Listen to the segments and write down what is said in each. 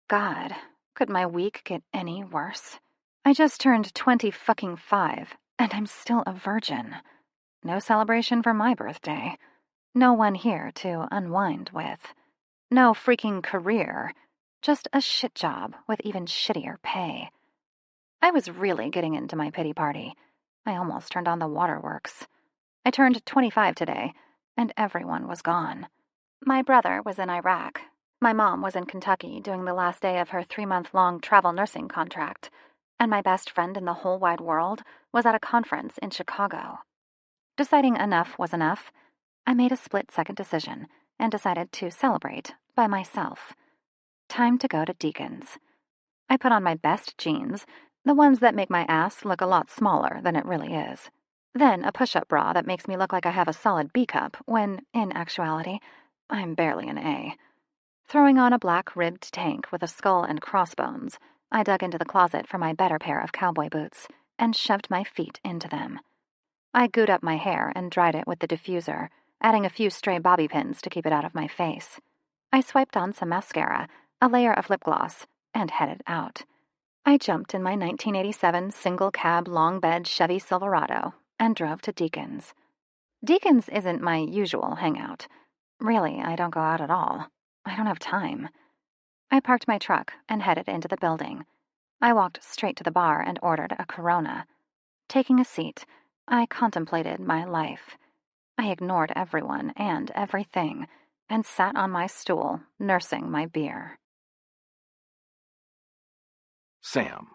God, could my week get any worse? I just turned 25, and I'm still a virgin. No celebration for my birthday. No one here to unwind with. No freaking career. Just a shit job with even shittier pay. I was really getting into my pity party. I almost turned on the waterworks. I turned 25 today, and everyone was gone. My brother was in Iraq. My mom was in Kentucky doing the last day of her 3-month-long travel nursing contract, and my best friend in the whole wide world was at a conference in Chicago. Deciding enough was enough, I made a split-second decision and decided to celebrate by myself. Time to go to Deacon's. I put on my best jeans, the ones that make my ass look a lot smaller than it really is. Then a push-up bra that makes me look like I have a solid B cup when, in actuality, I'm barely an A. Throwing on a black ribbed tank with a skull and crossbones, I dug into the closet for my better pair of cowboy boots and shoved my feet into them. I gooed up my hair and dried it with the diffuser, adding a few stray bobby pins to keep it out of my face. I swiped on some mascara, a layer of lip gloss, and headed out. I jumped in my 1987 single-cab long-bed Chevy Silverado and drove to Deacon's. Deacon's isn't my usual hangout. Really, I don't go out at all. I don't have time. I parked my truck and headed into the building. I walked straight to the bar and ordered a Corona. Taking a seat, I contemplated my life. I ignored everyone and everything and sat on my stool, nursing my beer. Sam.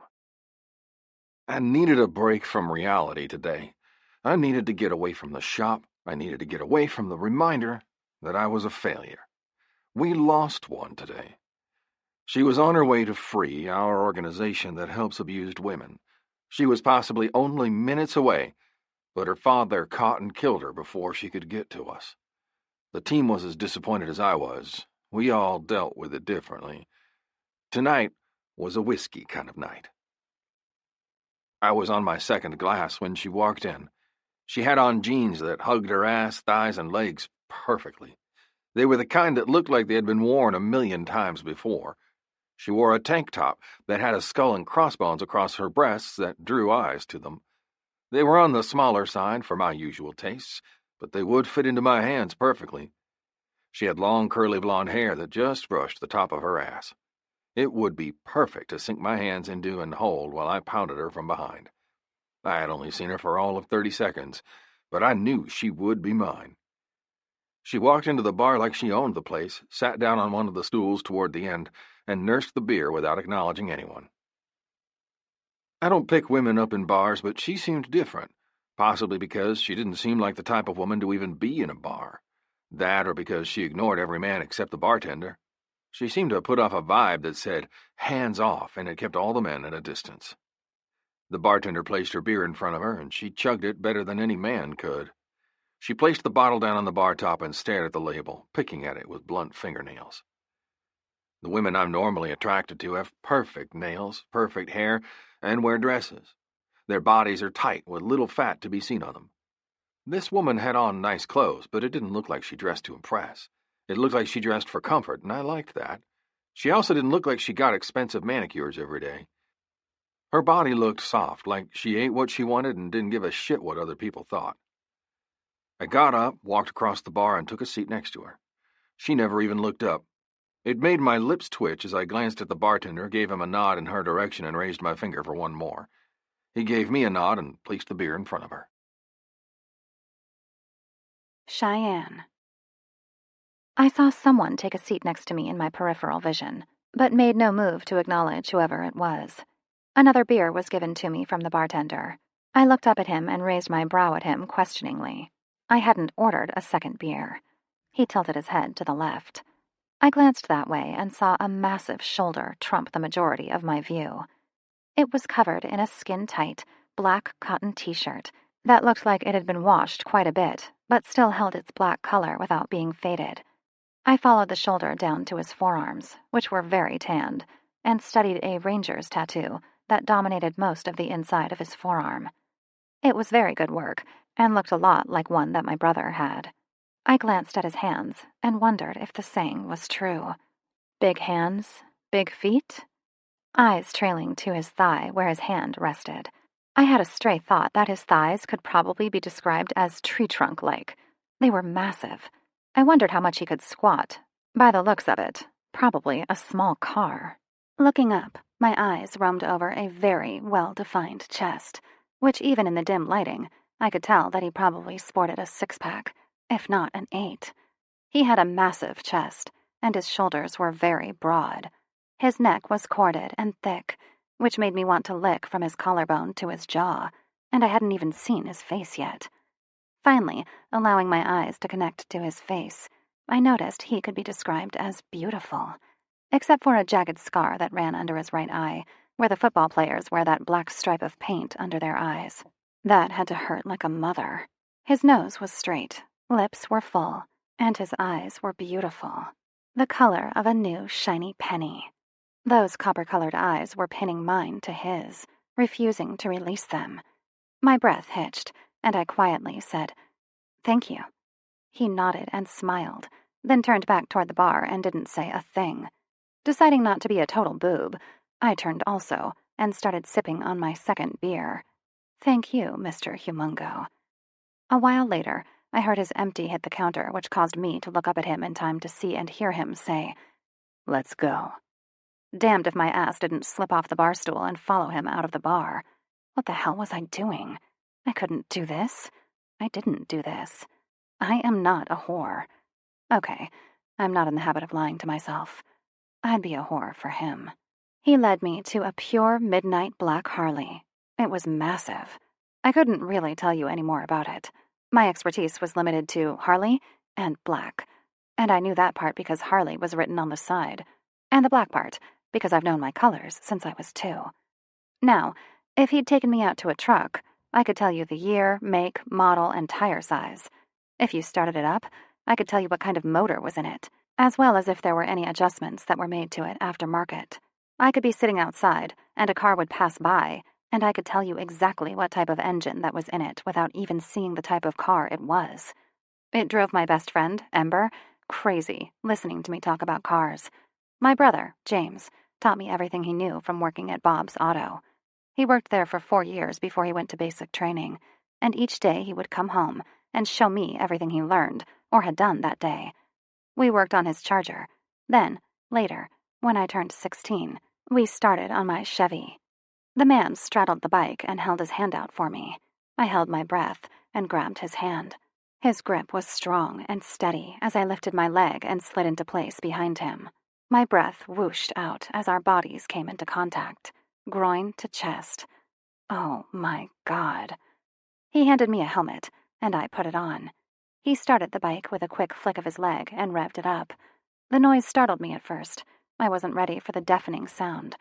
I needed a break from reality today. I needed to get away from the shop. I needed to get away from the reminder that I was a failure. We lost one today. She was on her way to Free, our organization that helps abused women. She was possibly only minutes away, but her father caught and killed her before she could get to us. The team was as disappointed as I was. We all dealt with it differently. Tonight was a whiskey kind of night. I was on my second glass when she walked in. She had on jeans that hugged her ass, thighs, and legs perfectly. They were the kind that looked like they had been worn 1,000,000 times before. She wore a tank top that had a skull and crossbones across her breasts that drew eyes to them. They were on the smaller side for my usual tastes, but they would fit into my hands perfectly. She had long curly blonde hair that just brushed the top of her ass. It would be perfect to sink my hands into and hold while I pounded her from behind. I had only seen her for all of 30 seconds, but I knew she would be mine. She walked into the bar like she owned the place, sat down on one of the stools toward the end, and nursed the beer without acknowledging anyone. I don't pick women up in bars, but she seemed different, possibly because she didn't seem like the type of woman to even be in a bar. That or because she ignored every man except the bartender. She seemed to put off a vibe that said, hands off, and it kept all the men at a distance. The bartender placed her beer in front of her, and she chugged it better than any man could. She placed the bottle down on the bar top and stared at the label, picking at it with blunt fingernails. The women I'm normally attracted to have perfect nails, perfect hair, and wear dresses. Their bodies are tight with little fat to be seen on them. This woman had on nice clothes, but it didn't look like she dressed to impress. It looked like she dressed for comfort, and I liked that. She also didn't look like she got expensive manicures every day. Her body looked soft, like she ate what she wanted and didn't give a shit what other people thought. I got up, walked across the bar, and took a seat next to her. She never even looked up. It made my lips twitch as I glanced at the bartender, gave him a nod in her direction, and raised my finger for one more. He gave me a nod and placed the beer in front of her. Cheyenne. I saw someone take a seat next to me in my peripheral vision, but made no move to acknowledge whoever it was. Another beer was given to me from the bartender. I looked up at him and raised my brow at him questioningly. I hadn't ordered a second beer. He tilted his head to the left. I glanced that way and saw a massive shoulder trump the majority of my view. It was covered in a skin-tight, black cotton t-shirt that looked like it had been washed quite a bit, but still held its black color without being faded. I followed the shoulder down to his forearms, which were very tanned, and studied a ranger's tattoo that dominated most of the inside of his forearm. It was very good work, and looked a lot like one that my brother had. I glanced at his hands and wondered if the saying was true. Big hands, Big feet? Eyes trailing to his thigh where his hand rested. I had a stray thought that his thighs could probably be described as tree trunk-like. They were massive. I wondered how much he could squat. By the looks of it, probably a small car. Looking up, my eyes roamed over a very well-defined chest, which even in the dim lighting, I could tell that he probably sported a six-pack, if not an 8. He had a massive chest, and his shoulders were very broad. His neck was corded and thick, which made me want to lick from his collarbone to his jaw, and I hadn't even seen his face yet. Finally, allowing my eyes to connect to his face, I noticed he could be described as beautiful, except for a jagged scar that ran under his right eye, where the football players wear that black stripe of paint under their eyes. That had to hurt like a mother. His nose was straight, lips were full, and his eyes were beautiful, the color of a new shiny penny. Those copper-colored eyes were pinning mine to his, refusing to release them. My breath hitched, and I quietly said, "Thank you." He nodded and smiled, then turned back toward the bar and didn't say a thing. Deciding not to be a total boob, I turned also and started sipping on my second beer. Thank you, Mr. Humungo. A while later, I heard his empty hit the counter, which caused me to look up at him in time to see and hear him say, "Let's go." Damned if my ass didn't slip off the bar stool and follow him out of the bar. What the hell was I doing? I couldn't do this. I didn't do this. I am not a whore. Okay, I'm not in the habit of lying to myself. I'd be a whore for him. He led me to a pure midnight black Harley. It was massive. I couldn't really tell you any more about it. My expertise was limited to Harley and black, and I knew that part because Harley was written on the side, and the black part because I've known my colors since I was 2. Now, if he'd taken me out to a truck, I could tell you the year, make, model, and tire size. If you started it up, I could tell you what kind of motor was in it, as well as if there were any adjustments that were made to it after market. I could be sitting outside, and a car would pass by, and I could tell you exactly what type of engine that was in it without even seeing the type of car it was. It drove my best friend, Ember, crazy, listening to me talk about cars. My brother, James, taught me everything he knew from working at Bob's Auto. He worked there for 4 years before he went to basic training, and each day he would come home and show me everything he learned or had done that day. We worked on his Charger. Then, later, when I turned 16, we started on my Chevy. The man straddled the bike and held his hand out for me. I held my breath and grabbed his hand. His grip was strong and steady as I lifted my leg and slid into place behind him. My breath whooshed out as our bodies came into contact, groin to chest. Oh my God. He handed me a helmet, and I put it on. He started the bike with a quick flick of his leg and revved it up. The noise startled me at first. I wasn't ready for the deafening sound.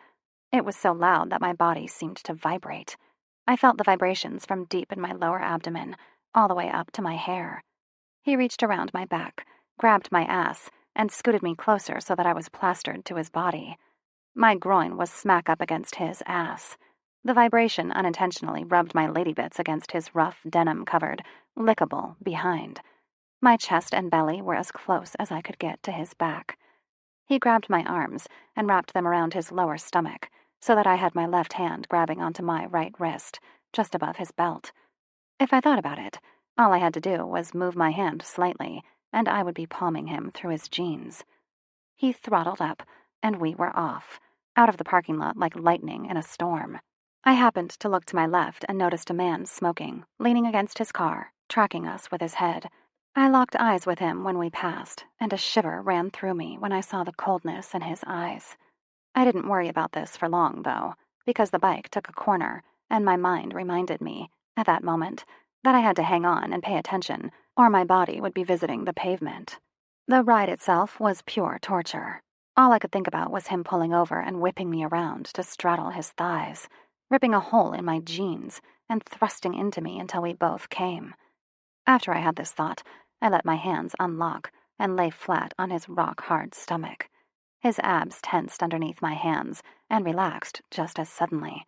It was so loud that my body seemed to vibrate. I felt the vibrations from deep in my lower abdomen, all the way up to my hair. He reached around my back, grabbed my ass, and scooted me closer so that I was plastered to his body. My groin was smack up against his ass. The vibration unintentionally rubbed my lady bits against his rough, denim-covered, lickable behind. My chest and belly were as close as I could get to his back. He grabbed my arms and wrapped them around his lower stomach so that I had my left hand grabbing onto my right wrist, just above his belt. If I thought about it, all I had to do was move my hand slightly, and I would be palming him through his jeans. He throttled up, and we were off, out of the parking lot like lightning in a storm. I happened to look to my left and noticed a man smoking, leaning against his car, tracking us with his head. I locked eyes with him when we passed, and a shiver ran through me when I saw the coldness in his eyes. I didn't worry about this for long, though, because the bike took a corner, and my mind reminded me, at that moment, that I had to hang on and pay attention, or my body would be visiting the pavement. The ride itself was pure torture. All I could think about was him pulling over and whipping me around to straddle his thighs, ripping a hole in my jeans, and thrusting into me until we both came. After I had this thought, I let my hands unlock and lay flat on his rock-hard stomach. His abs tensed underneath my hands and relaxed just as suddenly.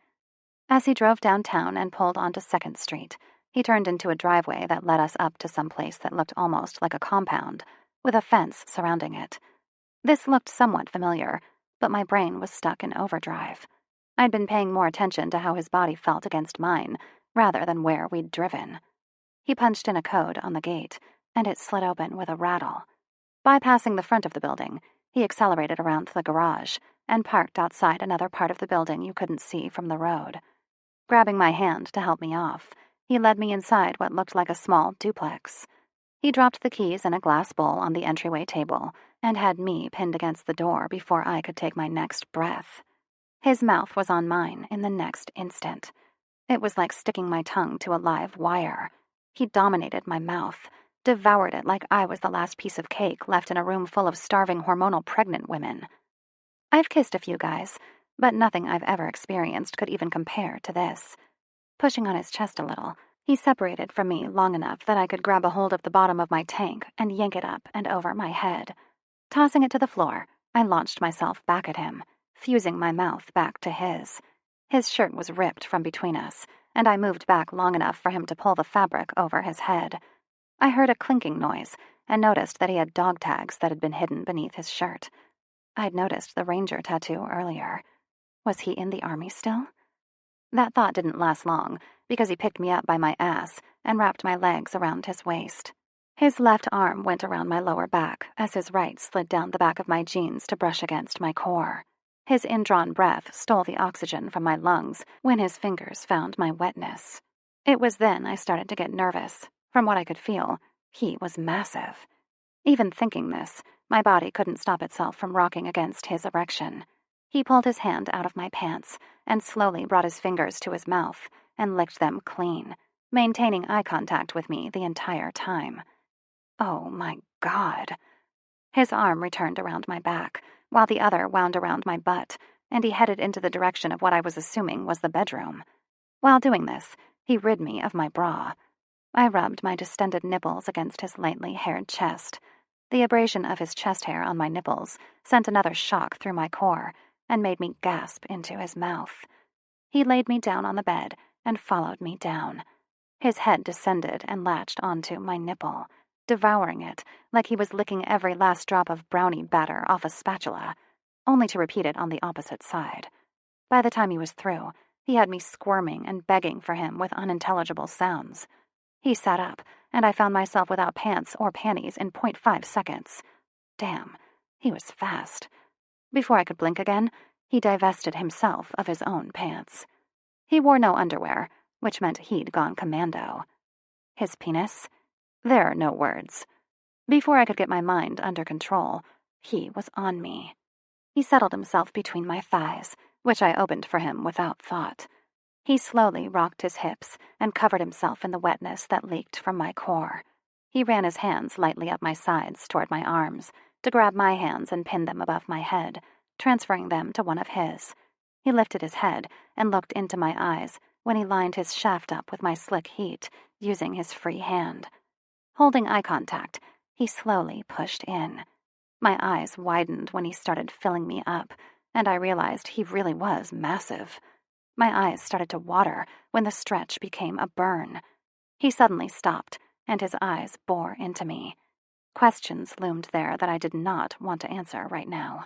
As he drove downtown and pulled onto 2nd Street, he turned into a driveway that led us up to some place that looked almost like a compound, with a fence surrounding it. This looked somewhat familiar, but my brain was stuck in overdrive. I'd been paying more attention to how his body felt against mine, rather than where we'd driven. He punched in a code on the gate, and it slid open with a rattle. Bypassing the front of the building, he accelerated around the garage and parked outside another part of the building you couldn't see from the road. Grabbing my hand to help me off, he led me inside what looked like a small duplex. He dropped the keys in a glass bowl on the entryway table and had me pinned against the door before I could take my next breath. His mouth was on mine in the next instant. It was like sticking my tongue to a live wire. He dominated my mouth, devoured it like I was the last piece of cake left in a room full of starving hormonal pregnant women. I've kissed a few guys, but nothing I've ever experienced could even compare to this. Pushing on his chest a little, he separated from me long enough that I could grab a hold of the bottom of my tank and yank it up and over my head. Tossing it to the floor, I launched myself back at him, fusing my mouth back to his. His shirt was ripped from between us, and I moved back long enough for him to pull the fabric over his head. I heard a clinking noise and noticed that he had dog tags that had been hidden beneath his shirt. I'd noticed the ranger tattoo earlier. Was he in the army still? That thought didn't last long, because he picked me up by my ass and wrapped my legs around his waist. His left arm went around my lower back as his right slid down the back of my jeans to brush against my core. His indrawn breath stole the oxygen from my lungs when his fingers found my wetness. It was then I started to get nervous. From what I could feel, he was massive. Even thinking this, my body couldn't stop itself from rocking against his erection. He pulled his hand out of my pants and slowly brought his fingers to his mouth and licked them clean, maintaining eye contact with me the entire time. Oh my God. His arm returned around my back, while the other wound around my butt, and he headed into the direction of what I was assuming was the bedroom. While doing this, he rid me of my bra. I rubbed my distended nipples against his lightly haired chest. The abrasion of his chest hair on my nipples sent another shock through my core and made me gasp into his mouth. He laid me down on the bed and followed me down. His head descended and latched onto my nipple, devouring it like he was licking every last drop of brownie batter off a spatula, only to repeat it on the opposite side. By the time he was through, he had me squirming and begging for him with unintelligible sounds. He sat up, and I found myself without pants or panties in 0.5 seconds. Damn, he was fast. Before I could blink again, he divested himself of his own pants. He wore no underwear, which meant he'd gone commando. His penis? There are no words. Before I could get my mind under control, he was on me. He settled himself between my thighs, which I opened for him without thought. He slowly rocked his hips and covered himself in the wetness that leaked from my core. He ran his hands lightly up my sides toward my arms to grab my hands and pin them above my head, transferring them to one of his. He lifted his head and looked into my eyes when he lined his shaft up with my slick heat, using his free hand. Holding eye contact, he slowly pushed in. My eyes widened when he started filling me up, and I realized he really was massive. My eyes started to water when the stretch became a burn. He suddenly stopped, and his eyes bore into me. Questions loomed there that I did not want to answer right now.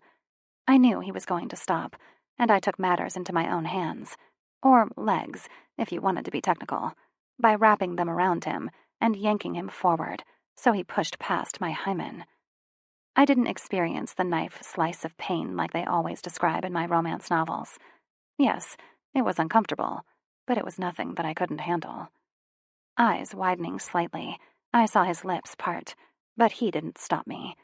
I knew he was going to stop, and I took matters into my own hands, or legs, if you wanted to be technical, by wrapping them around him and yanking him forward, so he pushed past my hymen. I didn't experience the knife slice of pain like they always describe in my romance novels. Yes, it was uncomfortable, but it was nothing that I couldn't handle. Eyes widening slightly, I saw his lips part, but he didn't stop me.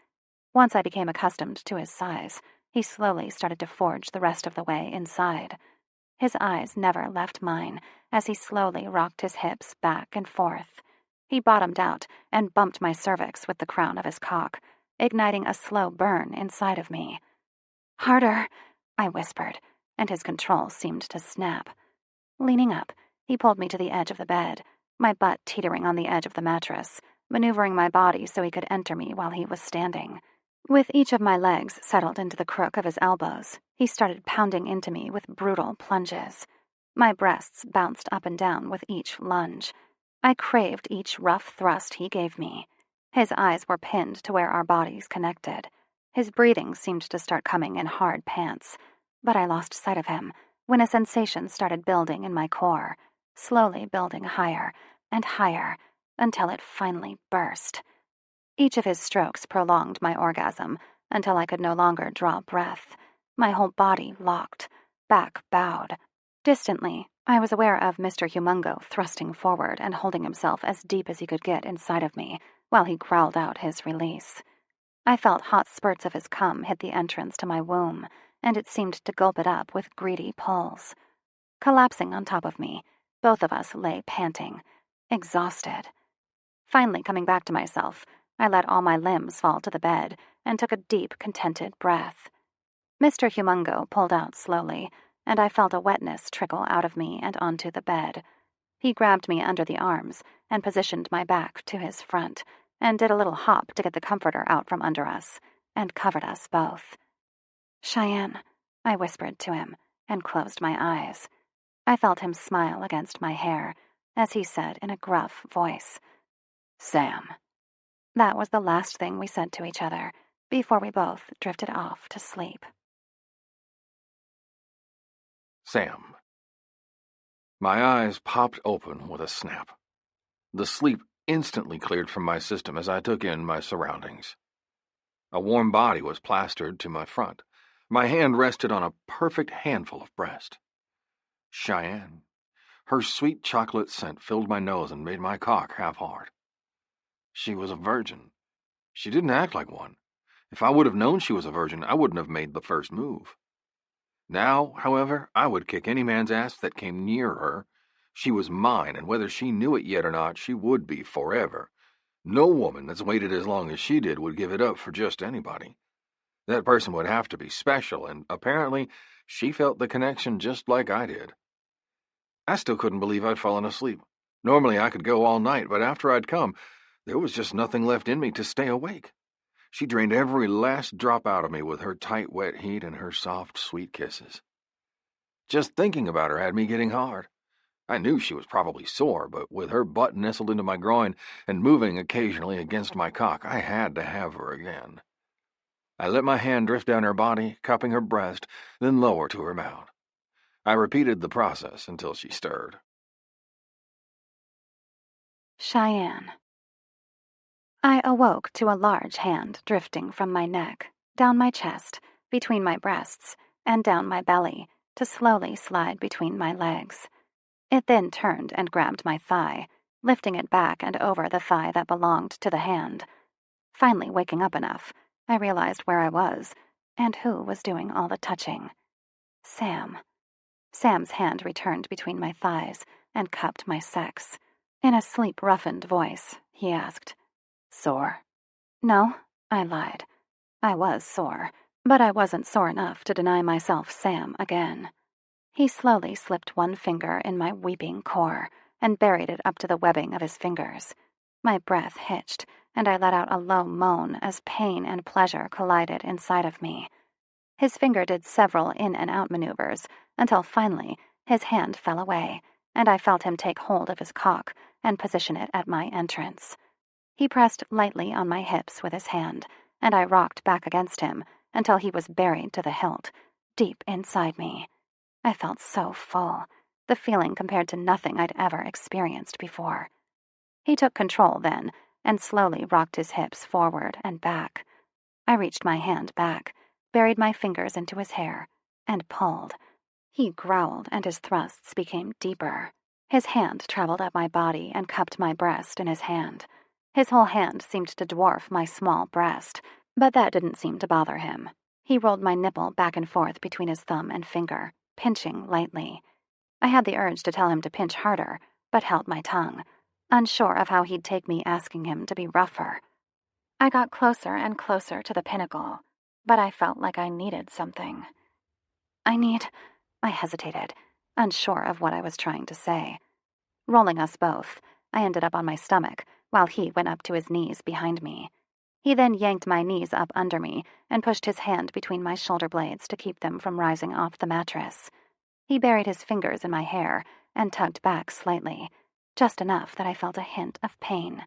Once I became accustomed to his size, he slowly started to forge the rest of the way inside. His eyes never left mine as he slowly rocked his hips back and forth. He bottomed out and bumped my cervix with the crown of his cock, igniting a slow burn inside of me. "Harder," I whispered, and his control seemed to snap. Leaning up, he pulled me to the edge of the bed, my butt teetering on the edge of the mattress, maneuvering my body so he could enter me while he was standing. With each of my legs settled into the crook of his elbows, he started pounding into me with brutal plunges. My breasts bounced up and down with each lunge. I craved each rough thrust he gave me. His eyes were pinned to where our bodies connected. His breathing seemed to start coming in hard pants, but I lost sight of him when a sensation started building in my core, slowly building higher and higher until it finally burst. Each of his strokes prolonged my orgasm until I could no longer draw breath. My whole body locked, back bowed. Distantly, I was aware of Mr. Humungo thrusting forward and holding himself as deep as he could get inside of me while he growled out his release. I felt hot spurts of his cum hit the entrance to my womb, and it seemed to gulp it up with greedy pulls. Collapsing on top of me, both of us lay panting, exhausted. Finally coming back to myself, I let all my limbs fall to the bed and took a deep, contented breath. Mr. Humungo pulled out slowly, and I felt a wetness trickle out of me and onto the bed. He grabbed me under the arms and positioned my back to his front, and did a little hop to get the comforter out from under us, and covered us both. "Cheyenne," I whispered to him, and closed my eyes. I felt him smile against my hair, as he said in a gruff voice, "Sam." That was the last thing we said to each other, before we both drifted off to sleep. Sam. My eyes popped open with a snap. The sleep instantly cleared from my system as I took in my surroundings. A warm body was plastered to my front. My hand rested on a perfect handful of breast. Cheyenne. Her sweet chocolate scent filled my nose and made my cock half hard. She was a virgin. She didn't act like one. If I would have known she was a virgin, I wouldn't have made the first move. Now, however, I would kick any man's ass that came near her. She was mine, and whether she knew it yet or not, she would be forever. No woman that's waited as long as she did would give it up for just anybody. That person would have to be special, and apparently she felt the connection just like I did. I still couldn't believe I'd fallen asleep. Normally I could go all night, but after I'd come, there was just nothing left in me to stay awake. She drained every last drop out of me with her tight, wet heat and her soft, sweet kisses. Just thinking about her had me getting hard. I knew she was probably sore, but with her butt nestled into my groin and moving occasionally against my cock, I had to have her again. I let my hand drift down her body, cupping her breast, then lower to her mouth. I repeated the process until she stirred. Cheyenne. I awoke to a large hand drifting from my neck, down my chest, between my breasts, and down my belly, to slowly slide between my legs. It then turned and grabbed my thigh, lifting it back and over the thigh that belonged to the hand. Finally waking up enough, I realized where I was, and who was doing all the touching. Sam. Sam's hand returned between my thighs and cupped my sex. In a sleep-roughened voice, he asked, "Sore?" "No," I lied. I was sore, but I wasn't sore enough to deny myself Sam again. He slowly slipped one finger in my weeping core and buried it up to the webbing of his fingers. My breath hitched, and I let out a low moan as pain and pleasure collided inside of me. His finger did several in and out maneuvers until finally his hand fell away, and I felt him take hold of his cock and position it at my entrance. He pressed lightly on my hips with his hand, and I rocked back against him until he was buried to the hilt, deep inside me. I felt so full, the feeling compared to nothing I'd ever experienced before. He took control then, and slowly rocked his hips forward and back. I reached my hand back, buried my fingers into his hair, and pulled. He growled, and his thrusts became deeper. His hand traveled up my body and cupped my breast in his hand. His whole hand seemed to dwarf my small breast, but that didn't seem to bother him. He rolled my nipple back and forth between his thumb and finger, pinching lightly. I had the urge to tell him to pinch harder, but held my tongue, unsure of how he'd take me asking him to be rougher. I got closer and closer to the pinnacle, but I felt like I needed something. I hesitated, unsure of what I was trying to say. Rolling us both, I ended up on my stomach, while he went up to his knees behind me. He then yanked my knees up under me and pushed his hand between my shoulder blades to keep them from rising off the mattress. He buried his fingers in my hair and tugged back slightly, just enough that I felt a hint of pain.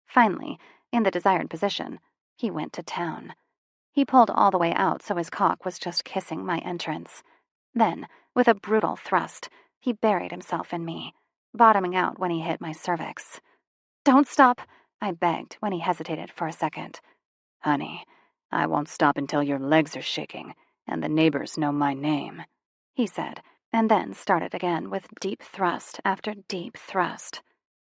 Finally, in the desired position, he went to town. He pulled all the way out so his cock was just kissing my entrance. Then, with a brutal thrust, he buried himself in me, bottoming out when he hit my cervix. "Don't stop," I begged when he hesitated for a second. "Honey, I won't stop until your legs are shaking and the neighbors know my name," he said, and then started again with deep thrust after deep thrust.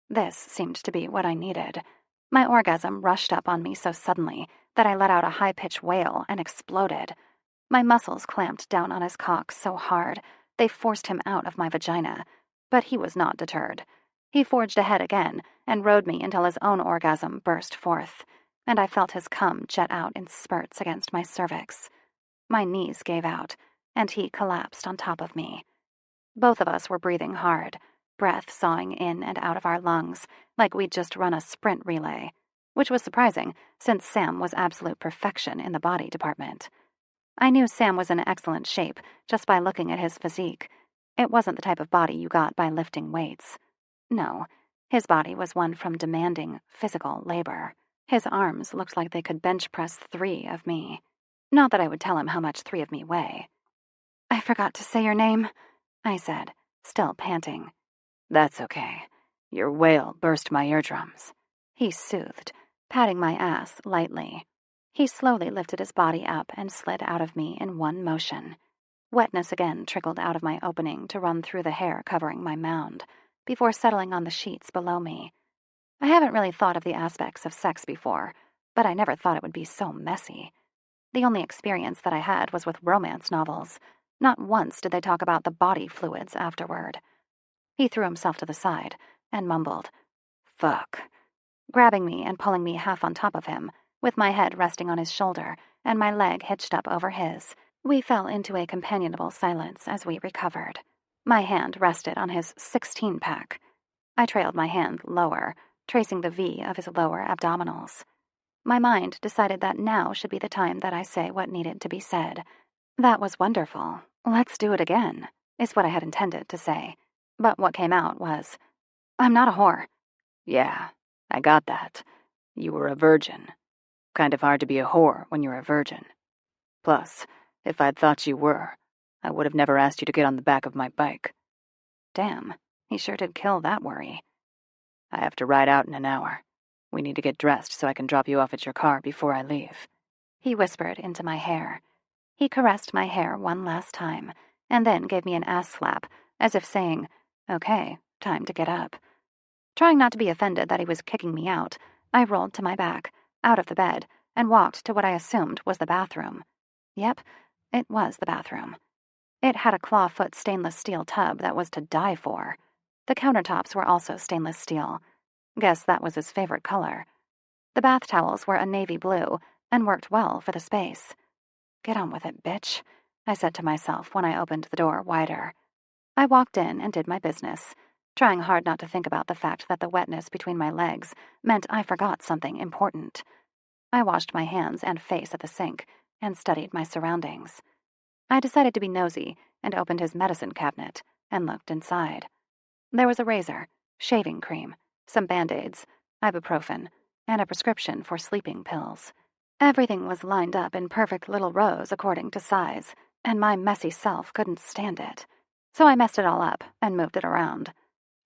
This seemed to be what I needed. My orgasm rushed up on me so suddenly that I let out a high-pitched wail and exploded. My muscles clamped down on his cock so hard they forced him out of my vagina, but he was not deterred. He forged ahead again and rode me until his own orgasm burst forth, and I felt his cum jet out in spurts against my cervix. My knees gave out, and he collapsed on top of me. Both of us were breathing hard, breath sawing in and out of our lungs like we'd just run a sprint relay, which was surprising since Sam was absolute perfection in the body department. I knew Sam was in excellent shape just by looking at his physique. It wasn't the type of body you got by lifting weights. No, his body was one from demanding physical labor. His arms looked like they could bench press 3 of me. Not that I would tell him how much 3 of me weigh. "I forgot to say your name," I said, still panting. "That's okay. Your wail burst my eardrums," he soothed, patting my ass lightly. He slowly lifted his body up and slid out of me in one motion. Wetness again trickled out of my opening to run through the hair covering my mound, before settling on the sheets below me. I haven't really thought of the aspects of sex before, but I never thought it would be so messy. The only experience that I had was with romance novels. Not once did they talk about the body fluids afterward. He threw himself to the side and mumbled, "Fuck," grabbing me and pulling me half on top of him, with my head resting on his shoulder and my leg hitched up over his. We fell into a companionable silence as we recovered. My hand rested on his 16-pack. I trailed my hand lower, tracing the V of his lower abdominals. My mind decided that now should be the time that I say what needed to be said. "That was wonderful. Let's do it again," is what I had intended to say. But what came out was, "I'm not a whore." "Yeah, I got that. You were a virgin. Kind of hard to be a whore when you're a virgin. Plus, if I'd thought you were, I would have never asked you to get on the back of my bike." Damn, he sure did kill that worry. "I have to ride out in an hour. We need to get dressed so I can drop you off at your car before I leave," he whispered into my hair. He caressed my hair one last time, and then gave me an ass slap, as if saying, "Okay, time to get up." Trying not to be offended that he was kicking me out, I rolled to my back, out of the bed, and walked to what I assumed was the bathroom. Yep, it was the bathroom. It had a clawfoot stainless steel tub that was to die for. The countertops were also stainless steel. Guess that was his favorite color. The bath towels were a navy blue and worked well for the space. "Get on with it, bitch," I said to myself when I opened the door wider. I walked in and did my business, trying hard not to think about the fact that the wetness between my legs meant I forgot something important. I washed my hands and face at the sink and studied my surroundings. I decided to be nosy and opened his medicine cabinet and looked inside. There was a razor, shaving cream, some Band-Aids, ibuprofen, and a prescription for sleeping pills. Everything was lined up in perfect little rows according to size, and my messy self couldn't stand it. So I messed it all up and moved it around.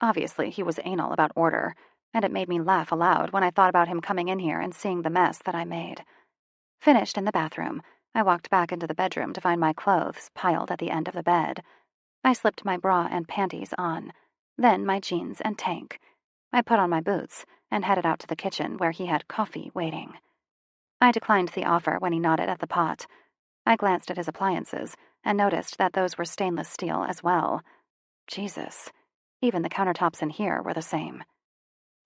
Obviously, he was anal about order, and it made me laugh aloud when I thought about him coming in here and seeing the mess that I made. Finished in the bathroom, I walked back into the bedroom to find my clothes piled at the end of the bed. I slipped my bra and panties on, then my jeans and tank. I put on my boots and headed out to the kitchen where he had coffee waiting. I declined the offer when he nodded at the pot. I glanced at his appliances and noticed that those were stainless steel as well. Jesus, even the countertops in here were the same.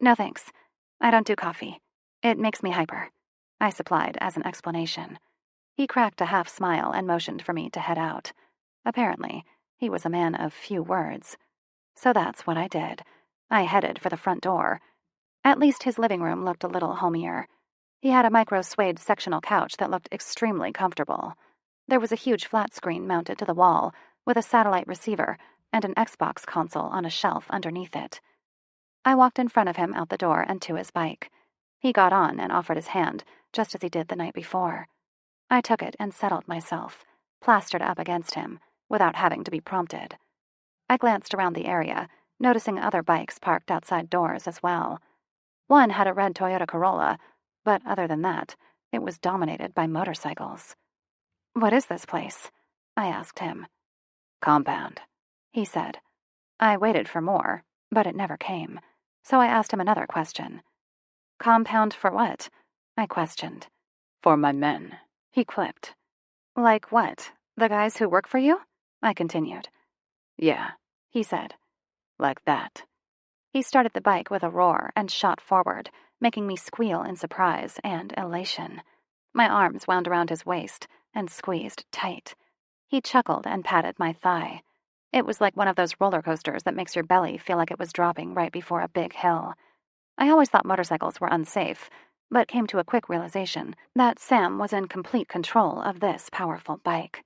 "No thanks. I don't do coffee. It makes me hyper," I supplied as an explanation. He cracked a half smile and motioned for me to head out. Apparently, he was a man of few words. So that's what I did. I headed for the front door. At least his living room looked a little homier. He had a micro-suede sectional couch that looked extremely comfortable. There was a huge flat screen mounted to the wall, with a satellite receiver and an Xbox console on a shelf underneath it. I walked in front of him out the door and to his bike. He got on and offered his hand, just as he did the night before. I took it and settled myself, plastered up against him, without having to be prompted. I glanced around the area, noticing other bikes parked outside doors as well. One had a red Toyota Corolla, but other than that, it was dominated by motorcycles. "What is this place?" I asked him. "Compound," he said. I waited for more, but it never came, so I asked him another question. "Compound for what?" I questioned. "For my men," he quipped. "Like what? The guys who work for you?" I continued. "Yeah," he said. "like that." He started the bike with a roar and shot forward, making me squeal in surprise and elation. My arms wound around his waist and squeezed tight. He chuckled and patted my thigh. It was like one of those roller coasters that makes your belly feel like it was dropping right before a big hill. I always thought motorcycles were unsafe, but came to a quick realization that Sam was in complete control of this powerful bike.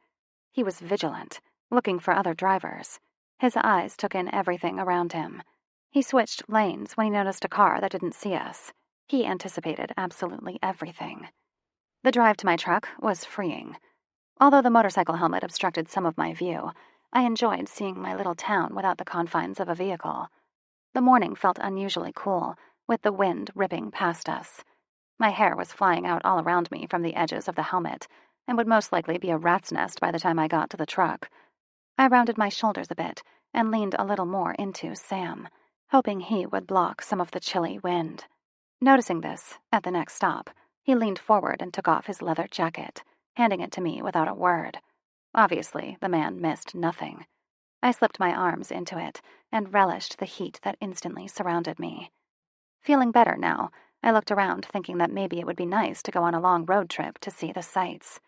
He was vigilant, looking for other drivers. His eyes took in everything around him. He switched lanes when he noticed a car that didn't see us. He anticipated absolutely everything. The drive to my truck was freeing. Although the motorcycle helmet obstructed some of my view, I enjoyed seeing my little town without the confines of a vehicle. The morning felt unusually cool, with the wind ripping past us. My hair was flying out all around me from the edges of the helmet, and would most likely be a rat's nest by the time I got to the truck. I rounded my shoulders a bit and leaned a little more into Sam, hoping he would block some of the chilly wind. Noticing this, at the next stop, he leaned forward and took off his leather jacket, handing it to me without a word. Obviously, the man missed nothing. I slipped my arms into it and relished the heat that instantly surrounded me. Feeling better now, I looked around thinking that maybe it would be nice to go on a long road trip to see the sights.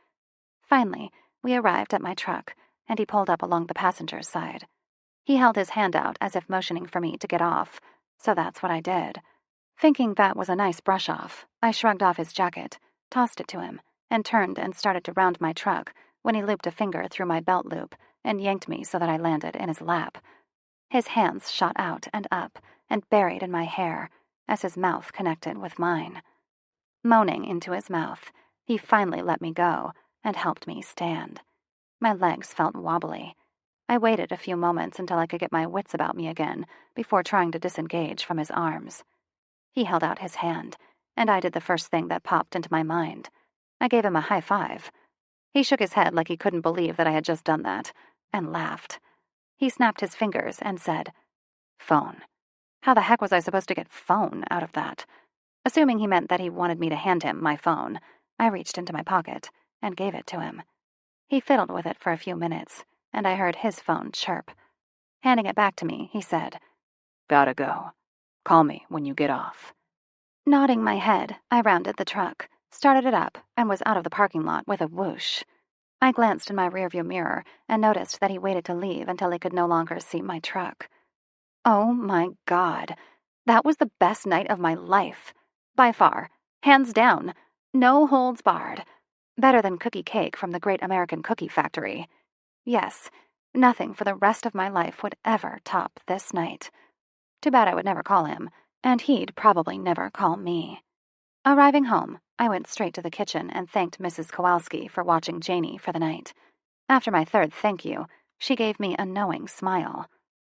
Finally, we arrived at my truck, and he pulled up along the passenger's side. He held his hand out as if motioning for me to get off, so that's what I did. Thinking that was a nice brush-off, I shrugged off his jacket, tossed it to him, and turned and started to round my truck when he looped a finger through my belt loop and yanked me so that I landed in his lap. His hands shot out and up and buried in my hair as his mouth connected with mine. Moaning into his mouth, he finally let me go and helped me stand. My legs felt wobbly. I waited a few moments until I could get my wits about me again before trying to disengage from his arms. He held out his hand, and I did the first thing that popped into my mind. I gave him a high five. He shook his head like he couldn't believe that I had just done that, and laughed. He snapped his fingers and said, "Phone." How the heck was I supposed to get phone out of that? Assuming he meant that he wanted me to hand him my phone, I reached into my pocket and gave it to him. He fiddled with it for a few minutes, and I heard his phone chirp. Handing it back to me, he said, "Gotta go. Call me when you get off." Nodding my head, I rounded the truck, started it up, and was out of the parking lot with a whoosh. I glanced in my rearview mirror and noticed that he waited to leave until he could no longer see my truck. Oh my God. That was the best night of my life. By far. Hands down. No holds barred. Better than cookie cake from the Great American Cookie Factory. Yes, nothing for the rest of my life would ever top this night. Too bad I would never call him, and he'd probably never call me. Arriving home, I went straight to the kitchen and thanked Mrs. Kowalski for watching Janie for the night. After my third thank you, she gave me a knowing smile.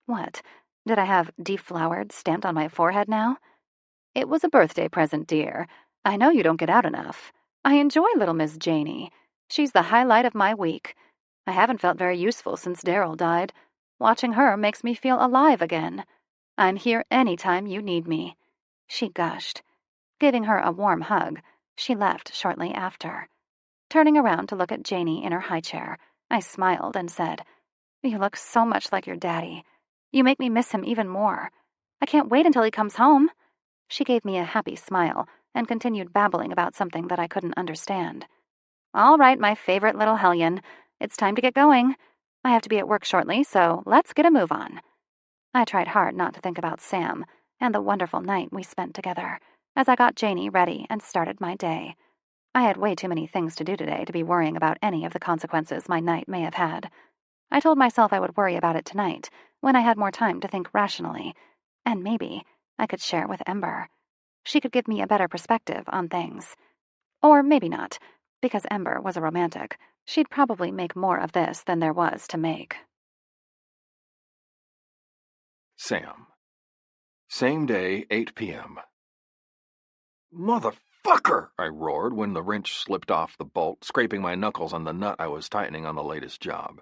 What? Did I have deflowered stamped on my forehead now? "It was a birthday present, dear. I know you don't get out enough. I enjoy little Miss Janie. She's the highlight of my week. I haven't felt very useful since Daryl died. Watching her makes me feel alive again. I'm here any time you need me," she gushed. Giving her a warm hug, she left shortly after. Turning around to look at Janie in her high chair, I smiled and said, "You look so much like your daddy. You make me miss him even more. I can't wait until he comes home." She gave me a happy smile and continued babbling about something that I couldn't understand. "All right, my favorite little hellion. It's time to get going. I have to be at work shortly, so let's get a move on." I tried hard not to think about Sam and the wonderful night we spent together as I got Janie ready and started my day. I had way too many things to do today to be worrying about any of the consequences my night may have had. I told myself I would worry about it tonight when I had more time to think rationally, and maybe I could share with Ember. She could give me a better perspective on things. Or maybe not. Because Ember was a romantic, she'd probably make more of this than there was to make. Sam. Same day, 8 p.m. Motherfucker! I roared when the wrench slipped off the bolt, scraping my knuckles on the nut I was tightening on the latest job.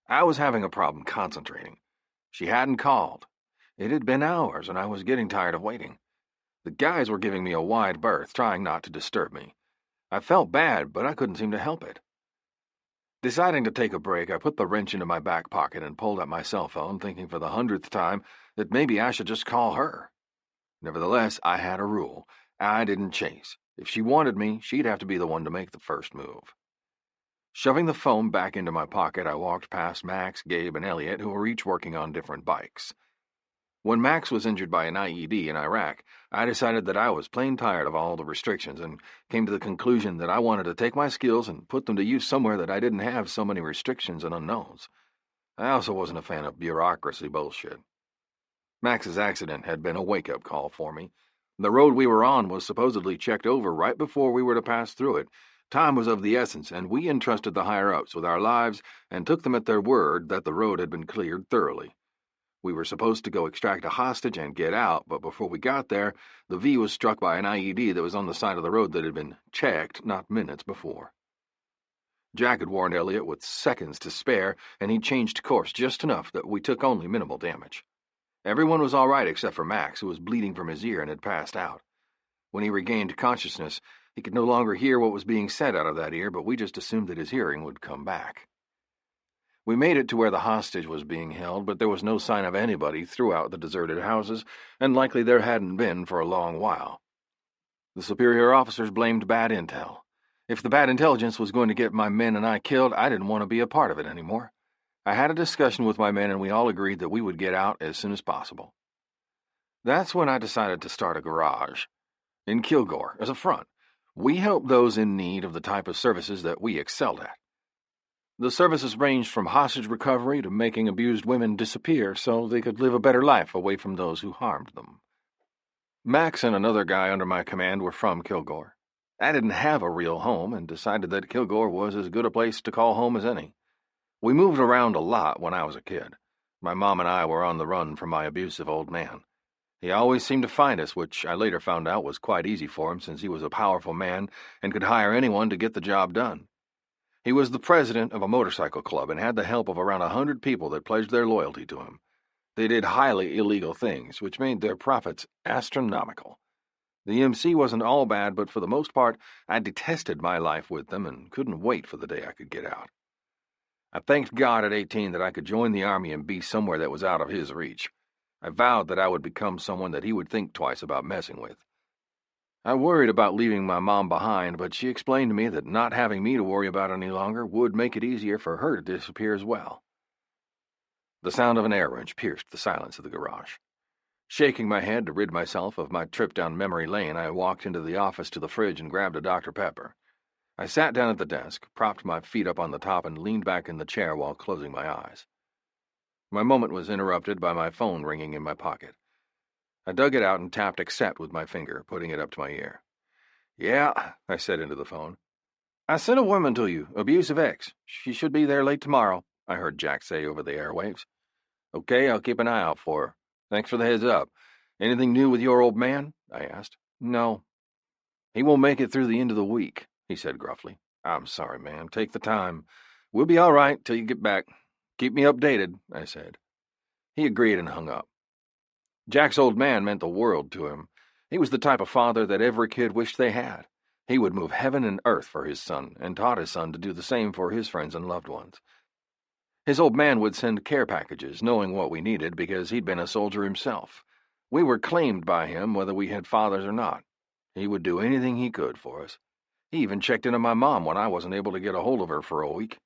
I was having a problem concentrating. She hadn't called. It had been hours, and I was getting tired of waiting. The guys were giving me a wide berth, trying not to disturb me. I felt bad, but I couldn't seem to help it. Deciding to take a break, I put the wrench into my back pocket and pulled out my cell phone, thinking for the 100th time that maybe I should just call her. Nevertheless, I had a rule. I didn't chase. If she wanted me, she'd have to be the one to make the first move. Shoving the phone back into my pocket, I walked past Max, Gabe, and Elliot, who were each working on different bikes. When Max was injured by an IED in Iraq, I decided that I was plain tired of all the restrictions and came to the conclusion that I wanted to take my skills and put them to use somewhere that I didn't have so many restrictions and unknowns. I also wasn't a fan of bureaucracy bullshit. Max's accident had been a wake-up call for me. The road we were on was supposedly checked over right before we were to pass through it. Time was of the essence, and we entrusted the higher-ups with our lives and took them at their word that the road had been cleared thoroughly. We were supposed to go extract a hostage and get out, but before we got there, the V was struck by an IED that was on the side of the road that had been checked not minutes before. Jack had warned Elliot with seconds to spare, and he changed course just enough that we took only minimal damage. Everyone was all right except for Max, who was bleeding from his ear and had passed out. When he regained consciousness, he could no longer hear what was being said out of that ear, but we just assumed that his hearing would come back. We made it to where the hostage was being held, but there was no sign of anybody throughout the deserted houses, and likely there hadn't been for a long while. The superior officers blamed bad intel. If the bad intelligence was going to get my men and I killed, I didn't want to be a part of it anymore. I had a discussion with my men, and we all agreed that we would get out as soon as possible. That's when I decided to start a garage. In Kilgore, as a front, we helped those in need of the type of services that we excelled at. The services ranged from hostage recovery to making abused women disappear so they could live a better life away from those who harmed them. Max and another guy under my command were from Kilgore. I didn't have a real home and decided that Kilgore was as good a place to call home as any. We moved around a lot when I was a kid. My mom and I were on the run from my abusive old man. He always seemed to find us, which I later found out was quite easy for him since he was a powerful man and could hire anyone to get the job done. He was the president of a motorcycle club and had the help of around 100 people that pledged their loyalty to him. They did highly illegal things, which made their profits astronomical. The MC wasn't all bad, but for the most part, I detested my life with them and couldn't wait for the day I could get out. I thanked God at 18 that I could join the army and be somewhere that was out of his reach. I vowed that I would become someone that he would think twice about messing with. I worried about leaving my mom behind, but she explained to me that not having me to worry about any longer would make it easier for her to disappear as well. The sound of an air wrench pierced the silence of the garage. Shaking my head to rid myself of my trip down memory lane, I walked into the office to the fridge and grabbed a Dr. Pepper. I sat down at the desk, propped my feet up on the top, and leaned back in the chair while closing my eyes. My moment was interrupted by my phone ringing in my pocket. I dug it out and tapped accept with my finger, putting it up to my ear. "Yeah," I said into the phone. "I sent a woman to you, abusive ex. She should be there late tomorrow," I heard Jack say over the airwaves. "Okay, I'll keep an eye out for her. Thanks for the heads up. Anything new with your old man?" I asked. "No. He won't make it through the end of the week," he said gruffly. "I'm sorry, ma'am. Take the time. We'll be all right till you get back. Keep me updated," I said. He agreed and hung up. Jack's old man meant the world to him. He was the type of father that every kid wished they had. He would move heaven and earth for his son, and taught his son to do the same for his friends and loved ones. His old man would send care packages, knowing what we needed because he'd been a soldier himself. We were claimed by him whether we had fathers or not. He would do anything he could for us. He even checked in on my mom when I wasn't able to get a hold of her for a week.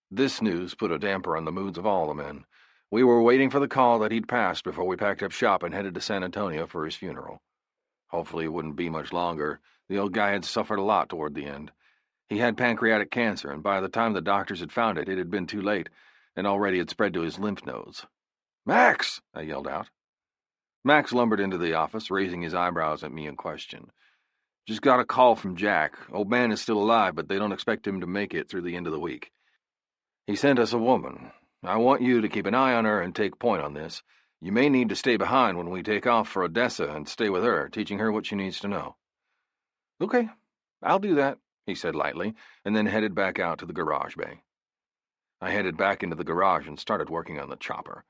This news put a damper on the moods of all the men. We were waiting for the call that he'd passed before we packed up shop and headed to San Antonio for his funeral. Hopefully it wouldn't be much longer. The old guy had suffered a lot toward the end. He had pancreatic cancer, and by the time the doctors had found it, it had been too late, and already had spread to his lymph nodes. "Max!" I yelled out. Max lumbered into the office, raising his eyebrows at me in question. Just got a call from Jack. Old man is still alive, but they don't expect him to make it through the end of the week. He sent us a woman. I want you to keep an eye on her and take point on this. You may need to stay behind when we take off for Odessa and stay with her, teaching her what she needs to know." "Okay, I'll do that," he said lightly, and then headed back out to the garage bay. I headed back into the garage and started working on the chopper.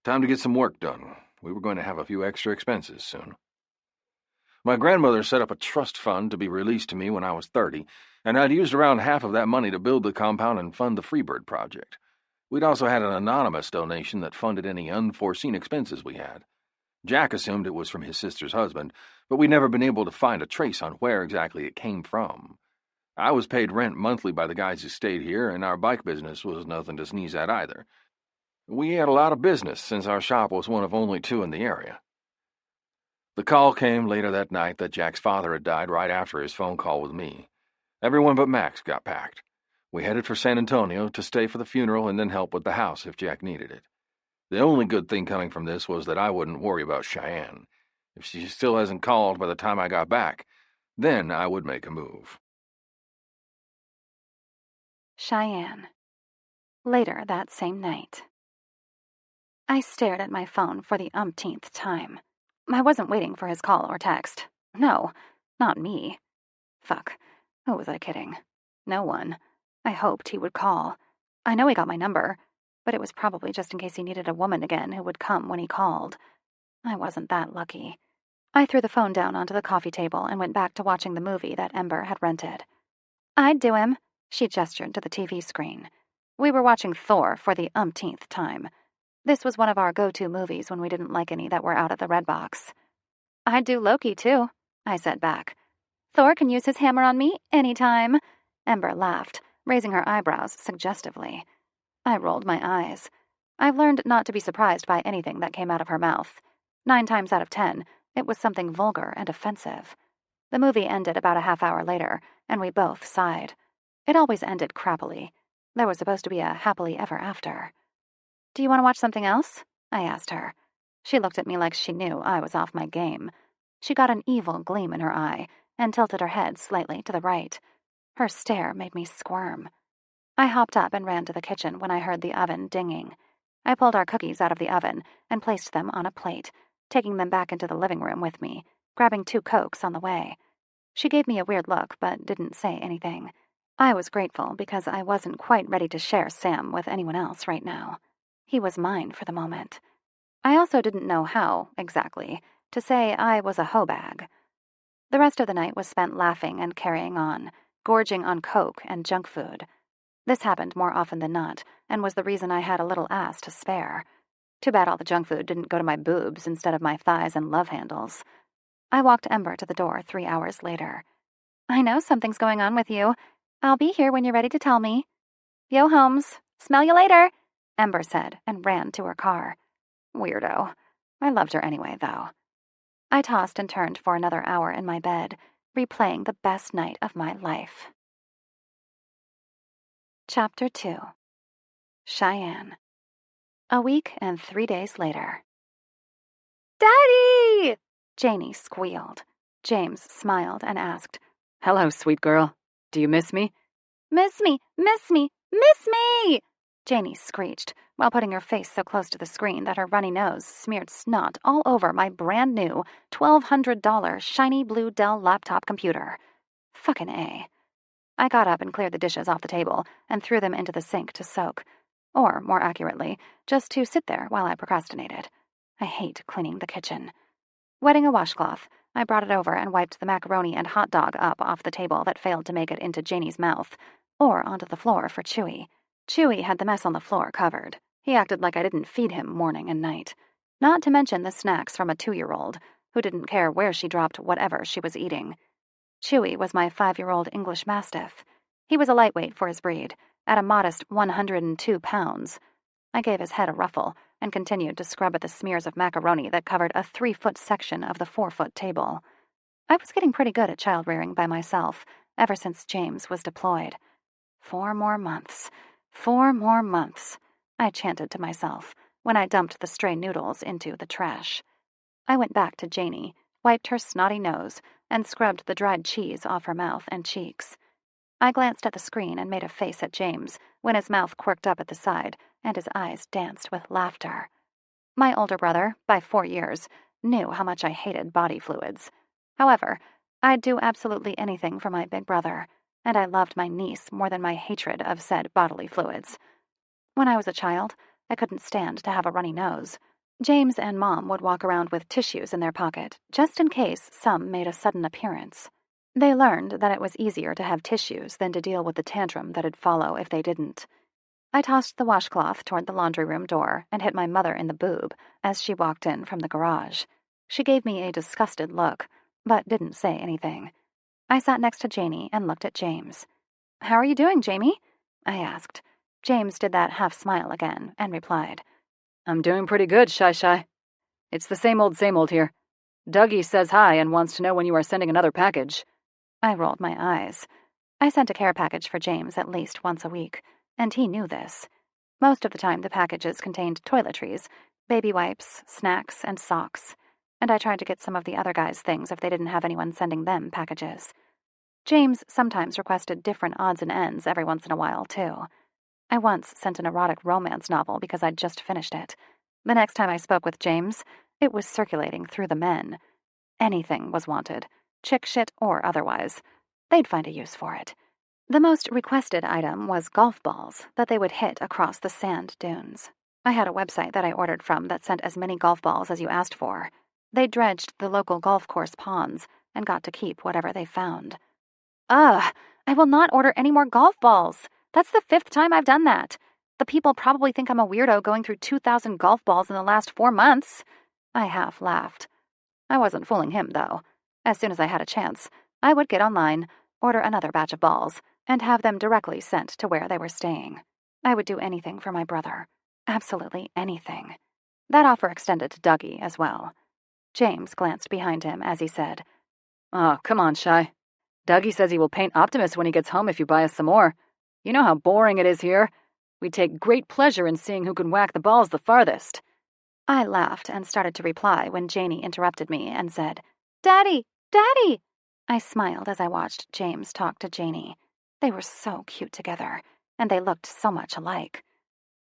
Time to get some work done. We were going to have a few extra expenses soon. My grandmother set up a trust fund to be released to me when I was 30, and I'd used around half of that money to build the compound and fund the Freebird project. We'd also had an anonymous donation that funded any unforeseen expenses we had. Jack assumed it was from his sister's husband, but we'd never been able to find a trace on where exactly it came from. I was paid rent monthly by the guys who stayed here, and our bike business was nothing to sneeze at either. We had a lot of business since our shop was one of only 2 in the area. The call came later that night that Jack's father had died right after his phone call with me. Everyone but Max got packed. We headed for San Antonio to stay for the funeral and then help with the house if Jack needed it. The only good thing coming from this was that I wouldn't worry about Cheyenne. If she still hasn't called by the time I got back, then I would make a move. Cheyenne. Later that same night. I stared at my phone for the umpteenth time. I wasn't waiting for his call or text. No, not me. Fuck, who was I kidding? No one. I hoped he would call. I know he got my number, but it was probably just in case he needed a woman again who would come when he called. I wasn't that lucky. I threw the phone down onto the coffee table and went back to watching the movie that Ember had rented. "I'd do him," she gestured to the TV screen. We were watching Thor for the umpteenth time. This was one of our go-to movies when we didn't like any that were out at the Red Box. "I'd do Loki, too," I said back. "Thor can use his hammer on me anytime." Ember laughed, raising her eyebrows suggestively. I rolled my eyes. I've learned not to be surprised by anything that came out of her mouth. 9 times out of 10, it was something vulgar and offensive. The movie ended about a half hour later, and we both sighed. It always ended crappily. There was supposed to be a happily ever after. "Do you want to watch something else?" I asked her. She looked at me like she knew I was off my game. She got an evil gleam in her eye and tilted her head slightly to the right. Her stare made me squirm. I hopped up and ran to the kitchen when I heard the oven dinging. I pulled our cookies out of the oven and placed them on a plate, taking them back into the living room with me, grabbing 2 Cokes on the way. She gave me a weird look but didn't say anything. I was grateful because I wasn't quite ready to share Sam with anyone else right now. He was mine for the moment. I also didn't know how, exactly, to say I was a hoe bag. The rest of the night was spent laughing and carrying on, gorging on Coke and junk food. This happened more often than not, and was the reason I had a little ass to spare. Too bad all the junk food didn't go to my boobs instead of my thighs and love handles. I walked Ember to the door 3 hours later. "I know something's going on with you. I'll be here when you're ready to tell me." "Yo, Holmes. Smell you later," Ember said and ran to her car. Weirdo. I loved her anyway, though. I tossed and turned for another hour in my bed, replaying the best night of my life. Chapter 2. Cheyenne. A week and 3 days later. "Daddy!" Janie squealed. James smiled and asked, "Hello, sweet girl. Do you miss me?" "Miss me, miss me, miss me!" Janie screeched, while putting her face so close to the screen that her runny nose smeared snot all over my brand new $1,200 shiny blue Dell laptop computer. Fucking A. I got up and cleared the dishes off the table and threw them into the sink to soak. Or, more accurately, just to sit there while I procrastinated. I hate cleaning the kitchen. Wetting a washcloth, I brought it over and wiped the macaroni and hot dog up off the table that failed to make it into Janie's mouth, or onto the floor for Chewy. Chewy had the mess on the floor covered. He acted like I didn't feed him morning and night. Not to mention the snacks from a 2-year-old, who didn't care where she dropped whatever she was eating. Chewy was my 5-year-old English Mastiff. He was a lightweight for his breed, at a modest 102 pounds. I gave his head a ruffle and continued to scrub at the smears of macaroni that covered a 3-foot section of the 4-foot table. I was getting pretty good at child rearing by myself, ever since James was deployed. 4 more months. 4 more months, I chanted to myself when I dumped the stray noodles into the trash. I went back to Janie, wiped her snotty nose, and scrubbed the dried cheese off her mouth and cheeks. I glanced at the screen and made a face at James when his mouth quirked up at the side and his eyes danced with laughter. My older brother, by 4 years, knew how much I hated body fluids. However, I'd do absolutely anything for my big brother, and I loved my niece more than my hatred of said bodily fluids. When I was a child, I couldn't stand to have a runny nose. James and Mom would walk around with tissues in their pocket, just in case some made a sudden appearance. They learned that it was easier to have tissues than to deal with the tantrum that'd follow if they didn't. I tossed the washcloth toward the laundry room door and hit my mother in the boob as she walked in from the garage. She gave me a disgusted look, but didn't say anything. I sat next to Janie and looked at James. "How are you doing, Jamie?" I asked. James did that half smile again and replied, "I'm doing pretty good, Shy. It's the same old here. Dougie says hi and wants to know when you are sending another package." I rolled my eyes. I sent a care package for James at least once a week, and he knew this. Most of the time the packages contained toiletries, baby wipes, snacks, and socks, and I tried to get some of the other guys' things if they didn't have anyone sending them packages. James sometimes requested different odds and ends every once in a while, too. I once sent an erotic romance novel because I'd just finished it. The next time I spoke with James, it was circulating through the men. Anything was wanted, chick shit or otherwise. They'd find a use for it. The most requested item was golf balls that they would hit across the sand dunes. I had a website that I ordered from that sent as many golf balls as you asked for. They dredged the local golf course ponds and got to keep whatever they found. Ugh, I will not order any more golf balls. That's the 5th time I've done that. The people probably think I'm a weirdo going through 2,000 golf balls in the last 4 months. I half laughed. I wasn't fooling him, though. As soon as I had a chance, I would get online, order another batch of balls, and have them directly sent to where they were staying. I would do anything for my brother. Absolutely anything. That offer extended to Dougie as well. James glanced behind him as he said, "Oh, come on, Shy. Dougie says he will paint Optimus when he gets home if you buy us some more. You know how boring it is here. We take great pleasure in seeing who can whack the balls the farthest." I laughed and started to reply when Janie interrupted me and said, "Daddy! Daddy!" I smiled as I watched James talk to Janie. They were so cute together, and they looked so much alike.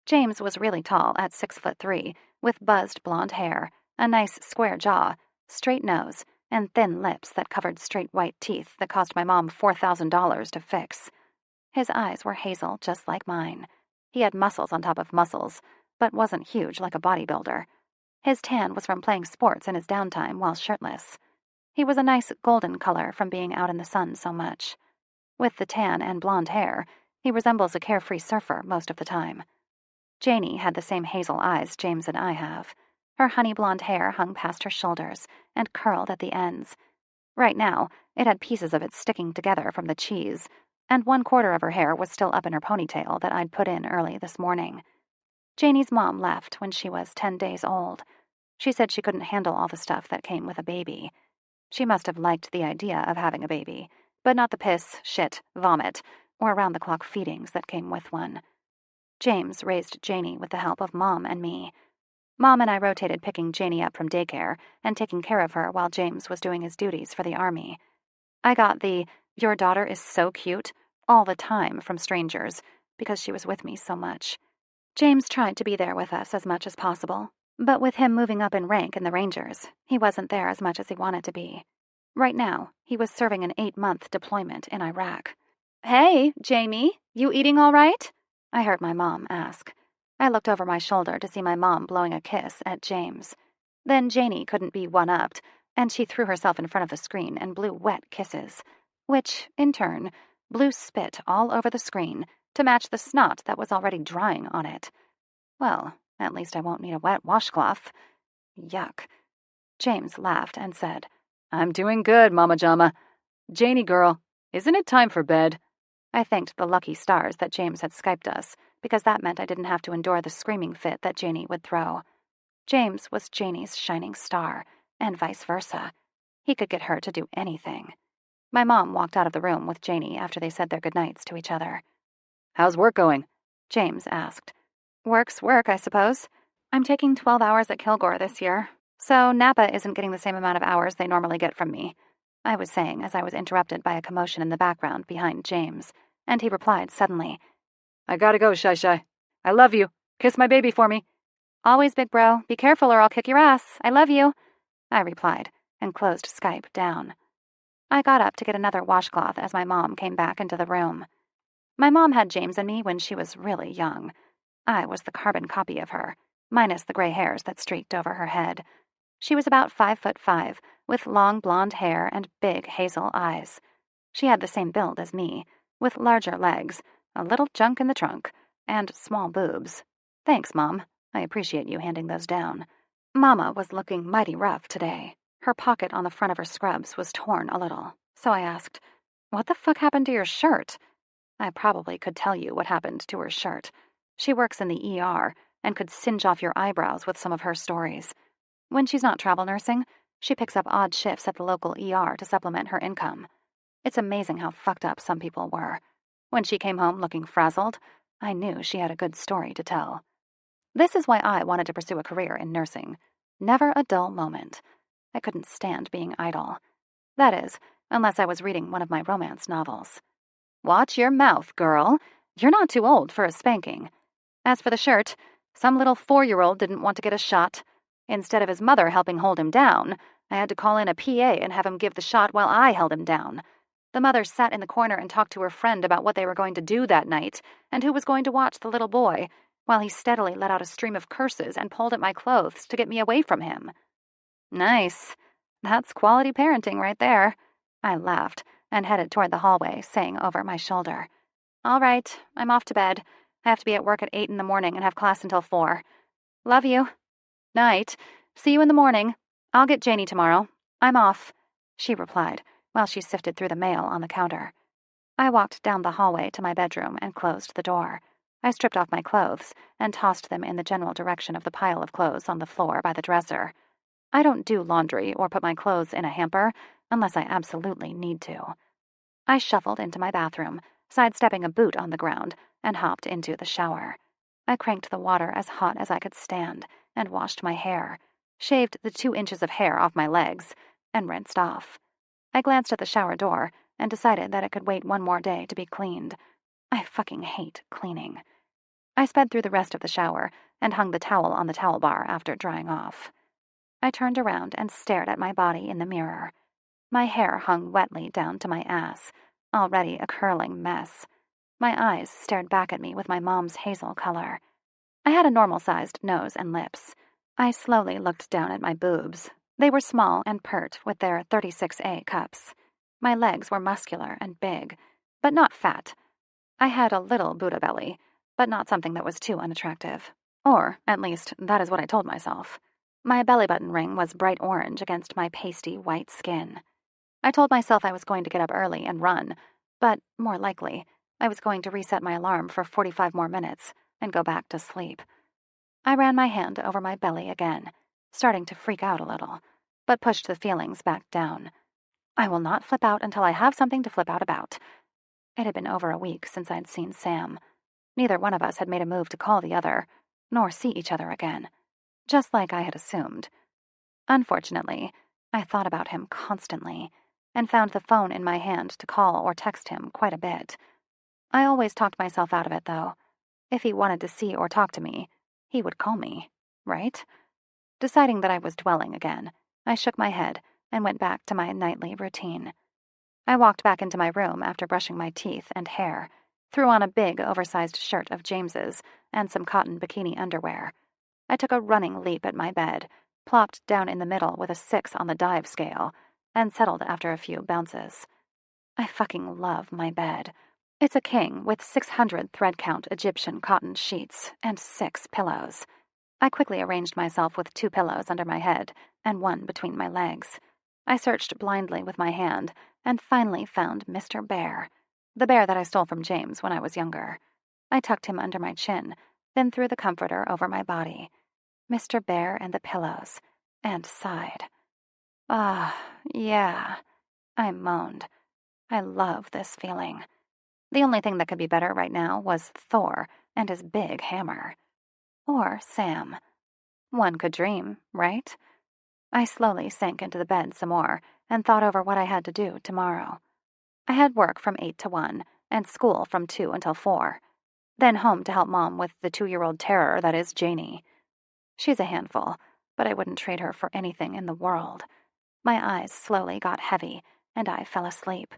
James was really tall at 6'3", with buzzed blonde hair, a nice square jaw, straight nose, and thin lips that covered straight white teeth that cost my mom $4,000 to fix. His eyes were hazel just like mine. He had muscles on top of muscles, but wasn't huge like a bodybuilder. His tan was from playing sports in his downtime while shirtless. He was a nice golden color from being out in the sun so much. With the tan and blonde hair, he resembles a carefree surfer most of the time. Janie had the same hazel eyes James and I have. Her honey blonde hair hung past her shoulders and curled at the ends. Right now, it had pieces of it sticking together from the cheese, and 1/4 of her hair was still up in her ponytail that I'd put in early this morning. Janie's mom left when she was 10 days old. She said she couldn't handle all the stuff that came with a baby. She must have liked the idea of having a baby, but not the piss, shit, vomit, or around-the-clock feedings that came with one. James raised Janie with the help of Mom and me. Mom and I rotated picking Janie up from daycare and taking care of her while James was doing his duties for the Army. I got the "your daughter is so cute" all the time from strangers because she was with me so much. James tried to be there with us as much as possible, but with him moving up in rank in the Rangers, he wasn't there as much as he wanted to be. Right now, he was serving an 8-month deployment in Iraq. "Hey, Jamie, you eating all right?" I heard my mom ask. I looked over my shoulder to see my mom blowing a kiss at James. Then Janie couldn't be one-upped, and she threw herself in front of the screen and blew wet kisses, which, in turn, blew spit all over the screen to match the snot that was already drying on it. Well, at least I won't need a wet washcloth. Yuck. James laughed and said, "I'm doing good, Mama Jama. Janie girl, isn't it time for bed?" I thanked the lucky stars that James had Skyped us, because that meant I didn't have to endure the screaming fit that Janie would throw. James was Janie's shining star, and vice versa. He could get her to do anything. My mom walked out of the room with Janie after they said their goodnights to each other. "How's work going?" James asked. "Work's work, I suppose. I'm taking 12 hours at Kilgore this year, So Napa isn't getting the same amount of hours they normally get from me, I was saying as I was interrupted by a commotion in the background behind James, and he replied suddenly, I gotta go, Shy Shy. I love you. Kiss my baby for me. Always, big bro. Be careful or I'll kick your ass. I love you, I replied, and closed Skype down. I got up to get another washcloth as my mom came back into the room. My mom had James and me when she was really young. I was the carbon copy of her, minus the gray hairs that streaked over her head. She was about 5'5", with long blonde hair and big hazel eyes. She had the same build as me, with larger legs, a little junk in the trunk, and small boobs. Thanks, Mom. I appreciate you handing those down. Mama was looking mighty rough today. Her pocket on the front of her scrubs was torn a little, so I asked, "What the fuck happened to your shirt?" I probably could tell you what happened to her shirt. She works in the ER and could singe off your eyebrows with some of her stories. When she's not travel nursing, she picks up odd shifts at the local ER to supplement her income. It's amazing how fucked up some people were. When she came home looking frazzled, I knew she had a good story to tell. This is why I wanted to pursue a career in nursing. Never a dull moment. I couldn't stand being idle. That is, unless I was reading one of my romance novels. Watch your mouth, girl. You're not too old for a spanking. As for the shirt, some little 4-year-old didn't want to get a shot. Instead of his mother helping hold him down, I had to call in a PA and have him give the shot while I held him down. The mother sat in the corner and talked to her friend about what they were going to do that night and who was going to watch the little boy, while he steadily let out a stream of curses and pulled at my clothes to get me away from him. Nice. That's quality parenting right there. I laughed and headed toward the hallway, saying over my shoulder, "All right, I'm off to bed. I have to be at work at 8 in the morning and have class until 4. Love you. Night. See you in the morning. I'll get Janie tomorrow. I'm off," she replied, while she sifted through the mail on the counter. I walked down the hallway to my bedroom and closed the door. I stripped off my clothes and tossed them in the general direction of the pile of clothes on the floor by the dresser. I don't do laundry or put my clothes in a hamper unless I absolutely need to. I shuffled into my bathroom, sidestepping a boot on the ground, and hopped into the shower. I cranked the water as hot as I could stand and washed my hair, shaved the 2 inches of hair off my legs, and rinsed off. I glanced at the shower door and decided that it could wait one more day to be cleaned. I fucking hate cleaning. I sped through the rest of the shower and hung the towel on the towel bar after drying off. I turned around and stared at my body in the mirror. My hair hung wetly down to my ass, already a curling mess. My eyes stared back at me with my mom's hazel color. I had a normal-sized nose and lips. I slowly looked down at my boobs. They were small and pert with their 36A cups. My legs were muscular and big, but not fat. I had a little Buddha belly, but not something that was too unattractive. Or, at least, that is what I told myself. My belly button ring was bright orange against my pasty white skin. I told myself I was going to get up early and run, but, more likely, I was going to reset my alarm for 45 more minutes and go back to sleep. I ran my hand over my belly again, starting to freak out a little, but pushed the feelings back down. I will not flip out until I have something to flip out about. It had been over a week since I'd seen Sam. Neither one of us had made a move to call the other, nor see each other again, just like I had assumed. Unfortunately, I thought about him constantly, and found the phone in my hand to call or text him quite a bit. I always talked myself out of it, though. If he wanted to see or talk to me, he would call me, right? Deciding that I was dwelling again, I shook my head and went back to my nightly routine. I walked back into my room after brushing my teeth and hair, threw on a big, oversized shirt of James's and some cotton bikini underwear. I took a running leap at my bed, plopped down in the middle with a 6 on the dive scale, and settled after a few bounces. I fucking love my bed. It's a king with 600 thread-count Egyptian cotton sheets and 6 pillows. I quickly arranged myself with 2 pillows under my head and 1 between my legs. I searched blindly with my hand and finally found Mr. Bear, the bear that I stole from James when I was younger. I tucked him under my chin, then threw the comforter over my body. Mr. Bear and the pillows, and sighed. Ah, yeah, I moaned. I love this feeling. The only thing that could be better right now was Thor and his big hammer. Or Sam. One could dream, right? I slowly sank into the bed some more and thought over what I had to do tomorrow. I had work from 8 to 1 and school from 2 until 4. Then home to help Mom with the 2-year-old terror that is Janie. She's a handful, but I wouldn't trade her for anything in the world. My eyes slowly got heavy, and I fell asleep.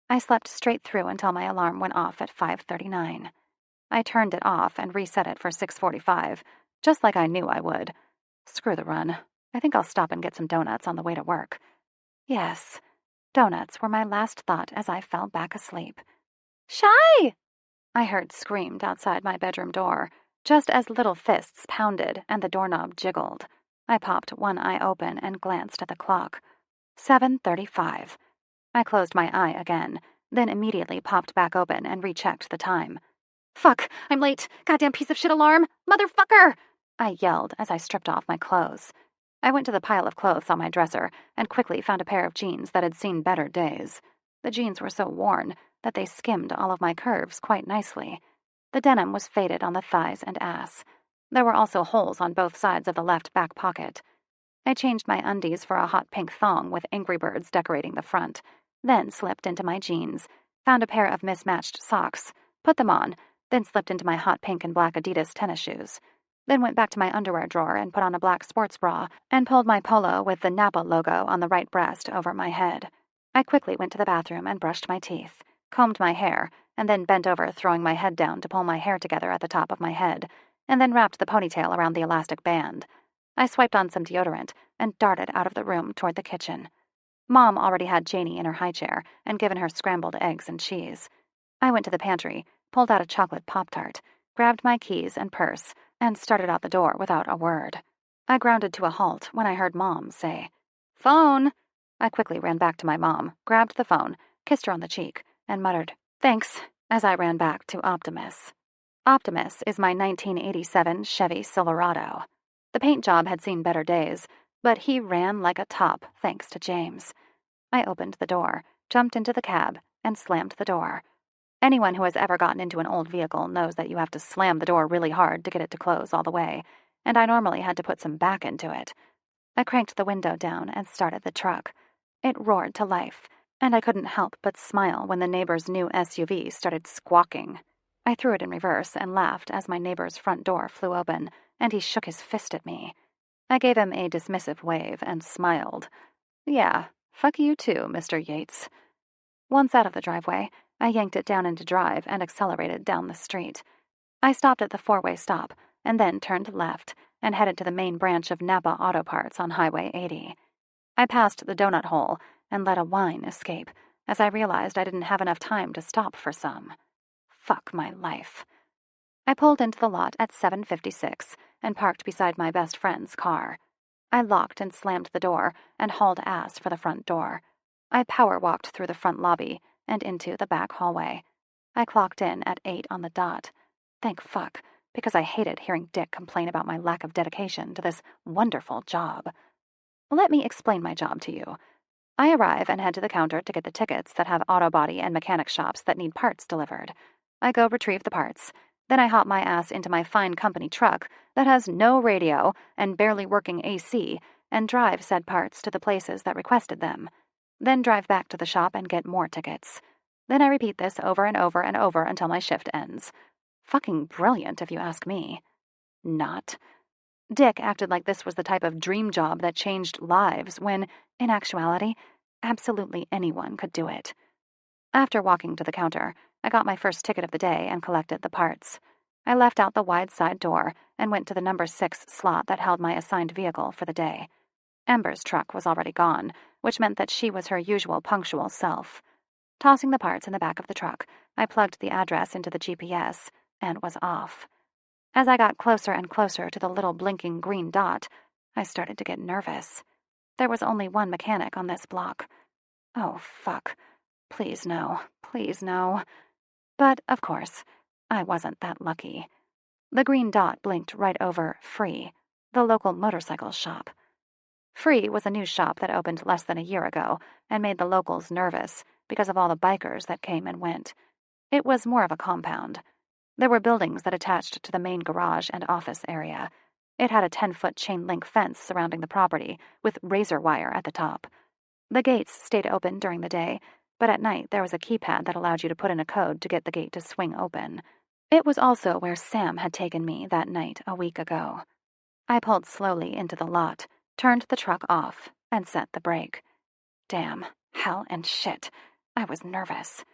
I slept straight through until my alarm went off at 5:39. I turned it off and reset it for 6:45, just like I knew I would. Screw the run. I think I'll stop and get some donuts on the way to work. Yes, donuts were my last thought as I fell back asleep. "Shy!" I heard screamed outside my bedroom door, just as little fists pounded and the doorknob jiggled. I popped one eye open and glanced at the clock. 7:35. I closed my eye again, then immediately popped back open and rechecked the time. "Fuck, I'm late. Goddamn piece of shit alarm. Motherfucker!" I yelled as I stripped off my clothes. I went to the pile of clothes on my dresser and quickly found a pair of jeans that had seen better days. The jeans were so worn that they skimmed all of my curves quite nicely. The denim was faded on the thighs and ass. There were also holes on both sides of the left back pocket. I changed my undies for a hot pink thong with Angry Birds decorating the front, then slipped into my jeans, found a pair of mismatched socks, put them on, then slipped into my hot pink and black Adidas tennis shoes. Then went back to my underwear drawer and put on a black sports bra and pulled my polo with the Napa logo on the right breast over my head. I quickly went to the bathroom and brushed my teeth, combed my hair, and then bent over, throwing my head down to pull my hair together at the top of my head, and then wrapped the ponytail around the elastic band. I swiped on some deodorant and darted out of the room toward the kitchen. Mom already had Janie in her high chair and given her scrambled eggs and cheese. I went to the pantry, pulled out a chocolate Pop-Tart, grabbed my keys and purse, and started out the door without a word. I grounded to a halt when I heard Mom say, "Phone!" I quickly ran back to my mom, grabbed the phone, kissed her on the cheek, and muttered, "Thanks," as I ran back to Optimus. Optimus is my 1987 Chevy Silverado. The paint job had seen better days, but he ran like a top thanks to James. I opened the door, jumped into the cab, and slammed the door. Anyone who has ever gotten into an old vehicle knows that you have to slam the door really hard to get it to close all the way, and I normally had to put some back into it. I cranked the window down and started the truck. It roared to life, and I couldn't help but smile when the neighbor's new SUV started squawking. I threw it in reverse and laughed as my neighbor's front door flew open, and he shook his fist at me. I gave him a dismissive wave and smiled. "Yeah, fuck you too, Mr. Yates." Once out of the driveway, I yanked it down into drive and accelerated down the street. I stopped at the four-way stop and then turned left and headed to the main branch of Napa Auto Parts on Highway 80. I passed the donut hole and let a whine escape as I realized I didn't have enough time to stop for some. Fuck my life. I pulled into the lot at 7:56 and parked beside my best friend's car. I locked and slammed the door and hauled ass for the front door. I power-walked through the front lobby and into the back hallway. I clocked in at 8 on the dot. Thank fuck, because I hated hearing Dick complain about my lack of dedication to this wonderful job. Let me explain my job to you. I arrive and head to the counter to get the tickets that have auto body and mechanic shops that need parts delivered. I go retrieve the parts. Then I hop my ass into my fine company truck that has no radio and barely working AC and drive said parts to the places that requested them. Then drive back to the shop and get more tickets. Then I repeat this over and over and over until my shift ends. Fucking brilliant, if you ask me. Not. Dick acted like this was the type of dream job that changed lives when, in actuality, absolutely anyone could do it. After walking to the counter, I got my first ticket of the day and collected the parts. I left out the wide side door and went to the number 6 slot that held my assigned vehicle for the day. Ember's truck was already gone, which meant that she was her usual punctual self. Tossing the parts in the back of the truck, I plugged the address into the GPS and was off. As I got closer and closer to the little blinking green dot, I started to get nervous. There was only one mechanic on this block. Oh, fuck. Please no. Please no. But, of course, I wasn't that lucky. The green dot blinked right over Free, the local motorcycle shop. Free was a new shop that opened less than a year ago and made the locals nervous because of all the bikers that came and went. It was more of a compound. There were buildings that attached to the main garage and office area. It had a 10-foot chain-link fence surrounding the property, with razor wire at the top. The gates stayed open during the day, but at night there was a keypad that allowed you to put in a code to get the gate to swing open. It was also where Sam had taken me that night a week ago. I pulled slowly into the lot, turned the truck off, and set the brake. Damn, hell, and shit. I was nervous.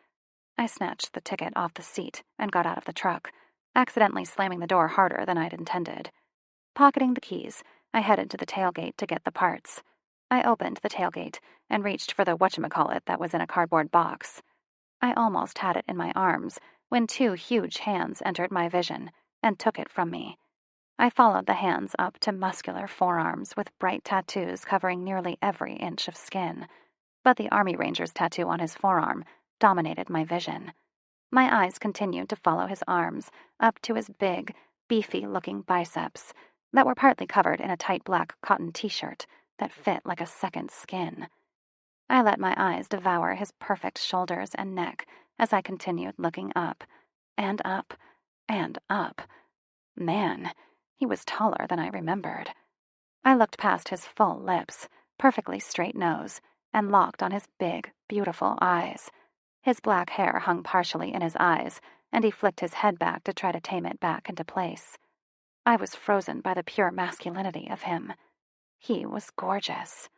I snatched the ticket off the seat and got out of the truck, accidentally slamming the door harder than I'd intended. Pocketing the keys, I headed to the tailgate to get the parts. I opened the tailgate and reached for the whatchamacallit that was in a cardboard box. I almost had it in my arms when two huge hands entered my vision and took it from me. I followed the hands up to muscular forearms with bright tattoos covering nearly every inch of skin, but the Army Ranger's tattoo on his forearm dominated my vision. My eyes continued to follow his arms up to his big, beefy-looking biceps that were partly covered in a tight black cotton t-shirt that fit like a second skin. I let my eyes devour his perfect shoulders and neck as I continued looking up, and up, and up. Man, he was taller than I remembered. I looked past his full lips, perfectly straight nose, and locked on his big, beautiful eyes. His black hair hung partially in his eyes, and he flicked his head back to try to tame it back into place. I was frozen by the pure masculinity of him. He was gorgeous.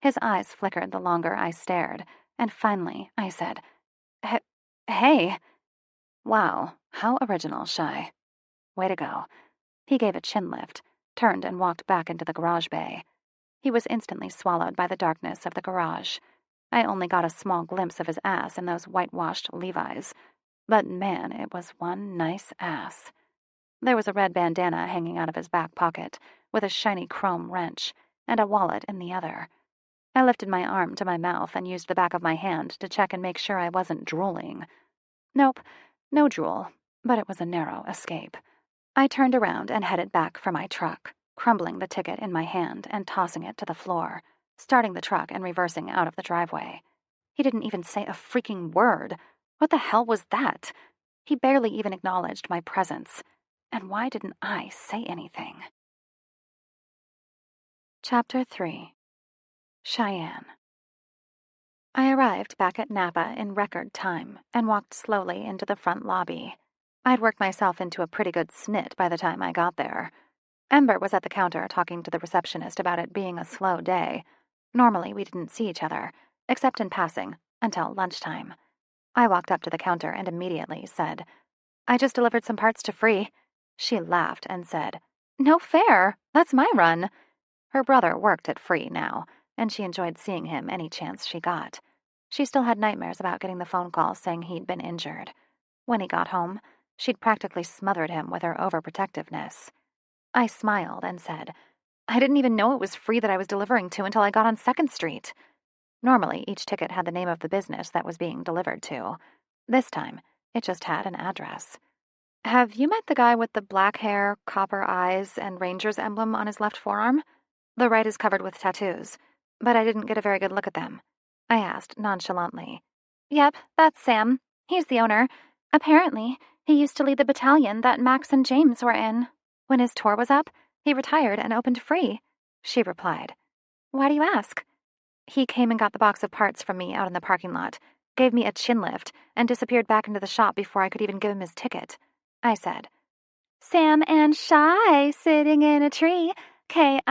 His eyes flickered the longer I stared, and finally I said, Hey. Wow, how original, Shy. Way to go. He gave a chin lift, turned and walked back into the garage bay. He was instantly swallowed by the darkness of the garage. I only got a small glimpse of his ass in those whitewashed Levi's, but man, it was one nice ass. There was a red bandana hanging out of his back pocket, with a shiny chrome wrench, and a wallet in the other. I lifted my arm to my mouth and used the back of my hand to check and make sure I wasn't drooling. Nope, no drool, but it was a narrow escape. I turned around and headed back for my truck, crumbling the ticket in my hand and tossing it to the floor, starting the truck and reversing out of the driveway. He didn't even say a freaking word. What the hell was that? He barely even acknowledged my presence. And why didn't I say anything? Chapter 3. Cheyenne. I arrived back at Napa in record time and walked slowly into the front lobby. I'd worked myself into a pretty good snit by the time I got there. Ember was at the counter talking to the receptionist about it being a slow day. Normally, we didn't see each other, except in passing, until lunchtime. I walked up to the counter and immediately said, I just delivered some parts to Free. She laughed and said, No fair, that's my run. Her brother worked at Free now, and she enjoyed seeing him any chance she got. She still had nightmares about getting the phone call saying he'd been injured. When he got home, she'd practically smothered him with her overprotectiveness. I smiled and said, I didn't even know it was Free that I was delivering to until I got on 2nd Street. Normally, each ticket had the name of the business that was being delivered to. This time, it just had an address. Have you met the guy with the black hair, copper eyes, and Ranger's emblem on his left forearm? The right is covered with tattoos, but I didn't get a very good look at them. I asked nonchalantly. Yep, that's Sam. He's the owner. Apparently, he used to lead the battalion that Max and James were in. When his tour was up, he retired and opened Free, she replied. Why do you ask? He came and got the box of parts from me out in the parking lot, gave me a chin lift, and disappeared back into the shop before I could even give him his ticket, I said. Sam and Shy sitting in a tree, Kissing.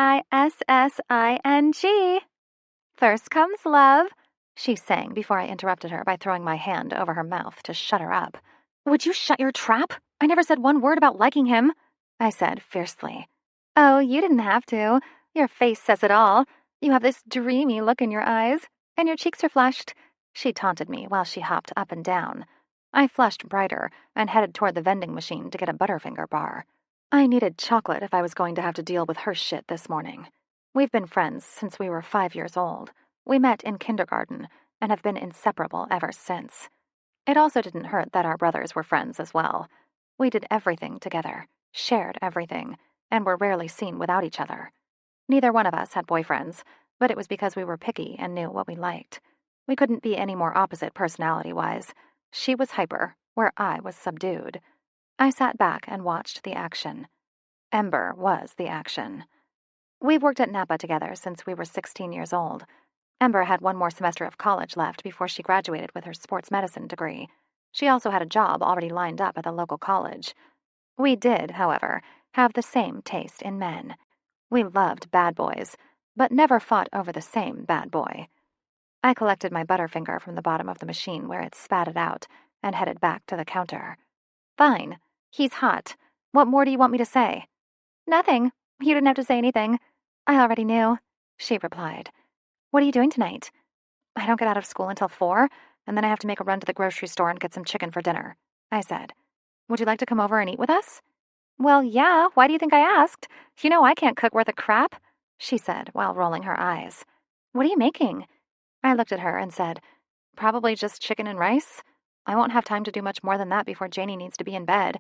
First comes love, she sang before I interrupted her by throwing my hand over her mouth to shut her up. Would you shut your trap? I never said one word about liking him, I said fiercely. Oh, you didn't have to. Your face says it all. You have this dreamy look in your eyes, and your cheeks are flushed, she taunted me while she hopped up and down. I flushed brighter and headed toward the vending machine to get a Butterfinger bar. I needed chocolate if I was going to have to deal with her shit this morning. We've been friends since we were 5 years old. We met in kindergarten and have been inseparable ever since. It also didn't hurt that our brothers were friends as well. We did everything together, shared everything, and were rarely seen without each other. Neither one of us had boyfriends, but it was because we were picky and knew what we liked. We couldn't be any more opposite personality-wise. She was hyper, where I was subdued. I sat back and watched the action. Ember was the action. We've worked at Napa together since we were 16 years old. Ember had one more semester of college left before she graduated with her sports medicine degree. She also had a job already lined up at the local college. We did, however, have the same taste in men. We loved bad boys, but never fought over the same bad boy. I collected my Butterfinger from the bottom of the machine where it spat it out and headed back to the counter. Fine. He's hot. What more do you want me to say? Nothing. You didn't have to say anything. I already knew, she replied. What are you doing tonight? I don't get out of school until 4, and then I have to make a run to the grocery store and get some chicken for dinner, I said. Would you like to come over and eat with us? Well, yeah, why do you think I asked? You know I can't cook worth a crap, she said while rolling her eyes. What are you making? I looked at her and said, probably just chicken and rice. I won't have time to do much more than that before Janie needs to be in bed.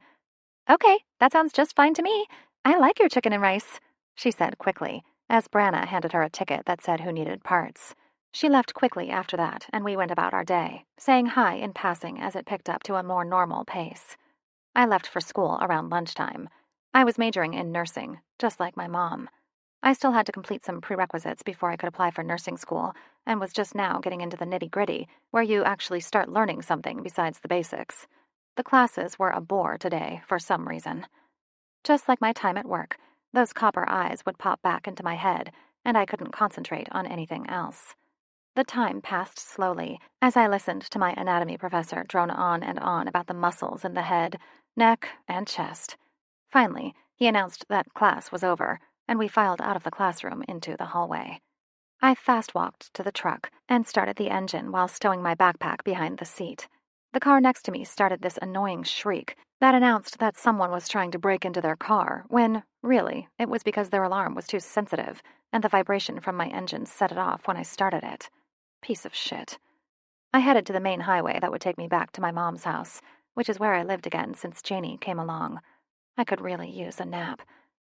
Okay, that sounds just fine to me. I like your chicken and rice, she said quickly, as Branna handed her a ticket that said who needed parts. She left quickly after that, and we went about our day, saying hi in passing as it picked up to a more normal pace. I left for school around lunchtime. I was majoring in nursing, just like my mom. I still had to complete some prerequisites before I could apply for nursing school, and was just now getting into the nitty-gritty, where you actually start learning something besides the basics. The classes were a bore today, for some reason. Just like my time at work, those copper eyes would pop back into my head, and I couldn't concentrate on anything else. The time passed slowly as I listened to my anatomy professor drone on and on about the muscles in the head, neck, and chest. Finally, he announced that class was over, and we filed out of the classroom into the hallway. I fast-walked to the truck and started the engine while stowing my backpack behind the seat. The car next to me started this annoying shriek that announced that someone was trying to break into their car, when, really, it was because their alarm was too sensitive, and the vibration from my engine set it off when I started it. Piece of shit. I headed to the main highway that would take me back to my mom's house, which is where I lived again since Janie came along. I could really use a nap,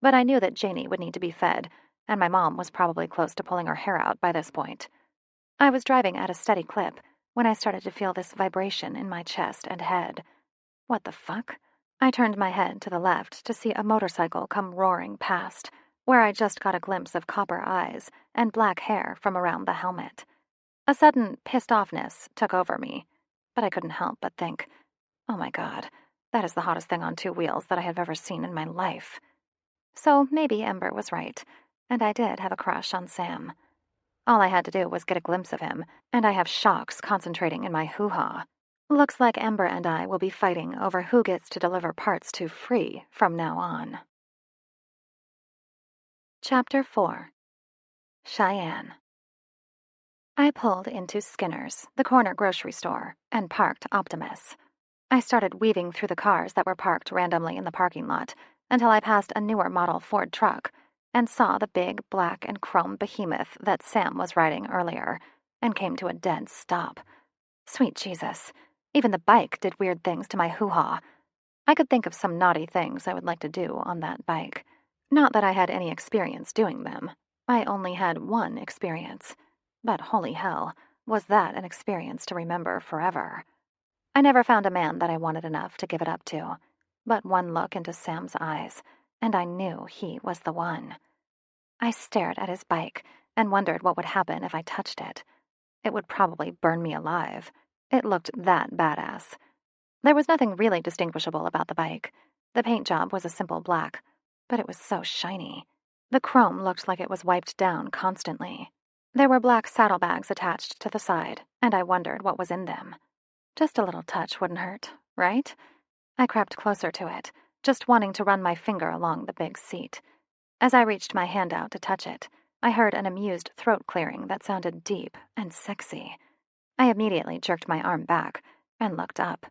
but I knew that Janie would need to be fed, and my mom was probably close to pulling her hair out by this point. I was driving at a steady clip when I started to feel this vibration in my chest and head. What the fuck? I turned my head to the left to see a motorcycle come roaring past, where I just got a glimpse of copper eyes and black hair from around the helmet. A sudden pissed-offness took over me, but I couldn't help but think, oh my god, that is the hottest thing on 2 wheels that I have ever seen in my life. So maybe Ember was right, and I did have a crush on Sam. All I had to do was get a glimpse of him, and I have shocks concentrating in my hoo-ha. Looks like Ember and I will be fighting over who gets to deliver parts to free from now on. Chapter 4. Cheyenne. I pulled into Skinner's, the corner grocery store, and parked Optimus. I started weaving through the cars that were parked randomly in the parking lot until I passed a newer model Ford truck and saw the big black and chrome behemoth that Sam was riding earlier, and came to a dead stop. Sweet Jesus, even the bike did weird things to my hoo-ha. I could think of some naughty things I would like to do on that bike. Not that I had any experience doing them. I only had one experience. But holy hell, was that an experience to remember forever. I never found a man that I wanted enough to give it up to. But one look into Sam's eyes, and I knew he was the one. I stared at his bike and wondered what would happen if I touched it. It would probably burn me alive. It looked that badass. There was nothing really distinguishable about the bike. The paint job was a simple black, but it was so shiny. The chrome looked like it was wiped down constantly. There were black saddlebags attached to the side, and I wondered what was in them. Just a little touch wouldn't hurt, right? I crept closer to it, just wanting to run my finger along the big seat. As I reached my hand out to touch it, I heard an amused throat clearing that sounded deep and sexy. I immediately jerked my arm back and looked up.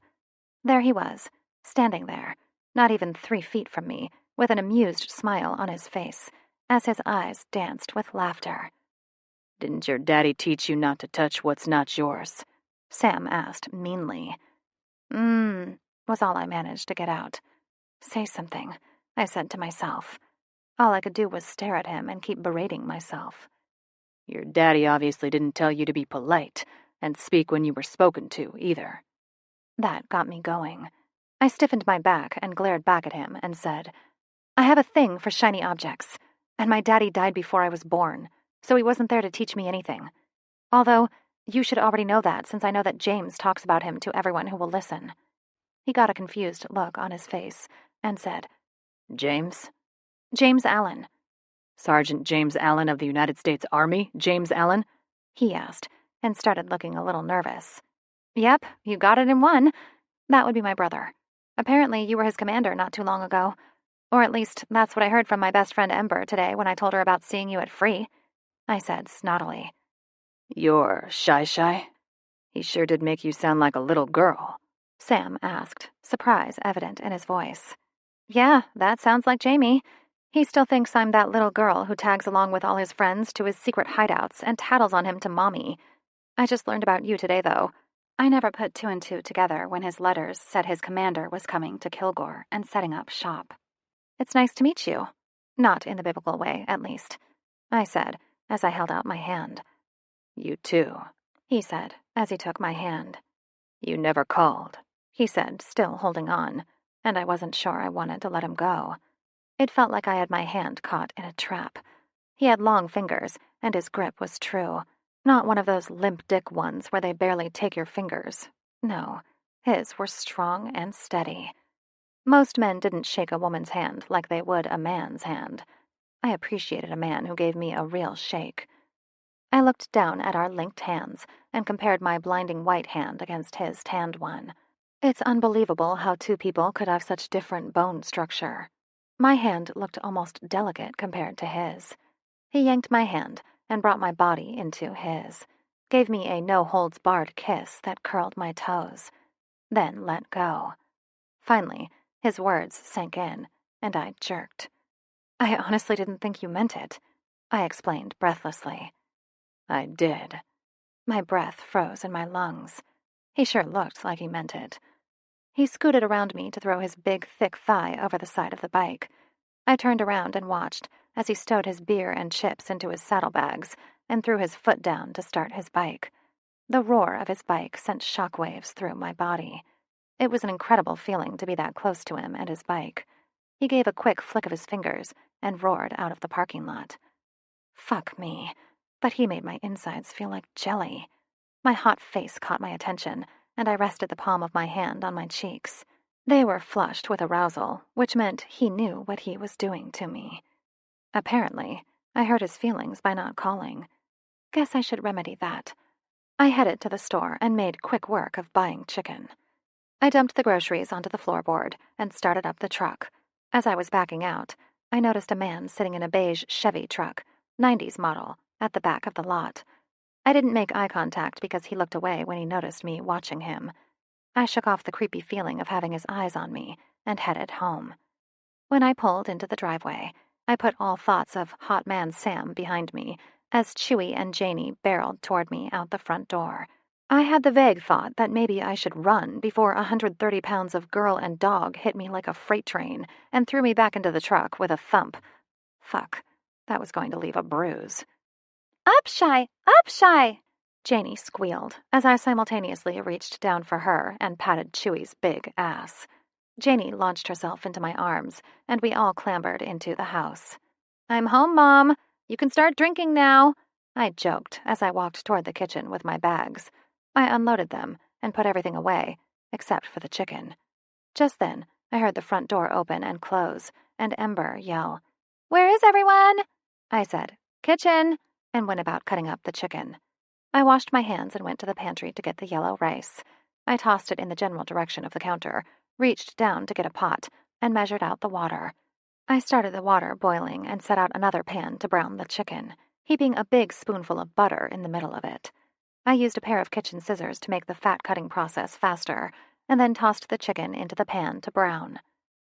There he was, standing there, not even 3 feet from me, with an amused smile on his face, as his eyes danced with laughter. "Didn't your daddy teach you not to touch what's not yours?" Sam asked meanly. Was all I managed to get out. Say something, I said to myself. All I could do was stare at him and keep berating myself. Your daddy obviously didn't tell you to be polite and speak when you were spoken to, either. That got me going. I stiffened my back and glared back at him and said, I have a thing for shiny objects, and my daddy died before I was born, so he wasn't there to teach me anything. Although, you should already know that since I know that James talks about him to everyone who will listen. He got a confused look on his face and said, James? James Allen. Sergeant James Allen of the United States Army, James Allen? He asked, and started looking a little nervous. Yep, you got it in one. That would be my brother. Apparently you were his commander not too long ago. Or at least, that's what I heard from my best friend Ember today when I told her about seeing you at Free, I said snottily. You're shy? He sure did make you sound like a little girl, Sam asked, surprise evident in his voice. Yeah, that sounds like Jamie. He still thinks I'm that little girl who tags along with all his friends to his secret hideouts and tattles on him to Mommy. I just learned about you today, though. I never put two and two together when his letters said his commander was coming to Kilgore and setting up shop. It's nice to meet you. Not in the biblical way, at least, I said as I held out my hand. You too, he said as he took my hand. You never called, he said, still holding on, and I wasn't sure I wanted to let him go. It felt like I had my hand caught in a trap. He had long fingers, and his grip was true. Not one of those limp dick ones where they barely take your fingers. No, his were strong and steady. Most men didn't shake a woman's hand like they would a man's hand. I appreciated a man who gave me a real shake. I looked down at our linked hands and compared my blinding white hand against his tanned one. It's unbelievable how two people could have such different bone structure. My hand looked almost delicate compared to his. He yanked my hand and brought my body into his, gave me a no-holds-barred kiss that curled my toes, then let go. Finally, his words sank in, and I jerked. I honestly didn't think you meant it, I explained breathlessly. I did. My breath froze in my lungs. He sure looked like he meant it. He scooted around me to throw his big, thick thigh over the side of the bike. I turned around and watched as he stowed his beer and chips into his saddlebags and threw his foot down to start his bike. The roar of his bike sent shockwaves through my body. It was an incredible feeling to be that close to him and his bike. He gave a quick flick of his fingers and roared out of the parking lot. Fuck me, but he made my insides feel like jelly. My hot face caught my attention, and I rested the palm of my hand on my cheeks. They were flushed with arousal, which meant he knew what he was doing to me. Apparently, I hurt his feelings by not calling. Guess I should remedy that. I headed to the store and made quick work of buying chicken. I dumped the groceries onto the floorboard and started up the truck. As I was backing out, I noticed a man sitting in a beige Chevy truck, 90s model, at the back of the lot. I didn't make eye contact because he looked away when he noticed me watching him. I shook off the creepy feeling of having his eyes on me and headed home. When I pulled into the driveway, I put all thoughts of Hot Man Sam behind me as Chewie and Janie barreled toward me out the front door. I had the vague thought that maybe I should run before 130 pounds of girl and dog hit me like a freight train and threw me back into the truck with a thump. Fuck, that was going to leave a bruise. Up, Shy! Up, Shy! Janie squealed as I simultaneously reached down for her and patted Chewie's big ass. Janie launched herself into my arms, and we all clambered into the house. I'm home, Mom. You can start drinking now, I joked as I walked toward the kitchen with my bags. I unloaded them and put everything away, except for the chicken. Just then, I heard the front door open and close, and Ember yell, Where is everyone? I said, Kitchen, and went about cutting up the chicken. I washed my hands and went to the pantry to get the yellow rice. I tossed it in the general direction of the counter, reached down to get a pot, and measured out the water. I started the water boiling and set out another pan to brown the chicken, heaping a big spoonful of butter in the middle of it. I used a pair of kitchen scissors to make the fat-cutting process faster, and then tossed the chicken into the pan to brown.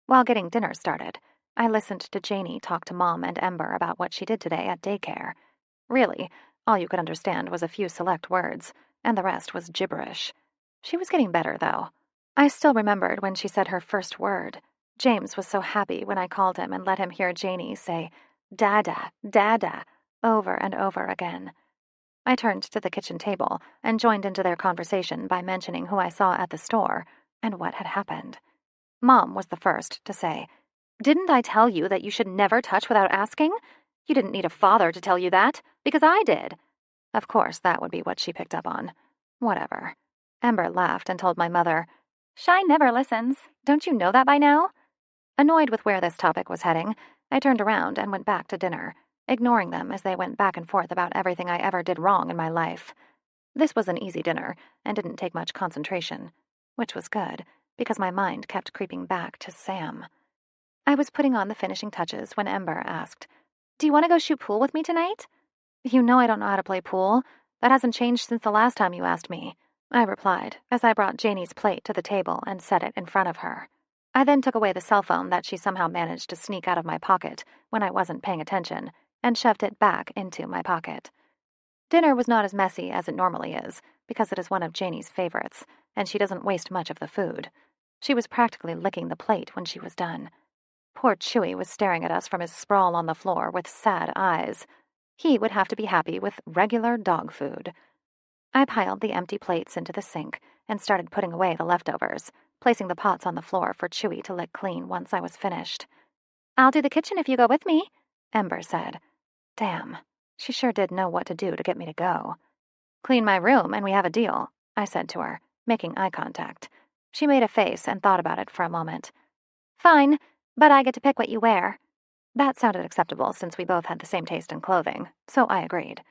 While getting dinner started, I listened to Janie talk to Mom and Ember about what she did today at daycare. Really, all you could understand was a few select words, and the rest was gibberish. She was getting better, though. I still remembered when she said her first word. James was so happy when I called him and let him hear Janie say, Dada, Dada, over and over again. I turned to the kitchen table and joined into their conversation by mentioning who I saw at the store and what had happened. Mom was the first to say, Didn't I tell you that you should never touch without asking? You didn't need a father to tell you that, because I did. Of course, that would be what she picked up on. Whatever. Ember laughed and told my mother, Shy never listens. Don't you know that by now? Annoyed with where this topic was heading, I turned around and went back to dinner, ignoring them as they went back and forth about everything I ever did wrong in my life. This was an easy dinner and didn't take much concentration, which was good, because my mind kept creeping back to Sam. I was putting on the finishing touches when Ember asked, Do you want to go shoot pool with me tonight? You know I don't know how to play pool. That hasn't changed since the last time you asked me, I replied as I brought Janie's plate to the table and set it in front of her. I then took away the cell phone that she somehow managed to sneak out of my pocket when I wasn't paying attention and shoved it back into my pocket. Dinner was not as messy as it normally is, because it is one of Janie's favorites, and she doesn't waste much of the food. She was practically licking the plate when she was done. Poor Chewy was staring at us from his sprawl on the floor with sad eyes. He would have to be happy with regular dog food. I piled the empty plates into the sink and started putting away the leftovers, placing the pots on the floor for Chewy to lick clean once I was finished. I'll do the kitchen if you go with me, Ember said. Damn, she sure did know what to do to get me to go. Clean my room and we have a deal, I said to her, making eye contact. She made a face and thought about it for a moment. Fine, but I get to pick what you wear. That sounded acceptable since we both had the same taste in clothing, so I agreed.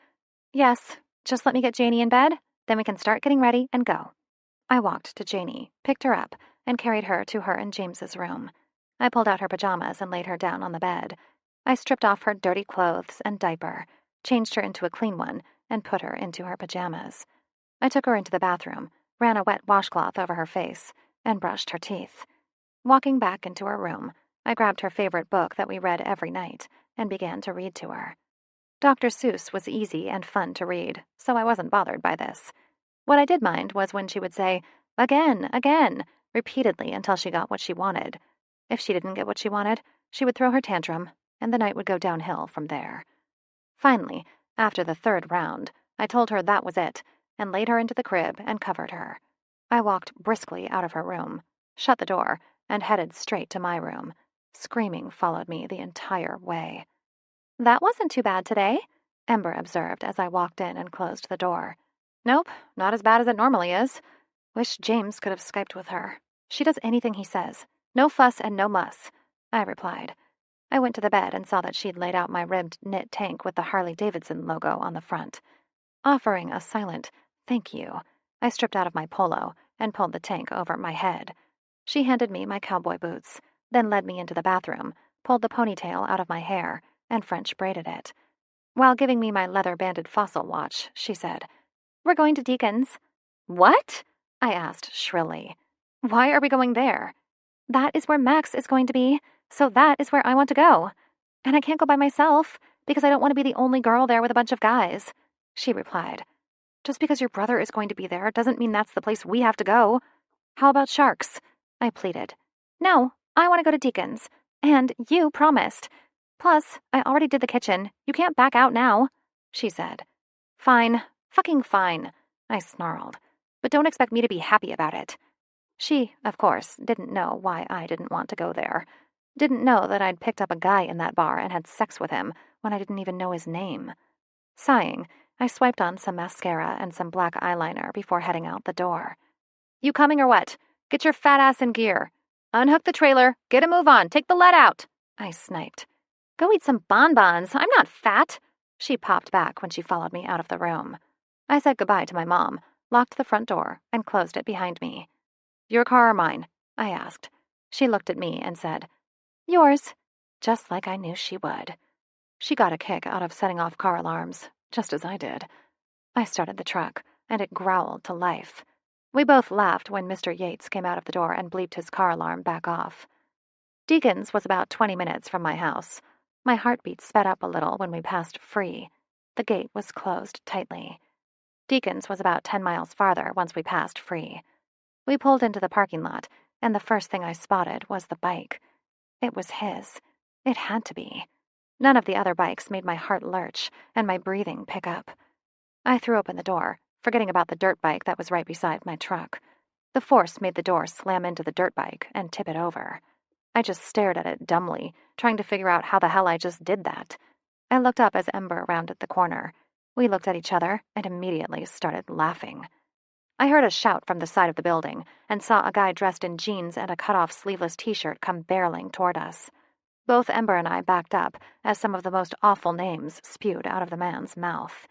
Yes, just let me get Janie in bed, then we can start getting ready and go. I walked to Janie, picked her up, and carried her to her and James's room. I pulled out her pajamas and laid her down on the bed. I stripped off her dirty clothes and diaper, changed her into a clean one, and put her into her pajamas. I took her into the bathroom, ran a wet washcloth over her face, and brushed her teeth. Walking back into her room, I grabbed her favorite book that we read every night and began to read to her. Dr. Seuss was easy and fun to read, so I wasn't bothered by this. What I did mind was when she would say, again, again, repeatedly until she got what she wanted. If she didn't get what she wanted, she would throw her tantrum, and the night would go downhill from there. Finally, after the third round, I told her that was it, and laid her into the crib and covered her. I walked briskly out of her room, shut the door, and headed straight to my room. Screaming followed me the entire way. That wasn't too bad today, Ember observed as I walked in and closed the door. Nope, not as bad as it normally is. Wish James could have Skyped with her. She does anything he says. No fuss and no muss, I replied. I went to the bed and saw that she'd laid out my ribbed knit tank with the Harley-Davidson logo on the front. Offering a silent thank you, I stripped out of my polo and pulled the tank over my head. She handed me my cowboy boots, then led me into the bathroom, pulled the ponytail out of my hair, and French braided it. While giving me my leather-banded fossil watch, she said, We're going to Deacon's. What? I asked shrilly. Why are we going there? That is where Max is going to be, so that is where I want to go. And I can't go by myself, because I don't want to be the only girl there with a bunch of guys, she replied. Just because your brother is going to be there doesn't mean that's the place we have to go. How about sharks? I pleaded. No, I want to go to Deacon's, and you promised. Plus, I already did the kitchen. You can't back out now, she said. Fine, fucking fine, I snarled. But don't expect me to be happy about it. She, of course, didn't know why I didn't want to go there. Didn't know that I'd picked up a guy in that bar and had sex with him when I didn't even know his name. Sighing, I swiped on some mascara and some black eyeliner before heading out the door. You coming or what? Get your fat ass in gear. Unhook the trailer, get a move on, take the lead out, I sniped. Go eat some bonbons, I'm not fat, she popped back when she followed me out of the room. I said goodbye to my mom, locked the front door, and closed it behind me. Your car or mine? I asked. She looked at me and said, Yours, just like I knew she would. She got a kick out of setting off car alarms, just as I did. I started the truck, and it growled to life. We both laughed when Mr. Yates came out of the door and bleeped his car alarm back off. Deacon's was about 20 minutes from my house. My heartbeat sped up a little when we passed Free. The gate was closed tightly. Deacon's was about 10 miles farther once we passed Free. We pulled into the parking lot, and the first thing I spotted was the bike. It was his. It had to be. None of the other bikes made my heart lurch and my breathing pick up. I threw open the door, forgetting about the dirt bike that was right beside my truck. The force made the door slam into the dirt bike and tip it over. I just stared at it dumbly, trying to figure out how the hell I just did that. I looked up as Ember rounded the corner. We looked at each other and immediately started laughing. I heard a shout from the side of the building and saw a guy dressed in jeans and a cut-off sleeveless t-shirt come barreling toward us. Both Ember and I backed up as some of the most awful names spewed out of the man's mouth.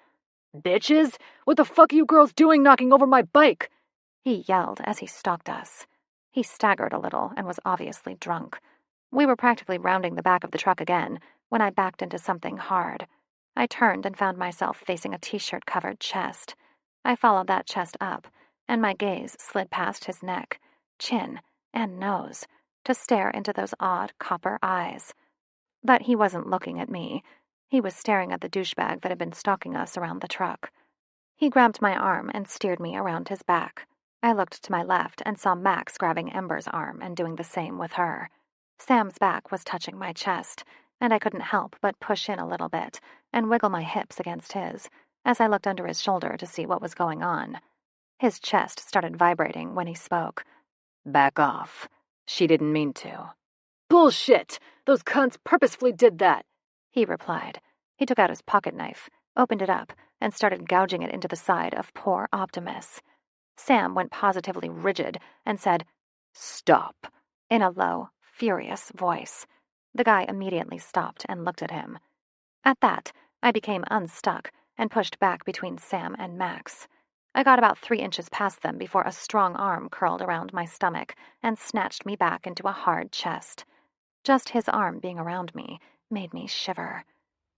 "Bitches! What the fuck are you girls doing knocking over my bike?" he yelled as he stalked us. He staggered a little and was obviously drunk. We were practically rounding the back of the truck again when I backed into something hard. I turned and found myself facing a t-shirt-covered chest. I followed that chest up, and my gaze slid past his neck, chin, and nose to stare into those odd copper eyes. But he wasn't looking at me. He was staring at the douchebag that had been stalking us around the truck. He grabbed my arm and steered me around his back. I looked to my left and saw Max grabbing Ember's arm and doing the same with her. Sam's back was touching my chest, and I couldn't help but push in a little bit and wiggle my hips against his as I looked under his shoulder to see what was going on. His chest started vibrating when he spoke. "Back off. She didn't mean to." "Bullshit! Those cunts purposefully did that," he replied. He took out his pocket knife, opened it up, and started gouging it into the side of poor Optimus. Sam went positively rigid and said, "Stop," in a low, furious voice. The guy immediately stopped and looked at him. At that, I became unstuck and pushed back between Sam and Max. I got about 3 inches past them before a strong arm curled around my stomach and snatched me back into a hard chest. Just his arm being around me made me shiver.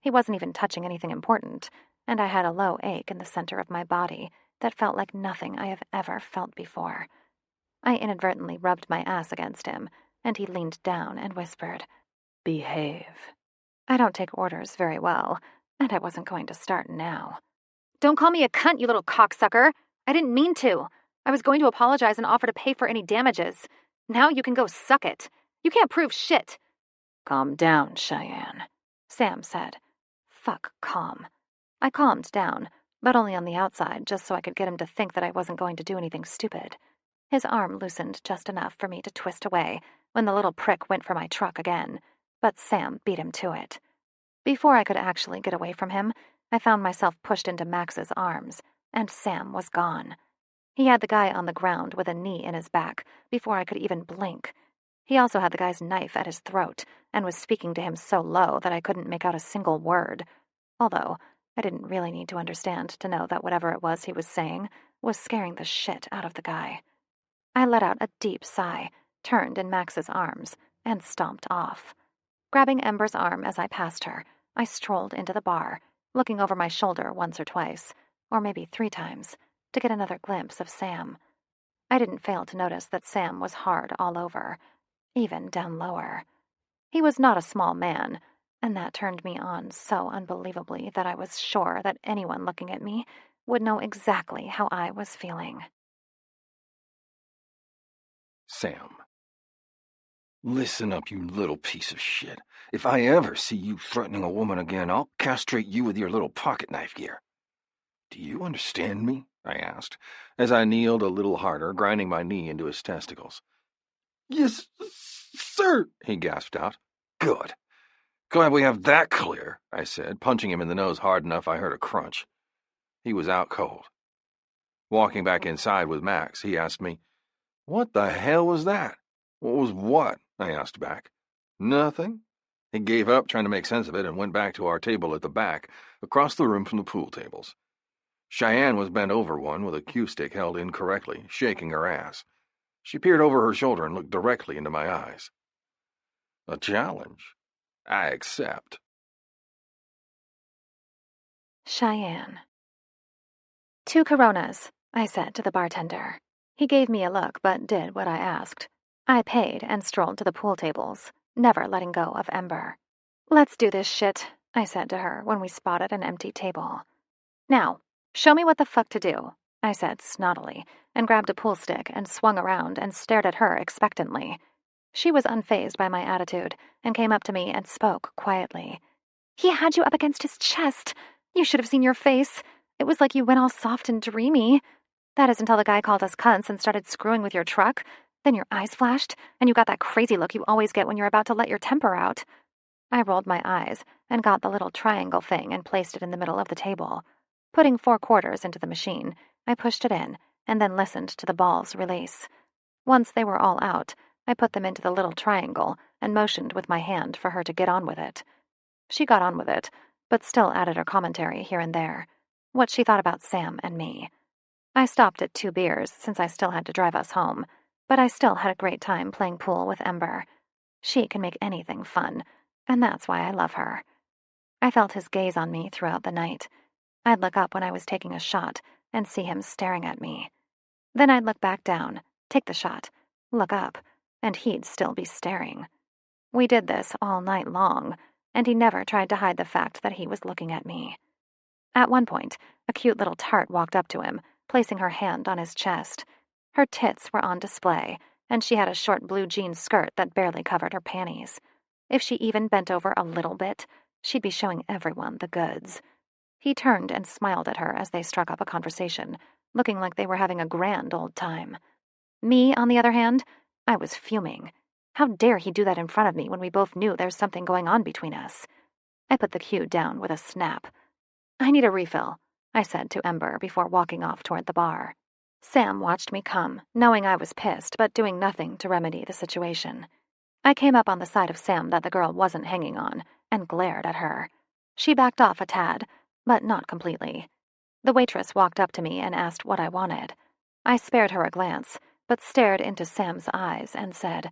He wasn't even touching anything important, and I had a low ache in the center of my body that felt like nothing I have ever felt before. I inadvertently rubbed my ass against him, and he leaned down and whispered, "Behave." I don't take orders very well, and I wasn't going to start now. "Don't call me a cunt, you little cocksucker. I didn't mean to. I was going to apologize and offer to pay for any damages. Now you can go suck it. You can't prove shit." "Calm down, Cheyenne," Sam said. Fuck calm. I calmed down, but only on the outside, just so I could get him to think that I wasn't going to do anything stupid. His arm loosened just enough for me to twist away when the little prick went for my truck again, but Sam beat him to it. Before I could actually get away from him, I found myself pushed into Max's arms, and Sam was gone. He had the guy on the ground with a knee in his back before I could even blink. He also had the guy's knife at his throat and was speaking to him so low that I couldn't make out a single word, although I didn't really need to understand to know that whatever it was he was saying was scaring the shit out of the guy. I let out a deep sigh, turned in Max's arms, and stomped off. Grabbing Ember's arm as I passed her, I strolled into the bar, looking over my shoulder once or twice, or maybe 3 times, to get another glimpse of Sam. I didn't fail to notice that Sam was hard all over, even down lower. He was not a small man, and that turned me on so unbelievably that I was sure that anyone looking at me would know exactly how I was feeling. Sam. Listen up, you little piece of shit. If I ever see you threatening a woman again, I'll castrate you with your little pocket knife gear. Do you understand me? I asked, as I kneeled a little harder, grinding my knee into his testicles. Yes, sir, he gasped out. Good. Glad we have that clear, I said, punching him in the nose hard enough I heard a crunch. He was out cold. Walking back inside with Max, he asked me, "What the hell was that?" "What was what?" I asked back. "Nothing." He gave up trying to make sense of it and went back to our table at the back, across the room from the pool tables. Cheyenne was bent over one with a cue stick held incorrectly, shaking her ass. She peered over her shoulder and looked directly into my eyes. A challenge. I accept. Cheyenne. 2 Coronas, I said to the bartender. He gave me a look but did what I asked. I paid and strolled to the pool tables, never letting go of Ember. "Let's do this shit," I said to her when we spotted an empty table. "Now, show me what the fuck to do," I said snottily, and grabbed a pool stick and swung around and stared at her expectantly. She was unfazed by my attitude and came up to me and spoke quietly. "He had you up against his chest. You should have seen your face. It was like you went all soft and dreamy. That is until the guy called us cunts and started screwing with your truck. Then your eyes flashed, and you got that crazy look you always get when you're about to let your temper out. I rolled my eyes and got the little triangle thing and placed it in the middle of the table. Putting 4 quarters into the machine, I pushed it in and then listened to the balls release. Once they were all out, I put them into the little triangle and motioned with my hand for her to get on with it. She got on with it, but still added her commentary here and there, what she thought about Sam and me. I stopped at 2 beers since I still had to drive us home, but I still had a great time playing pool with Ember. She can make anything fun, and that's why I love her. I felt his gaze on me throughout the night. I'd look up when I was taking a shot and see him staring at me. Then I'd look back down, take the shot, look up, and he'd still be staring. We did this all night long, and he never tried to hide the fact that he was looking at me. At one point, a cute little tart walked up to him, placing her hand on his chest. Her tits were on display, and she had a short blue jean skirt that barely covered her panties. If she even bent over a little bit, she'd be showing everyone the goods. He turned and smiled at her as they struck up a conversation, looking like they were having a grand old time. Me, on the other hand, I was fuming. How dare he do that in front of me when we both knew there's something going on between us? I put the cue down with a snap. I need a refill, I said to Ember before walking off toward the bar. Sam watched me come, knowing I was pissed, but doing nothing to remedy the situation. I came up on the side of Sam that the girl wasn't hanging on, and glared at her. She backed off a tad, but not completely. The waitress walked up to me and asked what I wanted. I spared her a glance, but stared into Sam's eyes and said,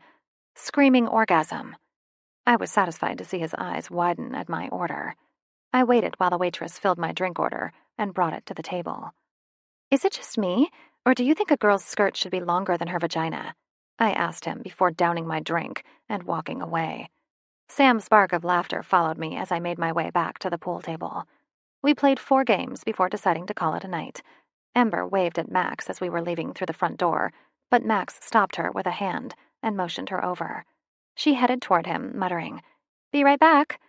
"Screaming orgasm." I was satisfied to see his eyes widen at my order. I waited while the waitress filled my drink order and brought it to the table. "Is it just me, or do you think a girl's skirt should be longer than her vagina?" I asked him before downing my drink and walking away. Sam's bark of laughter followed me as I made my way back to the pool table. We played 4 games before deciding to call it a night. Ember waved at Max as we were leaving through the front door, but Max stopped her with a hand and motioned her over. She headed toward him, muttering, "Be right back."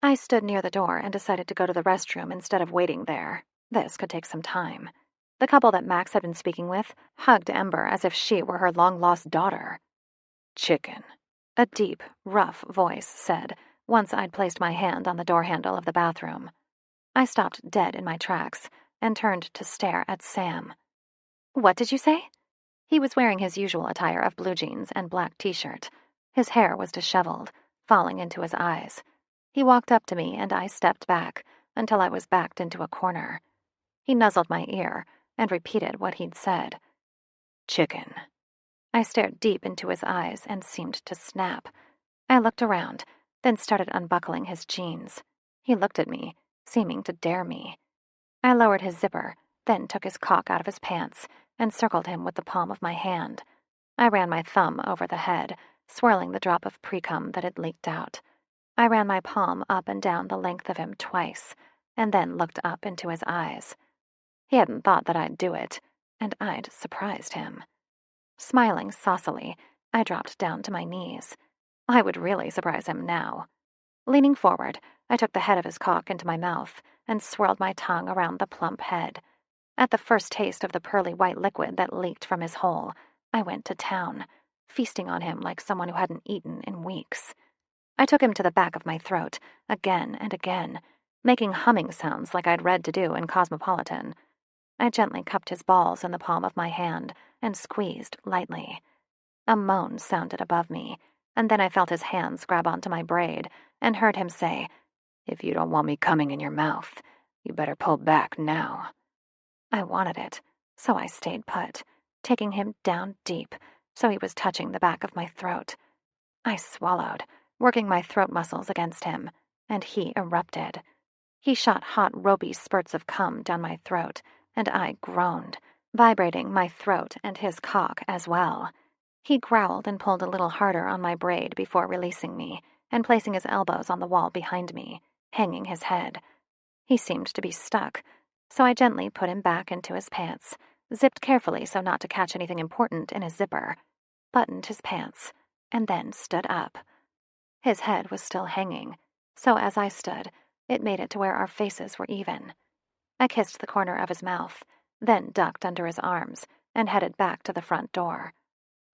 I stood near the door and decided to go to the restroom instead of waiting there. This could take some time. The couple that Max had been speaking with hugged Ember as if she were her long-lost daughter. "Chicken," a deep, rough voice said, once I'd placed my hand on the door handle of the bathroom. I stopped dead in my tracks and turned to stare at Sam. "What did you say?" He was wearing his usual attire of blue jeans and black t-shirt. His hair was disheveled, falling into his eyes. He walked up to me and I stepped back until I was backed into a corner. He nuzzled my ear and repeated what he'd said. "Chicken." I stared deep into his eyes and seemed to snap. I looked around, then started unbuckling his jeans. He looked at me, seeming to dare me. I lowered his zipper, then took his cock out of his pants and circled him with the palm of my hand. I ran my thumb over the head, swirling the drop of pre-cum that had leaked out. I ran my palm up and down the length of him twice, and then looked up into his eyes. He hadn't thought that I'd do it, and I'd surprised him. Smiling saucily, I dropped down to my knees. I would really surprise him now. Leaning forward, I took the head of his cock into my mouth and swirled my tongue around the plump head. At the first taste of the pearly white liquid that leaked from his hole, I went to town, feasting on him like someone who hadn't eaten in weeks. I took him to the back of my throat, again and again, making humming sounds like I'd read to do in Cosmopolitan. I gently cupped his balls in the palm of my hand and squeezed lightly. A moan sounded above me, and then I felt his hands grab onto my braid and heard him say, "If you don't want me coming in your mouth, you better pull back now." I wanted it, so I stayed put, taking him down deep, so he was touching the back of my throat. I swallowed, working my throat muscles against him, and he erupted. He shot hot, ropey spurts of cum down my throat, and I groaned, vibrating my throat and his cock as well. He growled and pulled a little harder on my braid before releasing me and placing his elbows on the wall behind me, hanging his head. He seemed to be stuck, so I gently put him back into his pants, zipped carefully so not to catch anything important in his zipper, buttoned his pants, and then stood up. His head was still hanging, so as I stood, it made it to where our faces were even. I kissed the corner of his mouth, then ducked under his arms and headed back to the front door.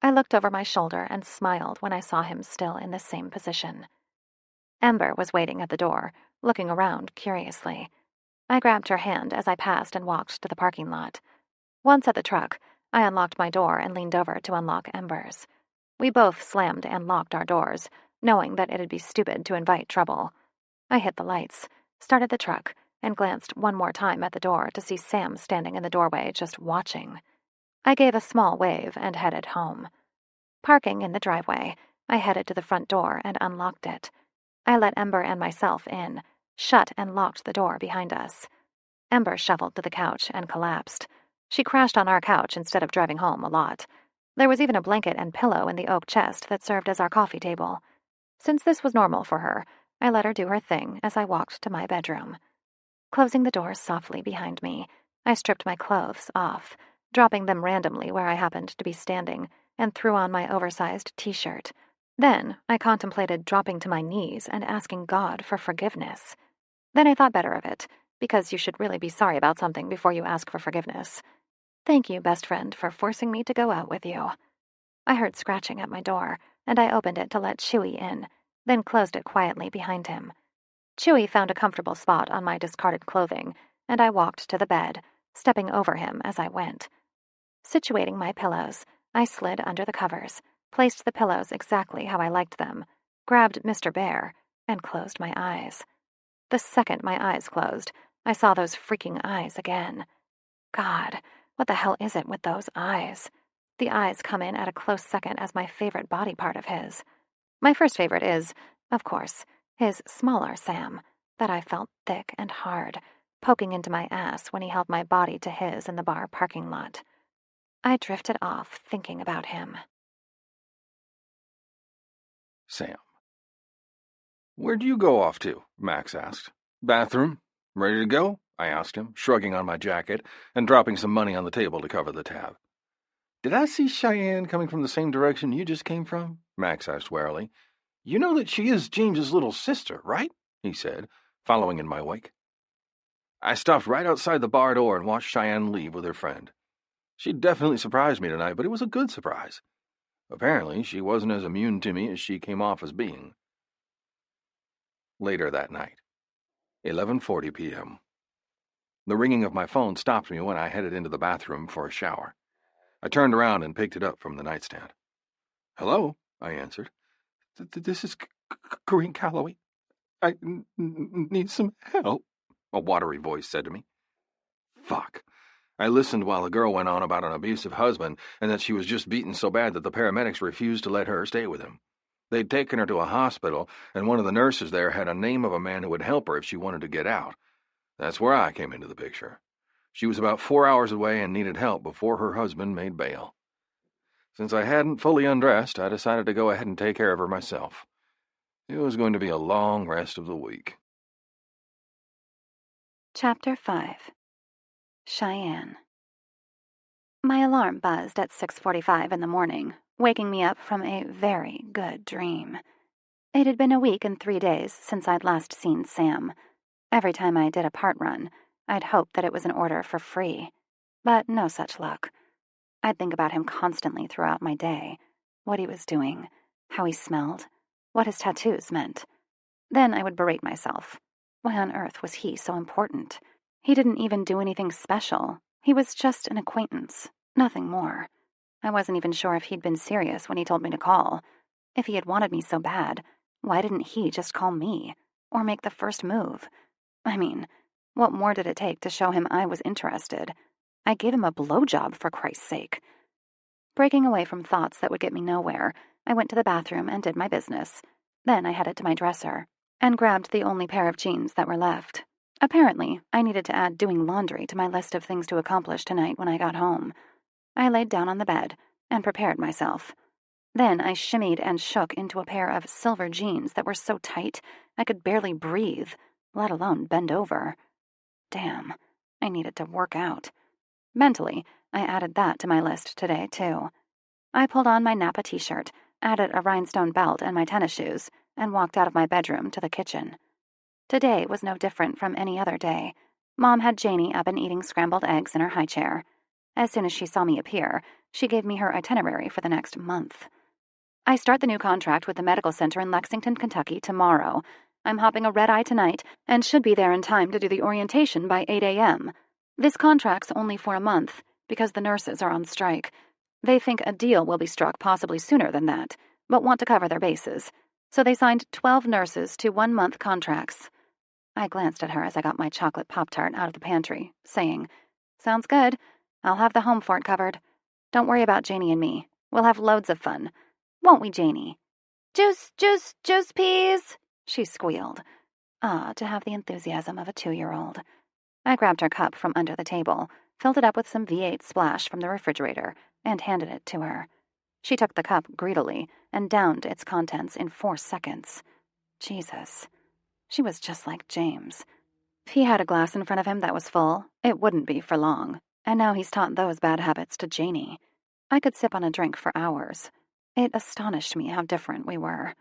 I looked over my shoulder and smiled when I saw him still in the same position. Ember was waiting at the door, looking around curiously. I grabbed her hand as I passed and walked to the parking lot. Once at the truck, I unlocked my door and leaned over to unlock Ember's. We both slammed and locked our doors, knowing that it'd be stupid to invite trouble. I hit the lights, started the truck, and glanced one more time at the door to see Sam standing in the doorway just watching. I gave a small wave and headed home. Parking in the driveway, I headed to the front door and unlocked it. I let Ember and myself in, shut and locked the door behind us. Ember shuffled to the couch and collapsed. She crashed on our couch instead of driving home a lot. There was even a blanket and pillow in the oak chest that served as our coffee table. Since this was normal for her, I let her do her thing as I walked to my bedroom. Closing the door softly behind me, I stripped my clothes off, dropping them randomly where I happened to be standing, and threw on my oversized t-shirt. Then I contemplated dropping to my knees and asking God for forgiveness. Then I thought better of it, because you should really be sorry about something before you ask for forgiveness. Thank you, best friend, for forcing me to go out with you. I heard scratching at my door, and I opened it to let Chewy in, then closed it quietly behind him. Chewy found a comfortable spot on my discarded clothing, and I walked to the bed, stepping over him as I went. Situating my pillows, I slid under the covers, placed the pillows exactly how I liked them, grabbed Mr. Bear, and closed my eyes. The second my eyes closed, I saw those freaking eyes again. God, what the hell is it with those eyes? The eyes come in at a close second as my favorite body part of his. My first favorite is, of course, his smaller Sam, that I felt thick and hard, poking into my ass when he held my body to his in the bar parking lot. I drifted off thinking about him. Sam. Where'd you go off to? Max asked. Bathroom? Ready to go? I asked him, shrugging on my jacket and dropping some money on the table to cover the tab. Did I see Cheyenne coming from the same direction you just came from? Max asked warily. You know that she is James's little sister, right? He said, following in my wake. I stopped right outside the bar door and watched Cheyenne leave with her friend. She definitely surprised me tonight, but it was a good surprise. Apparently, she wasn't as immune to me as she came off as being. Later that night, 11:40 p.m. The ringing of my phone stopped me when I headed into the bathroom for a shower. I turned around and picked it up from the nightstand. Hello, I answered. This is Corinne Calloway. I need some help, a watery voice said to me. Fuck. I listened while the girl went on about an abusive husband and that she was just beaten so bad that the paramedics refused to let her stay with him. They'd taken her to a hospital, and one of the nurses there had a name of a man who would help her if she wanted to get out. That's where I came into the picture. She was about 4 hours away and needed help before her husband made bail. Since I hadn't fully undressed, I decided to go ahead and take care of her myself. It was going to be a long rest of the week. Chapter 5. Cheyenne. My alarm buzzed at 6:45 in the morning, waking me up from a very good dream. It had been a week and 3 days since I'd last seen Sam. Every time I did a part run, I'd hope that it was an order for free, but no such luck. I'd think about him constantly throughout my day, what he was doing, how he smelled, what his tattoos meant. Then I would berate myself. Why on earth was he so important? He didn't even do anything special. He was just an acquaintance, nothing more. I wasn't even sure if he'd been serious when he told me to call. If he had wanted me so bad, why didn't he just call me, or make the first move? I mean, what more did it take to show him I was interested? I gave him a blowjob, for Christ's sake. Breaking away from thoughts that would get me nowhere, I went to the bathroom and did my business. Then I headed to my dresser and grabbed the only pair of jeans that were left. Apparently, I needed to add doing laundry to my list of things to accomplish tonight when I got home. I laid down on the bed and prepared myself. Then I shimmied and shook into a pair of silver jeans that were so tight I could barely breathe, let alone bend over. Damn, I needed to work out. Mentally, I added that to my list today, too. I pulled on my Napa t-shirt, added a rhinestone belt and my tennis shoes, and walked out of my bedroom to the kitchen. Today was no different from any other day. Mom had Janie up and eating scrambled eggs in her high chair. As soon as she saw me appear, she gave me her itinerary for the next month. I start the new contract with the medical center in Lexington, Kentucky tomorrow. I'm hopping a red-eye tonight and should be there in time to do the orientation by 8 a.m. This contract's only for a month because the nurses are on strike. They think a deal will be struck possibly sooner than that, but want to cover their bases. So they signed 12 nurses to 1-month contracts. I glanced at her as I got my chocolate Pop-Tart out of the pantry, saying, "Sounds good. I'll have the home fort covered. Don't worry about Janie and me. We'll have loads of fun. Won't we, Janie?" "Juice, juice, juice peas," she squealed. Ah, to have the enthusiasm of a 2-year-old. I grabbed her cup from under the table, filled it up with some V8 Splash from the refrigerator, and handed it to her. She took the cup greedily and downed its contents in 4 seconds. Jesus. She was just like James. If he had a glass in front of him that was full, it wouldn't be for long, and now he's taught those bad habits to Janie. I could sip on a drink for hours. It astonished me how different we were.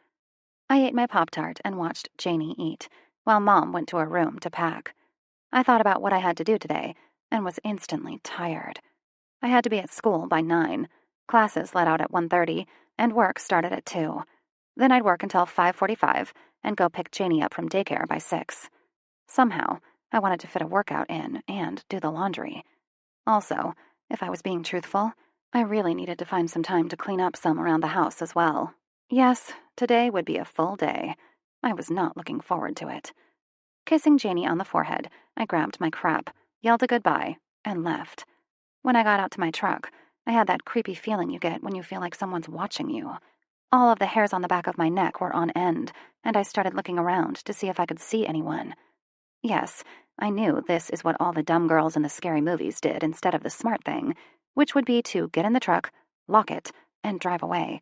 I ate my Pop-Tart and watched Janie eat, while Mom went to her room to pack. I thought about what I had to do today, and was instantly tired. I had to be at school by 9. Classes let out at 1:30, and work started at 2. Then I'd work until 5:45, and go pick Janie up from daycare by 6. Somehow, I wanted to fit a workout in and do the laundry. Also, if I was being truthful, I really needed to find some time to clean up some around the house as well. Yes, today would be a full day. I was not looking forward to it. Kissing Janie on the forehead, I grabbed my crap, yelled a goodbye, and left. When I got out to my truck, I had that creepy feeling you get when you feel like someone's watching you. All of the hairs on the back of my neck were on end, and I started looking around to see if I could see anyone. Yes, I knew this is what all the dumb girls in the scary movies did instead of the smart thing, which would be to get in the truck, lock it, and drive away.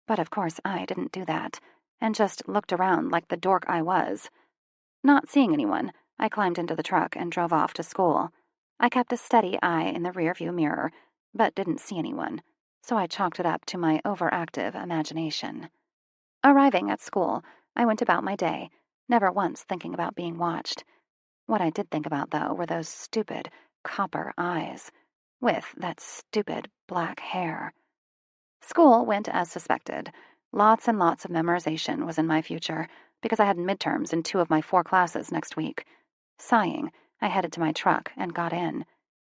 But of course I didn't do that, and just looked around like the dork I was. Not seeing anyone, I climbed into the truck and drove off to school. I kept a steady eye in the rearview mirror, but didn't see anyone, so I chalked it up to my overactive imagination. Arriving at school, I went about my day, never once thinking about being watched. What I did think about, though, were those stupid, copper eyes, with that stupid black hair. School went as suspected. Lots and lots of memorization was in my future, because I had midterms in 2 of my 4 classes next week. Sighing, I headed to my truck and got in.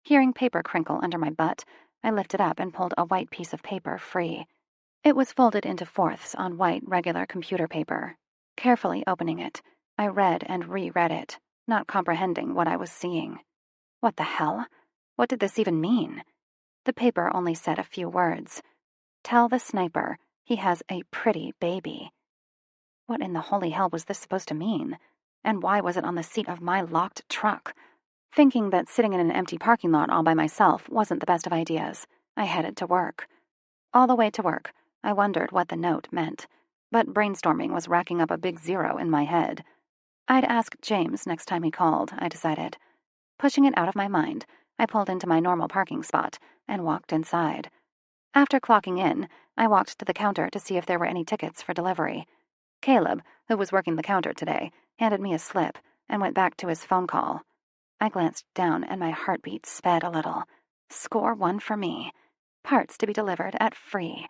Hearing paper crinkle under my butt, I lifted up and pulled a white piece of paper free. It was folded into fourths on white, regular computer paper. Carefully opening it, I read and reread it, not comprehending what I was seeing. What the hell? What did this even mean? The paper only said a few words. "Tell the sniper he has a pretty baby." What in the holy hell was this supposed to mean? And why was it on the seat of my locked truck? Thinking that sitting in an empty parking lot all by myself wasn't the best of ideas, I headed to work. All the way to work, I wondered what the note meant, but brainstorming was racking up a big 0 in my head. I'd ask James next time he called, I decided. Pushing it out of my mind, I pulled into my normal parking spot and walked inside. After clocking in, I walked to the counter to see if there were any tickets for delivery. Caleb, who was working the counter today, handed me a slip and went back to his phone call. I glanced down and my heartbeat sped a little. Score 1 for me. Parts to be delivered at free.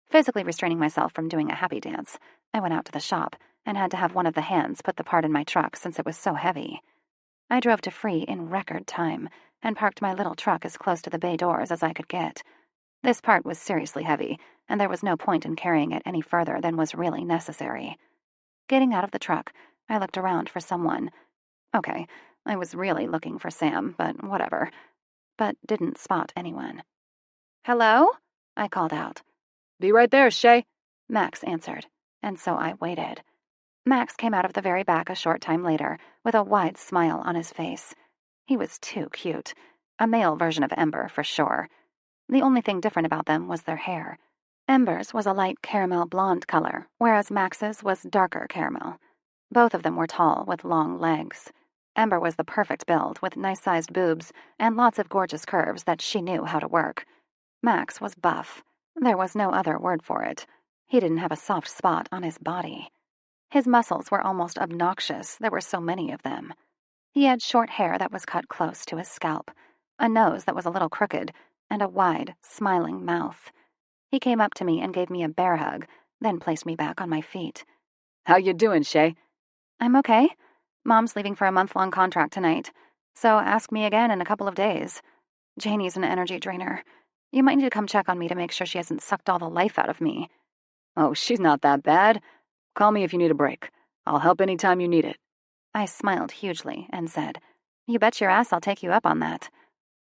Physically restraining myself from doing a happy dance, I went out to the shop and had to have one of the hands put the part in my truck since it was so heavy. I drove to Free in record time and parked my little truck as close to the bay doors as I could get. This part was seriously heavy, and there was no point in carrying it any further than was really necessary. Getting out of the truck, I looked around for someone. Okay, I was really looking for Sam, but whatever. But didn't spot anyone. "Hello?" I called out. "Be right there, Shay," Max answered, and so I waited. Max came out of the very back a short time later, with a wide smile on his face. He was too cute. A male version of Ember, for sure. The only thing different about them was their hair. Ember's was a light caramel blonde color, whereas Max's was darker caramel. Both of them were tall, with long legs. Ember was the perfect build, with nice-sized boobs and lots of gorgeous curves that she knew how to work. Max was buff. There was no other word for it. He didn't have a soft spot on his body. His muscles were almost obnoxious, there were so many of them. He had short hair that was cut close to his scalp. a nose that was a little crooked, and a wide, smiling mouth. He came up to me and gave me a bear hug, then placed me back on my feet. "How you doing, Shay?" "I'm okay. Mom's leaving for a month-long contract tonight, so ask me again in a couple of days. Janie's an energy drainer. You might need to come check on me to make sure she hasn't sucked all the life out of me." "Oh, she's not that bad. Call me if you need a break. I'll help any time you need it." I smiled hugely and said, "You bet your ass I'll take you up on that."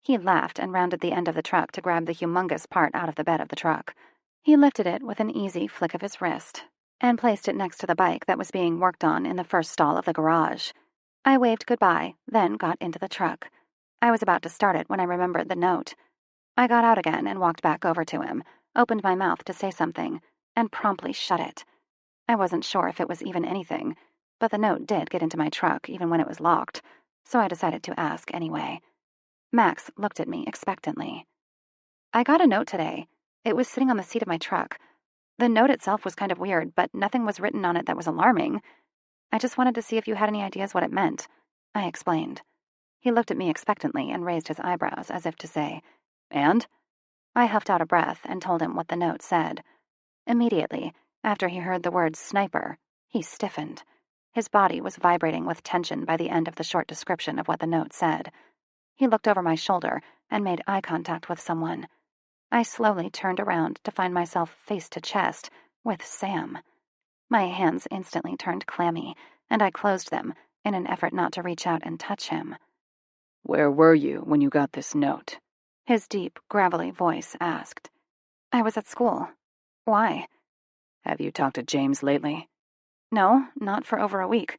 He laughed and rounded the end of the truck to grab the humongous part out of the bed of the truck. He lifted it with an easy flick of his wrist and placed it next to the bike that was being worked on in the first stall of the garage. I waved goodbye, then got into the truck. I was about to start it when I remembered the note. I got out again and walked back over to him, opened my mouth to say something, and promptly shut it. I wasn't sure if it was even anything, but the note did get into my truck even when it was locked, so I decided to ask anyway. Max looked at me expectantly. "I got a note today. It was sitting on the seat of my truck. The note itself was kind of weird, but nothing was written on it that was alarming. I just wanted to see if you had any ideas what it meant," I explained. He looked at me expectantly and raised his eyebrows as if to say, "And?" I huffed out a breath and told him what the note said. Immediately, after he heard the word sniper, he stiffened. His body was vibrating with tension by the end of the short description of what the note said. He looked over my shoulder and made eye contact with someone. I slowly turned around to find myself face to chest with Sam. My hands instantly turned clammy, and I closed them in an effort not to reach out and touch him. "Where were you when you got this note?" His deep, gravelly voice asked. "I was at school. Why?" "Have you talked to James lately?" "No, not for over a week.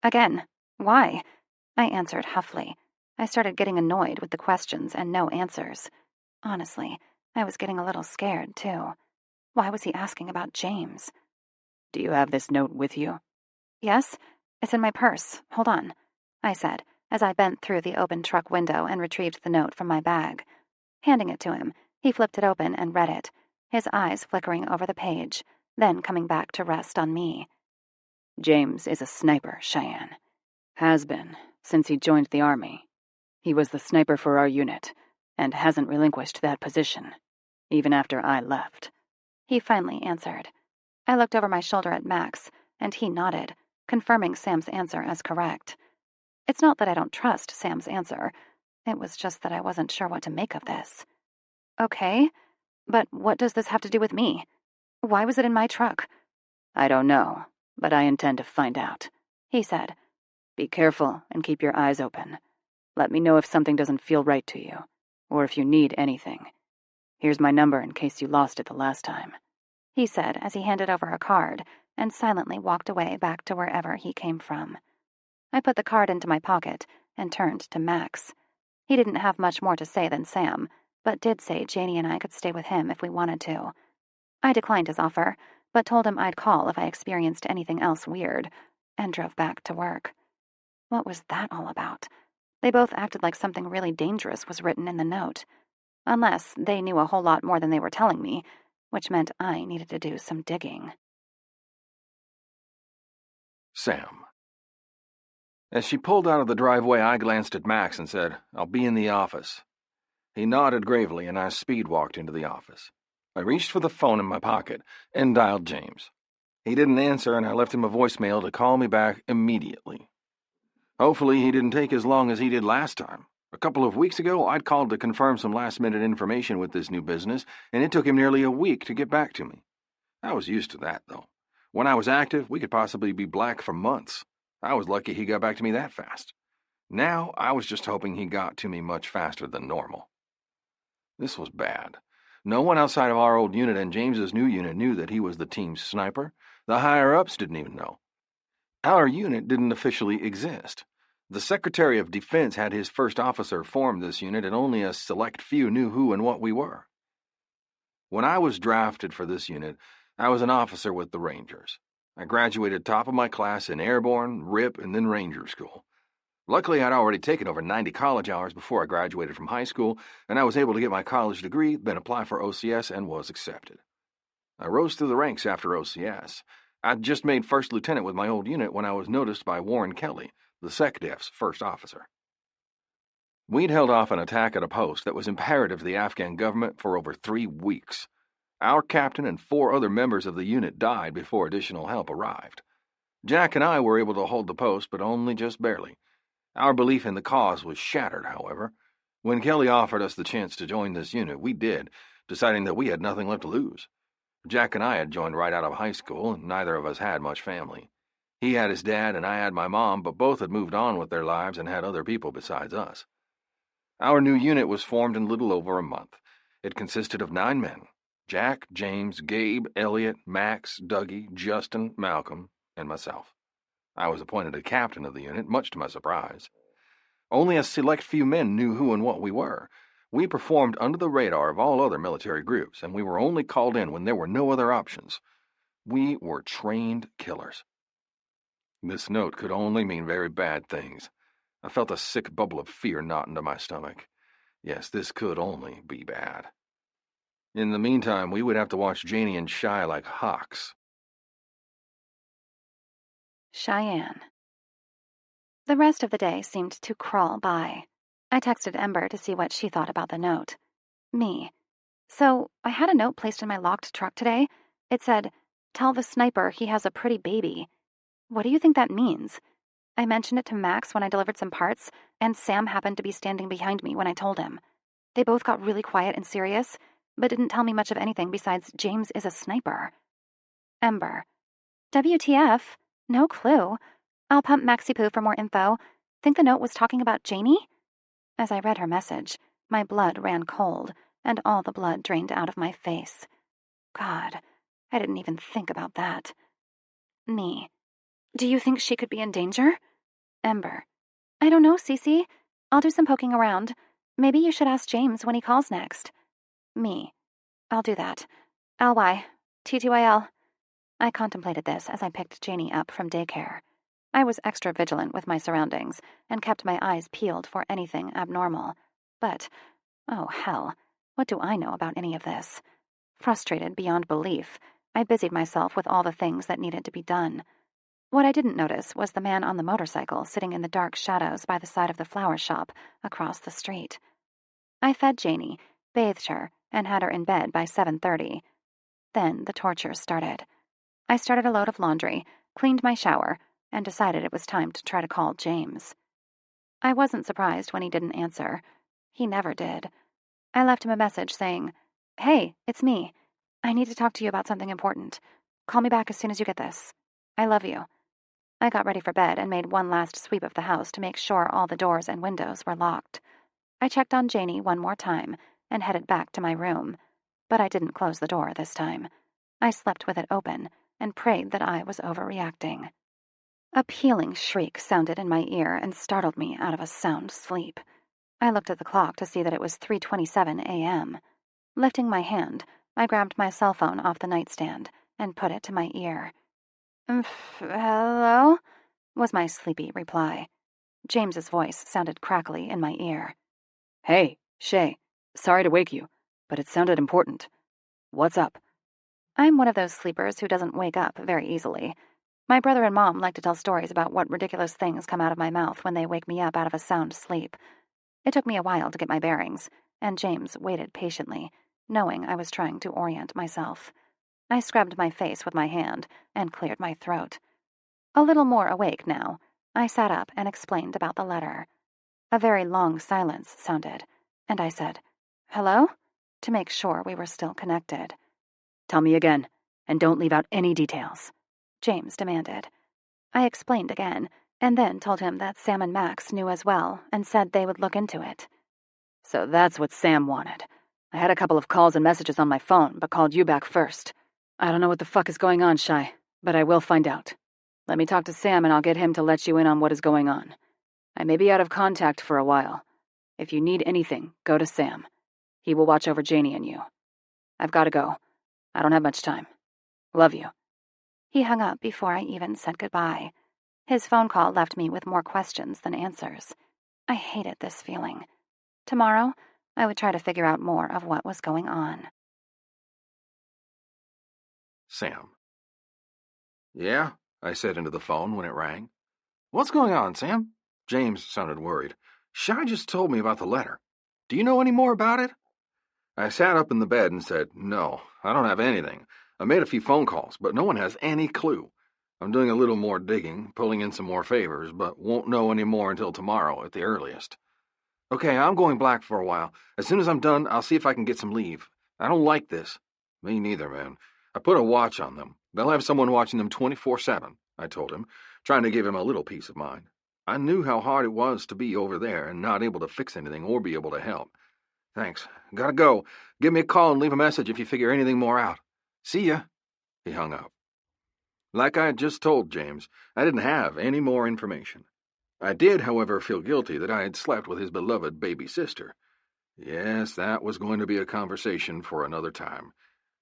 Again, why?" I answered huffily. I started getting annoyed with the questions and no answers. Honestly, I was getting a little scared, too. Why was he asking about James? "Do you have this note with you?" "Yes, it's in my purse. Hold on," I said, as I bent through the open truck window and retrieved the note from my bag. Handing it to him, he flipped it open and read it, his eyes flickering over the page, then coming back to rest on me. "James is a sniper, Cheyenne. Has been, since he joined the Army. He was the sniper for our unit, and hasn't relinquished that position, even after I left," he finally answered. I looked over my shoulder at Max, and he nodded, confirming Sam's answer as correct. It's not that I don't trust Sam's answer. It was just that I wasn't sure what to make of this. Okay, but what does this have to do with me? Why was it in my truck? "I don't know, but I intend to find out," he said. "Be careful and keep your eyes open. Let me know if something doesn't feel right to you, or if you need anything. Here's my number in case you lost it the last time," he said as he handed over a card and silently walked away back to wherever he came from. I put the card into my pocket and turned to Max. He didn't have much more to say than Sam, but did say Janie and I could stay with him if we wanted to. I declined his offer, but told him I'd call if I experienced anything else weird, and drove back to work. What was that all about? They both acted like something really dangerous was written in the note. Unless they knew a whole lot more than they were telling me, which meant I needed to do some digging. Sam. As she pulled out of the driveway, I glanced at Max and said, "I'll be in the office." He nodded gravely, and I speed-walked into the office. I reached for the phone in my pocket and dialed James. He didn't answer, and I left him a voicemail to call me back immediately. Hopefully he didn't take as long as he did last time. A couple of weeks ago, I'd called to confirm some last-minute information with this new business, and it took him nearly a week to get back to me. I was used to that, though. When I was active, we could possibly be black for months. I was lucky he got back to me that fast. Now, I was just hoping he got to me much faster than normal. This was bad. No one outside of our old unit and James's new unit knew that he was the team's sniper. The higher-ups didn't even know. Our unit didn't officially exist. The Secretary of Defense had his first officer form this unit, and only a select few knew who and what we were. When I was drafted for this unit, I was an officer with the Rangers. I graduated top of my class in Airborne, RIP, and then Ranger School. Luckily, I'd already taken over 90 college hours before I graduated from high school, and I was able to get my college degree, then apply for OCS, and was accepted. I rose through the ranks after OCS. I'd just made first lieutenant with my old unit when I was noticed by Warren Kelly, the SecDef's first officer. We'd held off an attack at a post that was imperative to the Afghan government for over 3 weeks. Our captain and 4 other members of the unit died before additional help arrived. Jack and I were able to hold the post, but only just barely. Our belief in the cause was shattered, however. When Kelly offered us the chance to join this unit, we did, deciding that we had nothing left to lose. Jack and I had joined right out of high school, and neither of us had much family. He had his dad and I had my mom, but both had moved on with their lives and had other people besides us. Our new unit was formed in little over a month. It consisted of 9 men: Jack, James, Gabe, Elliot, Max, Dougie, Justin, Malcolm, and myself. I was appointed a captain of the unit, much to my surprise. Only a select few men knew who and what we were. We performed under the radar of all other military groups, and we were only called in when there were no other options. We were trained killers. This note could only mean very bad things. I felt a sick bubble of fear knot into my stomach. Yes, this could only be bad. In the meantime, we would have to watch Janie and Shy like hawks. Cheyenne. The rest of the day seemed to crawl by. I texted Ember to see what she thought about the note. Me. So, I had a note placed in my locked truck today. It said, "Tell the sniper he has a pretty baby." What do you think that means? I mentioned it to Max when I delivered some parts, and Sam happened to be standing behind me when I told him. They both got really quiet and serious, but didn't tell me much of anything besides James is a sniper. Ember. WTF? No clue. I'll pump Maxi Poo for more info. Think the note was talking about Janie? As I read her message, my blood ran cold, and all the blood drained out of my face. God, I didn't even think about that. Me. Do you think she could be in danger? Ember. I don't know, Cece. I'll do some poking around. Maybe you should ask James when he calls next. Me. I'll do that. LY. TTYL. I contemplated this as I picked Janie up from daycare. I was extra vigilant with my surroundings and kept my eyes peeled for anything abnormal. But, oh hell, what do I know about any of this? Frustrated beyond belief, I busied myself with all the things that needed to be done. What I didn't notice was the man on the motorcycle sitting in the dark shadows by the side of the flower shop across the street. I fed Janie, bathed her, and had her in bed by 7:30. Then the torture started. I started a load of laundry, cleaned my shower, and decided it was time to try to call James. I wasn't surprised when he didn't answer. He never did. I left him a message saying, "Hey, it's me. I need to talk to you about something important. Call me back as soon as you get this. I love you." I got ready for bed and made one last sweep of the house to make sure all the doors and windows were locked. I checked on Janie one more time and headed back to my room, but I didn't close the door this time. I slept with it open and prayed that I was overreacting. A pealing shriek sounded in my ear and startled me out of a sound sleep. I looked at the clock to see that it was 3:27 a.m. Lifting my hand, I grabbed my cell phone off the nightstand and put it to my ear. "Hello?" was my sleepy reply. James's voice sounded crackly in my ear. Hey, Shay. Sorry to wake you, but it sounded important. What's up? I'm one of those sleepers who doesn't wake up very easily. My brother and mom like to tell stories about what ridiculous things come out of my mouth when they wake me up out of a sound sleep. It took me a while to get my bearings, and James waited patiently, knowing I was trying to orient myself. I scrubbed my face with my hand and cleared my throat. A little more awake now, I sat up and explained about the letter. A very long silence sounded, and I said, "Hello?" to make sure we were still connected. Tell me again, and don't leave out any details, James demanded. I explained again, and then told him that Sam and Max knew as well and said they would look into it. So that's what Sam wanted. I had a couple of calls and messages on my phone, but called you back first. I don't know what the fuck is going on, Shy, but I will find out. Let me talk to Sam and I'll get him to let you in on what is going on. I may be out of contact for a while. If you need anything, go to Sam. He will watch over Janie and you. I've got to go. I don't have much time. Love you." He hung up before I even said goodbye. His phone call left me with more questions than answers. I hated this feeling. Tomorrow, I would try to figure out more of what was going on. Sam. "Yeah?" I said into the phone when it rang. "What's going on, Sam?" James sounded worried. Shy just told me about the letter. Do you know any more about it? I sat up in the bed and said, No, I don't have anything. I made a few phone calls, but no one has any clue. I'm doing a little more digging, pulling in some more favors, but won't know any more until tomorrow at the earliest. Okay, I'm going black for a while. As soon as I'm done, I'll see if I can get some leave. I don't like this. Me neither, man. I put a watch on them. They'll have someone watching them 24/7, I told him, trying to give him a little peace of mind. I knew how hard it was to be over there and not able to fix anything or be able to help. Thanks. Gotta go. Give me a call and leave a message if you figure anything more out. See ya. He hung up. Like I had just told James, I didn't have any more information. I did, however, feel guilty that I had slept with his beloved baby sister. Yes, that was going to be a conversation for another time.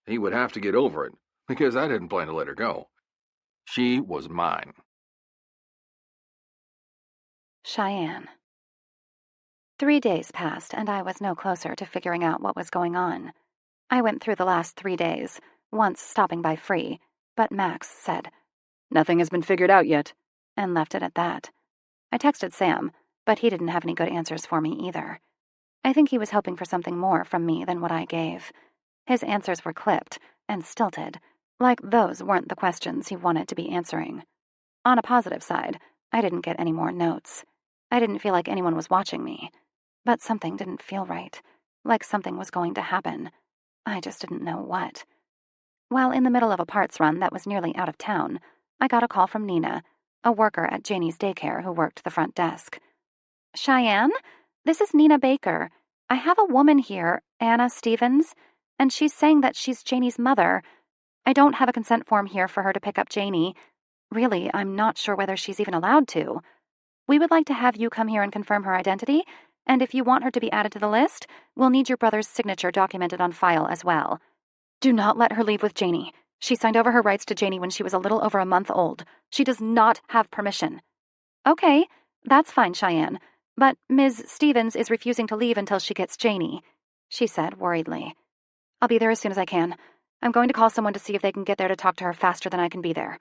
He would have to get over it, because I didn't plan to let her go. She was mine. Cheyenne. 3 days passed, and I was no closer to figuring out what was going on. I went through the last 3 days, once stopping by free, but Max said, "Nothing has been figured out yet," and left it at that. I texted Sam, but he didn't have any good answers for me either. I think he was hoping for something more from me than what I gave. His answers were clipped and stilted, like those weren't the questions he wanted to be answering. On a positive side, I didn't get any more notes. I didn't feel like anyone was watching me. But something didn't feel right, like something was going to happen. I just didn't know what. While in the middle of a parts run that was nearly out of town, I got a call from Nina, a worker at Janie's daycare who worked the front desk. Cheyenne, this is Nina Baker. I have a woman here, Anna Stevens, and she's saying that she's Janie's mother. I don't have a consent form here for her to pick up Janie. Really, I'm not sure whether she's even allowed to. We would like to have you come here and confirm her identity, and if you want her to be added to the list, we'll need your brother's signature documented on file as well. Do not let her leave with Janie. She signed over her rights to Janie when she was a little over a month old. She does not have permission. Okay, that's fine, Cheyenne, but Ms. Stevens is refusing to leave until she gets Janie, she said worriedly. I'll be there as soon as I can. I'm going to call someone to see if they can get there to talk to her faster than I can be there.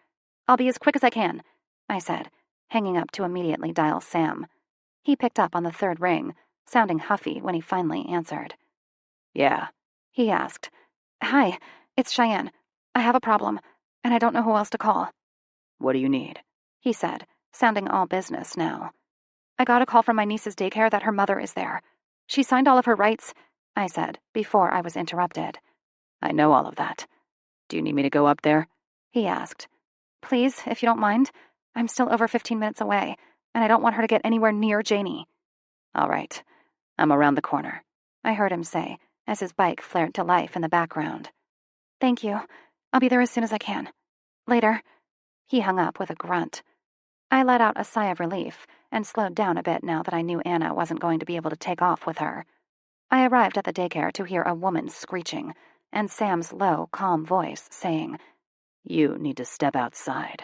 I'll be as quick as I can, I said, hanging up to immediately dial Sam. He picked up on the third ring, sounding huffy when he finally answered. Yeah, he asked. Hi, it's Cheyenne. I have a problem, and I don't know who else to call. What do you need? He said, sounding all business now. I got a call from my niece's daycare that her mother is there. She signed all of her rights, I said, before I was interrupted. I know all of that. Do you need me to go up there? He asked. Please, if you don't mind. I'm still over 15 minutes away, and I don't want her to get anywhere near Janie. All right. I'm around the corner, I heard him say, as his bike flared to life in the background. Thank you. I'll be there as soon as I can. Later. He hung up with a grunt. I let out a sigh of relief and slowed down a bit now that I knew Anna wasn't going to be able to take off with her. I arrived at the daycare to hear a woman screeching, and Sam's low, calm voice saying, You need to step outside.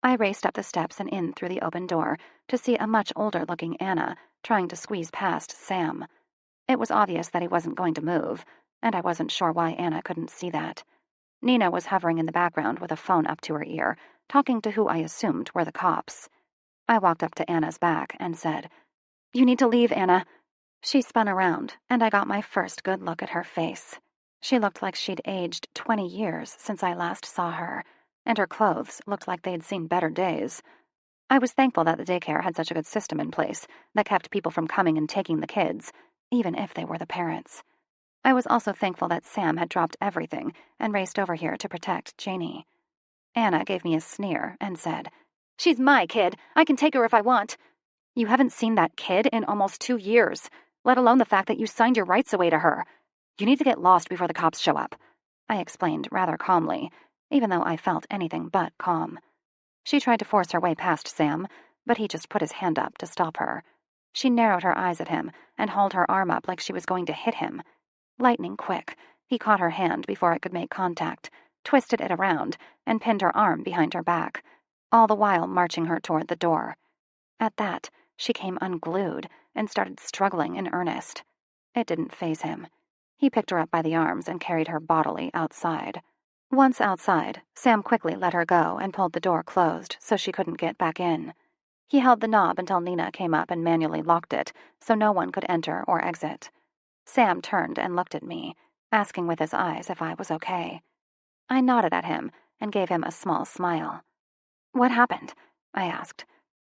I raced up the steps and in through the open door to see a much older-looking Anna trying to squeeze past Sam. It was obvious that he wasn't going to move, and I wasn't sure why Anna couldn't see that. Nina was hovering in the background with a phone up to her ear, talking to who I assumed were the cops. I walked up to Anna's back and said, You need to leave, Anna. She spun around, and I got my first good look at her face. She looked like she'd aged 20 years since I last saw her, and her clothes looked like they'd seen better days. I was thankful that the daycare had such a good system in place that kept people from coming and taking the kids, even if they were the parents. I was also thankful that Sam had dropped everything and raced over here to protect Janie. Anna gave me a sneer and said, She's my kid. I can take her if I want. You haven't seen that kid in almost 2 years, let alone the fact that you signed your rights away to her. You need to get lost before the cops show up, I explained rather calmly, even though I felt anything but calm. She tried to force her way past Sam, but he just put his hand up to stop her. She narrowed her eyes at him and hauled her arm up like she was going to hit him. Lightning quick, he caught her hand before it could make contact, twisted it around, and pinned her arm behind her back, all the while marching her toward the door. At that, she came unglued and started struggling in earnest. It didn't faze him. He picked her up by the arms and carried her bodily outside. Once outside, Sam quickly let her go and pulled the door closed so she couldn't get back in. He held the knob until Nina came up and manually locked it so no one could enter or exit. Sam turned and looked at me, asking with his eyes if I was okay. I nodded at him and gave him a small smile. "What happened?" I asked.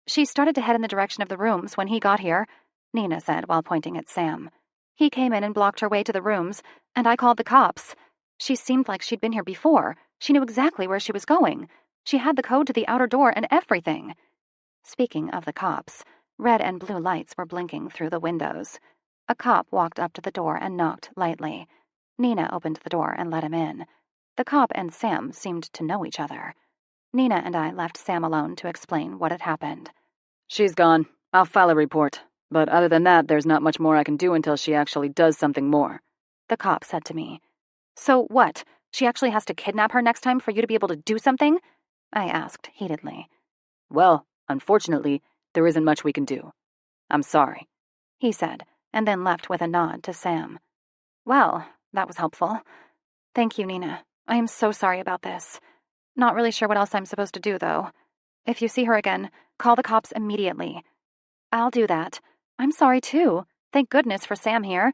"She started to head in the direction of the rooms when he got here," Nina said while pointing at Sam. "He came in and blocked her way to the rooms, and I called the cops. She seemed like she'd been here before. She knew exactly where she was going. She had the code to the outer door and everything." Speaking of the cops, red and blue lights were blinking through the windows. A cop walked up to the door and knocked lightly. Nina opened the door and let him in. The cop and Sam seemed to know each other. Nina and I left Sam alone to explain what had happened. "She's gone. I'll file a report. But other than that, there's not much more I can do until she actually does something more," the cop said to me. "So what? She actually has to kidnap her next time for you to be able to do something?" I asked heatedly. "Well, unfortunately, there isn't much we can do. I'm sorry," he said, and then left with a nod to Sam. "Well, that was helpful. Thank you, Nina. I am so sorry about this. Not really sure what else I'm supposed to do, though. If you see her again, call the cops immediately." "I'll do that. I'm sorry, too. Thank goodness for Sam here.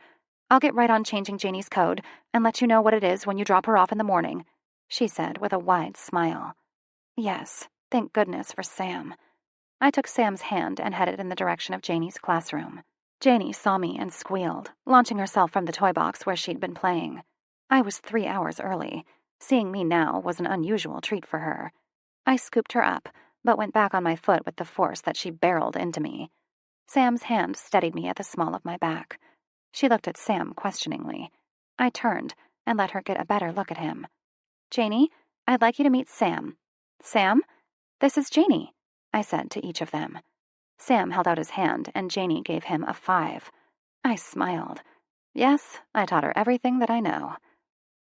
I'll get right on changing Janie's code and let you know what it is when you drop her off in the morning," she said with a wide smile. Yes, thank goodness for Sam. I took Sam's hand and headed in the direction of Janie's classroom. Janie saw me and squealed, launching herself from the toy box where she'd been playing. I was 3 hours early. Seeing me now was an unusual treat for her. I scooped her up, but went back on my foot with the force that she barreled into me. Sam's hand steadied me at the small of my back. She looked at Sam questioningly. I turned and let her get a better look at him. "Janie, I'd like you to meet Sam. Sam, this is Janie," I said to each of them. Sam held out his hand, and Janie gave him a 5. I smiled. Yes, I taught her everything that I know.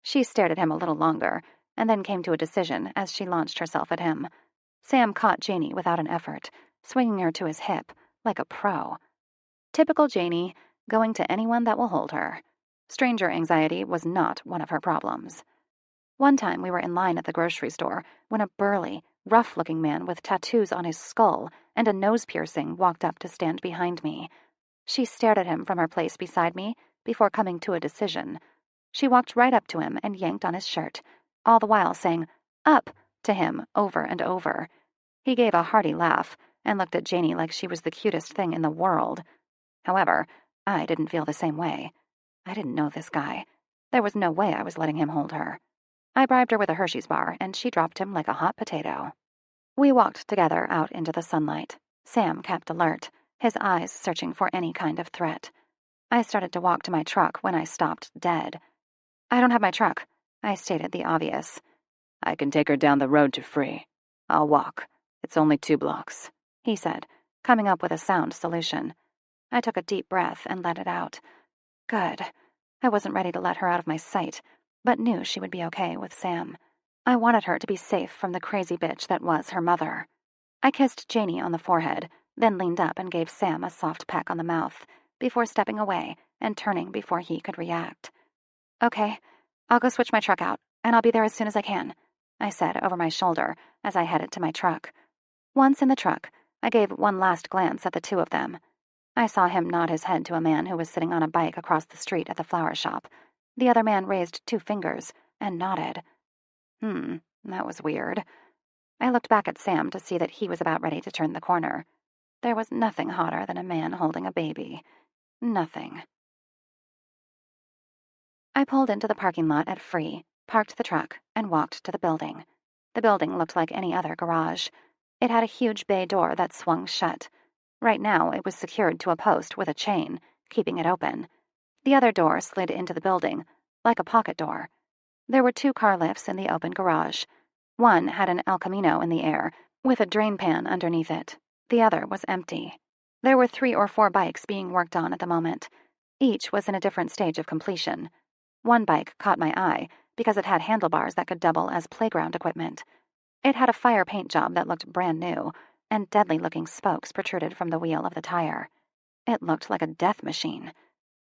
She stared at him a little longer, and then came to a decision as she launched herself at him. Sam caught Janie without an effort, swinging her to his hip, like a pro. Typical Janie, going to anyone that will hold her. Stranger anxiety was not one of her problems. One time we were in line at the grocery store when a burly, rough-looking man with tattoos on his skull and a nose piercing walked up to stand behind me. She stared at him from her place beside me before coming to a decision. She walked right up to him and yanked on his shirt, all the while saying, "Up," to him over and over. He gave a hearty laugh and looked at Janie like she was the cutest thing in the world. However, I didn't feel the same way. I didn't know this guy. There was no way I was letting him hold her. I bribed her with a Hershey's bar, and she dropped him like a hot potato. We walked together out into the sunlight. Sam kept alert, his eyes searching for any kind of threat. I started to walk to my truck when I stopped dead. "I don't have my truck," I stated the obvious. "I can take her down the road to Free. I'll walk. It's only 2 blocks," he said, coming up with a sound solution. I took a deep breath and let it out. Good. I wasn't ready to let her out of my sight, but knew she would be okay with Sam. I wanted her to be safe from the crazy bitch that was her mother. I kissed Janie on the forehead, then leaned up and gave Sam a soft peck on the mouth, before stepping away and turning before he could react. "Okay, I'll go switch my truck out, and I'll be there as soon as I can," I said over my shoulder as I headed to my truck. Once in the truck, I gave one last glance at the two of them. I saw him nod his head to a man who was sitting on a bike across the street at the flower shop. The other man raised 2 fingers and nodded. That was weird. I looked back at Sam to see that he was about ready to turn the corner. There was nothing hotter than a man holding a baby. Nothing. I pulled into the parking lot at Free, parked the truck, and walked to the building. The building looked like any other garage. It had a huge bay door that swung shut. Right now, it was secured to a post with a chain, keeping it open. The other door slid into the building, like a pocket door. There were 2 car lifts in the open garage. One had an El Camino in the air, with a drain pan underneath it. The other was empty. There were 3 or 4 bikes being worked on at the moment. Each was in a different stage of completion. One bike caught my eye because it had handlebars that could double as playground equipment. It had a fire paint job that looked brand new, and deadly-looking spokes protruded from the wheel of the tire. It looked like a death machine.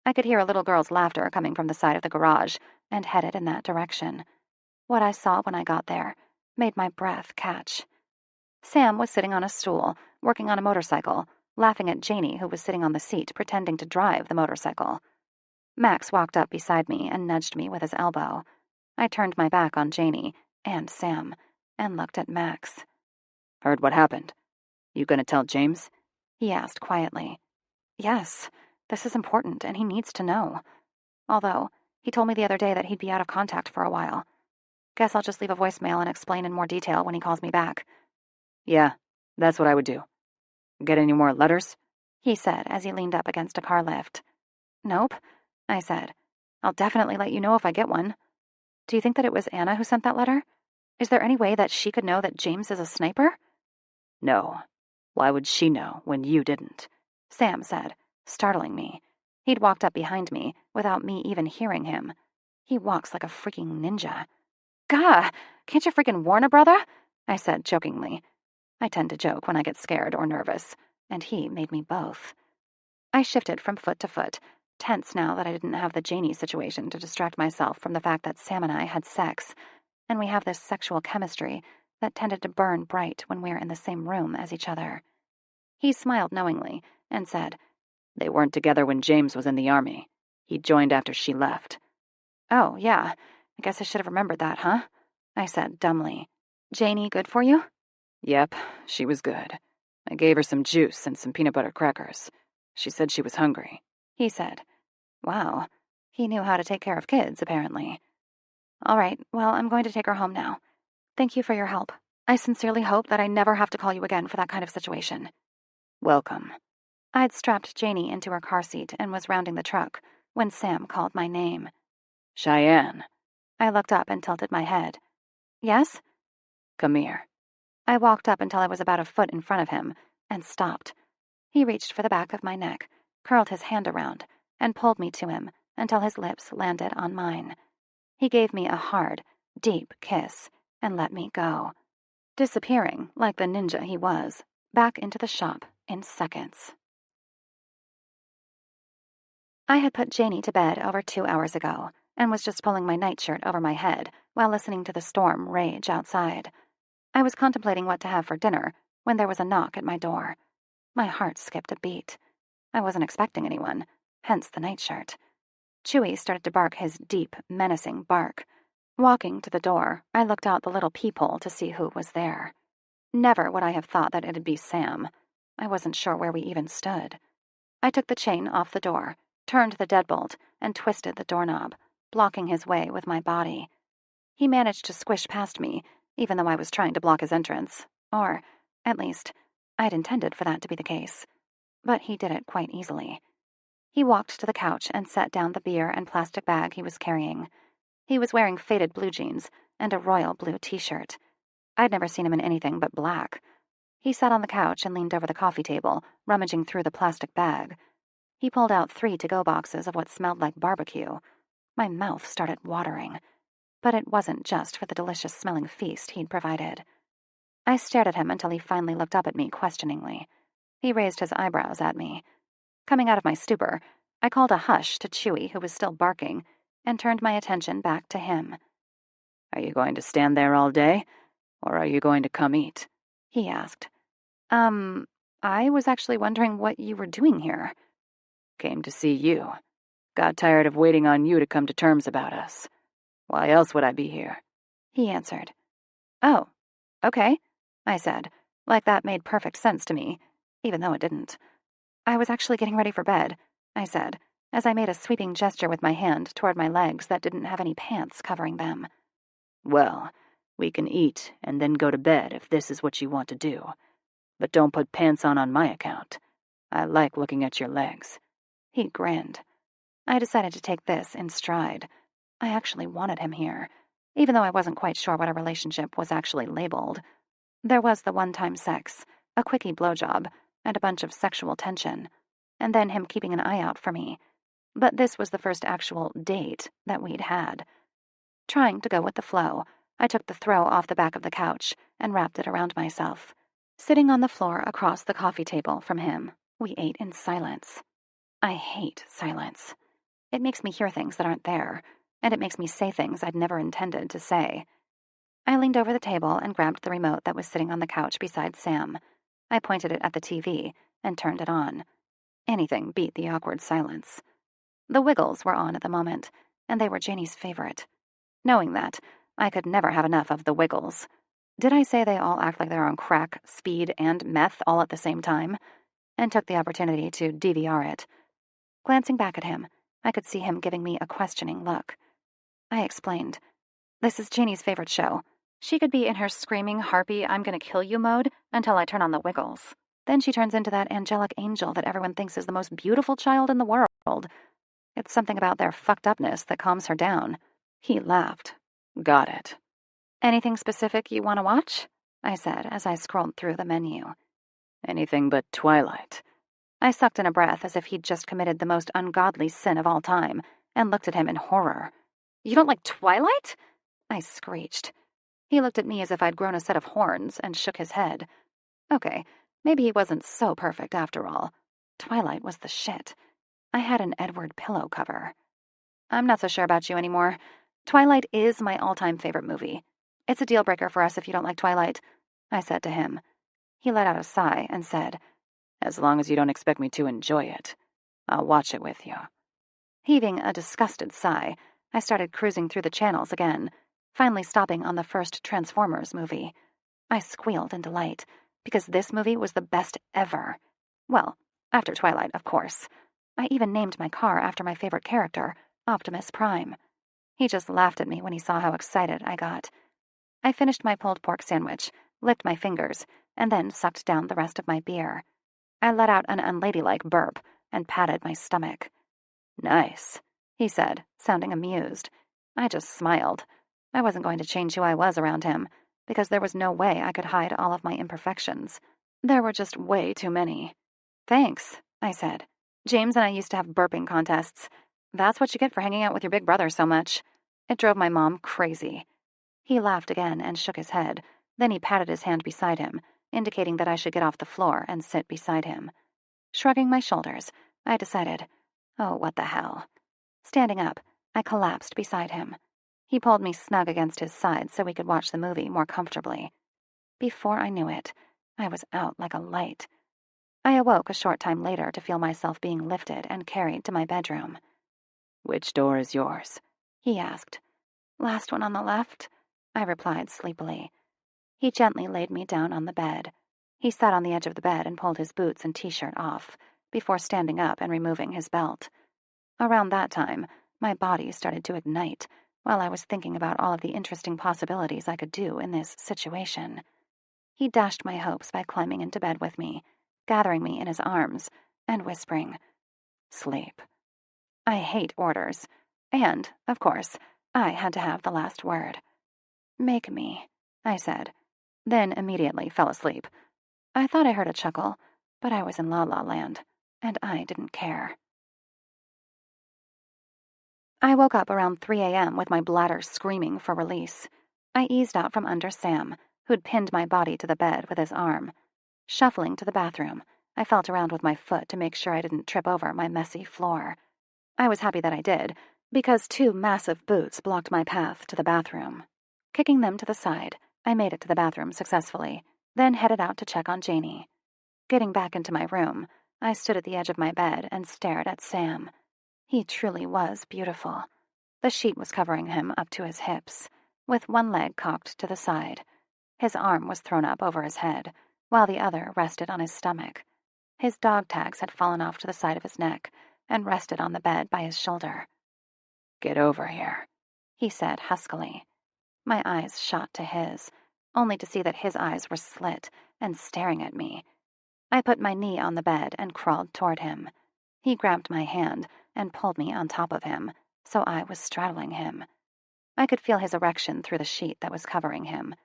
I could hear a little girl's laughter coming from the side of the garage, and headed in that direction. What I saw when I got there made my breath catch. Sam was sitting on a stool, working on a motorcycle, laughing at Janie, who was sitting on the seat, pretending to drive the motorcycle. Max walked up beside me and nudged me with his elbow. I turned my back on Janie and Sam and looked at Max. Heard what happened? You gonna tell James? He asked quietly. Yes, this is important and he needs to know. Although, he told me the other day that he'd be out of contact for a while. Guess I'll just leave a voicemail and explain in more detail when he calls me back. Yeah, that's what I would do. Get any more letters? He said as he leaned up against a car lift. Nope, I said. I'll definitely let you know if I get one. Do you think that it was Anna who sent that letter? Is there any way that she could know that James is a sniper? No. Why would she know when you didn't? Sam said, startling me. He'd walked up behind me without me even hearing him. He walks like a freaking ninja. Gah, can't you freaking warn a brother? I said jokingly. I tend to joke when I get scared or nervous, and he made me both. I shifted from foot to foot, tense now that I didn't have the Janie situation to distract myself from the fact that Sam and I had sex, and we have this sexual chemistry that tended to burn bright when we're in the same room as each other. He smiled knowingly and said, They weren't together when James was in the army. He joined after she left. Oh, yeah. I guess I should have remembered that, huh? I said dumbly. Janie good for you? Yep, she was good. I gave her some juice and some peanut butter crackers. She said she was hungry. He said. Wow. He knew how to take care of kids, apparently. All right, well, I'm going to take her home now. Thank you for your help. I sincerely hope that I never have to call you again for that kind of situation. Welcome. I'd strapped Janie into her car seat and was rounding the truck when Sam called my name. Cheyenne. I looked up and tilted my head. Yes? Come here. I walked up until I was about a foot in front of him and stopped. He reached for the back of my neck, curled his hand around, and pulled me to him until his lips landed on mine. He gave me a hard, deep kiss and let me go, disappearing, like the ninja he was, back into the shop in seconds. I had put Janie to bed over 2 hours ago and was just pulling my nightshirt over my head while listening to the storm rage outside. I was contemplating what to have for dinner when there was a knock at my door. My heart skipped a beat. I wasn't expecting anyone, hence the nightshirt. Chewy started to bark his deep, menacing bark. Walking to the door, I looked out the little peephole to see who was there. Never would I have thought that it'd be Sam. I wasn't sure where we even stood. I took the chain off the door, turned the deadbolt, and twisted the doorknob, blocking his way with my body. He managed to squish past me, even though I was trying to block his entrance. Or, at least, I'd intended for that to be the case. But he did it quite easily. He walked to the couch and set down the beer and plastic bag he was carrying. He was wearing faded blue jeans and a royal blue t-shirt. I'd never seen him in anything but black. He sat on the couch and leaned over the coffee table, rummaging through the plastic bag. He pulled out 3 to-go boxes of what smelled like barbecue. My mouth started watering. But it wasn't just for the delicious-smelling feast he'd provided. I stared at him until he finally looked up at me questioningly. He raised his eyebrows at me. Coming out of my stupor, I called a hush to Chewy, who was still barking, and turned my attention back to him. Are you going to stand there all day, or are you going to come eat? He asked. I was actually wondering what you were doing here. Came to see you. Got tired of waiting on you to come to terms about us. Why else would I be here? He answered. Oh, okay, I said, like that made perfect sense to me, even though it didn't. I was actually getting ready for bed, I said, as I made a sweeping gesture with my hand toward my legs that didn't have any pants covering them. Well, we can eat and then go to bed if this is what you want to do. But don't put pants on my account. I like looking at your legs. He grinned. I decided to take this in stride. I actually wanted him here, even though I wasn't quite sure what a relationship was actually labeled. There was the one-time sex, a quickie blowjob, and a bunch of sexual tension, and then him keeping an eye out for me. But this was the first actual date that we'd had. Trying to go with the flow, I took the throw off the back of the couch and wrapped it around myself. Sitting on the floor across the coffee table from him, we ate in silence. I hate silence. It makes me hear things that aren't there, and it makes me say things I'd never intended to say. I leaned over the table and grabbed the remote that was sitting on the couch beside Sam. I pointed it at the TV and turned it on. Anything beat the awkward silence. The Wiggles were on at the moment, and they were Janie's favorite. Knowing that, I could never have enough of the Wiggles. Did I say they all act like they're on crack, speed, and meth all at the same time? And took the opportunity to DVR it. Glancing back at him, I could see him giving me a questioning look. I explained, "This is Janie's favorite show. She could be in her screaming, harpy, I'm gonna kill you mode until I turn on the Wiggles. Then she turns into that angelic angel that everyone thinks is the most beautiful child in the world. It's something about their fucked upness that calms her down." He laughed. "Got it." "Anything specific you want to watch?" I said as I scrolled through the menu. "Anything but Twilight." I sucked in a breath as if he'd just committed the most ungodly sin of all time, and looked at him in horror. "You don't like Twilight?" I screeched. He looked at me as if I'd grown a set of horns and shook his head. Okay, maybe he wasn't so perfect after all. Twilight was the shit. I had an Edward pillow cover. "I'm not so sure about you anymore. Twilight is my all-time favorite movie. It's a deal breaker for us if you don't like Twilight," I said to him. He let out a sigh and said, "As long as you don't expect me to enjoy it, I'll watch it with you." Heaving a disgusted sigh, I started cruising through the channels again, finally stopping on the first Transformers movie. I squealed in delight, because this movie was the best ever. Well, after Twilight, of course. I even named my car after my favorite character, Optimus Prime. He just laughed at me when he saw how excited I got. I finished my pulled pork sandwich, licked my fingers, and then sucked down the rest of my beer. I let out an unladylike burp and patted my stomach. "Nice," he said, sounding amused. I just smiled. I wasn't going to change who I was around him, because there was no way I could hide all of my imperfections. There were just way too many. "Thanks," I said. "James and I used to have burping contests. That's what you get for hanging out with your big brother so much. It drove my mom crazy." He laughed again and shook his head. Then he patted his hand beside him, indicating that I should get off the floor and sit beside him. Shrugging my shoulders, I decided, oh, what the hell. Standing up, I collapsed beside him. He pulled me snug against his side so we could watch the movie more comfortably. Before I knew it, I was out like a light. I awoke a short time later to feel myself being lifted and carried to my bedroom. "Which door is yours?" he asked. "Last one on the left," I replied sleepily. He gently laid me down on the bed. He sat on the edge of the bed and pulled his boots and t-shirt off, before standing up and removing his belt. Around that time, my body started to ignite, while I was thinking about all of the interesting possibilities I could do in this situation. He dashed my hopes by climbing into bed with me, gathering me in his arms, and whispering, "Sleep." I hate orders, and, of course, I had to have the last word. "Make me," I said, then immediately fell asleep. I thought I heard a chuckle, but I was in La La Land, and I didn't care. I woke up around 3 a.m. with my bladder screaming for release. I eased out from under Sam, who'd pinned my body to the bed with his arm. Shuffling to the bathroom, I felt around with my foot to make sure I didn't trip over my messy floor. I was happy that I did, because 2 massive boots blocked my path to the bathroom. Kicking them to the side, I made it to the bathroom successfully, then headed out to check on Janie. Getting back into my room, I stood at the edge of my bed and stared at Sam. He truly was beautiful. The sheet was covering him up to his hips, with one leg cocked to the side. His arm was thrown up over his head, while the other rested on his stomach. His dog tags had fallen off to the side of his neck and rested on the bed by his shoulder. "Get over here," he said huskily. My eyes shot to his, only to see that his eyes were slit and staring at me. I put my knee on the bed and crawled toward him. He grabbed my hand and pulled me on top of him, so I was straddling him. I could feel his erection through the sheet that was covering him.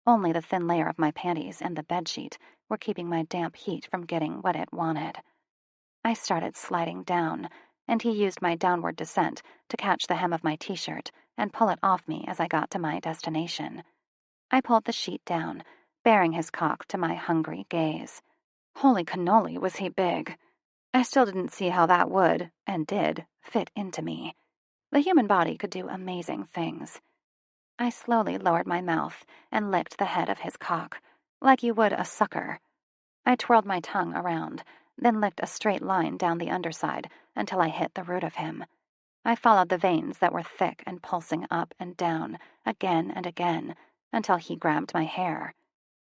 Only the thin layer of my panties and the bedsheet were keeping my damp heat from getting what it wanted. I started sliding down, and he used my downward descent to catch the hem of my t-shirt and pull it off me as I got to my destination. I pulled the sheet down, baring his cock to my hungry gaze. Holy cannoli, was he big! I still didn't see how that would, and did, fit into me. The human body could do amazing things. I slowly lowered my mouth and licked the head of his cock, like you would a sucker. I twirled my tongue around, then licked a straight line down the underside until I hit the root of him. I followed the veins that were thick and pulsing up and down, again and again, until he grabbed my hair.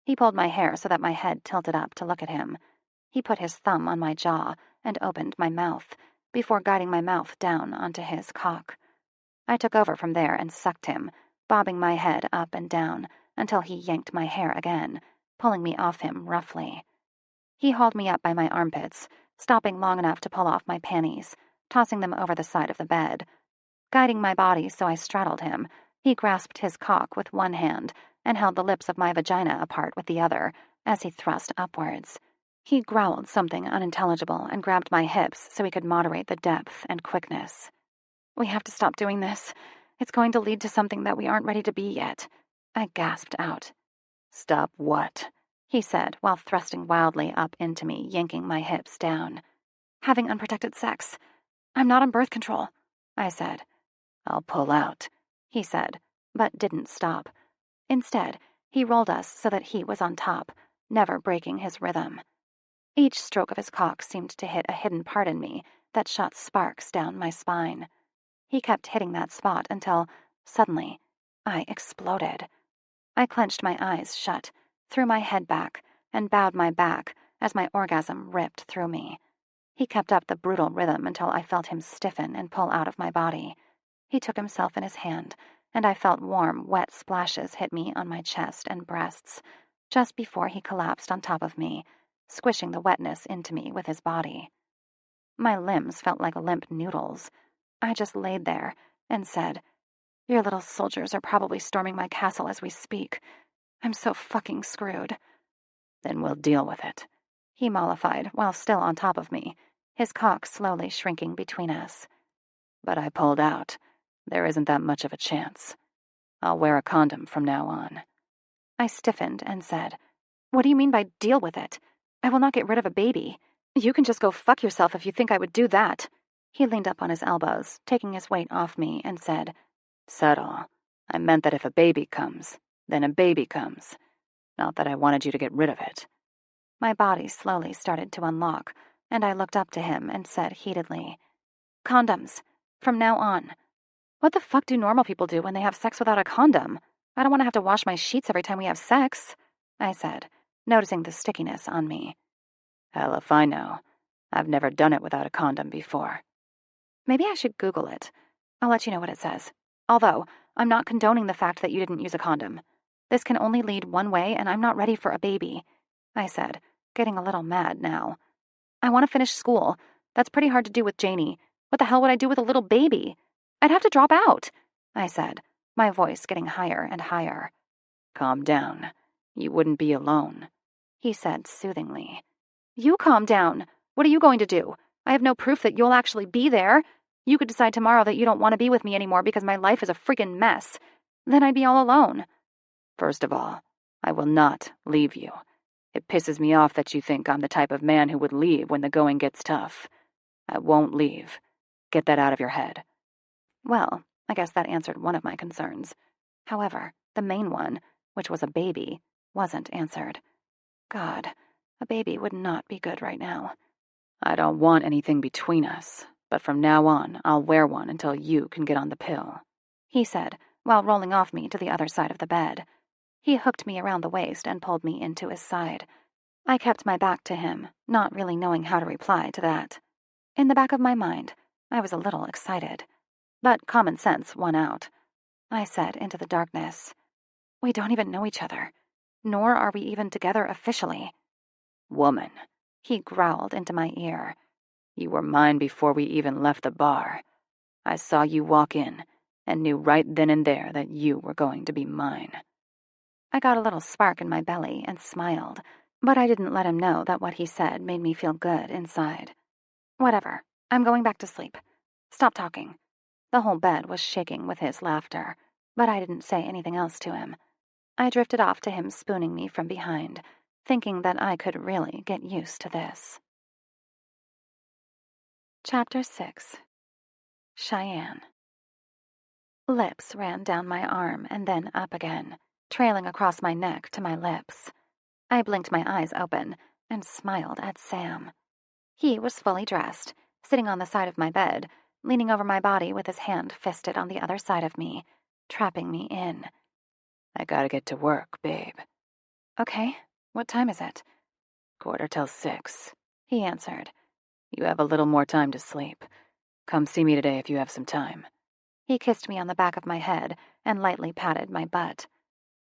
He pulled my hair so that my head tilted up to look at him. He put his thumb on my jaw and opened my mouth, before guiding my mouth down onto his cock. I took over from there and sucked him, bobbing my head up and down until he yanked my hair again, pulling me off him roughly. He hauled me up by my armpits, stopping long enough to pull off my panties, tossing them over the side of the bed. Guiding my body so I straddled him, he grasped his cock with one hand and held the lips of my vagina apart with the other as he thrust upwards. He growled something unintelligible and grabbed my hips so he could moderate the depth and quickness. "We have to stop doing this. It's going to lead to something that we aren't ready to be yet," I gasped out. "Stop what?" he said while thrusting wildly up into me, yanking my hips down. "Having unprotected sex. I'm not on birth control," I said. "I'll pull out," he said, but didn't stop. Instead, he rolled us so that he was on top, never breaking his rhythm. Each stroke of his cock seemed to hit a hidden part in me that shot sparks down my spine. He kept hitting that spot until, suddenly, I exploded. I clenched my eyes shut, threw my head back, and bowed my back as my orgasm ripped through me. He kept up the brutal rhythm until I felt him stiffen and pull out of my body. He took himself in his hand, and I felt warm, wet splashes hit me on my chest and breasts, just before he collapsed on top of me, squishing the wetness into me with his body. My limbs felt like limp noodles. I just laid there and said, "Your little soldiers are probably storming my castle as we speak. I'm so fucking screwed." "Then we'll deal with it," he mollified while still on top of me, his cock slowly shrinking between us. "But I pulled out. There isn't that much of a chance. I'll wear a condom from now on." I stiffened and said, "What do you mean by deal with it? I will not get rid of a baby. You can just go fuck yourself if you think I would do that." He leaned up on his elbows, taking his weight off me, and said, "Subtle. I meant that if a baby comes, then a baby comes. Not that I wanted you to get rid of it." My body slowly started to unlock, and I looked up to him and said heatedly, "Condoms. From now on." "What the fuck do normal people do when they have sex without a condom? I don't want to have to wash my sheets every time we have sex," I said, noticing the stickiness on me. "Hell if I know. I've never done it without a condom before." "Maybe I should Google it. I'll let you know what it says. Although, I'm not condoning the fact that you didn't use a condom. This can only lead one way, and I'm not ready for a baby," I said, getting a little mad now. "I want to finish school. That's pretty hard to do with Janie. What the hell would I do with a little baby? I'd have to drop out," I said, my voice getting higher and higher. "Calm down. You wouldn't be alone," he said soothingly. "You calm down. What are you going to do? I have no proof that you'll actually be there. You could decide tomorrow that you don't want to be with me anymore because my life is a freaking mess. Then I'd be all alone." "First of all, I will not leave you. It pisses me off that you think I'm the type of man who would leave when the going gets tough. I won't leave. Get that out of your head." Well, I guess that answered one of my concerns. However, the main one, which was a baby, wasn't answered. God, a baby would not be good right now. "I don't want anything between us, but from now on, I'll wear one until you can get on the pill," he said, while rolling off me to the other side of the bed. He hooked me around the waist and pulled me into his side. I kept my back to him, not really knowing how to reply to that. In the back of my mind, I was a little excited. But common sense won out. I said into the darkness, "We don't even know each other, nor are we even together officially." "Woman," he growled into my ear. "You were mine before we even left the bar. I saw you walk in and knew right then and there that you were going to be mine." I got a little spark in my belly and smiled, but I didn't let him know that what he said made me feel good inside. "Whatever. I'm going back to sleep. Stop talking." The whole bed was shaking with his laughter, but I didn't say anything else to him. I drifted off to him spooning me from behind, thinking that I could really get used to this. Chapter 6. Cheyenne. Lips ran down my arm and then up again, trailing across my neck to my lips. I blinked my eyes open and smiled at Sam. He was fully dressed, sitting on the side of my bed, leaning over my body with his hand fisted on the other side of me, trapping me in. I gotta get to work, babe. Okay, what time is it? 6:15, he answered. You have a little more time to sleep. Come see me today if you have some time. He kissed me on the back of my head and lightly patted my butt.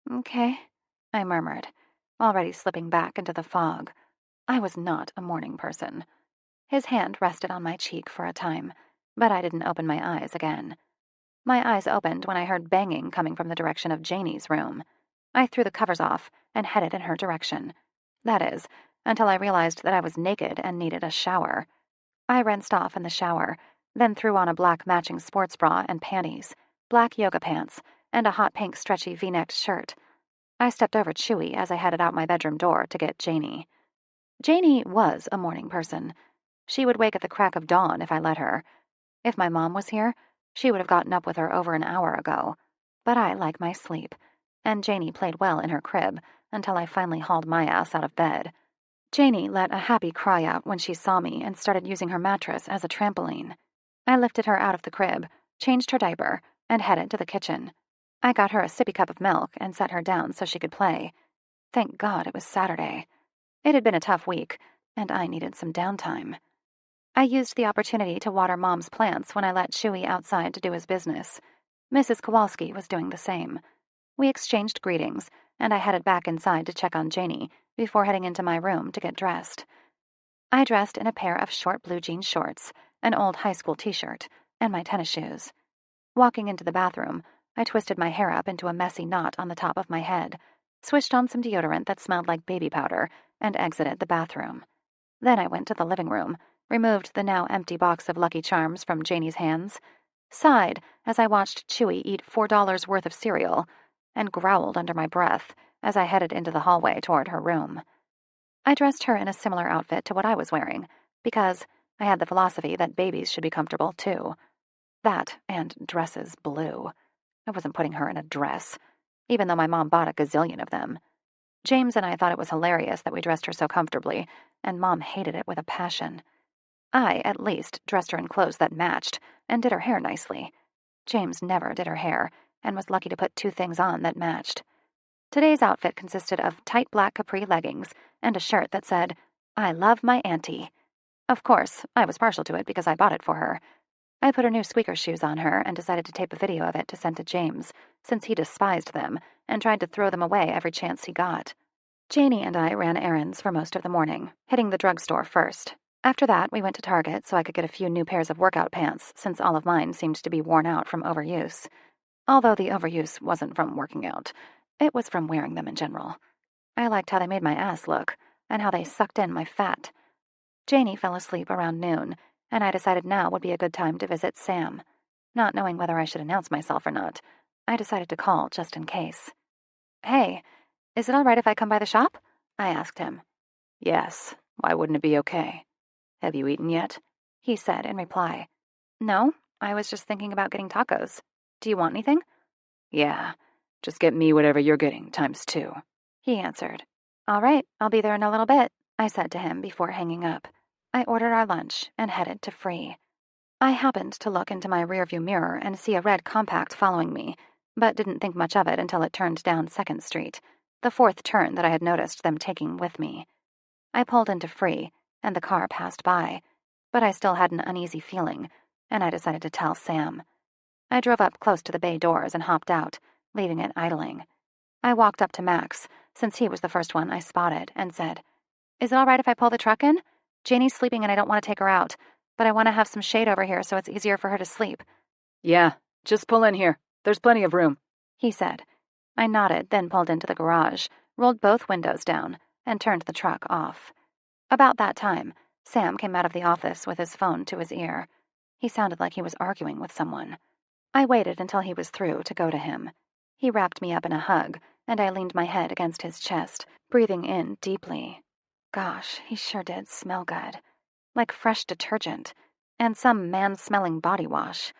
Okay, I murmured, already slipping back into the fog. I was not a morning person. His hand rested on my cheek for a time, but I didn't open my eyes again. My eyes opened when I heard banging coming from the direction of Janie's room. I threw the covers off and headed in her direction. That is, until I realized that I was naked and needed a shower. I rinsed off in the shower, then threw on a black matching sports bra and panties, black yoga pants, and a hot pink stretchy V-necked shirt. I stepped over Chewie as I headed out my bedroom door to get Janie. Janie was a morning person. She would wake at the crack of dawn if I let her. If my mom was here, she would have gotten up with her over an hour ago. But I like my sleep, and Janie played well in her crib until I finally hauled my ass out of bed. Janie let a happy cry out when she saw me and started using her mattress as a trampoline. I lifted her out of the crib, changed her diaper, and headed to the kitchen. I got her a sippy cup of milk and set her down so she could play. Thank God it was Saturday. It had been a tough week, and I needed some downtime. I used the opportunity to water Mom's plants when I let Chewie outside to do his business. Mrs. Kowalski was doing the same. We exchanged greetings, and I headed back inside to check on Janie before heading into my room to get dressed. I dressed in a pair of short blue jean shorts, an old high school t-shirt, and my tennis shoes. Walking into the bathroom, I twisted my hair up into a messy knot on the top of my head, swished on some deodorant that smelled like baby powder, and exited the bathroom. Then I went to the living room, removed the now empty box of Lucky Charms from Janie's hands, sighed as I watched Chewie eat $4 worth of cereal, and growled under my breath as I headed into the hallway toward her room. I dressed her in a similar outfit to what I was wearing, because I had the philosophy that babies should be comfortable, too. That and dresses blue. I wasn't putting her in a dress, even though my mom bought a gazillion of them. James and I thought it was hilarious that we dressed her so comfortably, and Mom hated it with a passion. I, at least, dressed her in clothes that matched and did her hair nicely. James never did her hair and was lucky to put 2 things on that matched. Today's outfit consisted of tight black capri leggings and a shirt that said, "I love my auntie." Of course, I was partial to it because I bought it for her. I put her new squeaker shoes on her and decided to tape a video of it to send to James, since he despised them and tried to throw them away every chance he got. Janie and I ran errands for most of the morning, hitting the drugstore first. After that, we went to Target so I could get a few new pairs of workout pants, since all of mine seemed to be worn out from overuse. Although the overuse wasn't from working out. It was from wearing them in general. I liked how they made my ass look, and how they sucked in my fat. Janie fell asleep around noon, and I decided now would be a good time to visit Sam. Not knowing whether I should announce myself or not, I decided to call just in case. "Hey, is it all right if I come by the shop?" I asked him. Yes, why wouldn't it be okay? Have you eaten yet? He said in reply. "No, I was just thinking about getting tacos. Do you want anything?" Yeah, just get me whatever you're getting, ×2. He answered. "All right, I'll be there in a little bit," I said to him before hanging up. I ordered our lunch and headed to Free. I happened to look into my rearview mirror and see a red compact following me, but didn't think much of it until it turned down 2nd Street, the 4th turn that I had noticed them taking with me. I pulled into Free, and the car passed by, but I still had an uneasy feeling, and I decided to tell Sam. I drove up close to the bay doors and hopped out, leaving it idling. I walked up to Max, since he was the first one I spotted, and said, "Is it all right if I pull the truck in? Janie's sleeping and I don't want to take her out, but I want to have some shade over here so it's easier for her to sleep." Yeah, just pull in here. There's plenty of room, he said. I nodded, then pulled into the garage, rolled both windows down, and turned the truck off. About that time, Sam came out of the office with his phone to his ear. He sounded like he was arguing with someone. I waited until he was through to go to him. He wrapped me up in a hug, and I leaned my head against his chest, breathing in deeply. Gosh, he sure did smell good. Like fresh detergent, and some man-smelling body wash.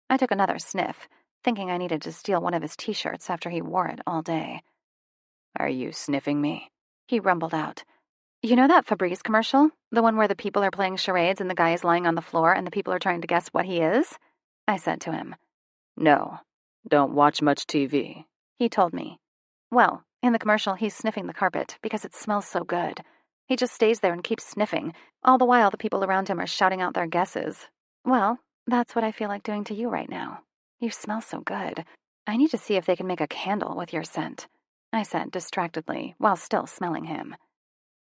I took another sniff, thinking I needed to steal one of his t-shirts after he wore it all day. Are you sniffing me? He rumbled out. You know that Febreze commercial? The one where the people are playing charades and the guy is lying on the floor and the people are trying to guess what he is? I said to him. No, don't watch much TV, he told me. Well, in the commercial, he's sniffing the carpet because it smells so good. He just stays there and keeps sniffing, all the while the people around him are shouting out their guesses. Well, that's what I feel like doing to you right now. You smell so good. I need to see if they can make a candle with your scent, I said distractedly while still smelling him.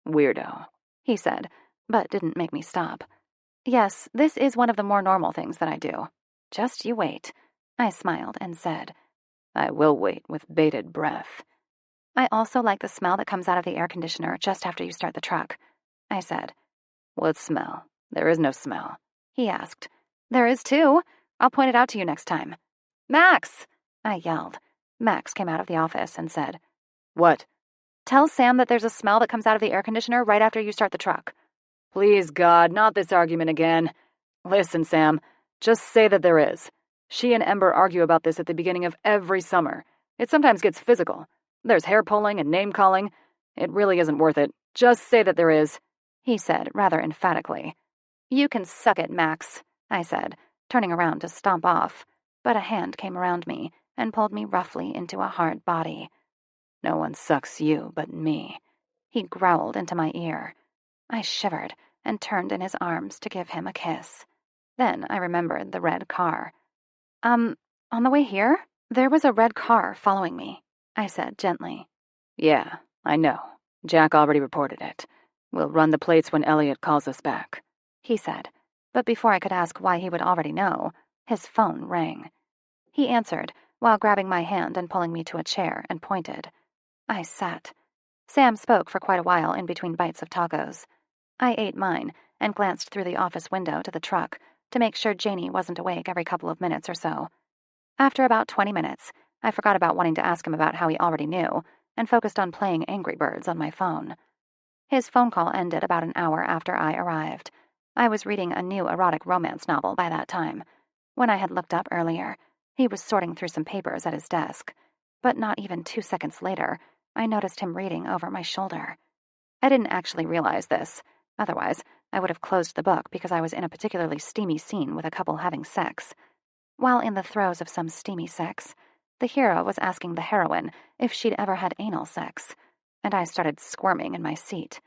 Weirdo, he said, but didn't make me stop. Yes, this is one of the more normal things that I do. Just you wait, I smiled and said. I will wait with bated breath. I also like the smell that comes out of the air conditioner just after you start the truck, I said. What smell? There is no smell, he asked. There is too. I'll point it out to you next time. Max, I yelled. Max came out of the office and said, What? Tell Sam that there's a smell that comes out of the air conditioner right after you start the truck. Please, God, not this argument again. Listen, Sam, just say that there is. She and Ember argue about this at the beginning of every summer. It sometimes gets physical. There's hair pulling and name calling. It really isn't worth it. Just say that there is, he said rather emphatically. You can suck it, Max, I said, turning around to stomp off, but a hand came around me and pulled me roughly into a hard body. No one sucks you but me, he growled into my ear. I shivered and turned in his arms to give him a kiss. Then I remembered the red car. On the way here, there was a red car following me, I said gently. Yeah, I know. Jack already reported it. We'll run the plates when Elliot calls us back, he said. But before I could ask why he would already know, his phone rang. He answered while grabbing my hand and pulling me to a chair and pointed. I sat. Sam spoke for quite a while in between bites of tacos. I ate mine and glanced through the office window to the truck to make sure Janie wasn't awake every couple of minutes or so. After about 20 minutes, I forgot about wanting to ask him about how he already knew and focused on playing Angry Birds on my phone. His phone call ended about an hour after I arrived. I was reading a new erotic romance novel by that time. When I had looked up earlier, he was sorting through some papers at his desk. But not even 2 seconds later, I noticed him reading over my shoulder. I didn't actually realize this. Otherwise, I would have closed the book because I was in a particularly steamy scene with a couple having sex. While in the throes of some steamy sex, the hero was asking the heroine if she'd ever had anal sex, and I started squirming in my seat.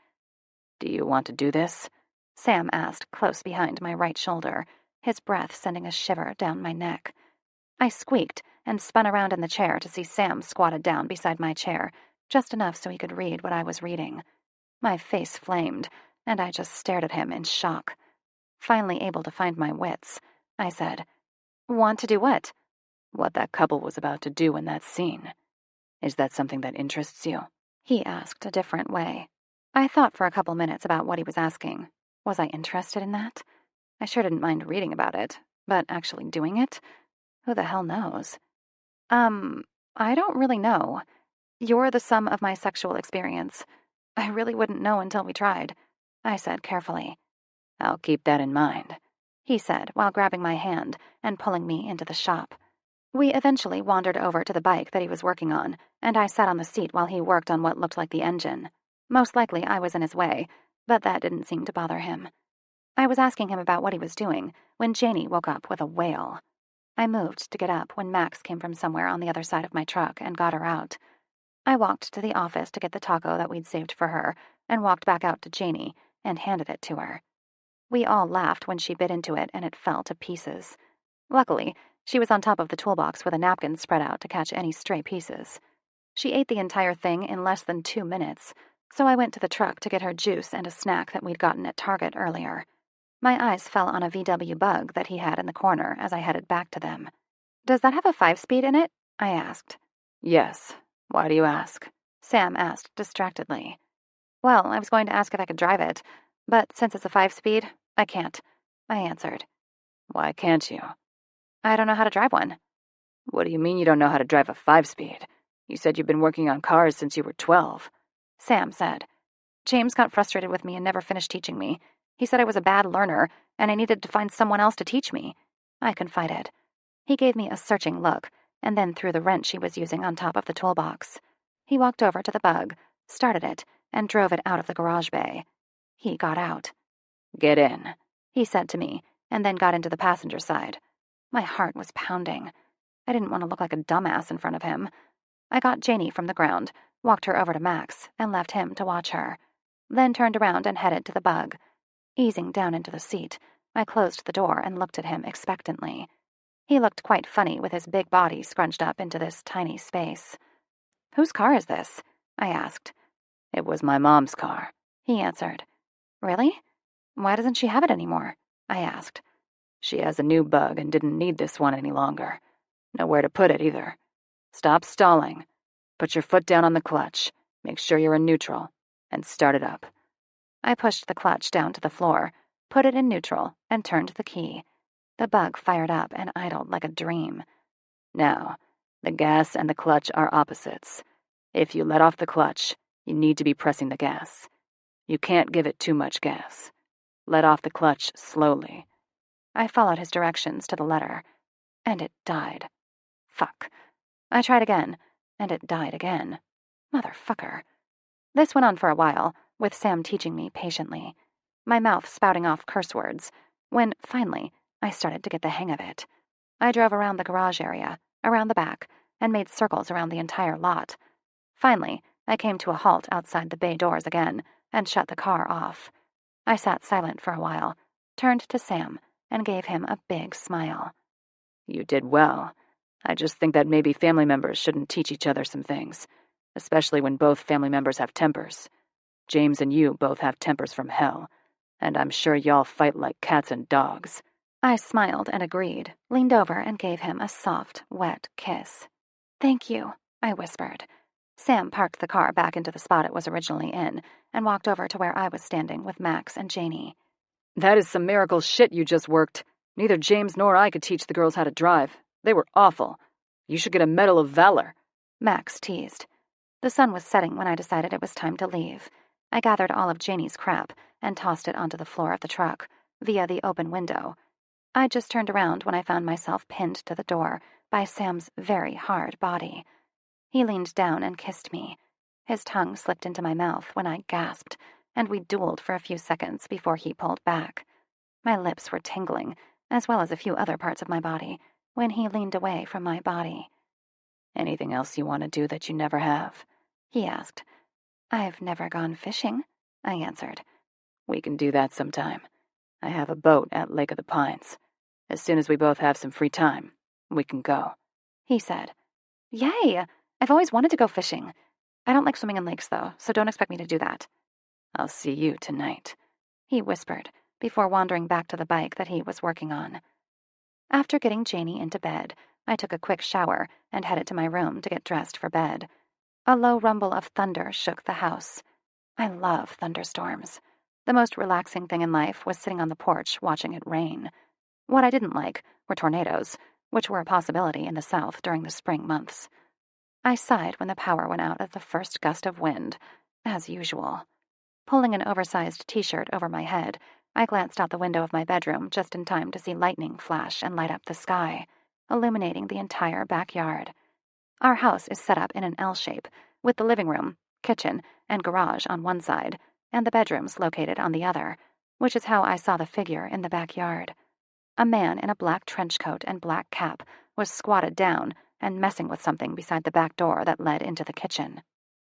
Do you want to do this? Sam asked close behind my right shoulder, his breath sending a shiver down my neck. I squeaked and spun around in the chair to see Sam squatted down beside my chair, just enough so he could read what I was reading. My face flamed, and I just stared at him in shock. Finally able to find my wits, I said, Want to do what? What that couple was about to do in that scene. Is that something that interests you? He asked a different way. I thought for a couple minutes about what he was asking. Was I interested in that? I sure didn't mind reading about it, but actually doing it? Who the hell knows? I don't really know. You're the sum of my sexual experience. I really wouldn't know until we tried, I said carefully. I'll keep that in mind, he said while grabbing my hand and pulling me into the shop. We eventually wandered over to the bike that he was working on, and I sat on the seat while he worked on what looked like the engine. Most likely I was in his way, but that didn't seem to bother him. I was asking him about what he was doing when Janie woke up with a wail. I moved to get up when Max came from somewhere on the other side of my truck and got her out. I walked to the office to get the taco that we'd saved for her and walked back out to Janie and handed it to her. We all laughed when she bit into it and it fell to pieces. Luckily, she was on top of the toolbox with a napkin spread out to catch any stray pieces. She ate the entire thing in less than 2 minutes, so I went to the truck to get her juice and a snack that we'd gotten at Target earlier. My eyes fell on a VW Bug that he had in the corner as I headed back to them. Does that have a 5-speed in it? I asked. Yes. Why do you ask? Sam asked distractedly. Well, I was going to ask if I could drive it, but since it's a 5-speed, I can't, I answered. Why can't you? I don't know how to drive one. What do you mean you don't know how to drive a 5-speed? You said you've been working on cars since you were 12. Sam said. James got frustrated with me and never finished teaching me. He said I was a bad learner, and I needed to find someone else to teach me. I confided. He gave me a searching look, and then threw the wrench he was using on top of the toolbox. He walked over to the bug, started it, and drove it out of the garage bay. He got out. "Get in," he said to me, and then got into the passenger side. My heart was pounding. I didn't want to look like a dumbass in front of him. I got Janie from the ground, walked her over to Max, and left him to watch her. Then turned around and headed to the bug. Easing down into the seat, I closed the door and looked at him expectantly. He looked quite funny with his big body scrunched up into this tiny space. "Whose car is this?" I asked. "It was my mom's car," he answered. "Really? Why doesn't she have it anymore?" I asked. "She has a new bug and didn't need this one any longer. Nowhere to put it either. Stop stalling. Put your foot down on the clutch. Make sure you're in neutral. And start it up." I pushed the clutch down to the floor, put it in neutral, and turned the key. The bug fired up and idled like a dream. "Now, the gas and the clutch are opposites. If you let off the clutch, you need to be pressing the gas. You can't give it too much gas. Let off the clutch slowly." I followed his directions to the letter, and it died. Fuck. I tried again, and it died again. Motherfucker. This went on for a while, with Sam teaching me patiently, my mouth spouting off curse words, when, finally, I started to get the hang of it. I drove around the garage area, around the back, and made circles around the entire lot. Finally, I came to a halt outside the bay doors again, and shut the car off. I sat silent for a while, turned to Sam, and gave him a big smile. "You did well. I just think that maybe family members shouldn't teach each other some things, especially when both family members have tempers. James and you both have tempers from hell, and I'm sure y'all fight like cats and dogs." I smiled and agreed, leaned over and gave him a soft, wet kiss. "Thank you," I whispered. Sam parked the car back into the spot it was originally in and walked over to where I was standing with Max and Janie. "That is some miracle shit you just worked. Neither James nor I could teach the girls how to drive. They were awful. You should get a Medal of Valor," Max teased. The sun was setting when I decided it was time to leave. I gathered all of Janie's crap and tossed it onto the floor of the truck, via the open window. I just turned around when I found myself pinned to the door by Sam's very hard body. He leaned down and kissed me. His tongue slipped into my mouth when I gasped, and we dueled for a few seconds before he pulled back. My lips were tingling, as well as a few other parts of my body, when he leaned away from my body. "Anything else you want to do that you never have?" he asked. "I've never gone fishing," I answered. "We can do that sometime. I have a boat at Lake of the Pines. As soon as we both have some free time, we can go," he said. "Yay! I've always wanted to go fishing. I don't like swimming in lakes, though, so don't expect me to do that." "I'll see you tonight," he whispered, before wandering back to the bike that he was working on. After getting Janie into bed, I took a quick shower and headed to my room to get dressed for bed. A low rumble of thunder shook the house. I love thunderstorms. The most relaxing thing in life was sitting on the porch watching it rain. What I didn't like were tornadoes, which were a possibility in the South during the spring months. I sighed when the power went out at the first gust of wind, as usual. Pulling an oversized t-shirt over my head, I glanced out the window of my bedroom just in time to see lightning flash and light up the sky, illuminating the entire backyard. Our house is set up in an L shape, with the living room, kitchen, and garage on one side, and the bedrooms located on the other, which is how I saw the figure in the backyard. A man in a black trench coat and black cap was squatted down and messing with something beside the back door that led into the kitchen.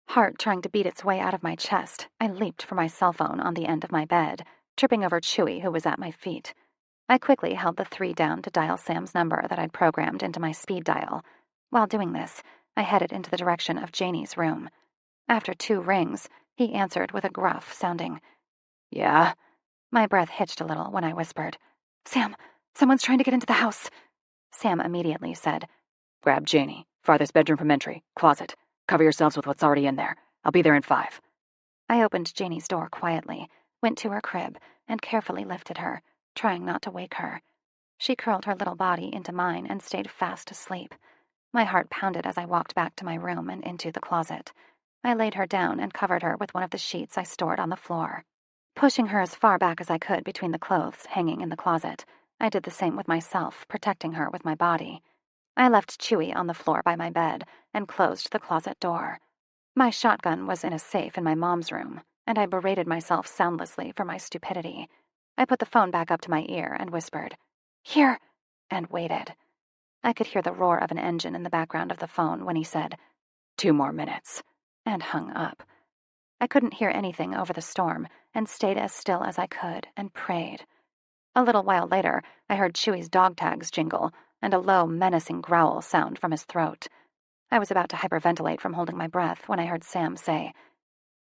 Heart trying to beat its way out of my chest, I leaped for my cell phone on the end of my bed, tripping over Chewy, who was at my feet. I quickly held the 3 down to dial Sam's number that I'd programmed into my speed dial. While doing this, I headed into the direction of Janie's room. After 2 rings, he answered with a gruff sounding, "Yeah?" My breath hitched a little when I whispered, "Sam, someone's trying to get into the house." Sam immediately said, "Grab Janie. Farthest bedroom from entry. Closet. Cover yourselves with what's already in there. I'll be there in 5. I opened Janie's door quietly, went to her crib, and carefully lifted her, trying not to wake her. She curled her little body into mine and stayed fast asleep. My heart pounded as I walked back to my room and into the closet. I laid her down and covered her with one of the sheets I stored on the floor. Pushing her as far back as I could between the clothes hanging in the closet, I did the same with myself, protecting her with my body. I left Chewie on the floor by my bed and closed the closet door. My shotgun was in a safe in my mom's room, and I berated myself soundlessly for my stupidity. I put the phone back up to my ear and whispered, "Here," and waited. I could hear the roar of an engine in the background of the phone when he said, 2 more minutes, and hung up. I couldn't hear anything over the storm and stayed as still as I could and prayed. A little while later, I heard Chewie's dog tags jingle and a low, menacing growl sound from his throat. I was about to hyperventilate from holding my breath when I heard Sam say,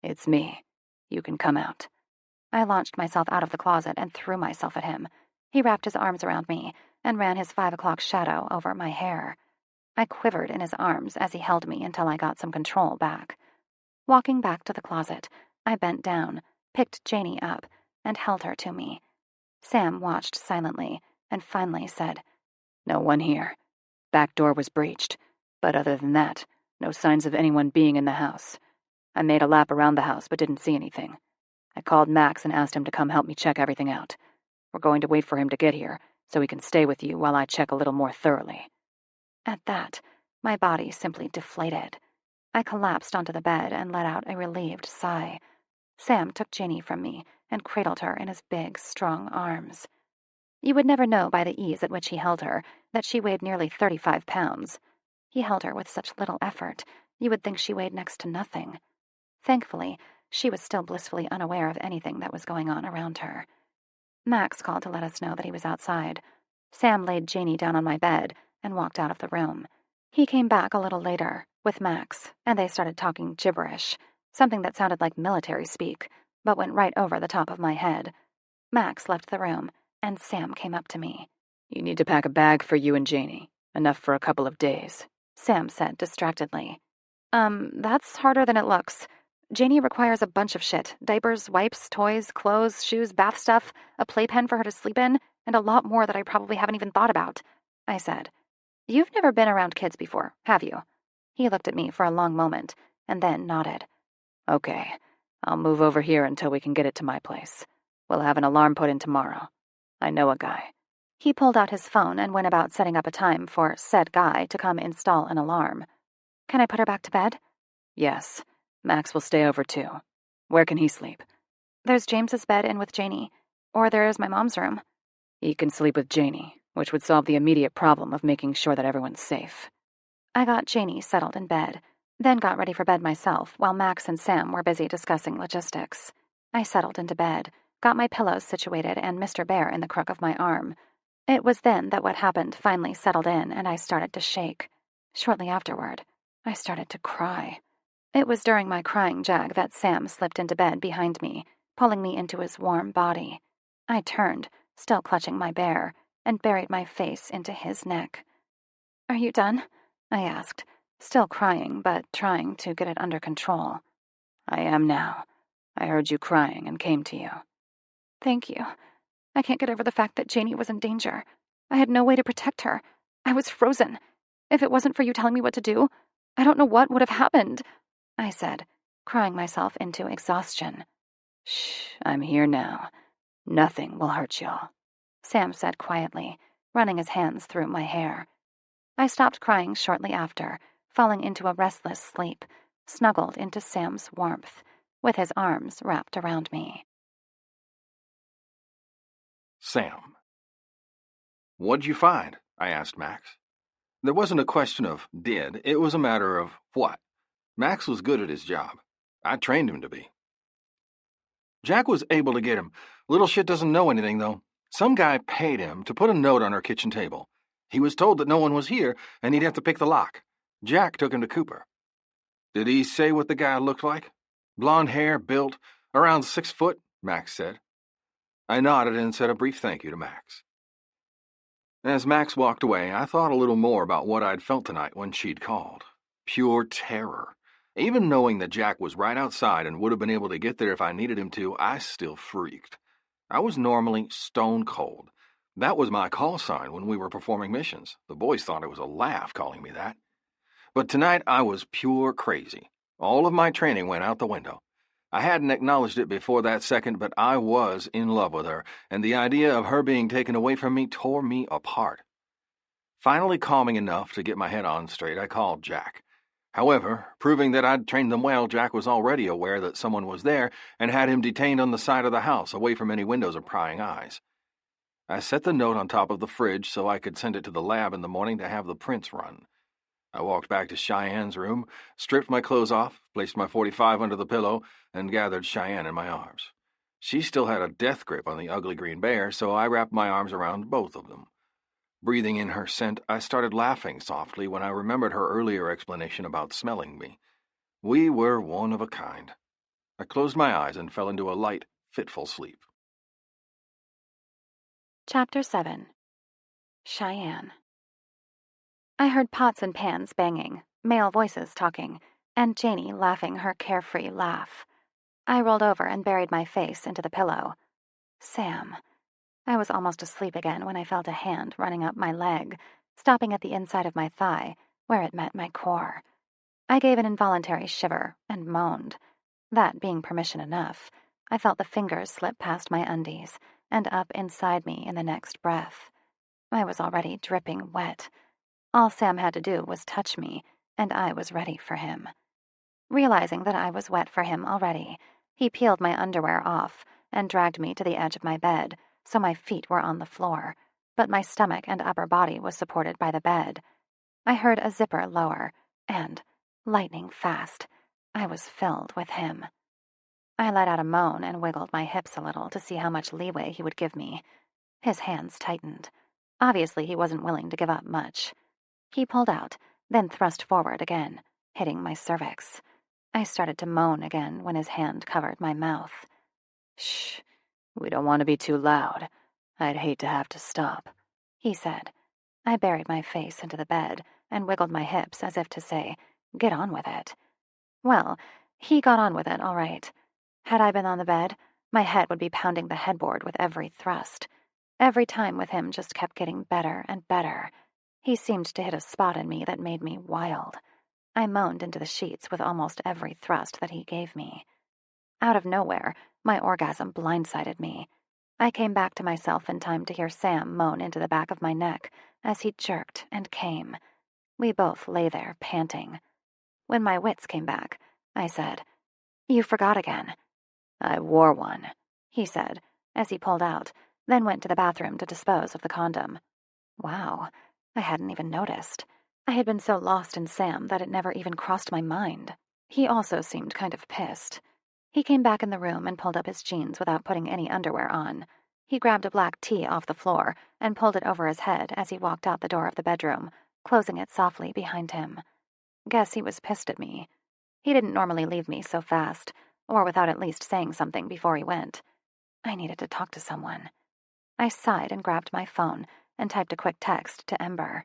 "It's me. You can come out." I launched myself out of the closet and threw myself at him. He wrapped his arms around me and ran his 5 o'clock shadow over my hair. I quivered in his arms as he held me until I got some control back. Walking back to the closet, I bent down, picked Janie up, and held her to me. Sam watched silently and finally said, "No one here. Back door was breached, but other than that, no signs of anyone being in the house. I made a lap around the house but didn't see anything. I called Max and asked him to come help me check everything out. We're going to wait for him to get here so he can stay with you while I check a little more thoroughly." At that, my body simply deflated. I collapsed onto the bed and let out a relieved sigh. Sam took Janie from me and cradled her in his big, strong arms. You would never know by the ease at which he held her that she weighed nearly 35 pounds. He held her with such little effort, you would think she weighed next to nothing. Thankfully, she was still blissfully unaware of anything that was going on around her. Max called to let us know that he was outside. Sam laid Janie down on my bed and walked out of the room. He came back a little later with Max, and they started talking gibberish, something that sounded like military speak, but went right over the top of my head. Max left the room, and Sam came up to me. "You need to pack a bag for you and Janie, enough for a couple of days," Sam said distractedly. That's harder than it looks. Janie requires a bunch of shit. Diapers, wipes, toys, clothes, shoes, bath stuff, a playpen for her to sleep in, and a lot more that I probably haven't even thought about," I said. "You've never been around kids before, have you?" He looked at me for a long moment, and then nodded. "Okay, I'll move over here until we can get it to my place. We'll have an alarm put in tomorrow. I know a guy." He pulled out his phone and went about setting up a time for said guy to come install an alarm. "Can I put her back to bed?" "Yes. Max will stay over too. Where can he sleep?" "There's James's bed in with Janie. Or there's my mom's room." "He can sleep with Janie, which would solve the immediate problem of making sure that everyone's safe." I got Janie settled in bed, then got ready for bed myself while Max and Sam were busy discussing logistics. I settled into bed, got my pillows situated and Mr. Bear in the crook of my arm. It was then that what happened finally settled in and I started to shake. Shortly afterward, I started to cry. It was during my crying jag that Sam slipped into bed behind me, pulling me into his warm body. I turned, still clutching my bear, and buried my face into his neck. "Are you done?" I asked, still crying but trying to get it under control. "I am now. I heard you crying and came to you." "Thank you. I can't get over the fact that Janie was in danger. I had no way to protect her. I was frozen. If it wasn't for you telling me what to do, I don't know what would have happened," I said, crying myself into exhaustion. "Shh, I'm here now. Nothing will hurt y'all," Sam said quietly, running his hands through my hair. I stopped crying shortly after, falling into a restless sleep, snuggled into Sam's warmth, with his arms wrapped around me. Sam. "What'd you find?" I asked Max. There wasn't a question of did, it was a matter of what. Max was good at his job. I trained him to be. Jack was able to get him. Little shit doesn't know anything, though. Some guy paid him to put a note on our kitchen table. He was told that no one was here, and he'd have to pick the lock. Jack took him to Cooper. "Did he say what the guy looked like?" "Blonde hair, built, around 6 foot," Max said. I nodded and said a brief thank you to Max. As Max walked away, I thought a little more about what I'd felt tonight when she'd called. Pure terror. Even knowing that Jack was right outside and would have been able to get there if I needed him to, I still freaked. I was normally stone cold. That was my call sign when we were performing missions. The boys thought it was a laugh calling me that. But tonight I was pure crazy. All of my training went out the window. I hadn't acknowledged it before that second, but I was in love with her, and the idea of her being taken away from me tore me apart. Finally calming enough to get my head on straight, I called Jack. However, proving that I'd trained them well, Jack was already aware that someone was there and had him detained on the side of the house, away from any windows or prying eyes. I set the note on top of the fridge so I could send it to the lab in the morning to have the prints run. I walked back to Cheyenne's room, stripped my clothes off, placed my .45 under the pillow, and gathered Cheyenne in my arms. She still had a death grip on the ugly green bear, so I wrapped my arms around both of them. Breathing in her scent, I started laughing softly when I remembered her earlier explanation about smelling me. We were one of a kind. I closed my eyes and fell into a light, fitful sleep. Chapter 7. Cheyenne. I heard pots and pans banging, male voices talking, and Janie laughing her carefree laugh. I rolled over and buried my face into the pillow. Sam. I was almost asleep again when I felt a hand running up my leg, stopping at the inside of my thigh, where it met my core. I gave an involuntary shiver and moaned. That being permission enough, I felt the fingers slip past my undies and up inside me in the next breath. I was already dripping wet. All Sam had to do was touch me, and I was ready for him. Realizing that I was wet for him already, he peeled my underwear off and dragged me to the edge of my bed, so my feet were on the floor, but my stomach and upper body was supported by the bed. I heard a zipper lower, and, lightning fast, I was filled with him. I let out a moan and wiggled my hips a little to see how much leeway he would give me. His hands tightened. Obviously, he wasn't willing to give up much. He pulled out, then thrust forward again, hitting my cervix. I started to moan again when his hand covered my mouth. Shh, we don't want to be too loud. I'd hate to have to stop, he said. I buried my face into the bed and wiggled my hips as if to say, get on with it. Well, he got on with it all right. Had I been on the bed, my head would be pounding the headboard with every thrust. Every time with him just kept getting better and better. He seemed to hit a spot in me that made me wild. I moaned into the sheets with almost every thrust that he gave me. Out of nowhere, my orgasm blindsided me. I came back to myself in time to hear Sam moan into the back of my neck as he jerked and came. We both lay there, panting. When my wits came back, I said, "You forgot again." "I wore one," he said, as he pulled out, then went to the bathroom to dispose of the condom. Wow, I hadn't even noticed. I had been so lost in Sam that it never even crossed my mind. He also seemed kind of pissed. He came back in the room and pulled up his jeans without putting any underwear on. He grabbed a black tee off the floor and pulled it over his head as he walked out the door of the bedroom, closing it softly behind him. Guess he was pissed at me. He didn't normally leave me so fast, or without at least saying something before he went. I needed to talk to someone. I sighed and grabbed my phone and typed a quick text to Ember.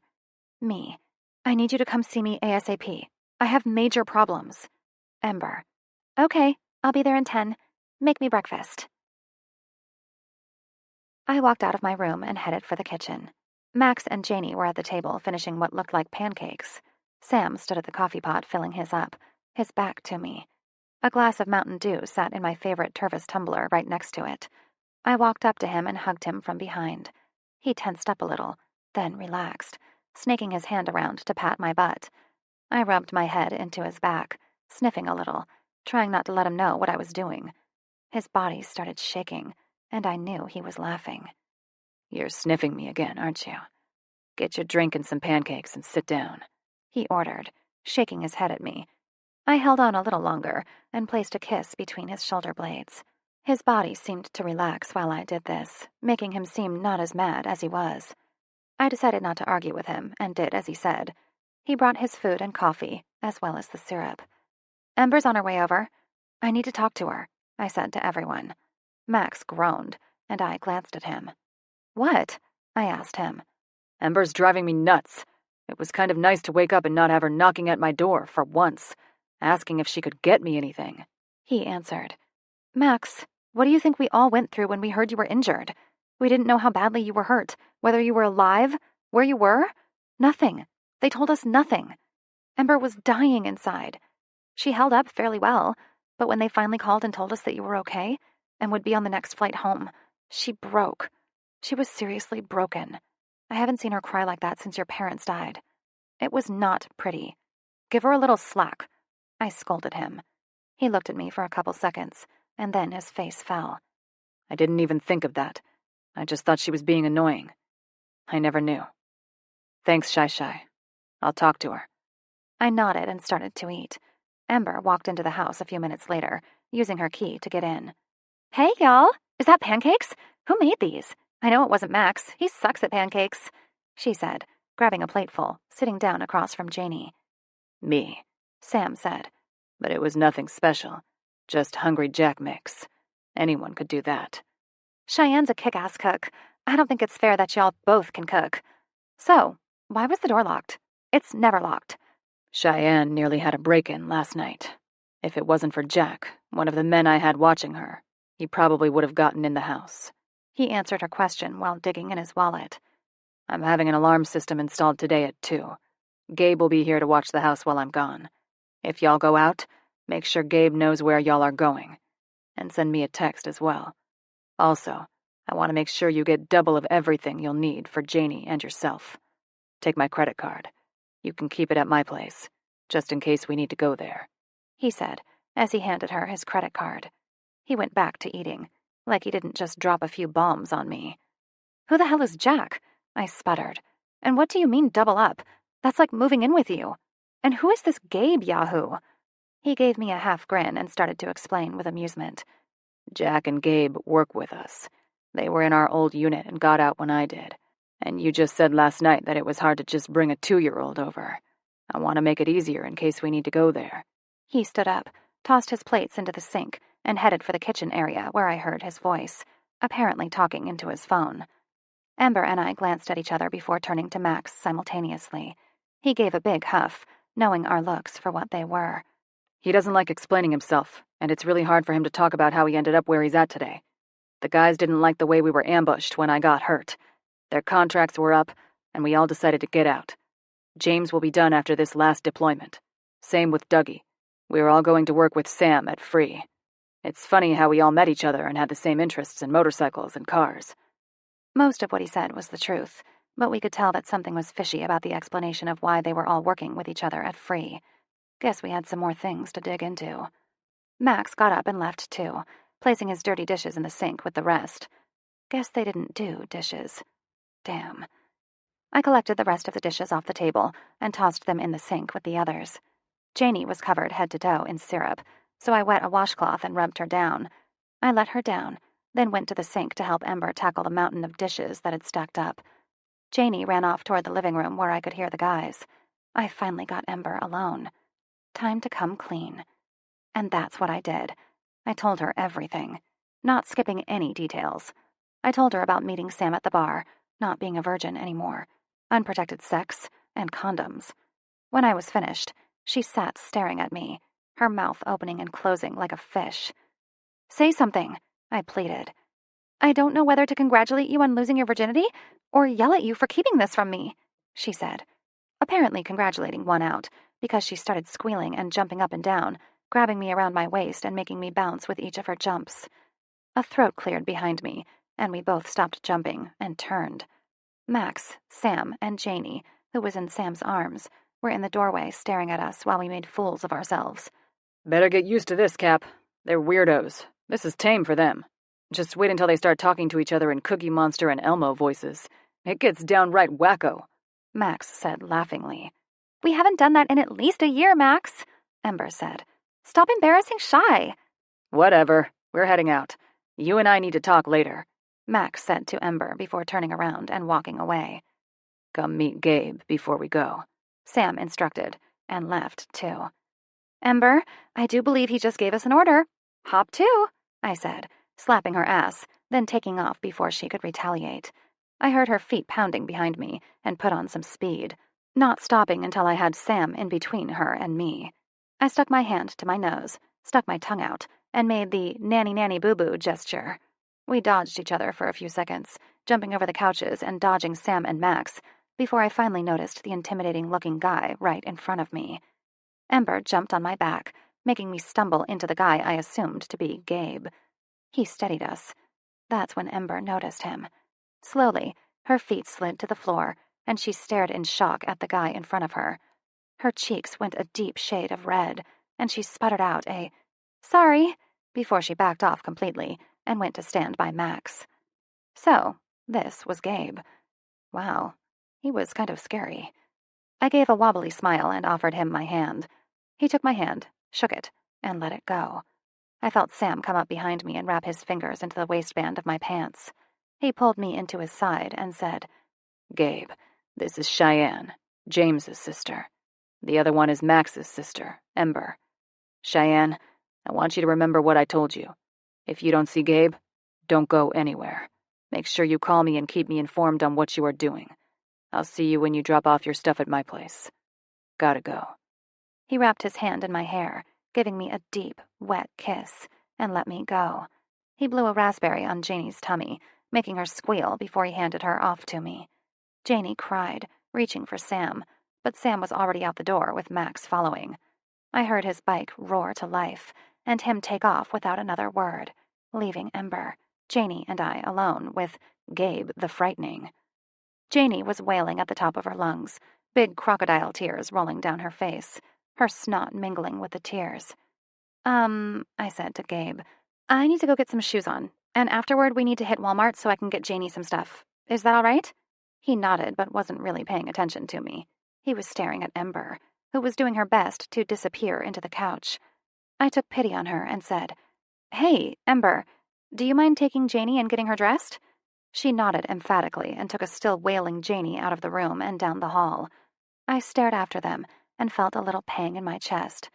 Me. I need you to come see me ASAP. I have major problems. Ember. Okay, I'll be there in 10. Make me breakfast. I walked out of my room and headed for the kitchen. Max and Janie were at the table finishing what looked like pancakes. Sam stood at the coffee pot filling his up, his back to me. A glass of Mountain Dew sat in my favorite Tervis tumbler right next to it. I walked up to him and hugged him from behind. He tensed up a little, then relaxed, snaking his hand around to pat my butt. I rubbed my head into his back, sniffing a little, trying not to let him know what I was doing. His body started shaking, and I knew he was laughing. "You're sniffing me again, aren't you? Get your drink and some pancakes and sit down," he ordered, shaking his head at me. I held on a little longer and placed a kiss between his shoulder blades. His body seemed to relax while I did this, making him seem not as mad as he was. I decided not to argue with him and did as he said. He brought his food and coffee, as well as the syrup. Ember's on her way over. I need to talk to her, I said to everyone. Max groaned, and I glanced at him. What? I asked him. "Ember's driving me nuts. It was kind of nice to wake up and not have her knocking at my door, for once, asking if she could get me anything," he answered. Max, what do you think we all went through when we heard you were injured? We didn't know how badly you were hurt, whether you were alive, where you were. Nothing. They told us nothing. Ember was dying inside. She held up fairly well, but when they finally called and told us that you were okay and would be on the next flight home, she broke. She was seriously broken. I haven't seen her cry like that since your parents died. It was not pretty. Give her a little slack. I scolded him. He looked at me for a couple seconds, and then his face fell. I didn't even think of that. I just thought she was being annoying. I never knew. Thanks, Shy. I'll talk to her. I nodded and started to eat. Ember walked into the house a few minutes later, using her key to get in. Hey, y'all! Is that pancakes? Who made these? I know it wasn't Max. He sucks at pancakes, she said, grabbing a plateful, sitting down across from Janie. Me, Sam said. But it was nothing special. Just Hungry Jack mix. Anyone could do that. Cheyenne's a kick-ass cook. I don't think it's fair that y'all both can cook. So, why was the door locked? It's never locked. Cheyenne nearly had a break-in last night. If it wasn't for Jack, one of the men I had watching her, he probably would have gotten in the house. He answered her question while digging in his wallet. I'm having an alarm system installed today at 2. Gabe will be here to watch the house while I'm gone. If y'all go out, make sure Gabe knows where y'all are going. And send me a text as well. Also, I want to make sure you get double of everything you'll need for Janie and yourself. Take my credit card. You can keep it at my place, just in case we need to go there, he said, as he handed her his credit card. He went back to eating, like he didn't just drop a few bombs on me. Who the hell is Jack? I sputtered. And what do you mean double up? That's like moving in with you. And who is this Gabe Yahoo? He gave me a half grin and started to explain with amusement. Jack and Gabe work with us. They were in our old unit and got out when I did. And you just said last night that it was hard to just bring a 2-year-old over. I want to make it easier in case we need to go there. He stood up, tossed his plates into the sink, and headed for the kitchen area where I heard his voice, apparently talking into his phone. Ember and I glanced at each other before turning to Max simultaneously. He gave a big huff, knowing our looks for what they were. He doesn't like explaining himself, and it's really hard for him to talk about how he ended up where he's at today. The guys didn't like the way we were ambushed when I got hurt. Their contracts were up, and we all decided to get out. James will be done after this last deployment. Same with Dougie. We were all going to work with Sam at Free. It's funny how we all met each other and had the same interests in motorcycles and cars. Most of what he said was the truth, but we could tell that something was fishy about the explanation of why they were all working with each other at Free. Guess we had some more things to dig into. Max got up and left too, placing his dirty dishes in the sink with the rest. Guess they didn't do dishes. Damn. I collected the rest of the dishes off the table and tossed them in the sink with the others. Janie was covered head to toe in syrup, so I wet a washcloth and rubbed her down. I let her down, then went to the sink to help Ember tackle the mountain of dishes that had stacked up. Janie ran off toward the living room where I could hear the guys. I finally got Ember alone. Time to come clean. And that's what I did. I told her everything, not skipping any details. I told her about meeting Sam at the bar, not being a virgin anymore, unprotected sex, and condoms. When I was finished, she sat staring at me, her mouth opening and closing like a fish. Say something, I pleaded. I don't know whether to congratulate you on losing your virginity or yell at you for keeping this from me, she said, apparently congratulating one out, because she started squealing and jumping up and down, grabbing me around my waist and making me bounce with each of her jumps. A throat cleared behind me, and we both stopped jumping and turned. Max, Sam, and Janie, who was in Sam's arms, were in the doorway staring at us while we made fools of ourselves. Better get used to this, Cap. They're weirdos. This is tame for them. Just wait until they start talking to each other in Cookie Monster and Elmo voices. It gets downright wacko, Max said laughingly. We haven't done that in at least a year, Max, Ember said. Stop embarrassing Shy. Whatever. We're heading out. You and I need to talk later, Max said to Ember before turning around and walking away. Come meet Gabe before we go, Sam instructed, and left too. Ember, I do believe he just gave us an order. Hop to, I said, slapping her ass, then taking off before she could retaliate. I heard her feet pounding behind me and put on some speed, not stopping until I had Sam in between her and me. I stuck my hand to my nose, stuck my tongue out, and made the nanny boo-boo gesture. We dodged each other for a few seconds, jumping over the couches and dodging Sam and Max, before I finally noticed the intimidating-looking guy right in front of me. Ember jumped on my back, making me stumble into the guy I assumed to be Gabe. He steadied us. That's when Ember noticed him. Slowly, Her feet slid to the floor, and she stared in shock at the guy in front of her. Her cheeks went a deep shade of red, and she sputtered out a "sorry" before she backed off completely and went to stand by Max. So, this was Gabe. Wow, he was kind of scary. I gave a wobbly smile and offered him my hand. He took my hand, shook it, and let it go. I felt Sam come up behind me and wrap his fingers into the waistband of my pants. He pulled me into his side and said, "Gabe, this is Cheyenne, James's sister. The other one is Max's sister, Ember. Cheyenne, I want you to remember what I told you. If you don't see Gabe, don't go anywhere. Make sure you call me and keep me informed on what you are doing. I'll see you when you drop off your stuff at my place. Gotta go." He wrapped his hand in my hair, giving me a deep, wet kiss, and let me go. He blew a raspberry on Janie's tummy, making her squeal before he handed her off to me. Janie cried, reaching for Sam, but Sam was already out the door with Max following. I heard his bike roar to life, and him take off without another word, leaving Ember, Janie and I alone with Gabe the Frightening. Janie was wailing at the top of her lungs, big crocodile tears rolling down her face, her snot mingling with the tears. I said to Gabe, "I need to go get some shoes on, and afterward we need to hit Walmart so I can get Janie some stuff. Is that all right?" He nodded but wasn't really paying attention to me. He was staring at Ember, who was doing her best to disappear into the couch. I took pity on her and said, "Hey, Ember, do you mind taking Janie and getting her dressed?" She nodded emphatically and took a still wailing Janie out of the room and down the hall. I stared after them and felt a little pang in my chest.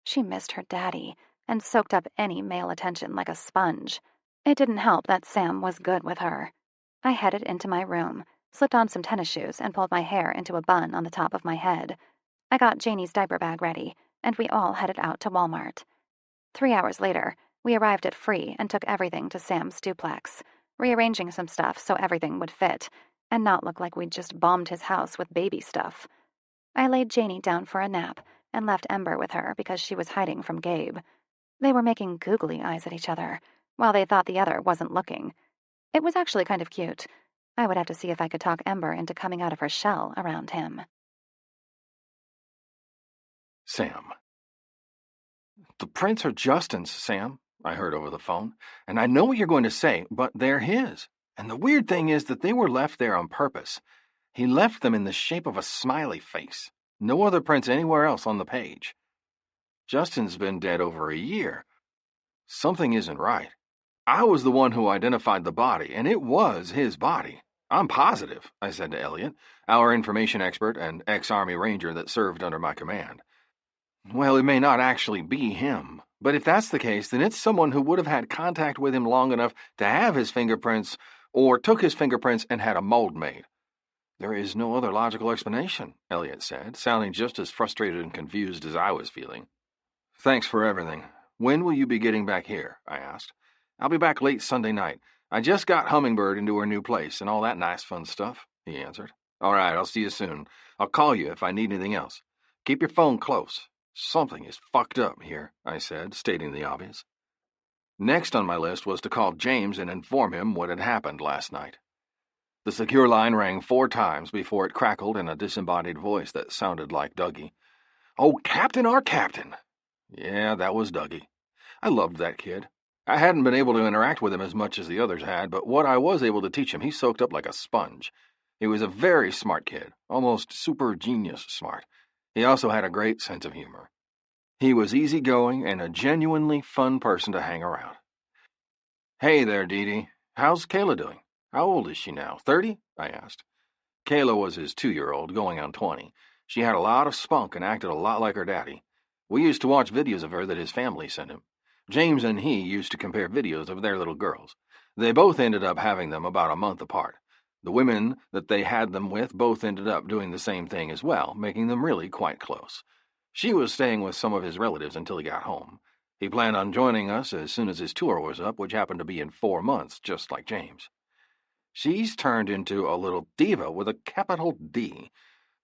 She missed her daddy and soaked up any male attention like a sponge. It didn't help that Sam was good with her. I headed into my room, slipped on some tennis shoes, and pulled my hair into a bun on the top of my head. I got Janie's diaper bag ready, and we all headed out to Walmart. 3 hours later, we arrived at Free and took everything to Sam's duplex, rearranging some stuff so everything would fit and not look like we'd just bombed his house with baby stuff. I laid Janie down for a nap and left Ember with her because she was hiding from Gabe. They were making googly eyes at each other while they thought the other wasn't looking. It was actually kind of cute. I would have to see if I could talk Ember into coming out of her shell around him. Sam. "The prints are Justin's, Sam," I heard over the phone. "And I know what you're going to say, but they're his. And the weird thing is that they were left there on purpose. He left them in the shape of a smiley face. No other prints anywhere else on the page. Justin's been dead over a year. Something isn't right. I was the one who identified the body, and it was his body. I'm positive," I said to Elliot, our information expert and ex-Army Ranger that served under my command. "Well, it may not actually be him, but if that's the case, then it's someone who would have had contact with him long enough to have his fingerprints, or took his fingerprints and had a mold made." "There is no other logical explanation," Elliot said, sounding just as frustrated and confused as I was feeling. "Thanks for everything. When will you be getting back here?" I asked. "I'll be back late Sunday night. I just got Hummingbird into her new place and all that nice fun stuff," he answered. "All right, I'll see you soon. I'll call you if I need anything else. Keep your phone close. Something is fucked up here," I said, stating the obvious. Next on my list was to call James and inform him what had happened last night. The secure line rang 4 times before it crackled in a disembodied voice that sounded like Dougie. "Oh, Captain, our Captain!" Yeah, that was Dougie. I loved that kid. I hadn't been able to interact with him as much as the others had, but what I was able to teach him, he soaked up like a sponge. He was a very smart kid, almost super genius smart. He also had a great sense of humor. He was easygoing and a genuinely fun person to hang around. "Hey there, Dee Dee. How's Kayla doing? How old is she now, 30? I asked. Kayla was his 2-year-old, going on 20. She had a lot of spunk and acted a lot like her daddy. We used to watch videos of her that his family sent him. James and he used to compare videos of their little girls. They both ended up having them about a month apart. The women that they had them with both ended up doing the same thing as well, making them really quite close. She was staying with some of his relatives until he got home. He planned on joining us as soon as his tour was up, which happened to be in 4 months, just like James. She's turned into a little diva with a capital D.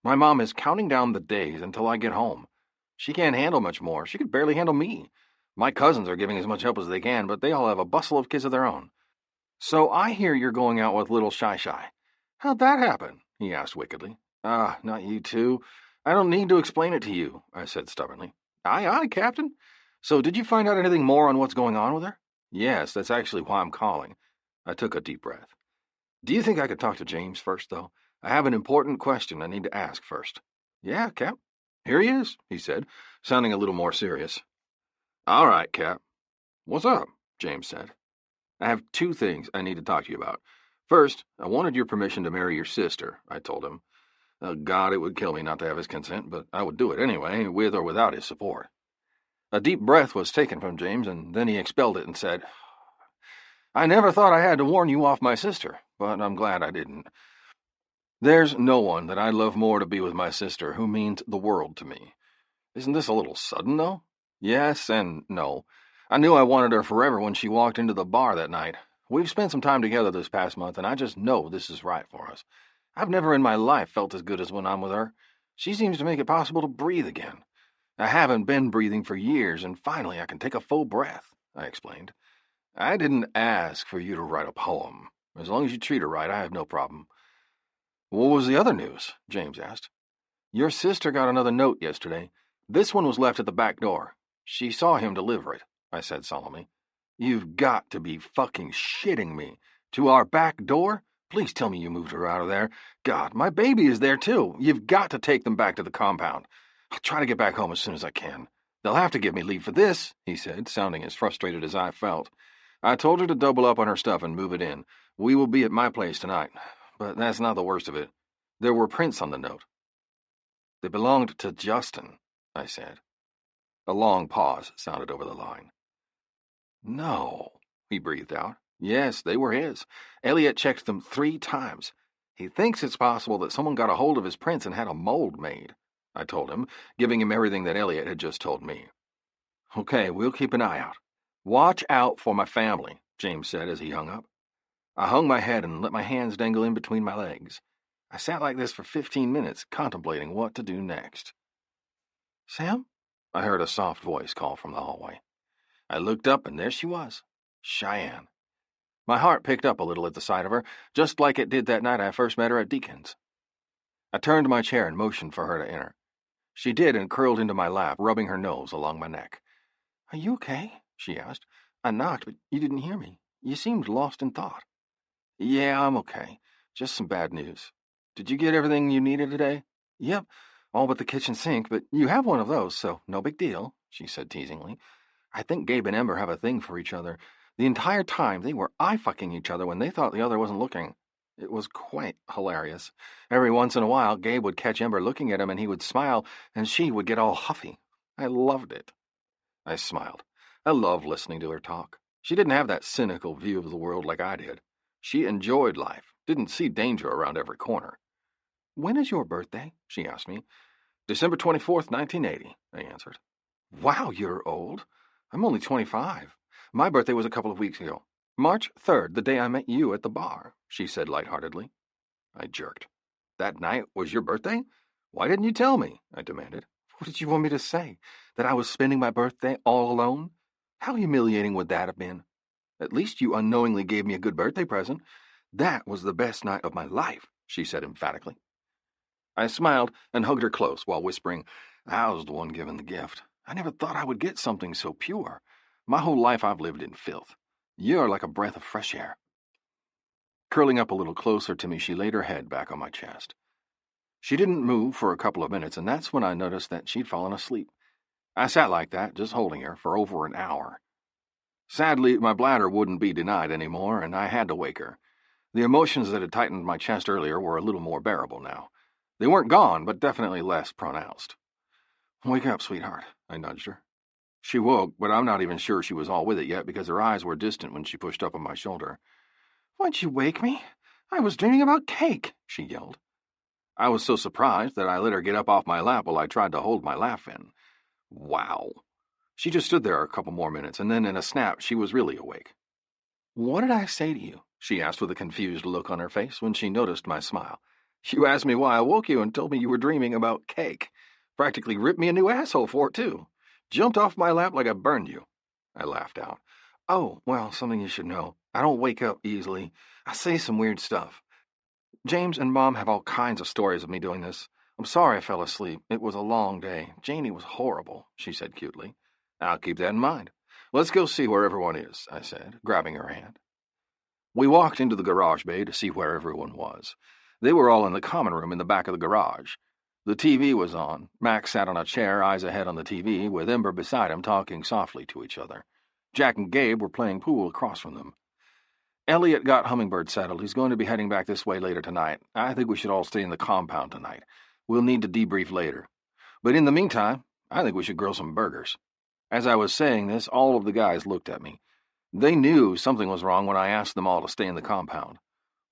My mom is counting down the days until I get home. She can't handle much more. She could barely handle me. My cousins are giving as much help as they can, but they all have a bustle of kids of their own. So I hear you're going out with little Shy Shy. How'd that happen? He asked wickedly. Ah, not you too. I don't need to explain it to you, I said stubbornly. Aye, aye, Captain. So did you find out anything more on what's going on with her? Yes, that's actually why I'm calling. I took a deep breath. Do you think I could talk to James first, though? I have an important question I need to ask first. Yeah, Cap. Here he is, he said, sounding a little more serious. All right, Cap. What's up? James said. I have two things I need to talk to you about. First, I wanted your permission to marry your sister, I told him. God, it would kill me not to have his consent, but I would do it anyway, with or without his support. A deep breath was taken from James, and then he expelled it and said, I never thought I had to warn you off my sister, but I'm glad I didn't. There's no one that I'd love more to be with my sister who means the world to me. Isn't this a little sudden, though? Yes and no. I knew I wanted her forever when she walked into the bar that night. We've spent some time together this past month, and I just know this is right for us. I've never in my life felt as good as when I'm with her. She seems to make it possible to breathe again. I haven't been breathing for years, and finally I can take a full breath, I explained. I didn't ask for you to write a poem. As long as you treat her right, I have no problem. What was the other news? James asked. Your sister got another note yesterday. This one was left at the back door. She saw him deliver it, I said solemnly. You've got to be fucking shitting me. To our back door? Please tell me you moved her out of there. God, my baby is there too. You've got to take them back to the compound. I'll try to get back home as soon as I can. They'll have to give me leave for this, he said, sounding as frustrated as I felt. I told her to double up on her stuff and move it in. We will be at my place tonight. But that's not the worst of it. There were prints on the note. They belonged to Justin, I said. A long pause sounded over the line. No, he breathed out. Yes, they were his. Elliot checked them 3 times. He thinks it's possible that someone got a hold of his prints and had a mold made, I told him, giving him everything that Elliot had just told me. Okay, we'll keep an eye out. Watch out for my family, James said as he hung up. I hung my head and let my hands dangle in between my legs. I sat like this for 15 minutes, contemplating what to do next. Sam? I heard a soft voice call from the hallway. I looked up, and there she was, Cheyenne. My heart picked up a little at the sight of her, just like it did that night I first met her at Deacon's. I turned to my chair and motioned for her to enter. She did and curled into my lap, rubbing her nose along my neck. Are you okay? She asked. I knocked, but you didn't hear me. You seemed lost in thought. Yeah, I'm okay. Just some bad news. Did you get everything you needed today? Yep, all but the kitchen sink, but you have one of those, so no big deal, she said teasingly. I think Gabe and Ember have a thing for each other. The entire time they were eye-fucking each other when they thought the other wasn't looking. It was quite hilarious. Every once in a while, Gabe would catch Ember looking at him and he would smile, and she would get all huffy. I loved it. I smiled. I loved listening to her talk. She didn't have that cynical view of the world like I did. She enjoyed life, didn't see danger around every corner. When is your birthday? She asked me. December 24th, 1980, I answered. Wow, you're old. I'm only 25. My birthday was a couple of weeks ago. March 3rd, the day I met you at the bar, she said lightheartedly. I jerked. That night was your birthday? Why didn't you tell me? I demanded. What did you want me to say? That I was spending my birthday all alone? How humiliating would that have been? At least you unknowingly gave me a good birthday present. That was the best night of my life, she said emphatically. I smiled and hugged her close while whispering, I was the one given the gift. I never thought I would get something so pure. My whole life I've lived in filth. You're like a breath of fresh air. Curling up a little closer to me, she laid her head back on my chest. She didn't move for a couple of minutes, and that's when I noticed that she'd fallen asleep. I sat like that, just holding her, for over an hour. Sadly, my bladder wouldn't be denied anymore, and I had to wake her. The emotions that had tightened my chest earlier were a little more bearable now. They weren't gone, but definitely less pronounced. Wake up, sweetheart, I nudged her. She woke, but I'm not even sure she was all with it yet because her eyes were distant when she pushed up on my shoulder. Why'd you wake me? I was dreaming about cake, she yelled. I was so surprised that I let her get up off my lap while I tried to hold my laugh in. Wow. She just stood there a couple more minutes, and then in a snap she was really awake. What did I say to you? She asked with a confused look on her face when she noticed my smile. You asked me why I woke you and told me you were dreaming about cake. Practically ripped me a new asshole for it, too. Jumped off my lap like I burned you. I laughed out. Oh, well, something you should know. I don't wake up easily. I say some weird stuff. James and Mom have all kinds of stories of me doing this. I'm sorry I fell asleep. It was a long day. Janie was horrible," she said cutely. "I'll keep that in mind. Let's go see where everyone is," I said, grabbing her hand. We walked into the garage bay to see where everyone was. They were all in the common room in the back of the garage. The TV was on. Max sat on a chair, eyes ahead on the TV, with Ember beside him talking softly to each other. Jack and Gabe were playing pool across from them. "Elliot got Hummingbird settled. He's going to be heading back this way later tonight. I think we should all stay in the compound tonight. We'll need to debrief later. But in the meantime, I think we should grill some burgers." As I was saying this, all of the guys looked at me. They knew something was wrong when I asked them all to stay in the compound.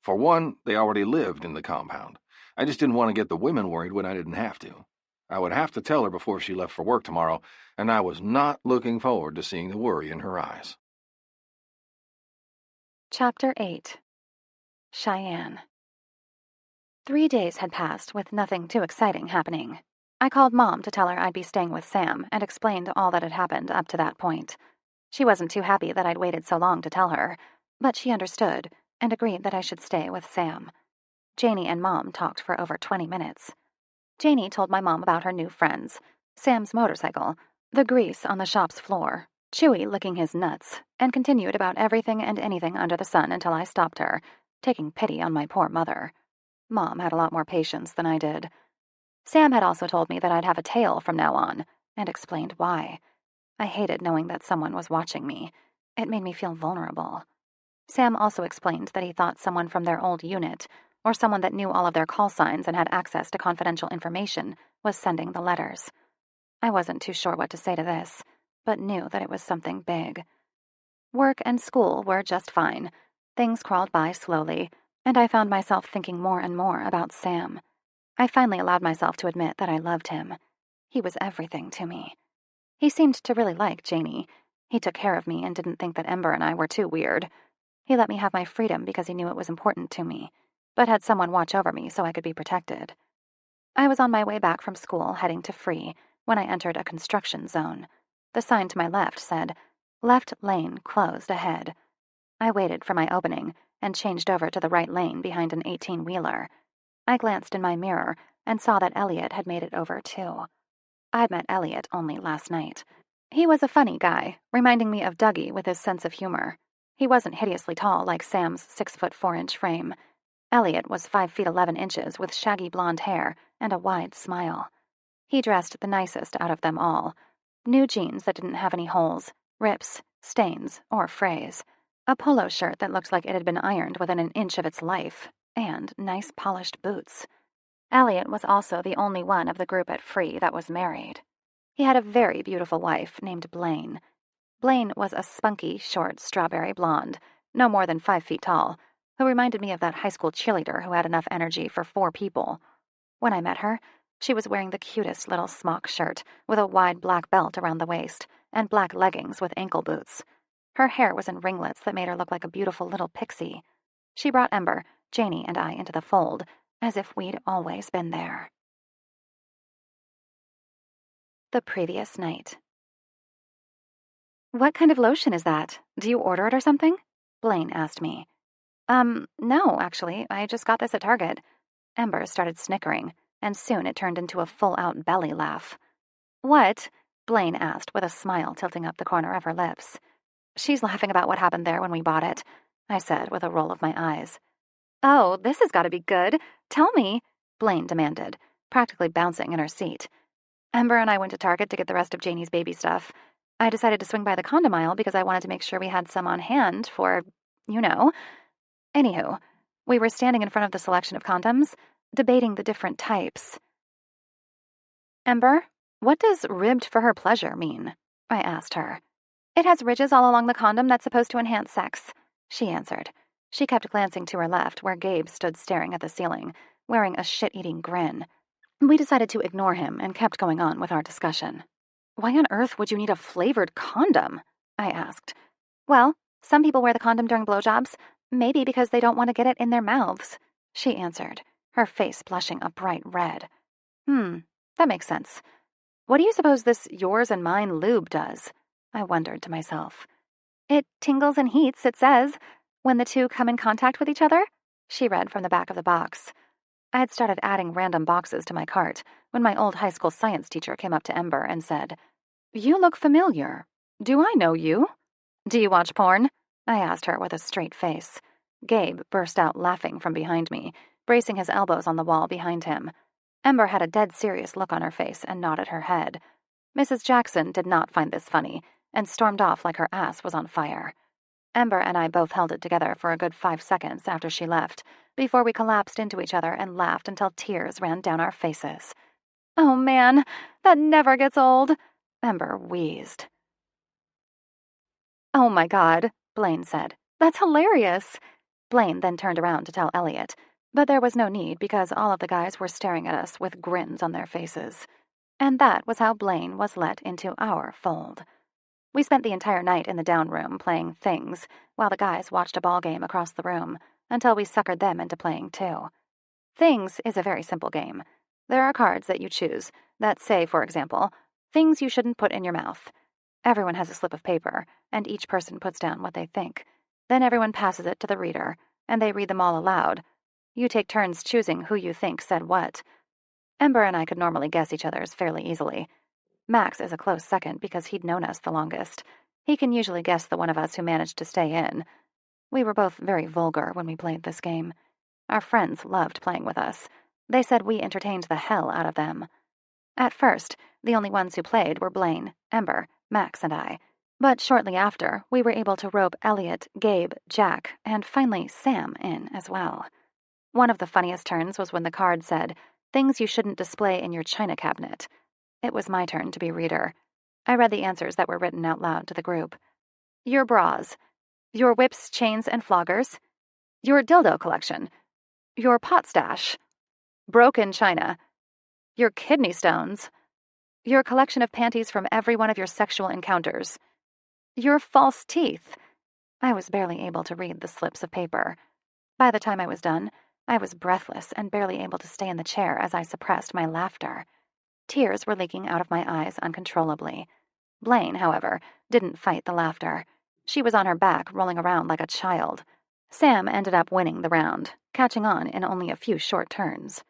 For one, they already lived in the compound. I just didn't want to get the women worried when I didn't have to. I would have to tell her before she left for work tomorrow, and I was not looking forward to seeing the worry in her eyes. Chapter 8. Cheyenne. 3 days had passed with nothing too exciting happening. I called Mom to tell her I'd be staying with Sam and explained all that had happened up to that point. She wasn't too happy that I'd waited so long to tell her, but she understood and agreed that I should stay with Sam. Janie and Mom talked for over 20 minutes. Janie told my mom about her new friends, Sam's motorcycle, the grease on the shop's floor, Chewy licking his nuts, and continued about everything and anything under the sun until I stopped her, taking pity on my poor mother. Mom had a lot more patience than I did. Sam had also told me that I'd have a tail from now on, and explained why. I hated knowing that someone was watching me. It made me feel vulnerable. Sam also explained that he thought someone from their old unit, or someone that knew all of their call signs and had access to confidential information, was sending the letters. I wasn't too sure what to say to this, but knew that it was something big. Work and school were just fine. Things crawled by slowly, and I found myself thinking more and more about Sam. I finally allowed myself to admit that I loved him. He was everything to me. He seemed to really like Janie. He took care of me and didn't think that Ember and I were too weird. He let me have my freedom because he knew it was important to me, but had someone watch over me so I could be protected. I was on my way back from school heading to Free when I entered a construction zone. The sign to my left said, "Left lane closed ahead." I waited for my opening and changed over to the right lane behind an 18-wheeler. I glanced in my mirror and saw that Elliot had made it over too. I'd met Elliot only last night. He was a funny guy, reminding me of Dougie with his sense of humor. He wasn't hideously tall like Sam's 6'4" frame. Elliot was 5'11" with shaggy blonde hair and a wide smile. He dressed the nicest out of them all. New jeans that didn't have any holes, rips, stains, or frays. A polo shirt that looked like it had been ironed within an inch of its life, and nice polished boots. Elliot was also the only one of the group at Free that was married. He had a very beautiful wife named Blaine. Blaine was a spunky, short, strawberry blonde, no more than 5 feet tall, who reminded me of that high school cheerleader who had enough energy for 4 people. When I met her, she was wearing the cutest little smock shirt with a wide black belt around the waist and black leggings with ankle boots. Her hair was in ringlets that made her look like a beautiful little pixie. She brought Ember, Janie, and I into the fold, as if we'd always been there. The previous night. "What kind of lotion is that? Do you order it or something?" Blaine asked me. No, actually. I just got this at Target." Ember started snickering, and soon it turned into a full-out belly laugh. "What?" Blaine asked with a smile tilting up the corner of her lips. "She's laughing about what happened there when we bought it," I said with a roll of my eyes. "Oh, this has got to be good. Tell me," Blaine demanded, practically bouncing in her seat. "Ember and I went to Target to get the rest of Janie's baby stuff. I decided to swing by the condom aisle because I wanted to make sure we had some on hand for, you know. Anywho, we were standing in front of the selection of condoms, debating the different types." "Ember, what does ribbed for her pleasure mean?" I asked her. "It has ridges all along the condom that's supposed to enhance sex," she answered. She kept glancing to her left, where Gabe stood staring at the ceiling, wearing a shit-eating grin. We decided to ignore him and kept going on with our discussion. "Why on earth would you need a flavored condom?" I asked. "Well, some people wear the condom during blowjobs, maybe because they don't want to get it in their mouths," she answered, her face blushing a bright red. That makes sense. What do you suppose this yours and mine lube does?" I wondered to myself. "It tingles and heats, it says, when the two come in contact with each other," she read from the back of the box. I had started adding random boxes to my cart when my old high school science teacher came up to Ember and said, "You look familiar. Do I know you?" "Do you watch porn?" I asked her with a straight face. Gabe burst out laughing from behind me, bracing his elbows on the wall behind him. Ember had a dead serious look on her face and nodded her head. Mrs. Jackson did not find this funny and stormed off like her ass was on fire. Ember and I both held it together for a good 5 seconds after she left, before we collapsed into each other and laughed until tears ran down our faces. "Oh man, that never gets old," Ember wheezed. "Oh my God," Blaine said. "That's hilarious." Blaine then turned around to tell Elliot, but there was no need because all of the guys were staring at us with grins on their faces. And that was how Blaine was let into our fold. We spent the entire night in the down room playing Things, while the guys watched a ball game across the room, until we suckered them into playing too. Things is a very simple game. There are cards that you choose that say, for example, things you shouldn't put in your mouth. Everyone has a slip of paper, and each person puts down what they think. Then everyone passes it to the reader, and they read them all aloud. You take turns choosing who you think said what. Ember and I could normally guess each other's fairly easily. Max is a close second because he'd known us the longest. He can usually guess the one of us who managed to stay in. We were both very vulgar when we played this game. Our friends loved playing with us. They said we entertained the hell out of them. At first, the only ones who played were Blaine, Ember, Max, and I. But shortly after, we were able to rope Elliot, Gabe, Jack, and finally Sam in as well. One of the funniest turns was when the card said, "Things you shouldn't display in your china cabinet." It was my turn to be reader. I read the answers that were written out loud to the group. Your bras. Your whips, chains, and floggers. Your dildo collection. Your pot stash. Broken china. Your kidney stones. Your collection of panties from every one of your sexual encounters. Your false teeth. I was barely able to read the slips of paper. By the time I was done, I was breathless and barely able to stay in the chair as I suppressed my laughter. Tears were leaking out of my eyes uncontrollably. Blaine, however, didn't fight the laughter. She was on her back, rolling around like a child. Sam ended up winning the round, catching on in only a few short turns.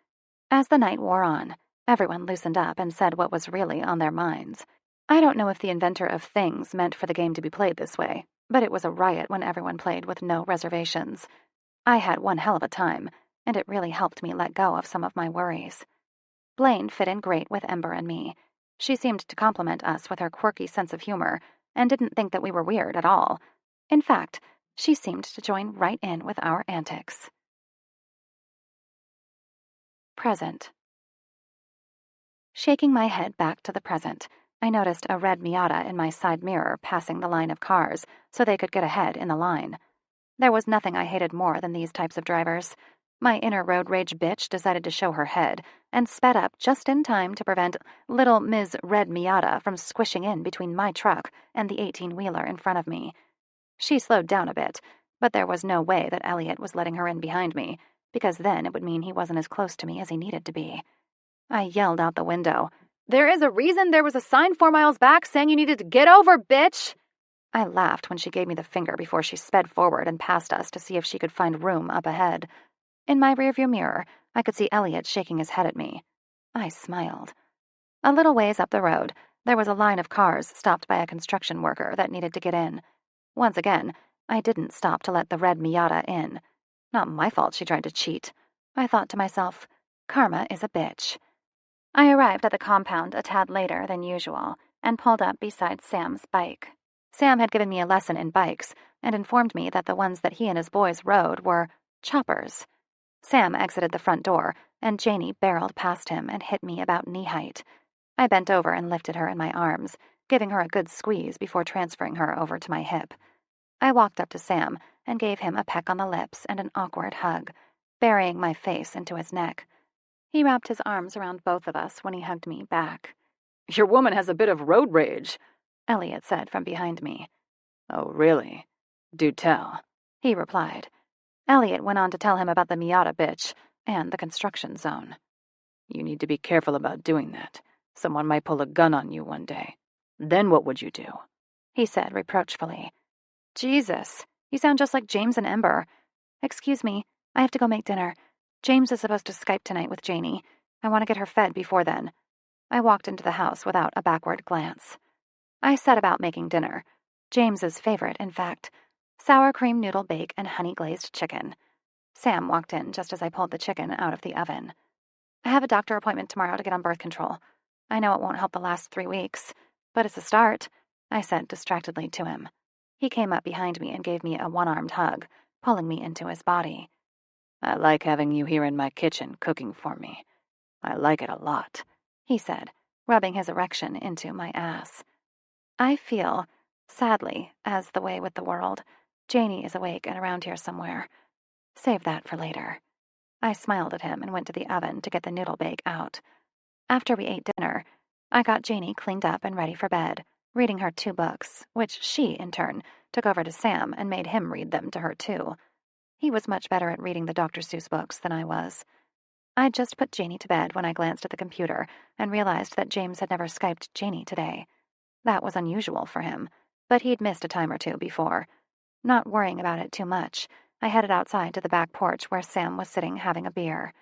As the night wore on, everyone loosened up and said what was really on their minds. I don't know if the inventor of Things meant for the game to be played this way, but it was a riot when everyone played with no reservations. I had one hell of a time, and it really helped me let go of some of my worries. Blaine fit in great with Ember and me. She seemed to compliment us with her quirky sense of humor and didn't think that we were weird at all. In fact, she seemed to join right in with our antics. Present. Shaking my head back to the present, I noticed a red Miata in my side mirror passing the line of cars so they could get ahead in the line. There was nothing I hated more than these types of drivers. My inner road rage bitch decided to show her head and sped up just in time to prevent little Ms. Red Miata from squishing in between my truck and the 18-wheeler in front of me. She slowed down a bit, but there was no way that Elliot was letting her in behind me, because then it would mean he wasn't as close to me as he needed to be. I yelled out the window, "There is a reason there was a sign 4 miles back saying you needed to get over, bitch!" I laughed when she gave me the finger before she sped forward and past us to see if she could find room up ahead. In my rearview mirror, I could see Elliot shaking his head at me. I smiled. A little ways up the road, there was a line of cars stopped by a construction worker that needed to get in. Once again, I didn't stop to let the red Miata in. Not my fault she tried to cheat. I thought to myself, karma is a bitch. I arrived at the compound a tad later than usual and pulled up beside Sam's bike. Sam had given me a lesson in bikes and informed me that the ones that he and his boys rode were choppers. Sam exited the front door, and Janie barreled past him and hit me about knee-height. I bent over and lifted her in my arms, giving her a good squeeze before transferring her over to my hip. I walked up to Sam and gave him a peck on the lips and an awkward hug, burying my face into his neck. He wrapped his arms around both of us when he hugged me back. "Your woman has a bit of road rage," Elliot said from behind me. "Oh, really? Do tell," he replied. Elliot went on to tell him about the Miata bitch and the construction zone. "You need to be careful about doing that. Someone might pull a gun on you one day. Then what would you do?" he said reproachfully. "Jesus, you sound just like James and Ember. Excuse me, I have to go make dinner. James is supposed to Skype tonight with Janie. I want to get her fed before then. I walked into the house without a backward glance. I set about making dinner. James's favorite, in fact. Sour cream noodle bake and honey-glazed chicken. Sam walked in just as I pulled the chicken out of the oven. I have a doctor appointment tomorrow to get on birth control. I know it won't help the last 3 weeks, but it's a start, I said distractedly to him. He came up behind me and gave me a one-armed hug, pulling me into his body. I like having you here in my kitchen cooking for me. I like it a lot, he said, rubbing his erection into my ass. I feel, sadly, as the way with the world, Janie is awake and around here somewhere. Save that for later. I smiled at him and went to the oven to get the noodle bake out. After we ate dinner, I got Janie cleaned up and ready for bed, reading her 2 books, which she, in turn, took over to Sam and made him read them to her, too. He was much better at reading the Dr. Seuss books than I was. I'd just put Janie to bed when I glanced at the computer and realized that James had never Skyped Janie today. That was unusual for him, but he'd missed a time or two before. Not worrying about it too much, I headed outside to the back porch where Sam was sitting having a beer.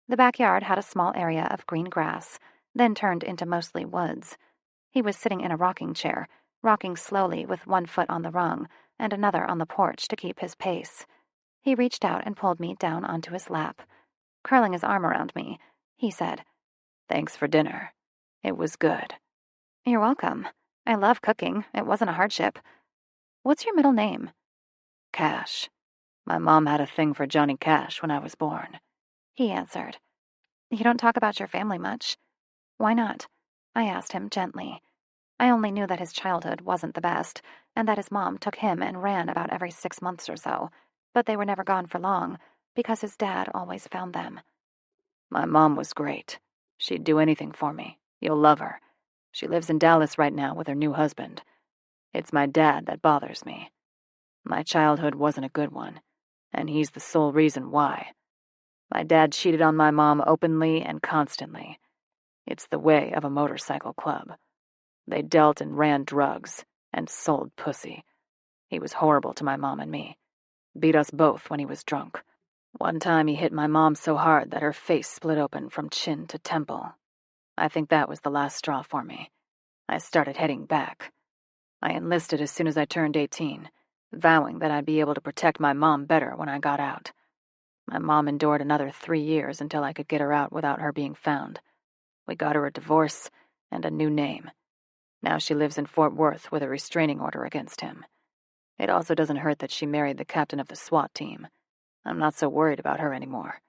The backyard had a small area of green grass, then turned into mostly woods. He was sitting in a rocking chair, rocking slowly with one foot on the rung and another on the porch to keep his pace. He reached out and pulled me down onto his lap. Curling his arm around me, he said, "Thanks for dinner. It was good." "You're welcome. I love cooking. It wasn't a hardship. What's your middle name?" "Cash. My mom had a thing for Johnny Cash when I was born," he answered. "You don't talk about your family much. Why not?" I asked him gently. I only knew that his childhood wasn't the best, and that his mom took him and ran about every 6 months or so, but they were never gone for long, because his dad always found them. "My mom was great. She'd do anything for me. You'll love her. She lives in Dallas right now with her new husband. It's my dad that bothers me. My childhood wasn't a good one, and he's the sole reason why. My dad cheated on my mom openly and constantly. It's the way of a motorcycle club. They dealt and ran drugs and sold pussy. He was horrible to my mom and me. Beat us both when he was drunk. One time he hit my mom so hard that her face split open from chin to temple. I think that was the last straw for me. I started heading back. I enlisted as soon as I turned 18, vowing that I'd be able to protect my mom better when I got out. My mom endured another 3 years until I could get her out without her being found. We got her a divorce and a new name. Now she lives in Fort Worth with a restraining order against him. It also doesn't hurt that she married the captain of the SWAT team. I'm not so worried about her anymore.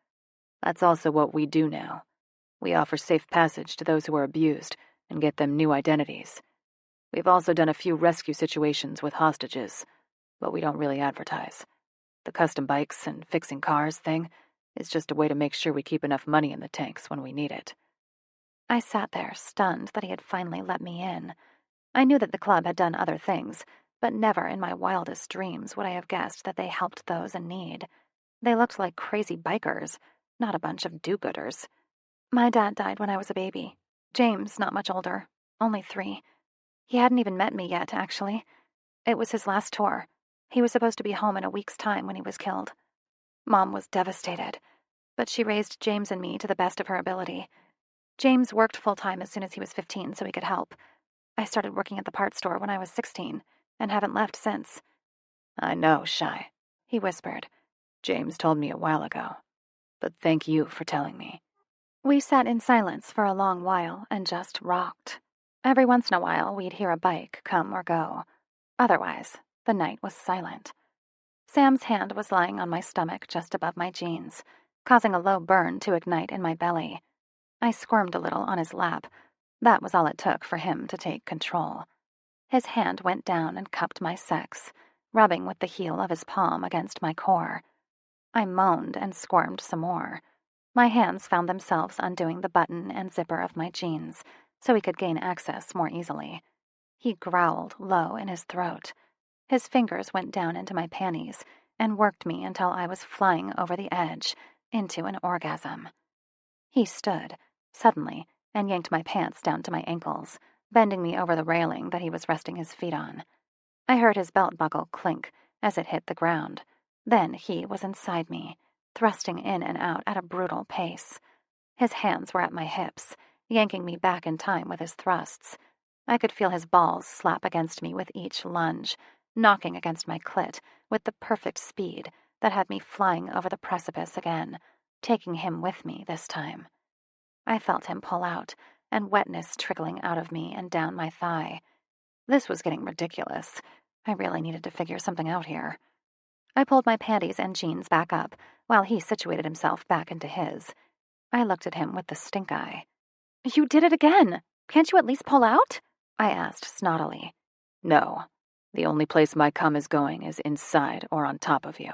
That's also what we do now. We offer safe passage to those who are abused and get them new identities. We've also done a few rescue situations with hostages, but we don't really advertise. The custom bikes and fixing cars thing is just a way to make sure we keep enough money in the tanks when we need it." I sat there, stunned that he had finally let me in. I knew that the club had done other things, but never in my wildest dreams would I have guessed that they helped those in need. They looked like crazy bikers, not a bunch of do-gooders. My dad died when I was a baby. James, not much older, only 3. He hadn't even met me yet, actually. It was his last tour. He was supposed to be home in a week's time when he was killed. Mom was devastated, but she raised James and me to the best of her ability. James worked full-time as soon as he was 15 so he could help. I started working at the parts store when I was 16 and haven't left since. "I know, Shy," he whispered. "James told me a while ago, but thank you for telling me." We sat in silence for a long while and just rocked. Every once in a while, we'd hear a bike come or go. Otherwise, the night was silent. Sam's hand was lying on my stomach just above my jeans, causing a low burn to ignite in my belly. I squirmed a little on his lap. That was all it took for him to take control. His hand went down and cupped my sex, rubbing with the heel of his palm against my core. I moaned and squirmed some more. My hands found themselves undoing the button and zipper of my jeans, so he could gain access more easily. He growled low in his throat. His fingers went down into my panties and worked me until I was flying over the edge, into an orgasm. He stood, suddenly, and yanked my pants down to my ankles, bending me over the railing that he was resting his feet on. I heard his belt buckle clink as it hit the ground. Then he was inside me, thrusting in and out at a brutal pace. His hands were at my hips, yanking me back in time with his thrusts. I could feel his balls slap against me with each lunge, knocking against my clit with the perfect speed that had me flying over the precipice again, taking him with me this time. I felt him pull out, and wetness trickling out of me and down my thigh. This was getting ridiculous. I really needed to figure something out here. I pulled my panties and jeans back up while he situated himself back into his. I looked at him with the stink eye. "You did it again! Can't you at least pull out?" I asked snottily. "No. The only place my cum is going is inside or on top of you,"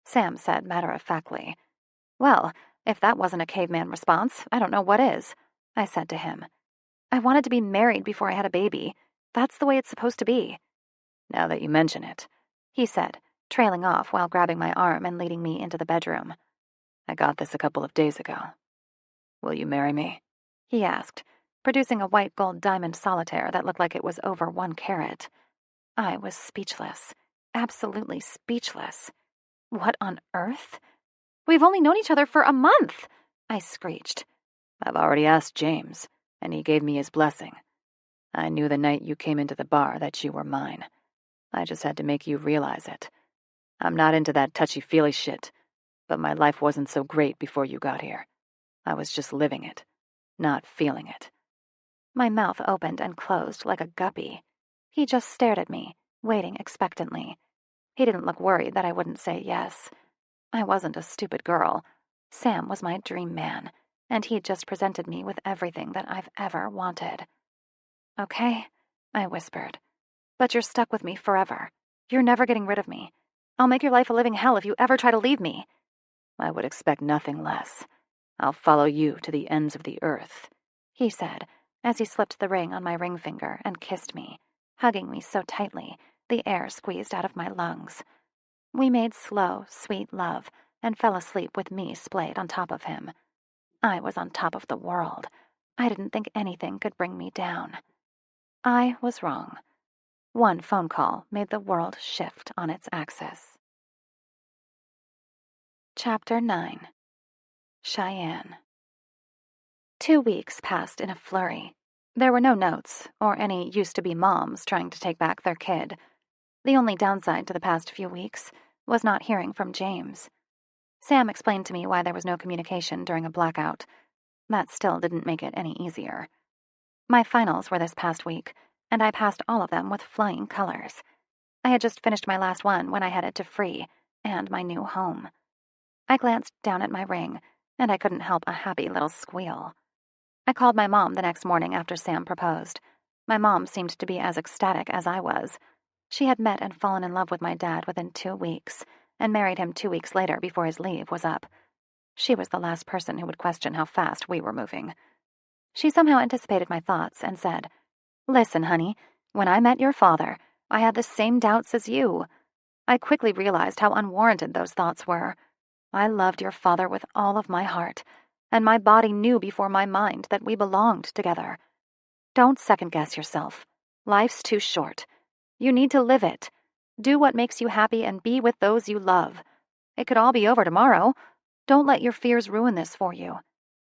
Sam said matter-of-factly. "Well, if that wasn't a caveman response, I don't know what is," I said to him. "I wanted to be married before I had a baby. That's the way it's supposed to be." "Now that you mention it," he said, trailing off while grabbing my arm and leading me into the bedroom. "I got this a couple of days ago. Will you marry me?" he asked, producing a white gold diamond solitaire that looked like it was over 1 carat. I was speechless, absolutely speechless. What on earth? "We've only known each other for a month," I screeched. "I've already asked James, and he gave me his blessing. I knew the night you came into the bar that you were mine. I just had to make you realize it. I'm not into that touchy-feely shit, but my life wasn't so great before you got here. I was just living it, not feeling it." My mouth opened and closed like a guppy. He just stared at me, waiting expectantly. He didn't look worried that I wouldn't say yes. I wasn't a stupid girl. Sam was my dream man, and he'd just presented me with everything that I've ever wanted. "Okay," I whispered. "But you're stuck with me forever. You're never getting rid of me. I'll make your life a living hell if you ever try to leave me." "I would expect nothing less. I'll follow you to the ends of the earth," he said, as he slipped the ring on my ring finger and kissed me, hugging me so tightly the air squeezed out of my lungs. We made slow, sweet love and fell asleep with me splayed on top of him. I was on top of the world. I didn't think anything could bring me down. I was wrong. One phone call made the world shift on its axis. Chapter 9. Cheyenne. 2 weeks passed in a flurry. There were no notes, or any used-to-be moms trying to take back their kid. The only downside to the past few weeks was not hearing from James. Sam explained to me why there was no communication during a blackout. That still didn't make it any easier. My finals were this past week, and I passed all of them with flying colors. I had just finished my last one when I headed to Free and my new home. I glanced down at my ring, and I couldn't help a happy little squeal. I called my mom the next morning after Sam proposed. My mom seemed to be as ecstatic as I was. She had met and fallen in love with my dad within 2 weeks, and married him 2 weeks later before his leave was up. She was the last person who would question how fast we were moving. She somehow anticipated my thoughts and said, "Listen, honey, when I met your father, I had the same doubts as you. I quickly realized how unwarranted those thoughts were. I loved your father with all of my heart, and my body knew before my mind that we belonged together. Don't second-guess yourself. Life's too short. You need to live it. Do what makes you happy and be with those you love. It could all be over tomorrow. Don't let your fears ruin this for you.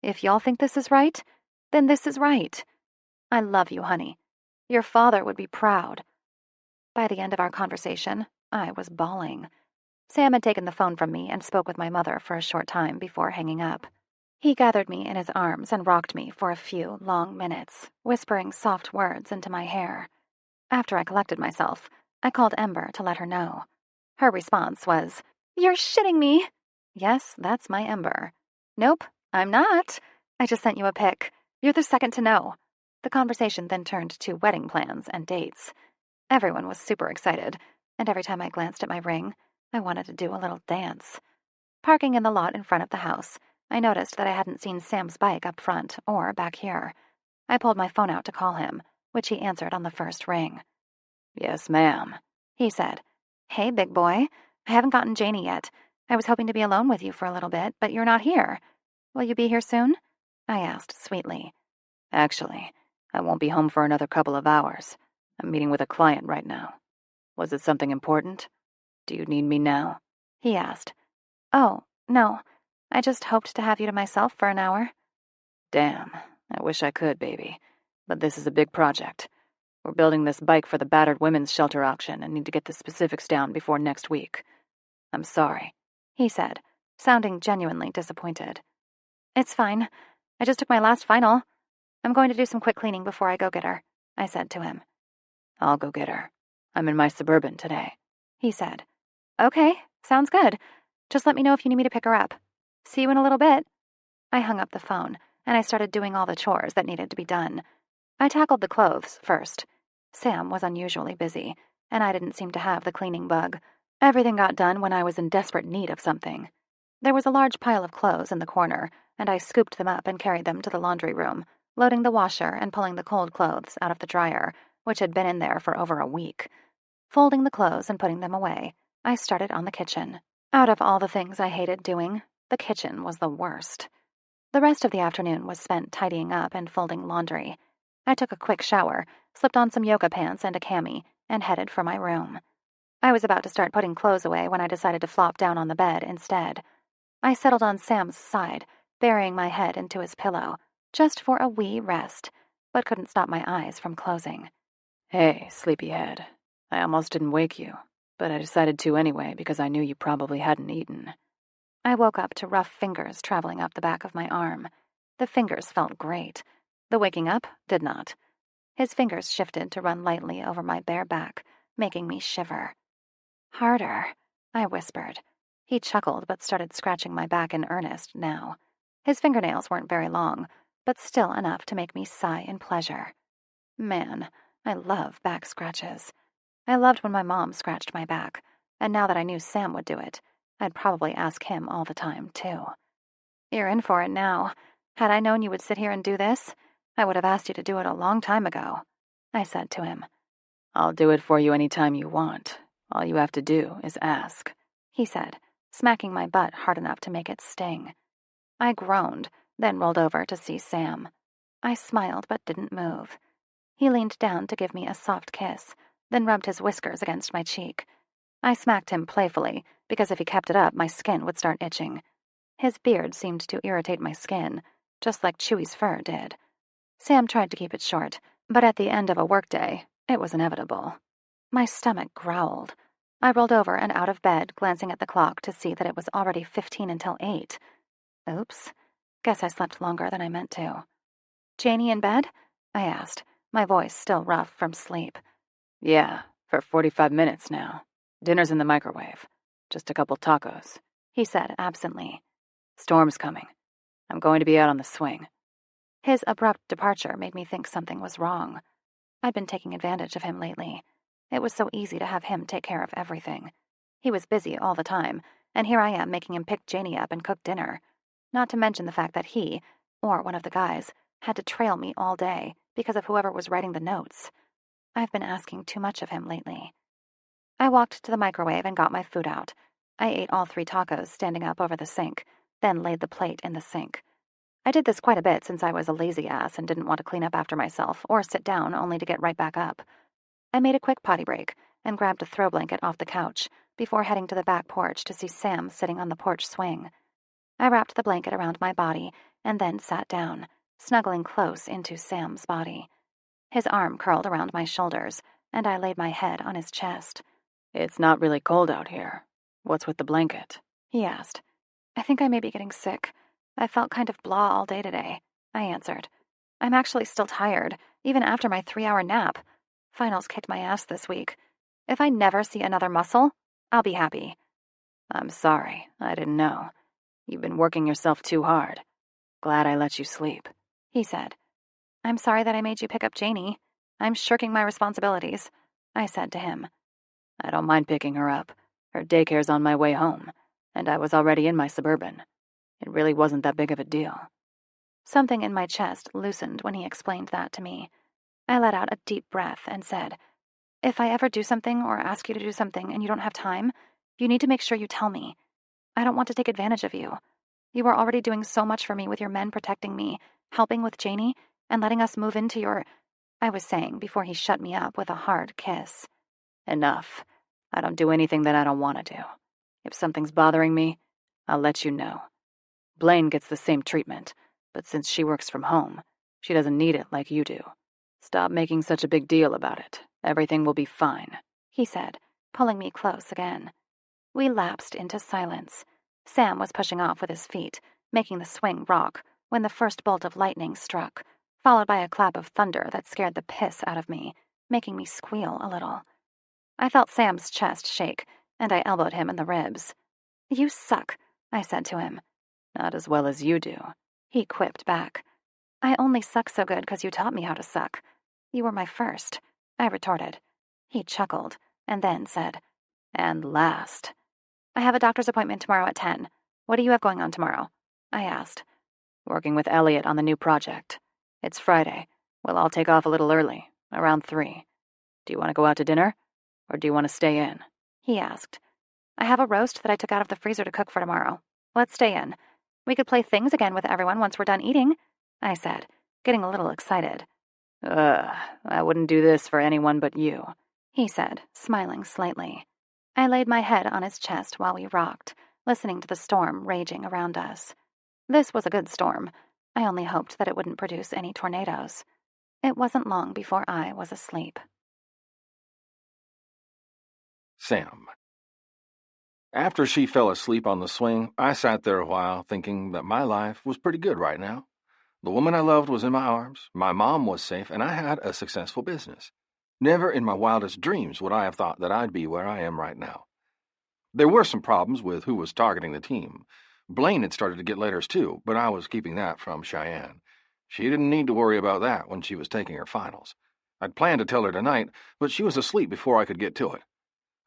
If y'all think this is right, then this is right. I love you, honey. Your father would be proud." By the end of our conversation, I was bawling. Sam had taken the phone from me and spoke with my mother for a short time before hanging up. He gathered me in his arms and rocked me for a few long minutes, whispering soft words into my hair. After I collected myself, I called Ember to let her know. Her response was, "You're shitting me." "Yes, that's my Ember." "Nope, I'm not. I just sent you a pic. You're the second to know." The conversation then turned to wedding plans and dates. Everyone was super excited, and every time I glanced at my ring, I wanted to do a little dance. Parking in the lot in front of the house, I noticed that I hadn't seen Sam's bike up front or back here. I pulled my phone out to call him, which he answered on the first ring. "Yes, ma'am," he said. "Hey, big boy. I haven't gotten Janie yet. I was hoping to be alone with you for a little bit, but you're not here. Will you be here soon?" I asked sweetly. "Actually, I won't be home for another couple of hours. I'm meeting with a client right now. Was it something important? Do you need me now?" he asked. "Oh, No, I just hoped to have you to myself for an hour. Damn, I wish I could, baby. But this is a big project. We're building this bike for the battered women's shelter auction and need to get the specifics down before next week. I'm sorry, he said, sounding genuinely disappointed. It's fine. I just took my last final. I'm going to do some quick cleaning before I go get her, I said to him. I'll go get her. I'm in my Suburban today, he said. Okay, sounds good. Just let me know if you need me to pick her up. See you in a little bit. I hung up the phone, and I started doing all the chores that needed to be done. I tackled the clothes first. Sam was unusually busy, and I didn't seem to have the cleaning bug. Everything got done when I was in desperate need of something. There was a large pile of clothes in the corner, and I scooped them up and carried them to the laundry room, loading the washer and pulling the cold clothes out of the dryer, which had been in there for over a week. Folding the clothes and putting them away, I started on the kitchen. Out of all the things I hated doing, the kitchen was the worst. The rest of the afternoon was spent tidying up and folding laundry. I took a quick shower, slipped on some yoga pants and a cami, and headed for my room. I was about to start putting clothes away when I decided to flop down on the bed instead. I settled on Sam's side, burying my head into his pillow, just for a wee rest, but couldn't stop my eyes from closing. Hey, sleepyhead. I almost didn't wake you, but I decided to anyway because I knew you probably hadn't eaten. I woke up to rough fingers traveling up the back of my arm. The fingers felt great. The waking up did not. His fingers shifted to run lightly over my bare back, making me shiver. Harder, I whispered. He chuckled but started scratching my back in earnest now. His fingernails weren't very long, but still enough to make me sigh in pleasure. Man, I love back scratches. I loved when my mom scratched my back, and now that I knew Sam would do it, I'd probably ask him all the time, too. You're in for it now. Had I known you would sit here and do this, I would have asked you to do it a long time ago, I said to him. I'll do it for you any time you want. All you have to do is ask, he said, smacking my butt hard enough to make it sting. I groaned, then rolled over to see Sam. I smiled but didn't move. He leaned down to give me a soft kiss, then rubbed his whiskers against my cheek. I smacked him playfully, because if he kept it up, my skin would start itching. His beard seemed to irritate my skin, just like Chewy's fur did. Sam tried to keep it short, but at the end of a workday, it was inevitable. My stomach growled. I rolled over and out of bed, glancing at the clock to see that it was already 15 until 8. Oops. Guess I slept longer than I meant to. Janie in bed? I asked, my voice still rough from sleep. Yeah, for 45 minutes now. Dinner's in the microwave. Just a couple tacos, he said absently. Storm's coming. I'm going to be out on the swing. His abrupt departure made me think something was wrong. I'd been taking advantage of him lately. It was so easy to have him take care of everything. He was busy all the time, and here I am making him pick Janie up and cook dinner. Not to mention the fact that he, or one of the guys, had to trail me all day because of whoever was writing the notes. I've been asking too much of him lately. I walked to the microwave and got my food out. I ate all 3 tacos standing up over the sink, then laid the plate in the sink. I did this quite a bit since I was a lazy ass and didn't want to clean up after myself or sit down only to get right back up. I made a quick potty break and grabbed a throw blanket off the couch before heading to the back porch to see Sam sitting on the porch swing. I wrapped the blanket around my body and then sat down, snuggling close into Sam's body. His arm curled around my shoulders, and I laid my head on his chest. It's not really cold out here. What's with the blanket? He asked. I think I may be getting sick. I felt kind of blah all day today, I answered. I'm actually still tired, even after my 3-hour nap. Finals kicked my ass this week. If I never see another muscle, I'll be happy. I'm sorry, I didn't know. You've been working yourself too hard. Glad I let you sleep, he said. I'm sorry that I made you pick up Janie. I'm shirking my responsibilities, I said to him. I don't mind picking her up. Her daycare's on my way home, and I was already in my Suburban. It really wasn't that big of a deal. Something in my chest loosened when he explained that to me. I let out a deep breath and said, If I ever do something or ask you to do something and you don't have time, you need to make sure you tell me. I don't want to take advantage of you. You are already doing so much for me with your men protecting me, helping with Janie, and letting us move into your... I was saying before he shut me up with a hard kiss. Enough. I don't do anything that I don't want to do. If something's bothering me, I'll let you know. Blaine gets the same treatment, but since she works from home, she doesn't need it like you do. Stop making such a big deal about it. Everything will be fine," he said, pulling me close again. We lapsed into silence. Sam was pushing off with his feet, making the swing rock, when the first bolt of lightning struck, followed by a clap of thunder that scared the piss out of me, making me squeal a little. I felt Sam's chest shake, and I elbowed him in the ribs. "You suck," I said to him. "Not as well as you do," he quipped back. "I only suck so good because you taught me how to suck. You were my first," I retorted. He chuckled, and then said, "And last." "I have a doctor's appointment tomorrow at 10. What do you have going on tomorrow?" I asked. "Working with Elliot on the new project. It's Friday. We'll all take off a little early, around 3. Do you want to go out to dinner, or do you want to stay in?" he asked. "I have a roast that I took out of the freezer to cook for tomorrow. Let's stay in. We could play things again with everyone once we're done eating," I said, getting a little excited. I wouldn't do this for anyone but you," he said, smiling slightly. I laid my head on his chest while we rocked, listening to the storm raging around us. This was a good storm. I only hoped that it wouldn't produce any tornadoes. It wasn't long before I was asleep. Sam. After she fell asleep on the swing, I sat there a while thinking that my life was pretty good right now. The woman I loved was in my arms, my mom was safe, and I had a successful business. Never in my wildest dreams would I have thought that I'd be where I am right now. There were some problems with who was targeting the team. Blaine had started to get letters too, but I was keeping that from Cheyenne. She didn't need to worry about that when she was taking her finals. I'd planned to tell her tonight, but she was asleep before I could get to it.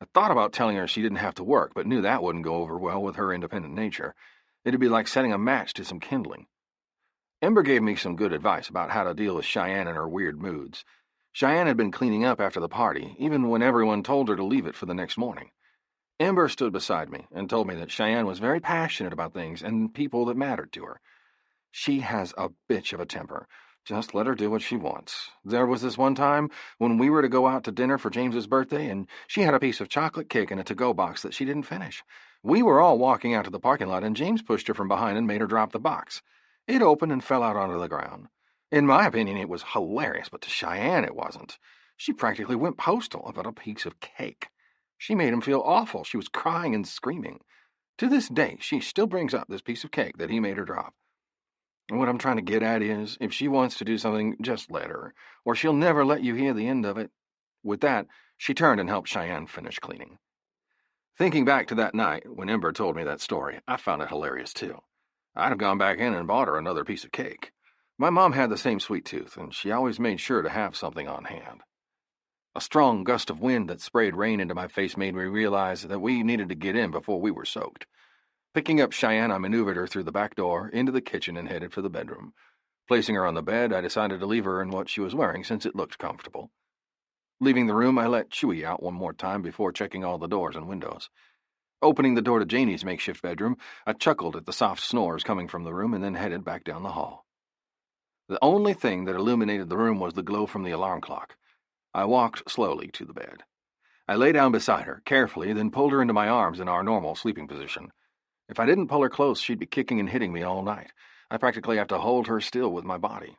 I thought about telling her she didn't have to work, but knew that wouldn't go over well with her independent nature. It'd be like setting a match to some kindling. Ember gave me some good advice about how to deal with Cheyenne and her weird moods. Cheyenne had been cleaning up after the party, even when everyone told her to leave it for the next morning. Ember stood beside me and told me that Cheyenne was very passionate about things and people that mattered to her. She has a bitch of a temper. Just let her do what she wants. There was this one time when we were to go out to dinner for James's birthday, and she had a piece of chocolate cake in a to-go box that she didn't finish. We were all walking out to the parking lot, and James pushed her from behind and made her drop the box. It opened and fell out onto the ground. In my opinion, it was hilarious, but to Cheyenne it wasn't. She practically went postal about a piece of cake. She made him feel awful. She was crying and screaming. To this day, she still brings up this piece of cake that he made her drop. What I'm trying to get at is, if she wants to do something, just let her, or she'll never let you hear the end of it. With that, she turned and helped Cheyenne finish cleaning. Thinking back to that night, when Ember told me that story, I found it hilarious too. I'd have gone back in and bought her another piece of cake. My mom had the same sweet tooth, and she always made sure to have something on hand. A strong gust of wind that sprayed rain into my face made me realize that we needed to get in before we were soaked. Picking up Cheyenne, I maneuvered her through the back door, into the kitchen, and headed for the bedroom. Placing her on the bed, I decided to leave her in what she was wearing since it looked comfortable. Leaving the room, I let Chewie out one more time before checking all the doors and windows. Opening the door to Janie's makeshift bedroom, I chuckled at the soft snores coming from the room and then headed back down the hall. The only thing that illuminated the room was the glow from the alarm clock. I walked slowly to the bed. I lay down beside her, carefully, then pulled her into my arms in our normal sleeping position. If I didn't pull her close, she'd be kicking and hitting me all night. I practically have to hold her still with my body.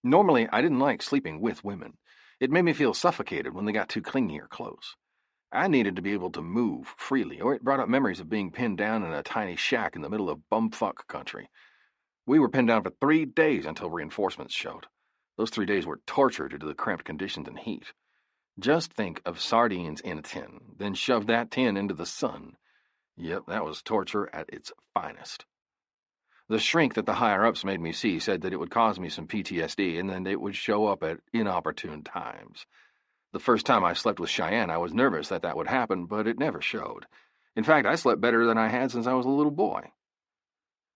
Normally, I didn't like sleeping with women. It made me feel suffocated when they got too clingy or close. I needed to be able to move freely, or it brought up memories of being pinned down in a tiny shack in the middle of bumfuck country. We were pinned down for 3 days until reinforcements showed. Those 3 days were torture due to the cramped conditions and heat. Just think of sardines in a tin, then shove that tin into the sun. Yep, that was torture at its finest. The shrink that the higher-ups made me see said that it would cause me some PTSD and then it would show up at inopportune times. The first time I slept with Cheyenne, I was nervous that that would happen, but it never showed. In fact, I slept better than I had since I was a little boy.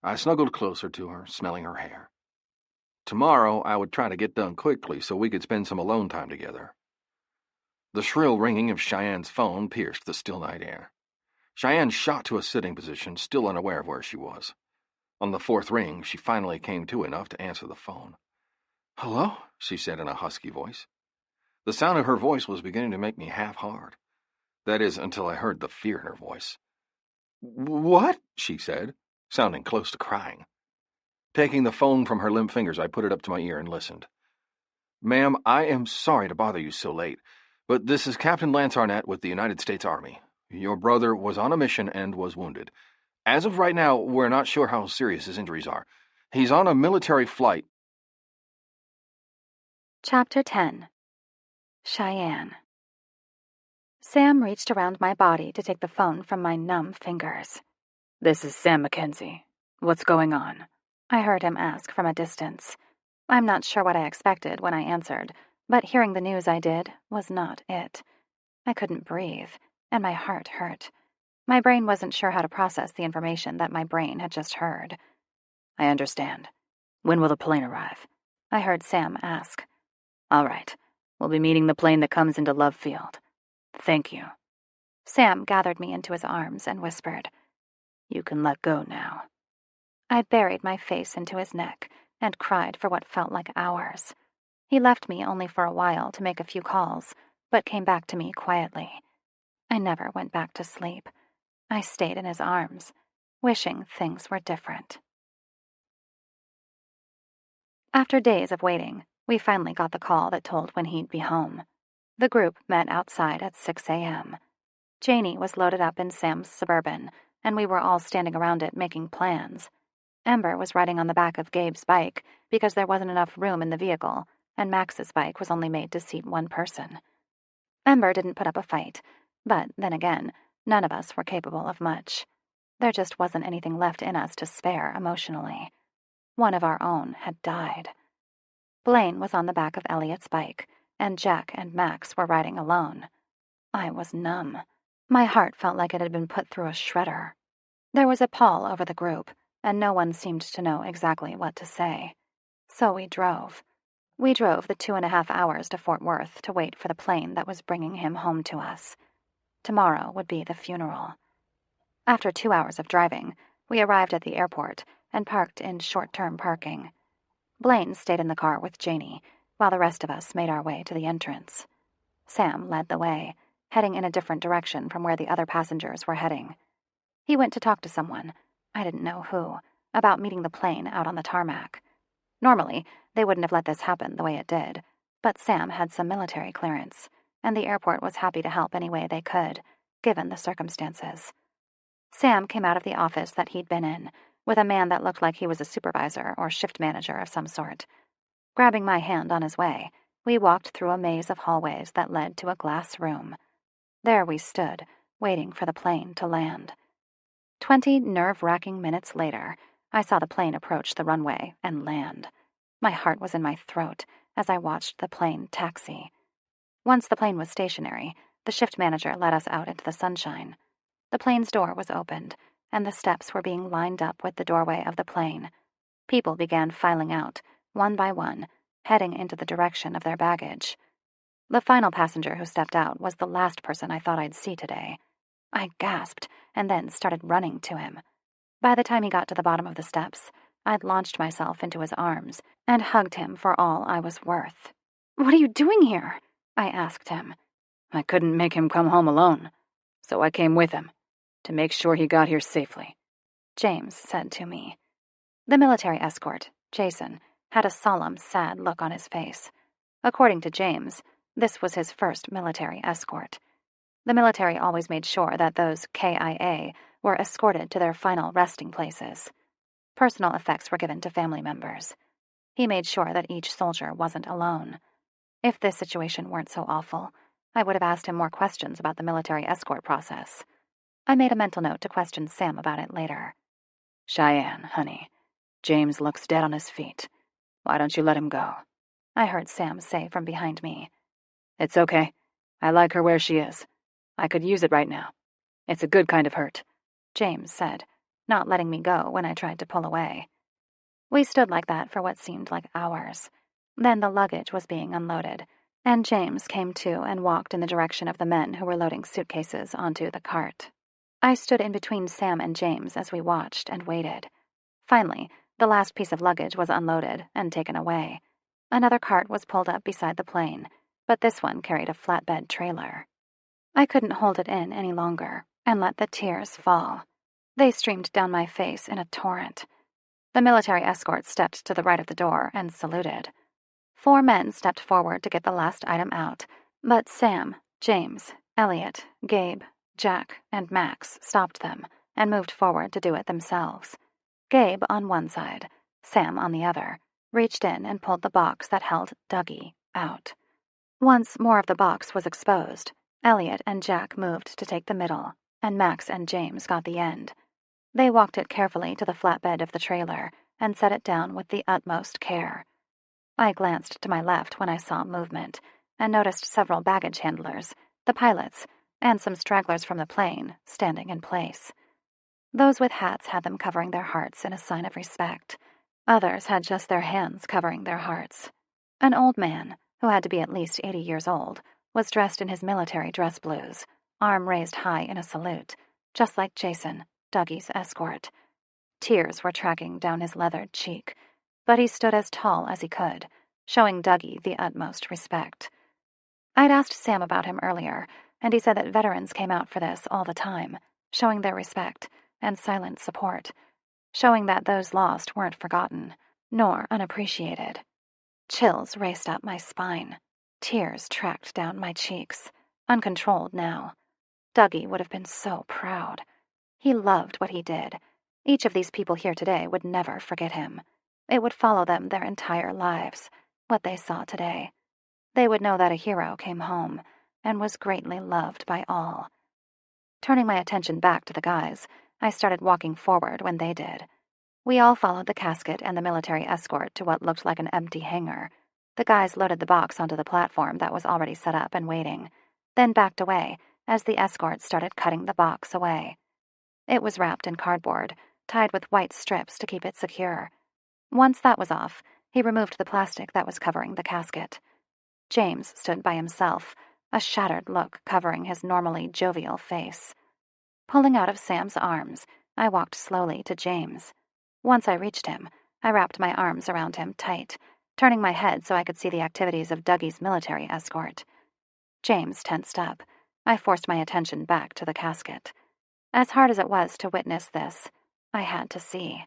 I snuggled closer to her, smelling her hair. Tomorrow, I would try to get done quickly so we could spend some alone time together. The shrill ringing of Cheyenne's phone pierced the still night air. Cheyenne shot to a sitting position, still unaware of where she was. On the 4th ring, she finally came to enough to answer the phone. "Hello?" she said in a husky voice. The sound of her voice was beginning to make me half hard. That is, until I heard the fear in her voice. What? She said, sounding close to crying. Taking the phone from her limp fingers, I put it up to my ear and listened. Ma'am, I am sorry to bother you so late, but this is Captain Lance Arnett with the United States Army. Your brother was on a mission and was wounded. As of right now, we're not sure how serious his injuries are. He's on a military flight. Chapter 10. Cheyenne. Sam reached around my body to take the phone from my numb fingers. "This is Sam Mackenzie. What's going on?" I heard him ask from a distance. I'm not sure what I expected when I answered, but hearing the news I did was not it. I couldn't breathe, and my heart hurt. My brain wasn't sure how to process the information that my brain had just heard. "I understand. When will the plane arrive?" I heard Sam ask. "All right. We'll be meeting the plane that comes into Love Field. Thank you." Sam gathered me into his arms and whispered, "You can let go now." I buried my face into his neck and cried for what felt like hours. He left me only for a while to make a few calls, but came back to me quietly. I never went back to sleep. I stayed in his arms, wishing things were different. After days of waiting, we finally got the call that told when he'd be home. The group met outside at 6 a.m. Janie was loaded up in Sam's Suburban, and we were all standing around it making plans. Ember was riding on the back of Gabe's bike because there wasn't enough room in the vehicle, and Max's bike was only made to seat one person. Ember didn't put up a fight, but then again, none of us were capable of much. There just wasn't anything left in us to spare emotionally. One of our own had died. Blaine was on the back of Elliot's bike, and Jack and Max were riding alone. I was numb. My heart felt like it had been put through a shredder. There was a pall over the group, and no one seemed to know exactly what to say. So we drove. We drove the 2.5 hours to Fort Worth to wait for the plane that was bringing him home to us. Tomorrow would be the funeral. After 2 hours of driving, we arrived at the airport and parked in short-term parking. Blaine stayed in the car with Janie, while the rest of us made our way to the entrance. Sam led the way, heading in a different direction from where the other passengers were heading. He went to talk to someone, I didn't know who, about meeting the plane out on the tarmac. Normally, they wouldn't have let this happen the way it did, but Sam had some military clearance, and the airport was happy to help any way they could, given the circumstances. Sam came out of the office that he'd been in, with a man that looked like he was a supervisor or shift manager of some sort. Grabbing my hand on his way, we walked through a maze of hallways that led to a glass room. There we stood, waiting for the plane to land. 20 nerve-wracking minutes later, I saw the plane approach the runway and land. My heart was in my throat as I watched the plane taxi. Once the plane was stationary, the shift manager led us out into the sunshine. The plane's door was opened, and the steps were being lined up with the doorway of the plane. People began filing out, one by one, heading into the direction of their baggage. The final passenger who stepped out was the last person I thought I'd see today. I gasped and then started running to him. By the time he got to the bottom of the steps, I'd launched myself into his arms and hugged him for all I was worth. "What are you doing here?" I asked him. "I couldn't make him come home alone, so I came with him, to make sure he got here safely," James said to me. The military escort, Jason, had a solemn, sad look on his face. According to James, this was his first military escort. The military always made sure that those KIA were escorted to their final resting places. Personal effects were given to family members. He made sure that each soldier wasn't alone. If this situation weren't so awful, I would have asked him more questions about the military escort process. I made a mental note to question Sam about it later. "Cheyenne, honey, James looks dead on his feet. Why don't you let him go?" I heard Sam say from behind me. "It's okay. I like her where she is. I could use it right now. It's a good kind of hurt," James said, not letting me go when I tried to pull away. We stood like that for what seemed like hours. Then the luggage was being unloaded, and James came to and walked in the direction of the men who were loading suitcases onto the cart. I stood in between Sam and James as we watched and waited. Finally, the last piece of luggage was unloaded and taken away. Another cart was pulled up beside the plane, but this one carried a flatbed trailer. I couldn't hold it in any longer and let the tears fall. They streamed down my face in a torrent. The military escort stepped to the right of the door and saluted. 4 men stepped forward to get the last item out, but Sam, James, Elliot, Gabe, Jack, and Max stopped them and moved forward to do it themselves. Gabe on one side, Sam on the other, reached in and pulled the box that held Dougie out. Once more of the box was exposed, Elliot and Jack moved to take the middle, and Max and James got the end. They walked it carefully to the flatbed of the trailer and set it down with the utmost care. I glanced to my left when I saw movement, and noticed several baggage handlers, the pilots, and some stragglers from the plane standing in place. Those with hats had them covering their hearts in a sign of respect. Others had just their hands covering their hearts. An old man, who had to be at least 80 years old, was dressed in his military dress blues, arm raised high in a salute, just like Jason, Dougie's escort. Tears were tracking down his leathered cheek, but he stood as tall as he could, showing Dougie the utmost respect. I'd asked Sam about him earlier, and he said that veterans came out for this all the time, showing their respect and silent support, showing that those lost weren't forgotten, nor unappreciated. Chills raced up my spine. Tears tracked down my cheeks, uncontrolled now. Dougie would have been so proud. He loved what he did. Each of these people here today would never forget him. It would follow them their entire lives, what they saw today. They would know that a hero came home and was greatly loved by all. Turning my attention back to the guys, I started walking forward when they did. We all followed the casket and the military escort to what looked like an empty hangar. The guys loaded the box onto the platform that was already set up and waiting, then backed away as the escort started cutting the box away. It was wrapped in cardboard, tied with white strips to keep it secure. Once that was off, he removed the plastic that was covering the casket. James stood by himself, a shattered look covering his normally jovial face. Pulling out of Sam's arms, I walked slowly to James. Once I reached him, I wrapped my arms around him tight, turning my head so I could see the activities of Dougie's military escort. James tensed up. I forced my attention back to the casket. As hard as it was to witness this, I had to see.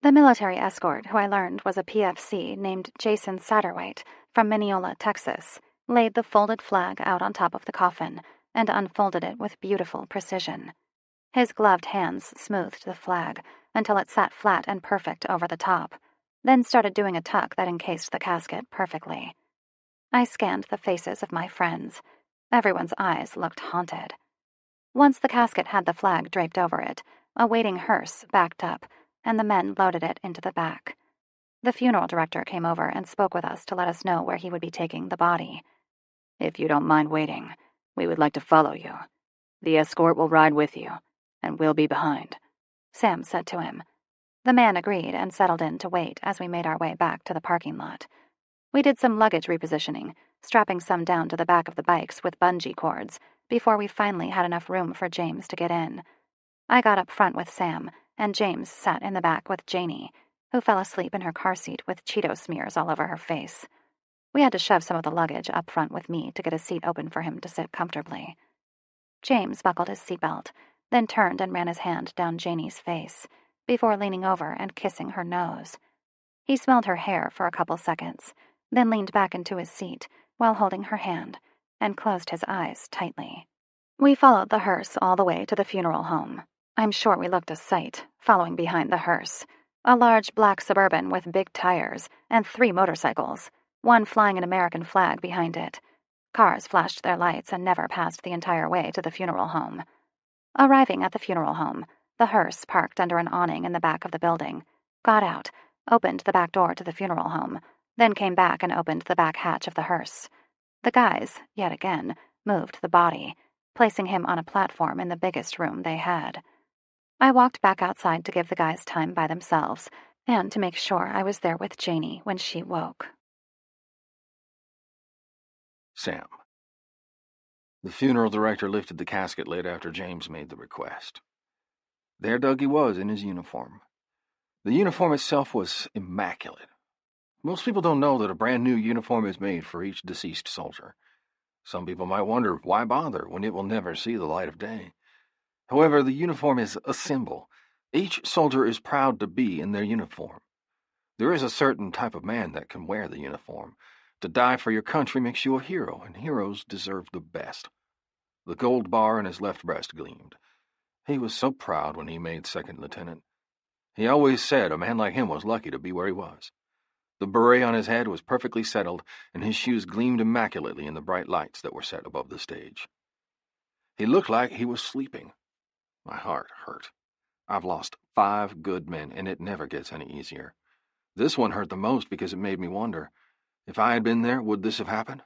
The military escort, who I learned was a PFC named Jason Satterwhite from Mineola, Texas, laid the folded flag out on top of the coffin and unfolded it with beautiful precision. His gloved hands smoothed the flag until it sat flat and perfect over the top, then started doing a tuck that encased the casket perfectly. I scanned the faces of my friends. Everyone's eyes looked haunted. Once the casket had the flag draped over it, a waiting hearse backed up, and the men loaded it into the back. The funeral director came over and spoke with us to let us know where he would be taking the body. "If you don't mind waiting, we would like to follow you. The escort will ride with you, and we'll be behind," Sam said to him. The man agreed and settled in to wait as we made our way back to the parking lot. We did some luggage repositioning, strapping some down to the back of the bikes with bungee cords, before we finally had enough room for James to get in. I got up front with Sam, and James sat in the back with Janie, who fell asleep in her car seat with Cheeto smears all over her face. We had to shove some of the luggage up front with me to get a seat open for him to sit comfortably. James buckled his seatbelt, then turned and ran his hand down Janie's face, before leaning over and kissing her nose. He smelled her hair for a couple seconds, then leaned back into his seat while holding her hand, and closed his eyes tightly. We followed the hearse all the way to the funeral home. I'm sure we looked a sight, following behind the hearse. A large black Suburban with big tires and 3 motorcycles, one flying an American flag behind it. Cars flashed their lights and never passed the entire way to the funeral home. Arriving at the funeral home, the hearse parked under an awning in the back of the building, got out, opened the back door to the funeral home, then came back and opened the back hatch of the hearse. The guys, yet again, moved the body, placing him on a platform in the biggest room they had. I walked back outside to give the guys time by themselves, and to make sure I was there with Janie when she woke. Sam. The funeral director lifted the casket lid after James made the request. There Dougie was in his uniform. The uniform itself was immaculate. Most people don't know that a brand new uniform is made for each deceased soldier. Some people might wonder why bother when it will never see the light of day. However, the uniform is a symbol, Each soldier is proud to be in their uniform. There is a certain type of man that can wear the uniform. To die for your country makes you a hero, and heroes deserve the best. The gold bar in his left breast gleamed. He was so proud when he made second lieutenant. He always said a man like him was lucky to be where he was. The beret on his head was perfectly settled, and his shoes gleamed immaculately in the bright lights that were set above the stage. He looked like he was sleeping. My heart hurt. I've lost 5 good men, and it never gets any easier. This one hurt the most because it made me wonder, if I had been there, would this have happened?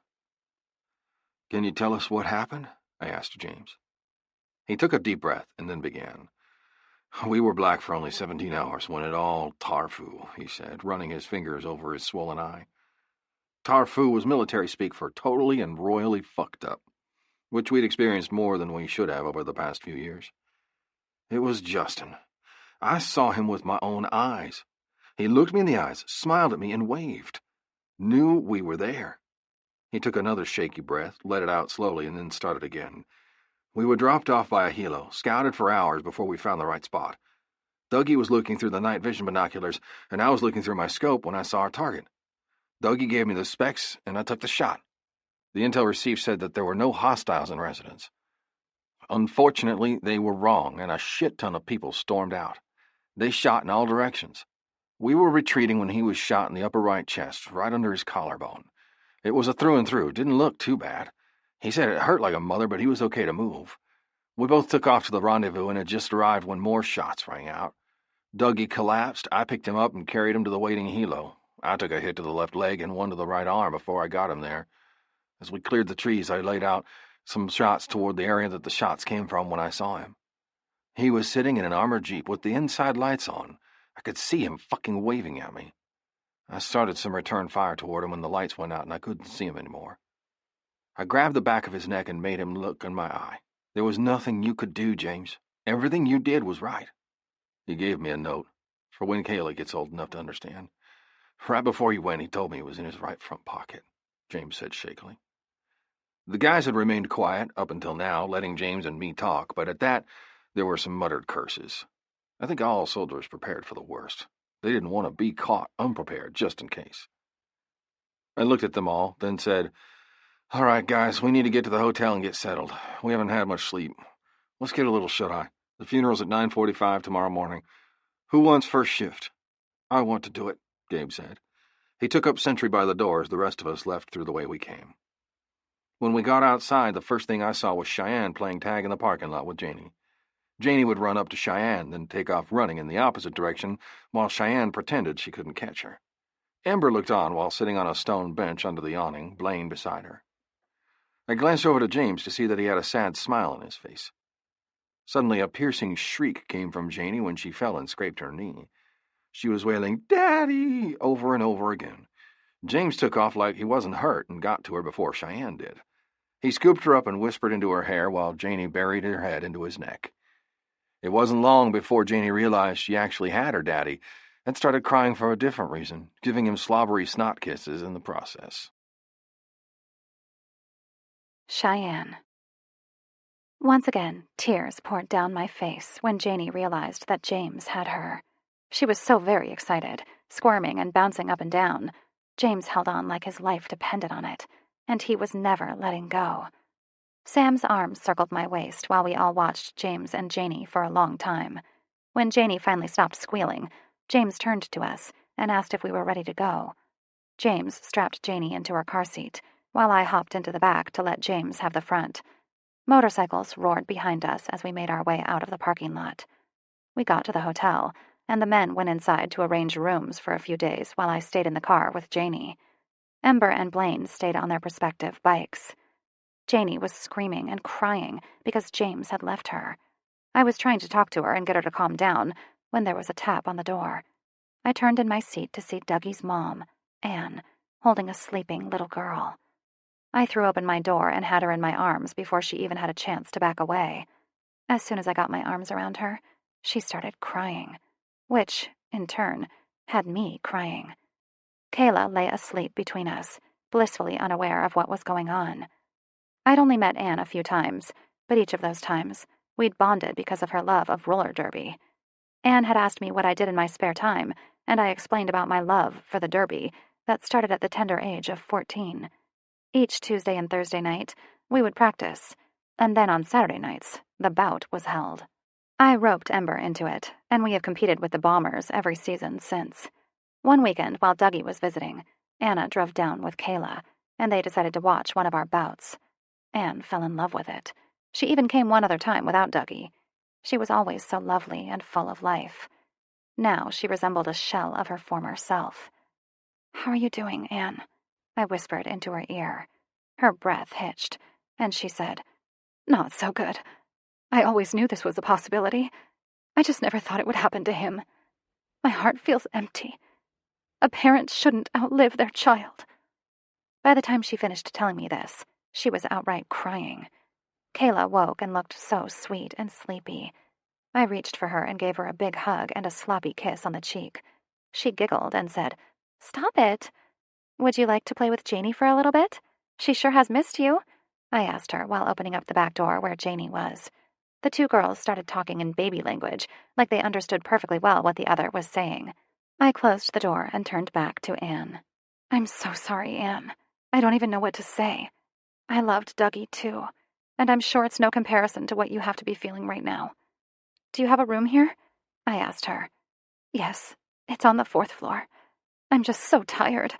Can you tell us what happened? I asked James. He took a deep breath and then began. We were black for only 17 hours when it all tarfu, he said, running his fingers over his swollen eye. Tarfu was military speak for totally and royally fucked up, which we'd experienced more than we should have over the past few years. It was Justin. I saw him with my own eyes. He looked me in the eyes, smiled at me, and waved. Knew we were there. He took another shaky breath, let it out slowly, and then started again. We were dropped off by a helo, scouted for hours before we found the right spot. Dougie was looking through the night vision binoculars, and I was looking through my scope when I saw our target. Dougie gave me the specs, and I took the shot. The intel received said that there were no hostiles in residence. Unfortunately, they were wrong, and a shit ton of people stormed out. They shot in all directions. We were retreating when he was shot in the upper right chest, right under his collarbone. It was a through and through. Didn't look too bad. He said it hurt like a mother, but he was okay to move. We both took off to the rendezvous and had just arrived when more shots rang out. Dougie collapsed. I picked him up and carried him to the waiting helo. I took a hit to the left leg and one to the right arm before I got him there. As we cleared the trees, I laid out some shots toward the area that the shots came from when I saw him. He was sitting in an armored jeep with the inside lights on. I could see him fucking waving at me. I started some return fire toward him when the lights went out and I couldn't see him anymore. I grabbed the back of his neck and made him look in my eye. There was nothing you could do, James. Everything you did was right. He gave me a note, for when Kayla gets old enough to understand. Right before he went, he told me it was in his right front pocket, James said shakily. The guys had remained quiet up until now, letting James and me talk, but at that, there were some muttered curses. I think all soldiers prepared for the worst. They didn't want to be caught unprepared, just in case. I looked at them all, then said, All right, guys, we need to get to the hotel and get settled. We haven't had much sleep. Let's get a little shut-eye. The funeral's at 9:45 tomorrow morning. Who wants first shift? I want to do it, Gabe said. He took up sentry by the door as the rest of us left through the way we came. When we got outside, the first thing I saw was Cheyenne playing tag in the parking lot with Janie. Janie would run up to Cheyenne, then take off running in the opposite direction, while Cheyenne pretended she couldn't catch her. Ember looked on while sitting on a stone bench under the awning, Blaine beside her. I glanced over to James to see that he had a sad smile on his face. Suddenly, a piercing shriek came from Janie when she fell and scraped her knee. She was wailing, Daddy, over and over again. James took off like he wasn't hurt and got to her before Cheyenne did. He scooped her up and whispered into her hair while Janie buried her head into his neck. It wasn't long before Janie realized she actually had her daddy and started crying for a different reason, giving him slobbery snot kisses in the process. Cheyenne. Once again, tears poured down my face when Janie realized that James had her. She was so very excited, squirming and bouncing up and down. James held on like his life depended on it, and he was never letting go. Sam's arms circled my waist while we all watched James and Janie for a long time. When Janie finally stopped squealing, James turned to us and asked if we were ready to go. James strapped Janie into her car seat, while I hopped into the back to let James have the front. Motorcycles roared behind us as we made our way out of the parking lot. We got to the hotel, and the men went inside to arrange rooms for a few days while I stayed in the car with Janie. Ember and Blaine stayed on their respective bikes. Janie was screaming and crying because James had left her. I was trying to talk to her and get her to calm down when there was a tap on the door. I turned in my seat to see Dougie's mom, Anne, holding a sleeping little girl. I threw open my door and had her in my arms before she even had a chance to back away. As soon as I got my arms around her, she started crying, which, in turn, had me crying. Kayla lay asleep between us, blissfully unaware of what was going on. I'd only met Anne a few times, but each of those times, we'd bonded because of her love of roller derby. Anne had asked me what I did in my spare time, and I explained about my love for the derby that started at the tender age of 14. Each Tuesday and Thursday night, we would practice, and then on Saturday nights, the bout was held. I roped Ember into it, and we have competed with the Bombers every season since. One weekend, while Dougie was visiting, Anna drove down with Kayla, and they decided to watch one of our bouts. Anne fell in love with it. She even came one other time without Dougie. She was always so lovely and full of life. Now she resembled a shell of her former self. "How are you doing, Anne?" I whispered into her ear. Her breath hitched, and she said, "Not so good. I always knew this was a possibility. I just never thought it would happen to him. My heart feels empty. A parent shouldn't outlive their child." By the time she finished telling me this, she was outright crying. Kayla woke and looked so sweet and sleepy. I reached for her and gave her a big hug and a sloppy kiss on the cheek. She giggled and said, "Stop it. Would you like to play with Janie for a little bit? She sure has missed you," I asked her while opening up the back door where Janie was. The two girls started talking in baby language, like they understood perfectly well what the other was saying. I closed the door and turned back to Anne. "I'm so sorry, Anne. I don't even know what to say. I loved Dougie, too, and I'm sure it's no comparison to what you have to be feeling right now. Do you have a room here?" I asked her. "Yes, it's on the 4th floor. I'm just so tired.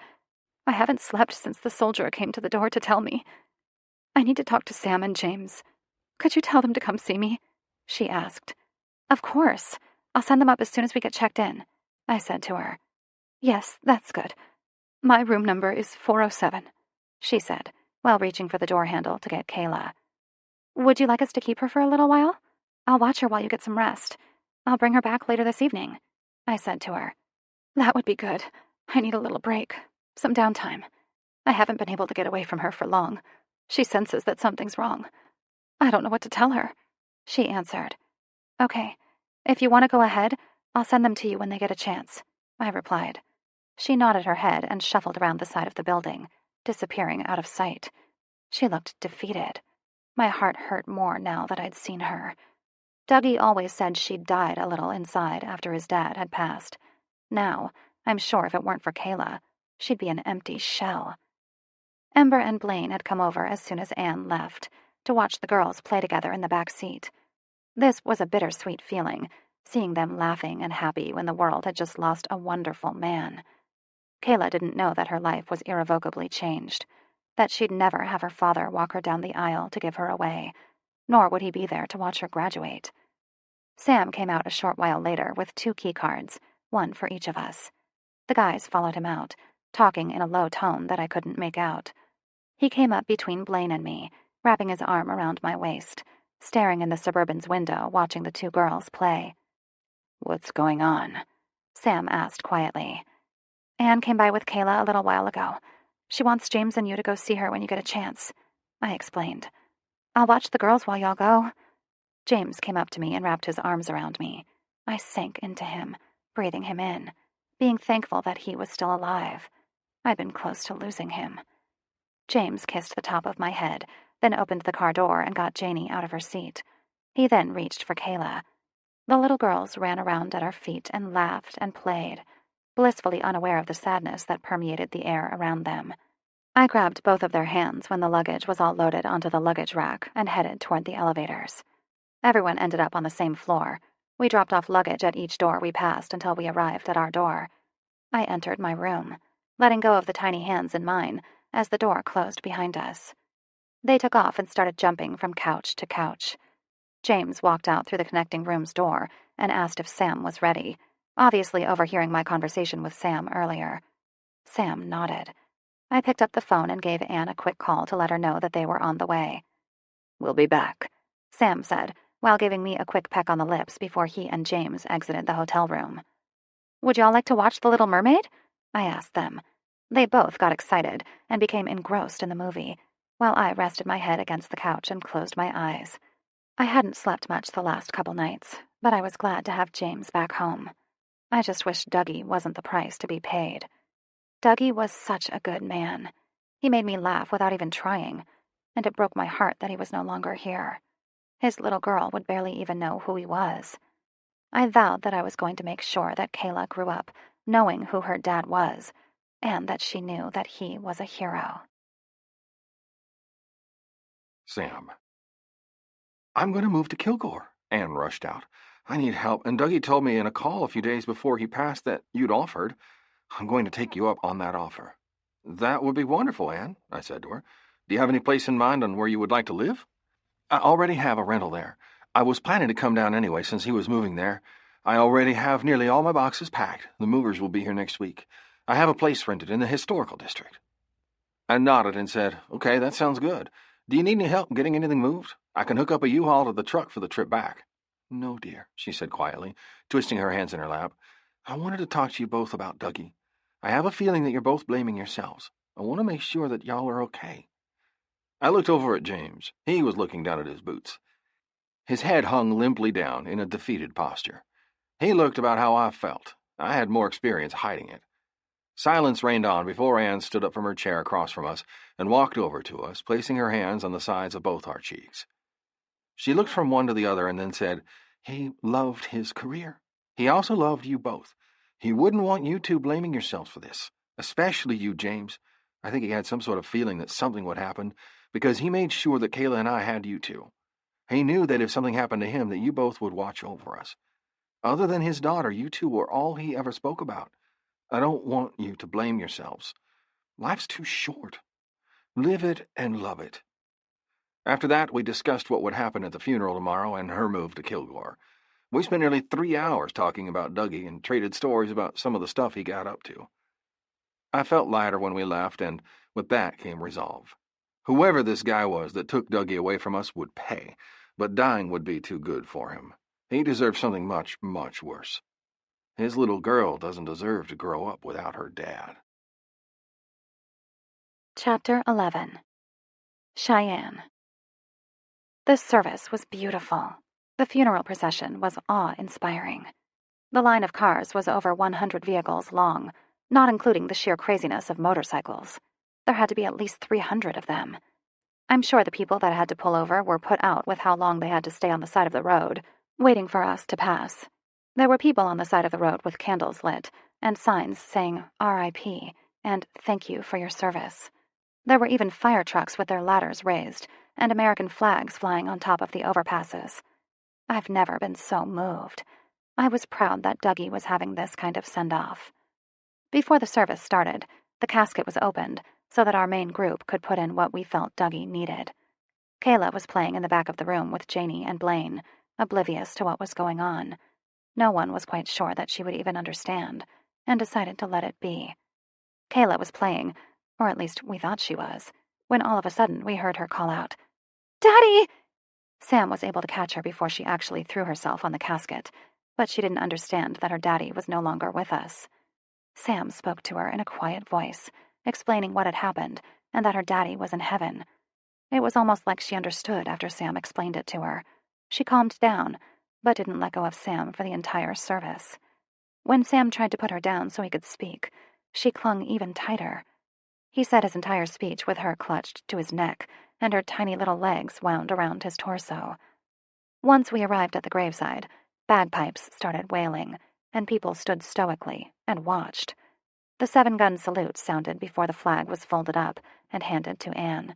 I haven't slept since the soldier came to the door to tell me. I need to talk to Sam and James. Could you tell them to come see me?" she asked. "Of course. I'll send them up as soon as we get checked in," I said to her. "Yes, that's good. My room number is 407, she said, while reaching for the door handle to get Kayla. "Would you like us to keep her for a little while? I'll watch her while you get some rest. I'll bring her back later this evening," I said to her. "That would be good. I need a little break. Some downtime. I haven't been able to get away from her for long. She senses that something's wrong. I don't know what to tell her," she answered. "Okay. If you want to go ahead, I'll send them to you when they get a chance," I replied. She nodded her head and shuffled around the side of the building, disappearing out of sight. She looked defeated. My heart hurt more now that I'd seen her. Dougie always said she'd died a little inside after his dad had passed. Now, I'm sure if it weren't for Kayla, she'd be an empty shell. Ember and Blaine had come over as soon as Anne left, to watch the girls play together in the back seat. This was a bittersweet feeling, seeing them laughing and happy when the world had just lost a wonderful man. Kayla didn't know that her life was irrevocably changed, that she'd never have her father walk her down the aisle to give her away, nor would he be there to watch her graduate. Sam came out a short while later with 2 key cards, one for each of us. The guys followed him out, talking in a low tone that I couldn't make out. He came up between Blaine and me, wrapping his arm around my waist, staring in the Suburban's window, watching the 2 girls play. "What's going on?" Sam asked quietly. "Anne came by with Kayla a little while ago. She wants James and you to go see her when you get a chance," I explained. "I'll watch the girls while y'all go." James came up to me and wrapped his arms around me. I sank into him, breathing him in, being thankful that he was still alive. I'd been close to losing him. James kissed the top of my head, then opened the car door and got Janie out of her seat. He then reached for Kayla. The little girls ran around at our feet and laughed and played, blissfully unaware of the sadness that permeated the air around them. I grabbed both of their hands when the luggage was all loaded onto the luggage rack and headed toward the elevators. Everyone ended up on the same floor. We dropped off luggage at each door we passed until we arrived at our door. I entered my room, letting go of the tiny hands in mine as the door closed behind us. They took off and started jumping from couch to couch. James walked out through the connecting room's door and asked if Sam was ready, obviously overhearing my conversation with Sam earlier. Sam nodded. I picked up the phone and gave Anne a quick call to let her know that they were on the way. "We'll be back," Sam said, while giving me a quick peck on the lips before he and James exited the hotel room. "Would y'all like to watch The Little Mermaid?" I asked them. They both got excited and became engrossed in the movie, while I rested my head against the couch and closed my eyes. I hadn't slept much the last couple nights, but I was glad to have James back home. I just wished Dougie wasn't the price to be paid. Dougie was such a good man. He made me laugh without even trying, and it broke my heart that he was no longer here. His little girl would barely even know who he was. I vowed that I was going to make sure that Kayla grew up knowing who her dad was, and that she knew that he was a hero. Sam. I'm going to move to Kilgore, Anne rushed out. I need help, and Dougie told me in a call a few days before he passed that you'd offered. I'm going to take you up on that offer. That would be wonderful, Anne, I said to her. Do you have any place in mind on where you would like to live? I already have a rental there. I was planning to come down anyway since he was moving there. I already have nearly all my boxes packed. The movers will be here next week. I have a place rented in the historical district. I nodded and said, Okay, that sounds good. Do you need any help getting anything moved? I can hook up a U-Haul to the truck for the trip back. No, dear, she said quietly, twisting her hands in her lap. I wanted to talk to you both about Dougie. I have a feeling that you're both blaming yourselves. I want to make sure that y'all are okay. I looked over at James. He was looking down at his boots. His head hung limply down in a defeated posture. He looked about how I felt. I had more experience hiding it. Silence reigned on before Anne stood up from her chair across from us and walked over to us, placing her hands on the sides of both our cheeks. She looked from one to the other and then said, He loved his career. He also loved you both. He wouldn't want you two blaming yourselves for this, especially you, James. I think he had some sort of feeling that something would happen, because he made sure that Kayla and I had you two. He knew that if something happened to him, that you both would watch over us. Other than his daughter, you two were all he ever spoke about. I don't want you to blame yourselves. Life's too short. Live it and love it. After that, we discussed what would happen at the funeral tomorrow and her move to Kilgore. We spent nearly 3 hours talking about Dougie and traded stories about some of the stuff he got up to. I felt lighter when we left, and with that came resolve. Whoever this guy was that took Dougie away from us would pay, but dying would be too good for him. He deserved something much, much worse. His little girl doesn't deserve to grow up without her dad. Chapter 11. Cheyenne. This service was beautiful. The funeral procession was awe-inspiring. The line of cars was over 100 vehicles long, not including the sheer craziness of motorcycles. There had to be at least 300 of them. I'm sure the people that had to pull over were put out with how long they had to stay on the side of the road, waiting for us to pass. There were people on the side of the road with candles lit, and signs saying R.I.P. and thank you for your service. There were even fire trucks with their ladders raised, and American flags flying on top of the overpasses. I've never been so moved. I was proud that Dougie was having this kind of send-off. Before the service started, the casket was opened so that our main group could put in what we felt Dougie needed. Kayla was playing in the back of the room with Janie and Blaine, oblivious to what was going on. No one was quite sure that she would even understand, and decided to let it be. Kayla was playing, or at least we thought she was, when all of a sudden we heard her call out, "Daddy!" Sam was able to catch her before she actually threw herself on the casket, but she didn't understand that her daddy was no longer with us. Sam spoke to her in a quiet voice, explaining what had happened and that her daddy was in heaven. It was almost like she understood after Sam explained it to her. She calmed down, but didn't let go of Sam for the entire service. When Sam tried to put her down so he could speak, she clung even tighter. He said his entire speech with her clutched to his neck, and her tiny little legs wound around his torso. Once we arrived at the graveside, bagpipes started wailing, and people stood stoically and watched. The 7-gun salute sounded before the flag was folded up and handed to Anne.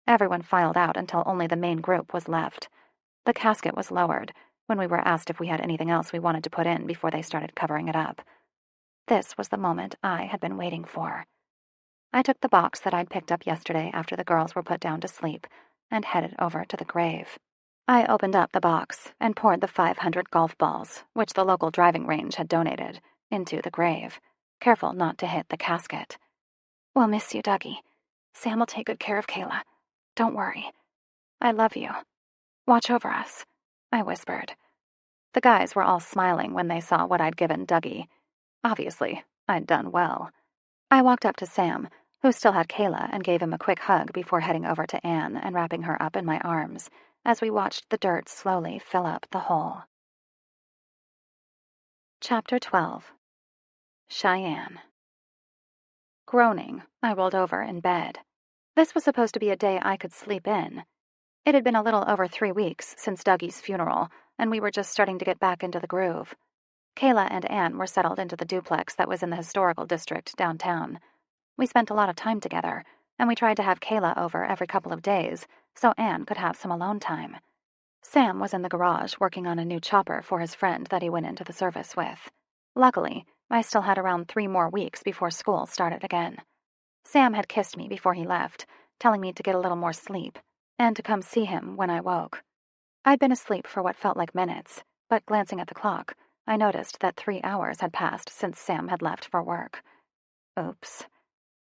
Everyone filed out until only the main group was left. The casket was lowered when we were asked if we had anything else we wanted to put in before they started covering it up. This was the moment I had been waiting for. I took the box that I'd picked up yesterday after the girls were put down to sleep and headed over to the grave. I opened up the box and poured the 500 golf balls, which the local driving range had donated, into the grave, careful not to hit the casket. "We'll miss you, Dougie. Sam will take good care of Kayla. Don't worry. I love you. Watch over us," I whispered. The guys were all smiling when they saw what I'd given Dougie. Obviously, I'd done well. I walked up to Sam, who still had Kayla, and gave him a quick hug before heading over to Anne and wrapping her up in my arms as we watched the dirt slowly fill up the hole. Chapter 12. Cheyenne. Groaning, I rolled over in bed. This was supposed to be a day I could sleep in. It had been a little over 3 weeks since Dougie's funeral, and we were just starting to get back into the groove. Kayla and Anne were settled into the duplex that was in the historical district downtown. We spent a lot of time together, and we tried to have Kayla over every couple of days so Anne could have some alone time. Sam was in the garage working on a new chopper for his friend that he went into the service with. Luckily, I still had around 3 more weeks before school started again. Sam had kissed me before he left, telling me to get a little more sleep, and to come see him when I woke. I'd been asleep for what felt like minutes, but glancing at the clock, I noticed that 3 hours had passed since Sam had left for work. Oops.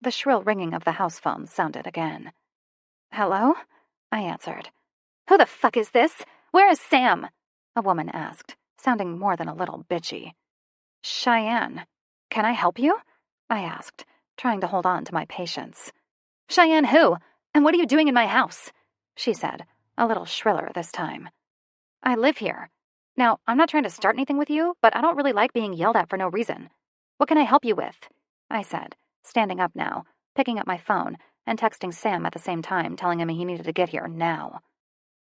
The shrill ringing of the house phone sounded again. "Hello?" I answered. "Who the fuck is this? Where is Sam?" a woman asked, sounding more than a little bitchy. "Cheyenne. Can I help you?" I asked, trying to hold on to my patience. "Cheyenne who? And what are you doing in my house?" she said, a little shriller this time. "I live here. Now, I'm not trying to start anything with you, but I don't really like being yelled at for no reason. What can I help you with?" I said, standing up now, picking up my phone, and texting Sam at the same time, telling him he needed to get here now.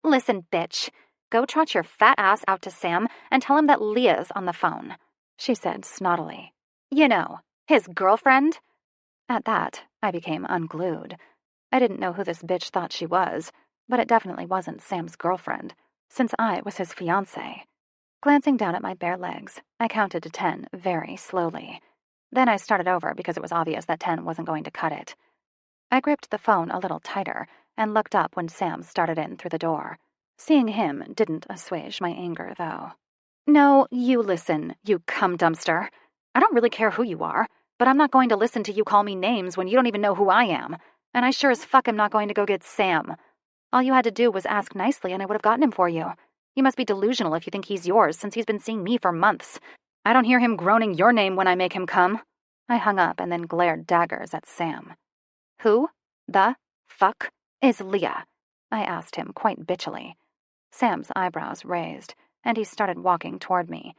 "Listen, bitch. Go trot your fat ass out to Sam and tell him that Leah's on the phone," she said snottily. "You know, his girlfriend." At that, I became unglued. I didn't know who this bitch thought she was, but it definitely wasn't Sam's girlfriend, since I was his fiancé. Glancing down at my bare legs, I counted to 10 very slowly. Then I started over because it was obvious that 10 wasn't going to cut it. I gripped the phone a little tighter and looked up when Sam started in through the door. Seeing him didn't assuage my anger, though. "No, you listen, you cum dumpster. I don't really care who you are, but I'm not going to listen to you call me names when you don't even know who I am. And I sure as fuck am not going to go get Sam. All you had to do was ask nicely and I would have gotten him for you. You must be delusional if you think he's yours, since he's been seeing me for months. I don't hear him groaning your name when I make him come." I hung up and then glared daggers at Sam. "Who the fuck is Leah?" I asked him quite bitchily. Sam's eyebrows raised, and he started walking toward me.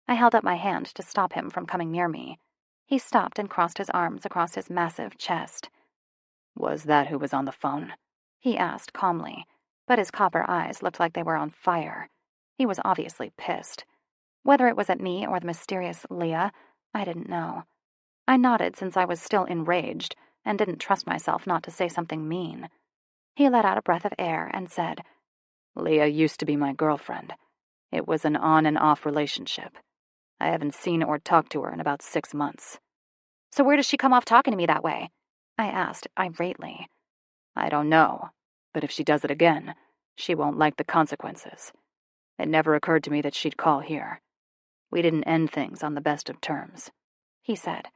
I held up my hand to stop him from coming near me. He stopped and crossed his arms across his massive chest. "Was that who was on the phone?" he asked calmly, but his copper eyes looked like they were on fire. He was obviously pissed. Whether it was at me or the mysterious Leah, I didn't know. I nodded since I was still enraged and didn't trust myself not to say something mean. He let out a breath of air and said, "Leah used to be my girlfriend. It was an on and off relationship. I haven't seen or talked to her in about 6 months." "So where does she come off talking to me that way?" I asked irately. "I don't know, but if she does it again, she won't like the consequences. It never occurred to me that she'd call here. We didn't end things on the best of terms," he said.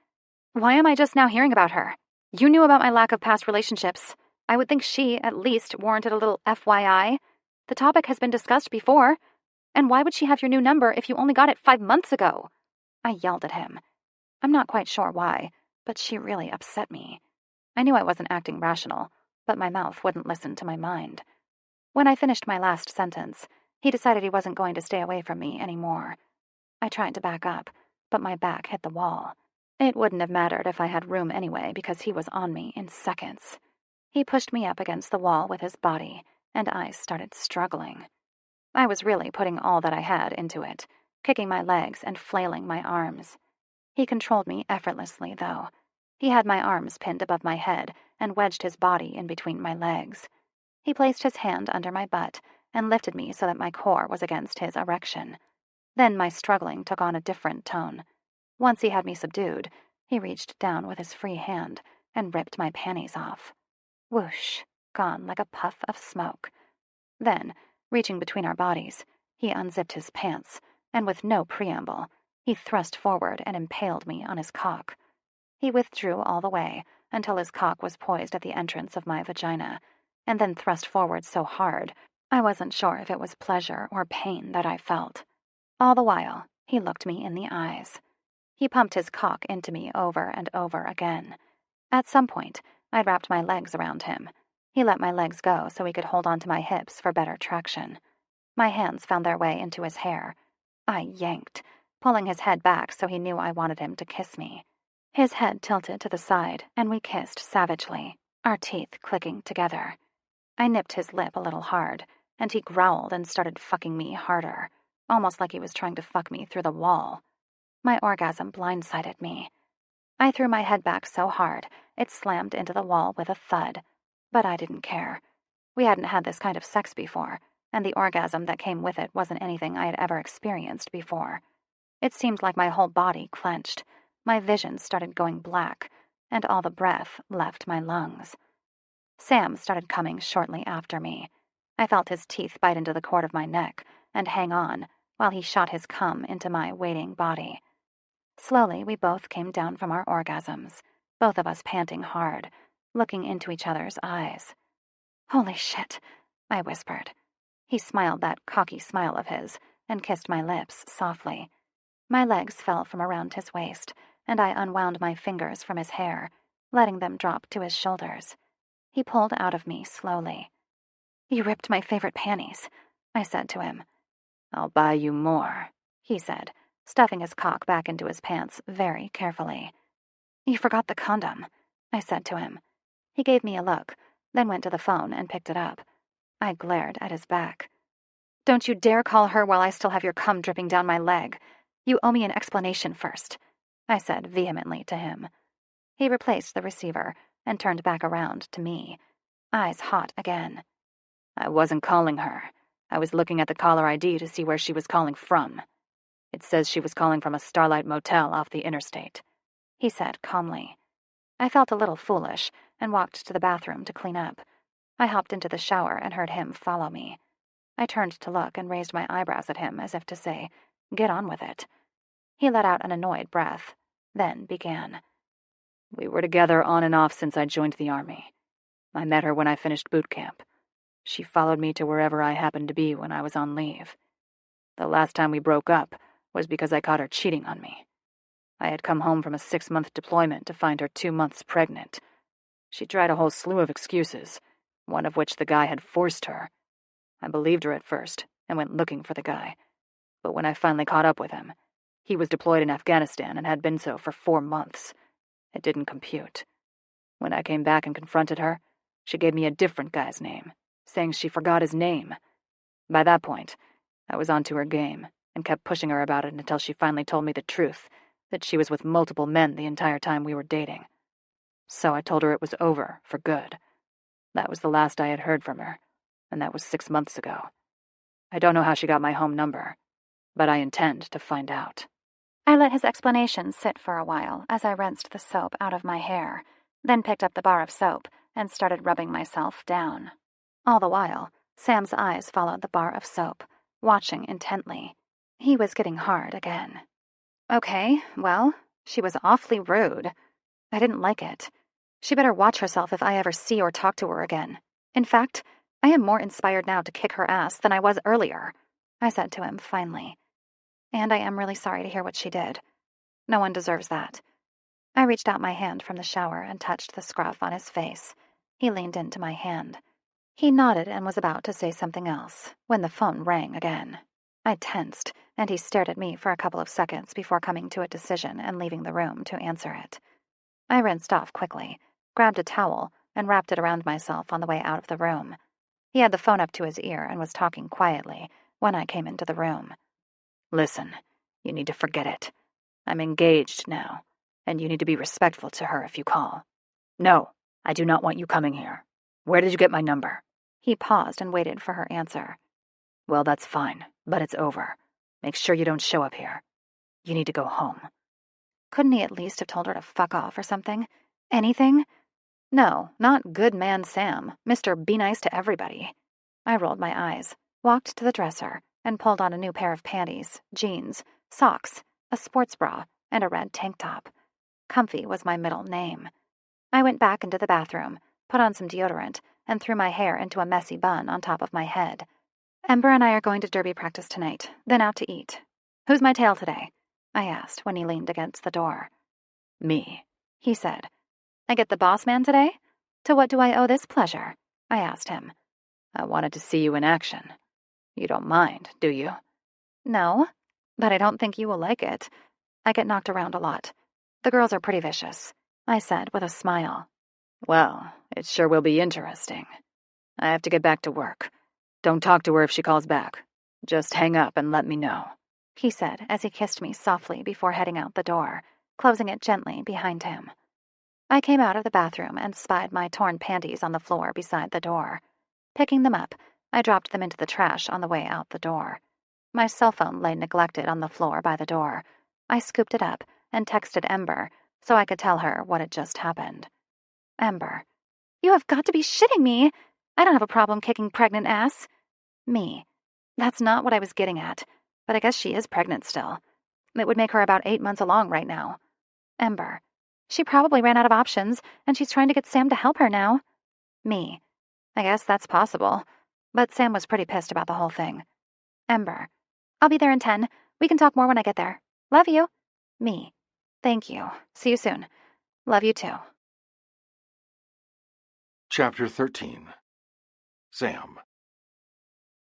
"Why am I just now hearing about her? You knew about my lack of past relationships. I would think she, at least, warranted a little FYI. The topic has been discussed before. And why would she have your new number if you only got it 5 months ago?" I yelled at him. I'm not quite sure why, but she really upset me. I knew I wasn't acting rational, but my mouth wouldn't listen to my mind. When I finished my last sentence, he decided he wasn't going to stay away from me anymore. I tried to back up, but my back hit the wall. It wouldn't have mattered if I had room anyway, because he was on me in seconds. He pushed me up against the wall with his body, and I started struggling. I was really putting all that I had into it, kicking my legs and flailing my arms. He controlled me effortlessly, though. He had my arms pinned above my head and wedged his body in between my legs. He placed his hand under my butt and lifted me so that my core was against his erection. Then my struggling took on a different tone. Once he had me subdued, he reached down with his free hand and ripped my panties off. Whoosh, gone like a puff of smoke. Then, reaching between our bodies, he unzipped his pants, and with no preamble, he thrust forward and impaled me on his cock. He withdrew all the way until his cock was poised at the entrance of my vagina, and then thrust forward so hard, I wasn't sure if it was pleasure or pain that I felt. All the while, he looked me in the eyes. He pumped his cock into me over and over again. At some point, I'd wrapped my legs around him. He let my legs go so he could hold onto my hips for better traction. My hands found their way into his hair. I yanked, pulling his head back so he knew I wanted him to kiss me. His head tilted to the side, and we kissed savagely, our teeth clicking together. I nipped his lip a little hard, and he growled and started fucking me harder. almost like he was trying to fuck me through the wall. My orgasm blindsided me. I threw my head back so hard, it slammed into the wall with a thud. But I didn't care. We hadn't had this kind of sex before, and the orgasm that came with it wasn't anything I had ever experienced before. It seemed like my whole body clenched, my vision started going black, and all the breath left my lungs. Sam started coming shortly after me. I felt his teeth bite into the cord of my neck and hang on while he shot his cum into my waiting body. Slowly, we both came down from our orgasms, both of us panting hard, looking into each other's eyes. "Holy shit," I whispered. He smiled that cocky smile of his and kissed my lips softly. My legs fell from around his waist, and I unwound my fingers from his hair, letting them drop to his shoulders. He pulled out of me slowly. "You ripped my favorite panties," I said to him. "I'll buy you more," he said, stuffing his cock back into his pants very carefully. "You forgot the condom," I said to him. He gave me a look, then went to the phone and picked it up. I glared at his back. "Don't you dare call her while I still have your cum dripping down my leg. You owe me an explanation first," I said vehemently to him. He replaced the receiver and turned back around to me, eyes hot again. "I wasn't calling her. I was looking at the caller ID to see where she was calling from. It says she was calling from a Starlight motel off the interstate," he said calmly. I felt a little foolish and walked to the bathroom to clean up. I hopped into the shower and heard him follow me. I turned to look and raised my eyebrows at him as if to say, "Get on with it." He let out an annoyed breath, then began. "We were together on and off since I joined the Army. I met her when I finished boot camp. She followed me to wherever I happened to be when I was on leave. The last time we broke up was because I caught her cheating on me. I had come home from a 6-month deployment to find her 2 months pregnant. She tried a whole slew of excuses, one of which the guy had forced her. I believed her at first and went looking for the guy. But when I finally caught up with him, he was deployed in Afghanistan and had been so for 4 months. It didn't compute. When I came back and confronted her, she gave me a different guy's name, saying she forgot his name. By that point, I was onto her game and kept pushing her about it until she finally told me the truth, that she was with multiple men the entire time we were dating. So I told her it was over, for good. That was the last I had heard from her, and that was 6 months ago. I don't know how she got my home number, but I intend to find out." I let his explanation sit for a while as I rinsed the soap out of my hair, then picked up the bar of soap and started rubbing myself down. All the while, Sam's eyes followed the bar of soap, watching intently. He was getting hard again. "Okay, well, she was awfully rude. I didn't like it. She better watch herself if I ever see or talk to her again. In fact, I am more inspired now to kick her ass than I was earlier," I said to him finally. "And I am really sorry to hear what she did. No one deserves that." I reached out my hand from the shower and touched the scruff on his face. He leaned into my hand. He nodded and was about to say something else when the phone rang again. I tensed, and he stared at me for a couple of seconds before coming to a decision and leaving the room to answer it. I rinsed off quickly, grabbed a towel, and wrapped it around myself on the way out of the room. He had the phone up to his ear and was talking quietly when I came into the room. "Listen, you need to forget it. I'm engaged now, and you need to be respectful to her if you call. No, I do not want you coming here. Where did you get my number?" He paused and waited for her answer. "Well, that's fine, but it's over. Make sure you don't show up here. You need to go home." Couldn't he at least have told her to fuck off or something? Anything? No, not good man Sam, Mr. Be Nice to Everybody. I rolled my eyes, walked to the dresser, and pulled on a new pair of panties, jeans, socks, a sports bra, and a red tank top. Comfy was my middle name. I went back into the bathroom, put on some deodorant, and threw my hair into a messy bun on top of my head. "Ember and I are going to derby practice tonight, then out to eat. Who's my tail today?" I asked when he leaned against the door. "Me," he said. "I get the boss man today? To what do I owe this pleasure?" I asked him. "I wanted to see you in action. You don't mind, do you?" "No, but I don't think you will like it. I get knocked around a lot. The girls are pretty vicious," I said with a smile. "Well, it sure will be interesting. I have to get back to work. Don't talk to her if she calls back. Just hang up and let me know, he said as he kissed me softly before heading out the door, closing it gently behind him. I came out of the bathroom and spied my torn panties on the floor beside the door. Picking them up, I dropped them into the trash on the way out the door. My cell phone lay neglected on the floor by the door. I scooped it up and texted Ember so I could tell her what had just happened. Ember: "You have got to be shitting me! I don't have a problem kicking pregnant ass." Me: "That's not what I was getting at, but I guess she is pregnant still. It would make her about 8 months along right now." Ember: "She probably ran out of options, and she's trying to get Sam to help her now." Me: "I guess that's possible, but Sam was pretty pissed about the whole thing." Ember: "I'll be there in 10. We can talk more when I get there. Love you." Me: "Thank you. See you soon. Love you too." Chapter 13. Sam.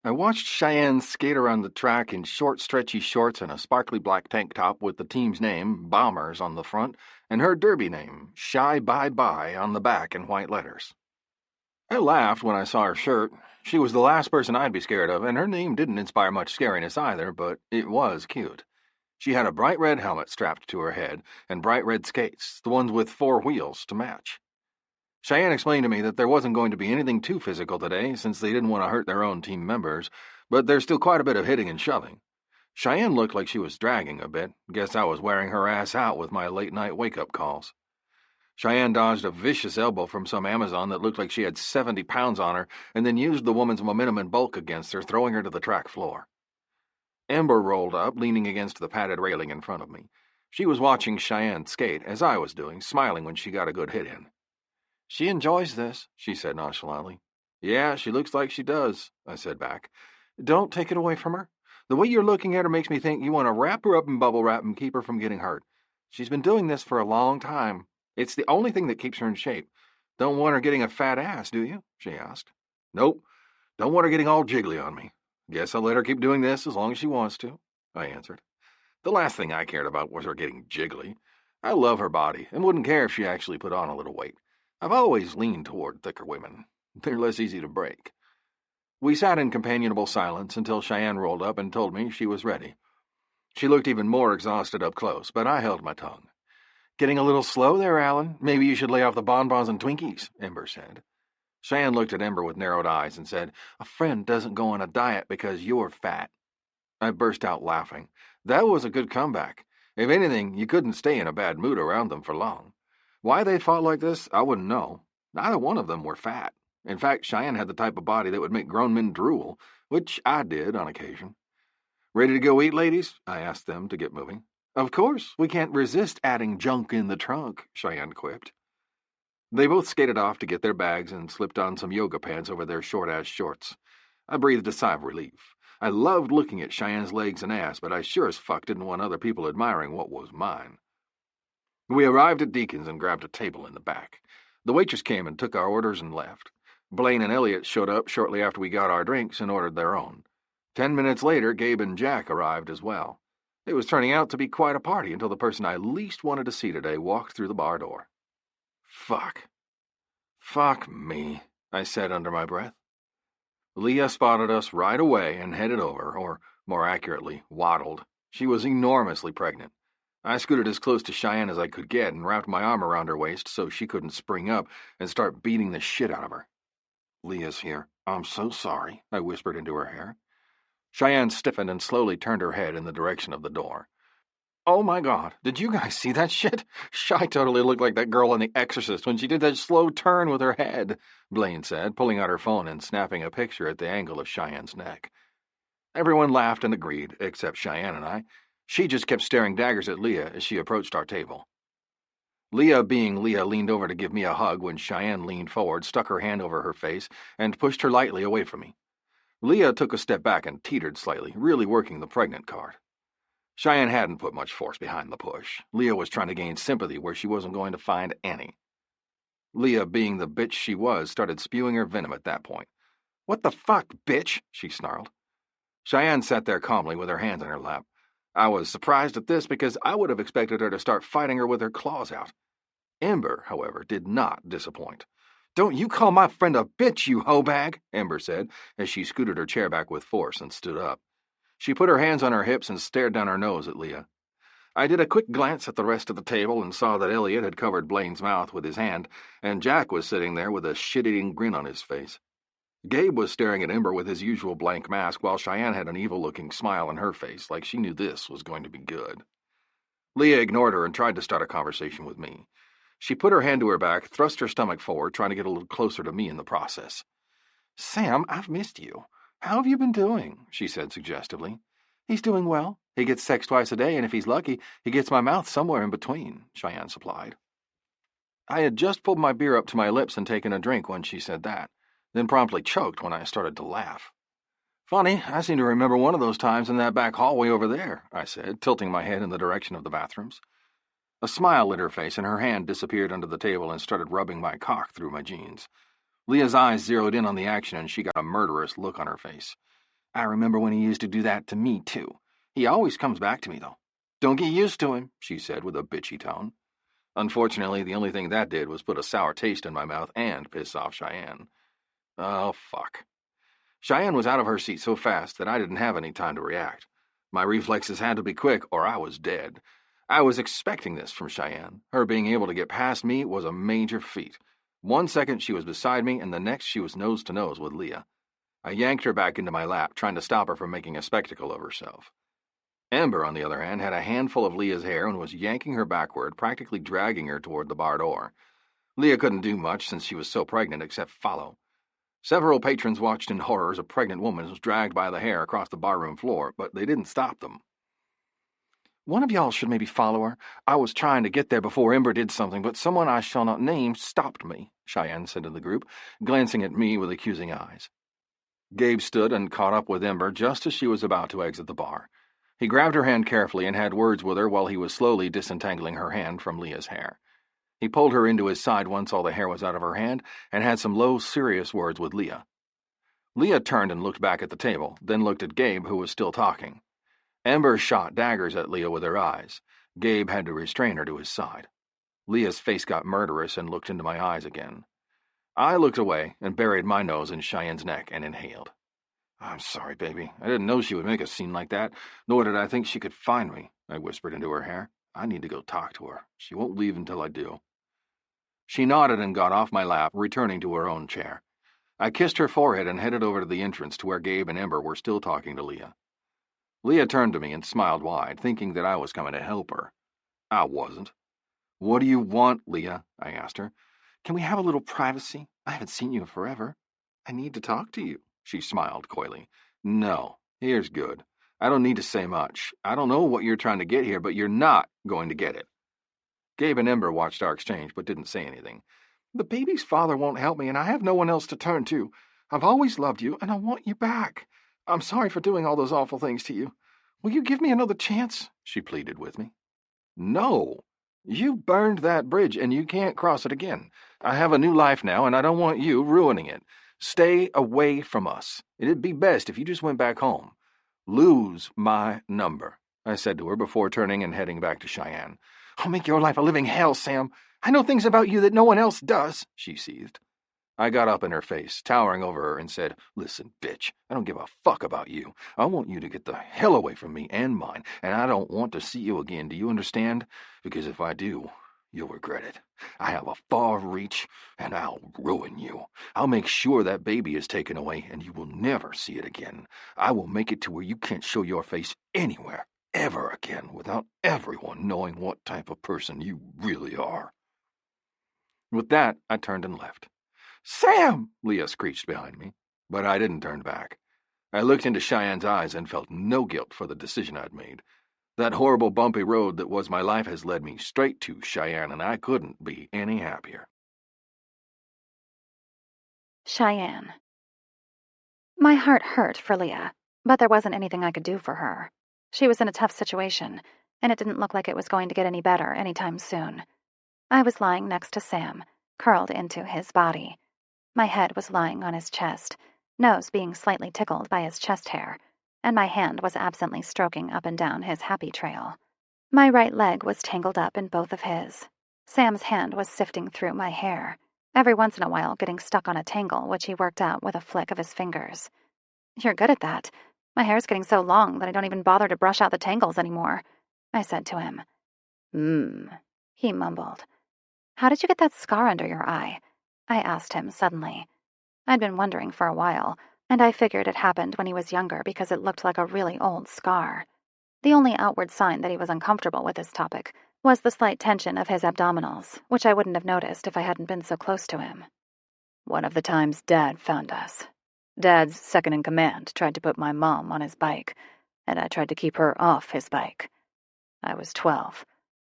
I watched Cheyenne skate around the track in short, stretchy shorts and a sparkly black tank top with the team's name, Bombers, on the front, and her derby name, Shy Bye Bye, on the back in white letters. I laughed when I saw her shirt. She was the last person I'd be scared of, and her name didn't inspire much scariness either, but it was cute. She had a bright red helmet strapped to her head, and bright red skates, the ones with 4 wheels, to match. Cheyenne explained to me that there wasn't going to be anything too physical today, since they didn't want to hurt their own team members, but there's still quite a bit of hitting and shoving. Cheyenne looked like she was dragging a bit. Guess I was wearing her ass out with my late-night wake-up calls. Cheyenne dodged a vicious elbow from some Amazon that looked like she had 70 pounds on her, and then used the woman's momentum and bulk against her, throwing her to the track floor. Ember rolled up, leaning against the padded railing in front of me. She was watching Cheyenne skate, as I was doing, smiling when she got a good hit in. "She enjoys this," she said nonchalantly. "Yeah, she looks like she does," I said back. "Don't take it away from her. The way you're looking at her makes me think you want to wrap her up in bubble wrap and keep her from getting hurt. She's been doing this for a long time. It's the only thing that keeps her in shape. Don't want her getting a fat ass, do you?" she asked. "Nope. Don't want her getting all jiggly on me. Guess I'll let her keep doing this as long as she wants to," I answered. The last thing I cared about was her getting jiggly. I love her body and wouldn't care if she actually put on a little weight. I've always leaned toward thicker women. They're less easy to break. We sat in companionable silence until Cheyenne rolled up and told me she was ready. She looked even more exhausted up close, but I held my tongue. "Getting a little slow there, Alan. Maybe you should lay off the bonbons and Twinkies," Ember said. Cheyenne looked at Ember with narrowed eyes and said, "A friend doesn't go on a diet because you're fat." I burst out laughing. That was a good comeback. If anything, you couldn't stay in a bad mood around them for long. Why they fought like this, I wouldn't know. Neither one of them were fat. In fact, Cheyenne had the type of body that would make grown men drool, which I did on occasion. "Ready to go eat, ladies?" I asked them to get moving. "Of course, we can't resist adding junk in the trunk," Cheyenne quipped. They both skated off to get their bags and slipped on some yoga pants over their short-ass shorts. I breathed a sigh of relief. I loved looking at Cheyenne's legs and ass, but I sure as fuck didn't want other people admiring what was mine. We arrived at Deacon's and grabbed a table in the back. The waitress came and took our orders and left. Blaine and Elliot showed up shortly after we got our drinks and ordered their own. 10 minutes later, Gabe and Jack arrived as well. It was turning out to be quite a party until the person I least wanted to see today walked through the bar door. Fuck. Fuck me, I said under my breath. Leah spotted us right away and headed over, or more accurately, waddled. She was enormously pregnant. I scooted as close to Cheyenne as I could get and wrapped my arm around her waist so she couldn't spring up and start beating the shit out of her. "Leah's here. I'm so sorry," I whispered into her hair. Cheyenne stiffened and slowly turned her head in the direction of the door. "Oh my God, did you guys see that shit? Shy totally looked like that girl in The Exorcist when she did that slow turn with her head," Blaine said, pulling out her phone and snapping a picture at the angle of Cheyenne's neck. Everyone laughed and agreed, except Cheyenne and I. She just kept staring daggers at Leah as she approached our table. Leah, being Leah, leaned over to give me a hug when Cheyenne leaned forward, stuck her hand over her face, and pushed her lightly away from me. Leah took a step back and teetered slightly, really working the pregnant card. Cheyenne hadn't put much force behind the push. Leah was trying to gain sympathy where she wasn't going to find any. Leah, being the bitch she was, started spewing her venom at that point. "What the fuck, bitch?" she snarled. Cheyenne sat there calmly with her hands in her lap. I was surprised at this because I would have expected her to start fighting her with her claws out. Ember, however, did not disappoint. "Don't you call my friend a bitch, you hoe bag," Ember said, as she scooted her chair back with force and stood up. She put her hands on her hips and stared down her nose at Leah. I did a quick glance at the rest of the table and saw that Elliot had covered Blaine's mouth with his hand, and Jack was sitting there with a shit-eating grin on his face. Gabe was staring at Ember with his usual blank mask, while Cheyenne had an evil-looking smile on her face, like she knew this was going to be good. Leah ignored her and tried to start a conversation with me. She put her hand to her back, thrust her stomach forward, trying to get a little closer to me in the process. "Sam, I've missed you. How have you been doing?" she said suggestively. "He's doing well. He gets sex twice a day, and if he's lucky, he gets my mouth somewhere in between," Cheyenne supplied. I had just pulled my beer up to my lips and taken a drink when she said that, then promptly choked when I started to laugh. "Funny, I seem to remember one of those times in that back hallway over there," I said, tilting my head in the direction of the bathrooms. A smile lit her face, and her hand disappeared under the table and started rubbing my cock through my jeans. Leah's eyes zeroed in on the action, and she got a murderous look on her face. "I remember when he used to do that to me, too. He always comes back to me, though. Don't get used to him," she said with a bitchy tone. Unfortunately, the only thing that did was put a sour taste in my mouth and piss off Cheyenne. Oh, fuck. Cheyenne was out of her seat so fast that I didn't have any time to react. My reflexes had to be quick, or I was dead. I was expecting this from Cheyenne. Her being able to get past me was a major feat. 1 second she was beside me, and the next she was nose to nose with Leah. I yanked her back into my lap, trying to stop her from making a spectacle of herself. Ember, on the other hand, had a handful of Leah's hair and was yanking her backward, practically dragging her toward the bar door. Leah couldn't do much since she was so pregnant except follow. Several patrons watched in horror as a pregnant woman was dragged by the hair across the barroom floor, but they didn't stop them. "One of y'all should maybe follow her. I was trying to get there before Ember did something, but someone I shall not name stopped me," Cheyenne said to the group, glancing at me with accusing eyes. Gabe stood and caught up with Ember just as she was about to exit the bar. He grabbed her hand carefully and had words with her while he was slowly disentangling her hand from Leah's hair. He pulled her into his side once all the hair was out of her hand and had some low, serious words with Leah. Leah turned and looked back at the table, then looked at Gabe, who was still talking. Ember shot daggers at Leah with her eyes. Gabe had to restrain her to his side. Leah's face got murderous and looked into my eyes again. I looked away and buried my nose in Cheyenne's neck and inhaled. "I'm sorry, baby. I didn't know she would make a scene like that, nor did I think she could find me," I whispered into her hair. "I need to go talk to her. She won't leave until I do." She nodded and got off my lap, returning to her own chair. I kissed her forehead and headed over to the entrance to where Gabe and Ember were still talking to Leah. Leah turned to me and smiled wide, thinking that I was coming to help her. I wasn't. "What do you want, Leah?" I asked her. "Can we have a little privacy? I haven't seen you in forever. I need to talk to you," she smiled coyly. "No, here's good. I don't need to say much. I don't know what you're trying to get here, but you're not going to get it." Gabe and Ember watched our exchange, but didn't say anything. "The baby's father won't help me, and I have no one else to turn to. I've always loved you, and I want you back. I'm sorry for doing all those awful things to you. Will you give me another chance?" she pleaded with me. "No. You burned that bridge, and you can't cross it again. I have a new life now, and I don't want you ruining it. Stay away from us. It'd be best if you just went back home. Lose my number," I said to her before turning and heading back to Cheyenne. "I'll make your life a living hell, Sam. I know things about you that no one else does," she seethed. I got up in her face, towering over her, and said, "Listen, bitch, I don't give a fuck about you. I want you to get the hell away from me and mine, and I don't want to see you again, do you understand? Because if I do, you'll regret it. I have a far reach, and I'll ruin you. I'll make sure that baby is taken away, and you will never see it again. I will make it to where you can't show your face anywhere, ever again, without everyone knowing what type of person you really are." With that, I turned and left. "Sam!" Leah screeched behind me, but I didn't turn back. I looked into Cheyenne's eyes and felt no guilt for the decision I'd made. That horrible bumpy road that was my life has led me straight to Cheyenne, and I couldn't be any happier. Cheyenne. My heart hurt for Leah, but there wasn't anything I could do for her. She was in a tough situation, and it didn't look like it was going to get any better anytime soon. I was lying next to Sam, curled into his body. My head was lying on his chest, nose being slightly tickled by his chest hair, and my hand was absently stroking up and down his happy trail. My right leg was tangled up in both of his. Sam's hand was sifting through my hair, every once in a while getting stuck on a tangle which he worked out with a flick of his fingers. "You're good at that. My hair's getting so long that I don't even bother to brush out the tangles anymore, I said to him. He mumbled. How did you get that scar under your eye? I asked him suddenly. I'd been wondering for a while, and I figured it happened when he was younger because it looked like a really old scar. The only outward sign that he was uncomfortable with this topic was the slight tension of his abdominals, which I wouldn't have noticed if I hadn't been so close to him. One of the times Dad found us. Dad's second-in-command tried to put my mom on his bike, and I tried to keep her off his bike. I was 12.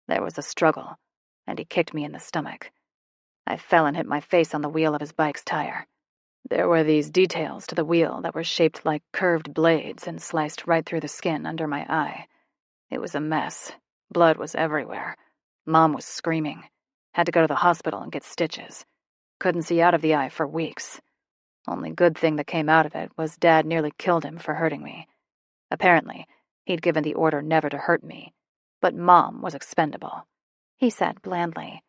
There was a struggle, and he kicked me in the stomach. I fell and hit my face on the wheel of his bike's tire. There were these details to the wheel that were shaped like curved blades and sliced right through the skin under my eye. It was a mess. Blood was everywhere. Mom was screaming. Had to go to the hospital and get stitches. Couldn't see out of the eye for weeks. Only good thing that came out of it was Dad nearly killed him for hurting me. Apparently, he'd given the order never to hurt me, but Mom was expendable, he said blandly.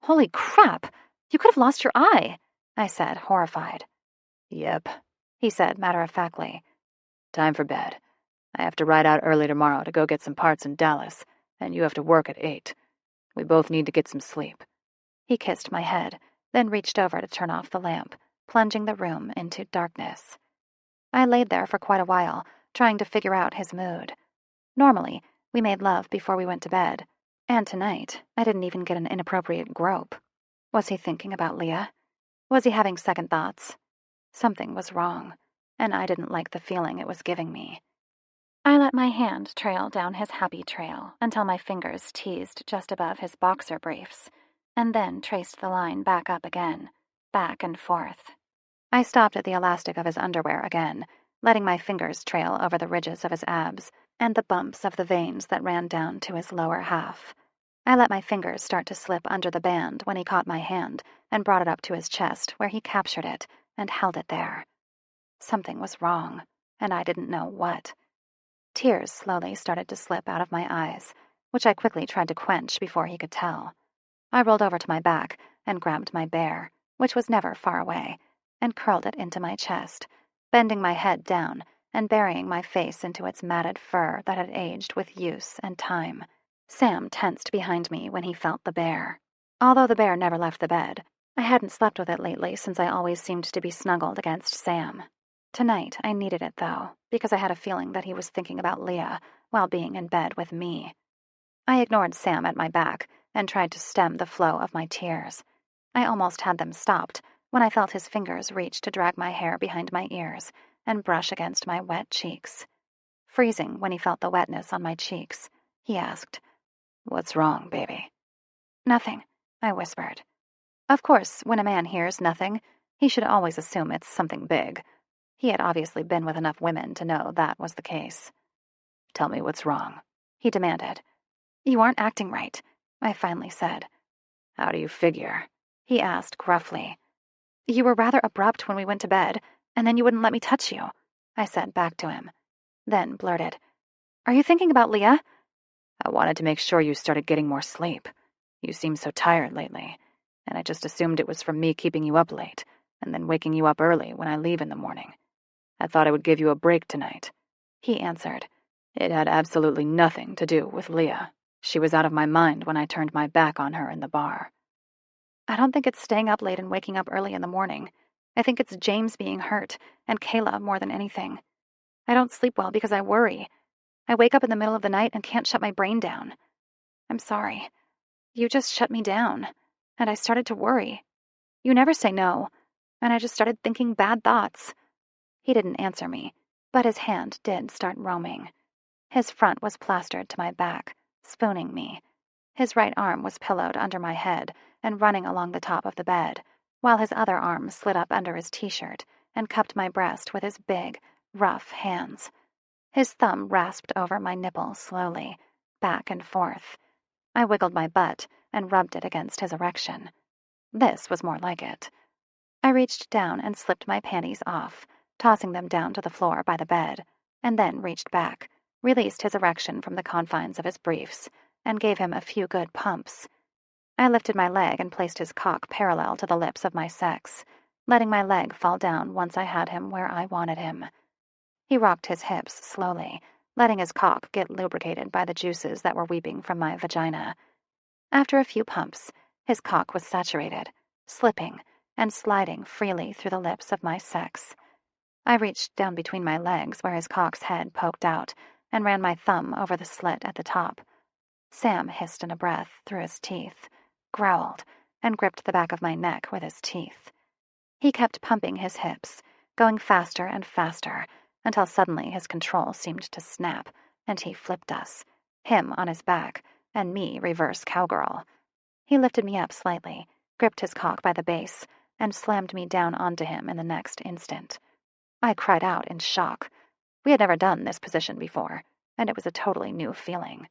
Holy crap! You could have lost your eye, I said, horrified. Yep, he said matter-of-factly. Time for bed. I have to ride out early tomorrow to go get some parts in Dallas, and you have to work at 8. We both need to get some sleep. He kissed my head, then reached over to turn off the lamp, plunging the room into darkness. I laid there for quite a while, trying to figure out his mood. Normally, we made love before we went to bed, and tonight, I didn't even get an inappropriate grope. Was he thinking about Leah? Was he having second thoughts? Something was wrong, and I didn't like the feeling it was giving me. I let my hand trail down his happy trail until my fingers teased just above his boxer briefs, and then traced the line back up again, back and forth. I stopped at the elastic of his underwear again, letting my fingers trail over the ridges of his abs and the bumps of the veins that ran down to his lower half. I let my fingers start to slip under the band when he caught my hand and brought it up to his chest, where he captured it and held it there. Something was wrong, and I didn't know what. Tears slowly started to slip out of my eyes, which I quickly tried to quench before he could tell. I rolled over to my back and grabbed my bear, which was never far away, and curled it into my chest, bending my head down and burying my face into its matted fur that had aged with use and time. Sam tensed behind me when he felt the bear. Although the bear never left the bed, I hadn't slept with it lately since I always seemed to be snuggled against Sam. Tonight I needed it, though, because I had a feeling that he was thinking about Leah while being in bed with me. I ignored Sam at my back and tried to stem the flow of my tears. I almost had them stopped when I felt his fingers reach to drag my hair behind my ears and brush against my wet cheeks. Freezing when he felt the wetness on my cheeks, he asked, "What's wrong, baby?" "Nothing," I whispered. Of course, when a man hears nothing, he should always assume it's something big. He had obviously been with enough women to know that was the case. "Tell me what's wrong," he demanded. "You aren't acting right," I finally said. "How do you figure?" he asked gruffly. "You were rather abrupt when we went to bed, and then you wouldn't let me touch you," I said back to him. Then blurted, "Are you thinking about Leah?" "I wanted to make sure you started getting more sleep. You seem so tired lately, and I just assumed it was from me keeping you up late, and then waking you up early when I leave in the morning. I thought I would give you a break tonight," he answered. "It had absolutely nothing to do with Leah. She was out of my mind when I turned my back on her in the bar." "I don't think it's staying up late and waking up early in the morning. I think it's James being hurt, and Kayla more than anything. I don't sleep well because I worry. I wake up in the middle of the night and can't shut my brain down. I'm sorry. You just shut me down, and I started to worry. You never say no, and I just started thinking bad thoughts." He didn't answer me, but his hand did start roaming. His front was plastered to my back, spooning me. His right arm was pillowed under my head and running along the top of the bed, while his other arm slid up under his t-shirt and cupped my breast with his big, rough hands. His thumb rasped over my nipple slowly, back and forth. I wiggled my butt and rubbed it against his erection. This was more like it. I reached down and slipped my panties off, tossing them down to the floor by the bed, and then reached back, released his erection from the confines of his briefs, and gave him a few good pumps. I lifted my leg and placed his cock parallel to the lips of my sex, letting my leg fall down once I had him where I wanted him. He rocked his hips slowly, letting his cock get lubricated by the juices that were weeping from my vagina. After a few pumps, his cock was saturated, slipping and sliding freely through the lips of my sex. I reached down between my legs where his cock's head poked out and ran my thumb over the slit at the top. Sam hissed in a breath through his teeth, growled, and gripped the back of my neck with his teeth. He kept pumping his hips, going faster and faster, until suddenly his control seemed to snap, and he flipped us, him on his back, and me reverse cowgirl. He lifted me up slightly, gripped his cock by the base, and slammed me down onto him in the next instant. I cried out in shock. We had never done this position before, and it was a totally new feeling.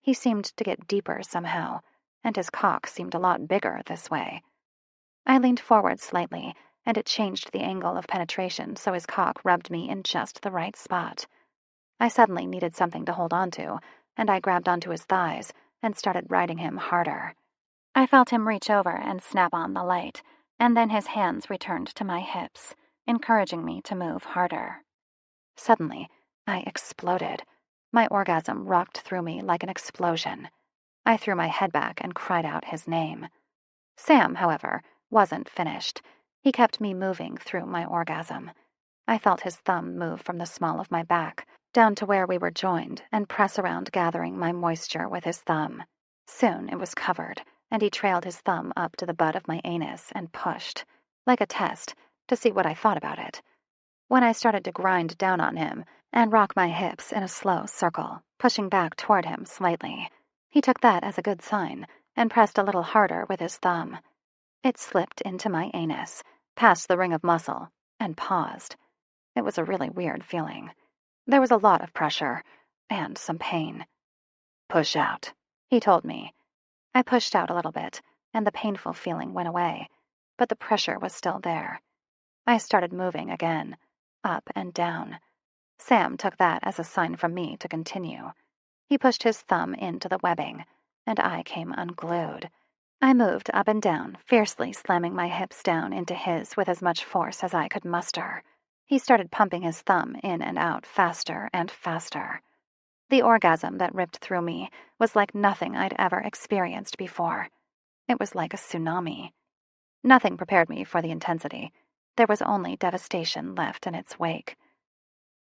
He seemed to get deeper somehow, and his cock seemed a lot bigger this way. I leaned forward slightly, and it changed the angle of penetration so his cock rubbed me in just the right spot. I suddenly needed something to hold on to, and I grabbed onto his thighs and started riding him harder. I felt him reach over and snap on the light, and then his hands returned to my hips, encouraging me to move harder. Suddenly, I exploded. My orgasm rocked through me like an explosion. I threw my head back and cried out his name. Sam, however, wasn't finished. He kept me moving through my orgasm. I felt his thumb move from the small of my back down to where we were joined and press around, gathering my moisture with his thumb. Soon it was covered, and he trailed his thumb up to the butt of my anus and pushed, like a test, to see what I thought about it. When I started to grind down on him and rock my hips in a slow circle, pushing back toward him slightly, he took that as a good sign and pressed a little harder with his thumb. It slipped into my anus, past the ring of muscle, and paused. It was a really weird feeling. There was a lot of pressure, and some pain. "Push out," he told me. I pushed out a little bit, and the painful feeling went away, but the pressure was still there. I started moving again, up and down. Sam took that as a sign from me to continue. He pushed his thumb into the webbing, and I came unglued. I moved up and down, fiercely slamming my hips down into his with as much force as I could muster. He started pumping his thumb in and out faster and faster. The orgasm that ripped through me was like nothing I'd ever experienced before. It was like a tsunami. Nothing prepared me for the intensity. There was only devastation left in its wake.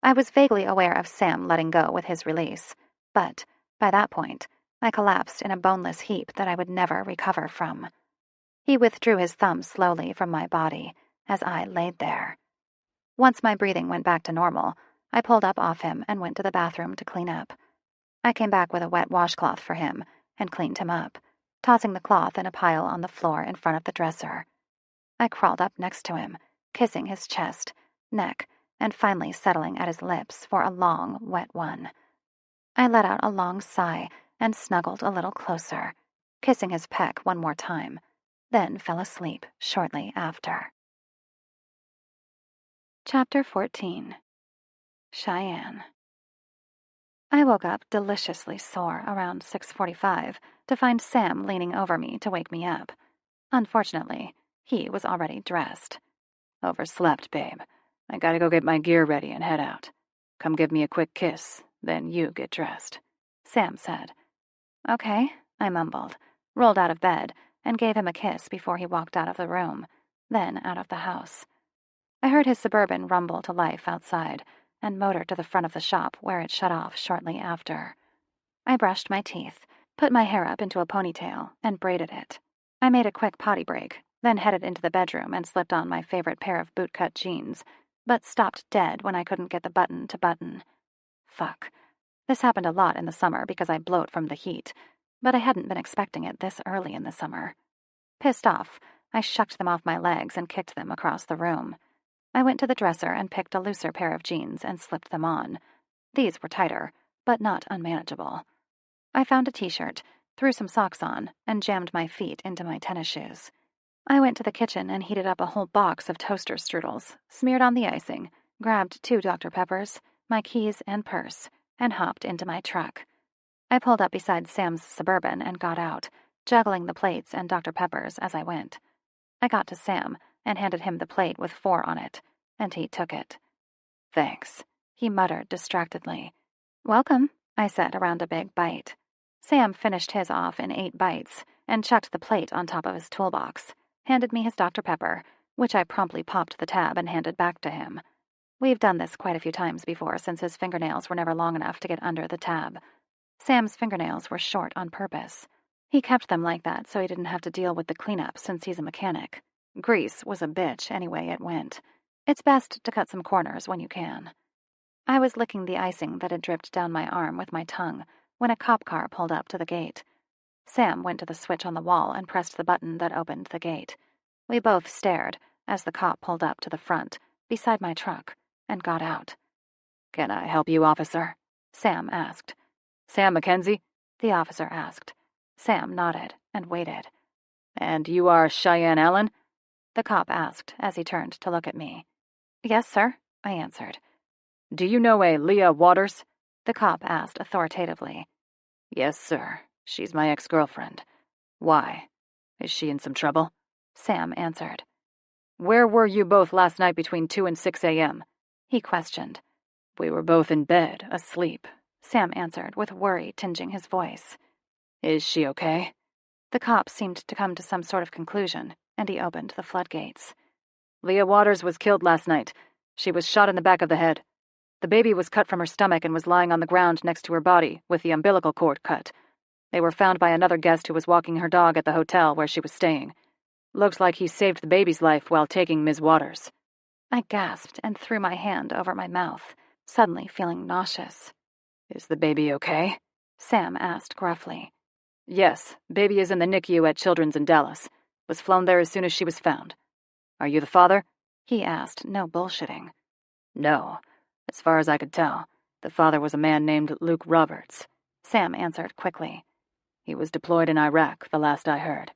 I was vaguely aware of Sam letting go with his release, but by that point, I collapsed in a boneless heap that I would never recover from. He withdrew his thumb slowly from my body as I laid there. Once my breathing went back to normal, I pulled up off him and went to the bathroom to clean up. I came back with a wet washcloth for him and cleaned him up, tossing the cloth in a pile on the floor in front of the dresser. I crawled up next to him, kissing his chest, neck, and finally settling at his lips for a long, wet one. I let out a long sigh and snuggled a little closer, kissing his peck one more time, then fell asleep shortly after. Chapter 14. Cheyenne. I woke up deliciously sore around 6:45 to find Sam leaning over me to wake me up. Unfortunately, he was already dressed. "Overslept, babe. I gotta go get my gear ready and head out. Come give me a quick kiss, then you get dressed," Sam said. "Okay," I mumbled, rolled out of bed, and gave him a kiss before he walked out of the room, then out of the house. I heard his Suburban rumble to life outside and motor to the front of the shop where it shut off shortly after. I brushed my teeth, put my hair up into a ponytail, and braided it. I made a quick potty break, then headed into the bedroom and slipped on my favorite pair of bootcut jeans, but stopped dead when I couldn't get the button to button. Fuck. This happened a lot in the summer because I bloat from the heat, but I hadn't been expecting it this early in the summer. Pissed off, I shucked them off my legs and kicked them across the room. I went to the dresser and picked a looser pair of jeans and slipped them on. These were tighter, but not unmanageable. I found a t-shirt, threw some socks on, and jammed my feet into my tennis shoes. I went to the kitchen and heated up a whole box of toaster strudels, smeared on the icing, grabbed 2 Dr. Peppers, my keys and purse, and hopped into my truck. I pulled up beside Sam's Suburban and got out, juggling the plates and Dr. Peppers as I went. I got to Sam and handed him the plate with 4 on it, and he took it. "Thanks," he muttered distractedly. Welcome, I said around a big bite. Sam finished his off in 8 bites and chucked the plate on top of his toolbox, handed me his Dr. Pepper, which I promptly popped the tab and handed back to him. We've done this quite a few times before since his fingernails were never long enough to get under the tab. Sam's fingernails were short on purpose. He kept them like that so he didn't have to deal with the cleanup since he's a mechanic. Grease was a bitch anyway it went. It's best to cut some corners when you can. I was licking the icing that had dripped down my arm with my tongue when a cop car pulled up to the gate. Sam went to the switch on the wall and pressed the button that opened the gate. We both stared as the cop pulled up to the front, beside my truck, and got out. "Can I help you, officer?" Sam asked. "Sam Mackenzie?" The officer asked. Sam nodded and waited. "And you are Cheyenne Allen?" The cop asked as he turned to look at me. Yes, sir, I answered. "Do you know a Leah Waters?" The cop asked authoritatively. "Yes, sir. She's my ex-girlfriend. Why? Is she in some trouble?" Sam answered. "Where were you both last night between 2 and 6 a.m.? He questioned. "We were both in bed, asleep," Sam answered with worry tinging his voice. "Is she okay?" The cop seemed to come to some sort of conclusion, and he opened the floodgates. "Leah Waters was killed last night. She was shot in the back of the head. The baby was cut from her stomach and was lying on the ground next to her body, with the umbilical cord cut. They were found by another guest who was walking her dog at the hotel where she was staying. Looks like he saved the baby's life while taking Ms. Waters." I gasped and threw my hand over my mouth, suddenly feeling nauseous. "Is the baby okay?" Sam asked gruffly. "Yes, baby is in the NICU at Children's in Dallas. Was flown there as soon as she was found. Are you the father?" He asked, no bullshitting. "No. As far as I could tell, the father was a man named Luke Roberts," Sam answered quickly. "He was deployed in Iraq, the last I heard."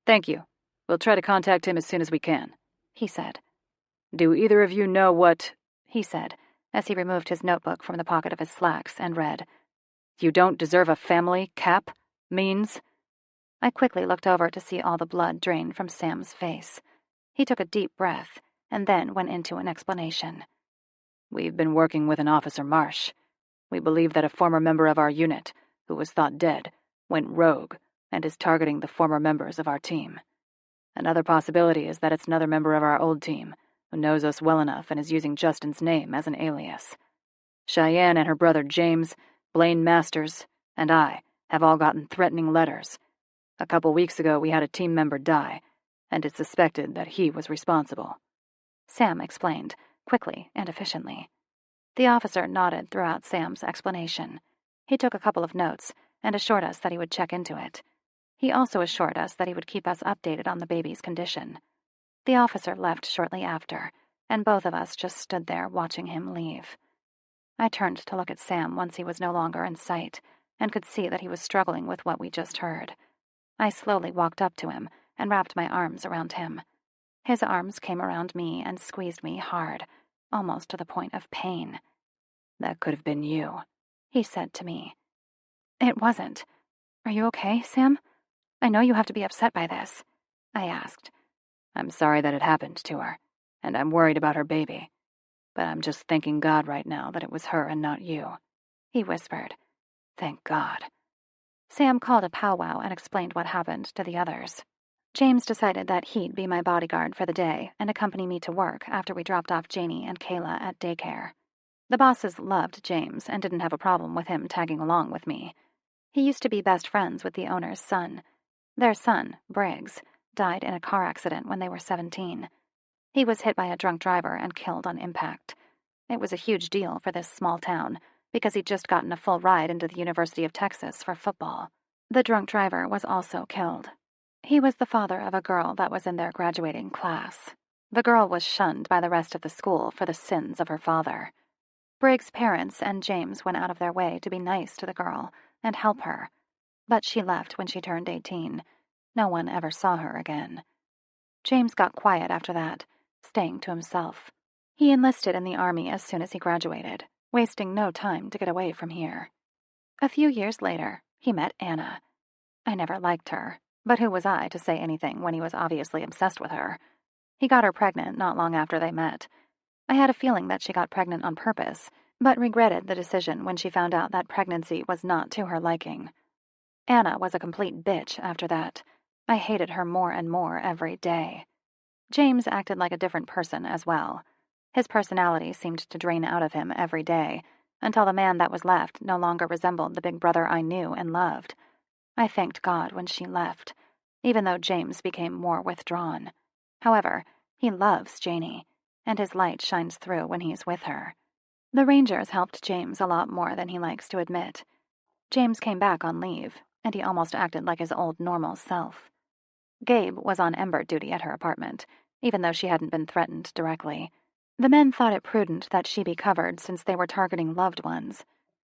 "Thank you. We'll try to contact him as soon as we can," he said. "Do either of you know what," he said, as he removed his notebook from the pocket of his slacks and read, "You don't deserve a family, Cap, means?" I quickly looked over to see all the blood drain from Sam's face. He took a deep breath and then went into an explanation. "We've been working with an Officer Marsh. We believe that a former member of our unit, who was thought dead, went rogue and is targeting the former members of our team. Another possibility is that it's another member of our old team, who knows us well enough and is using Justin's name as an alias. Cheyenne and her brother James, Blaine Masters, and I have all gotten threatening letters. A couple weeks ago we had a team member die, and it's suspected that he was responsible." Sam explained, quickly and efficiently. The officer nodded throughout Sam's explanation. He took a couple of notes and assured us that he would check into it. He also assured us that he would keep us updated on the baby's condition. The officer left shortly after, and both of us just stood there watching him leave. I turned to look at Sam once he was no longer in sight, and could see that he was struggling with what we just heard. I slowly walked up to him and wrapped my arms around him. His arms came around me and squeezed me hard, almost to the point of pain. "That could have been you," he said to me. It wasn't. Are you okay, Sam? I know you have to be upset by this, I asked. "I'm sorry that it happened to her, and I'm worried about her baby. But I'm just thanking God right now that it was her and not you," he whispered. "Thank God." Sam called a powwow and explained what happened to the others. James decided that he'd be my bodyguard for the day and accompany me to work after we dropped off Janie and Kayla at daycare. The bosses loved James and didn't have a problem with him tagging along with me. He used to be best friends with the owner's son. Their son, Briggs, died in a car accident when they were 17. He was hit by a drunk driver and killed on impact. It was a huge deal for this small town because he'd just gotten a full ride into the University of Texas for football. The drunk driver was also killed. He was the father of a girl that was in their graduating class. The girl was shunned by the rest of the school for the sins of her father. Briggs' parents and James went out of their way to be nice to the girl and help her, but she left when she turned 18. No one ever saw her again. James got quiet after that, staying to himself. He enlisted in the army as soon as he graduated, wasting no time to get away from here. A few years later, he met Anna. I never liked her, but who was I to say anything when he was obviously obsessed with her? He got her pregnant not long after they met. I had a feeling that she got pregnant on purpose, but regretted the decision when she found out that pregnancy was not to her liking. Anna was a complete bitch after that. I hated her more and more every day. James acted like a different person as well. His personality seemed to drain out of him every day, until the man that was left no longer resembled the big brother I knew and loved. I thanked God when she left, even though James became more withdrawn. However, he loves Janie, and his light shines through when he's with her. The Rangers helped James a lot more than he likes to admit. James came back on leave, and he almost acted like his old normal self. Gabe was on Ember duty at her apartment, even though she hadn't been threatened directly. The men thought it prudent that she be covered since they were targeting loved ones.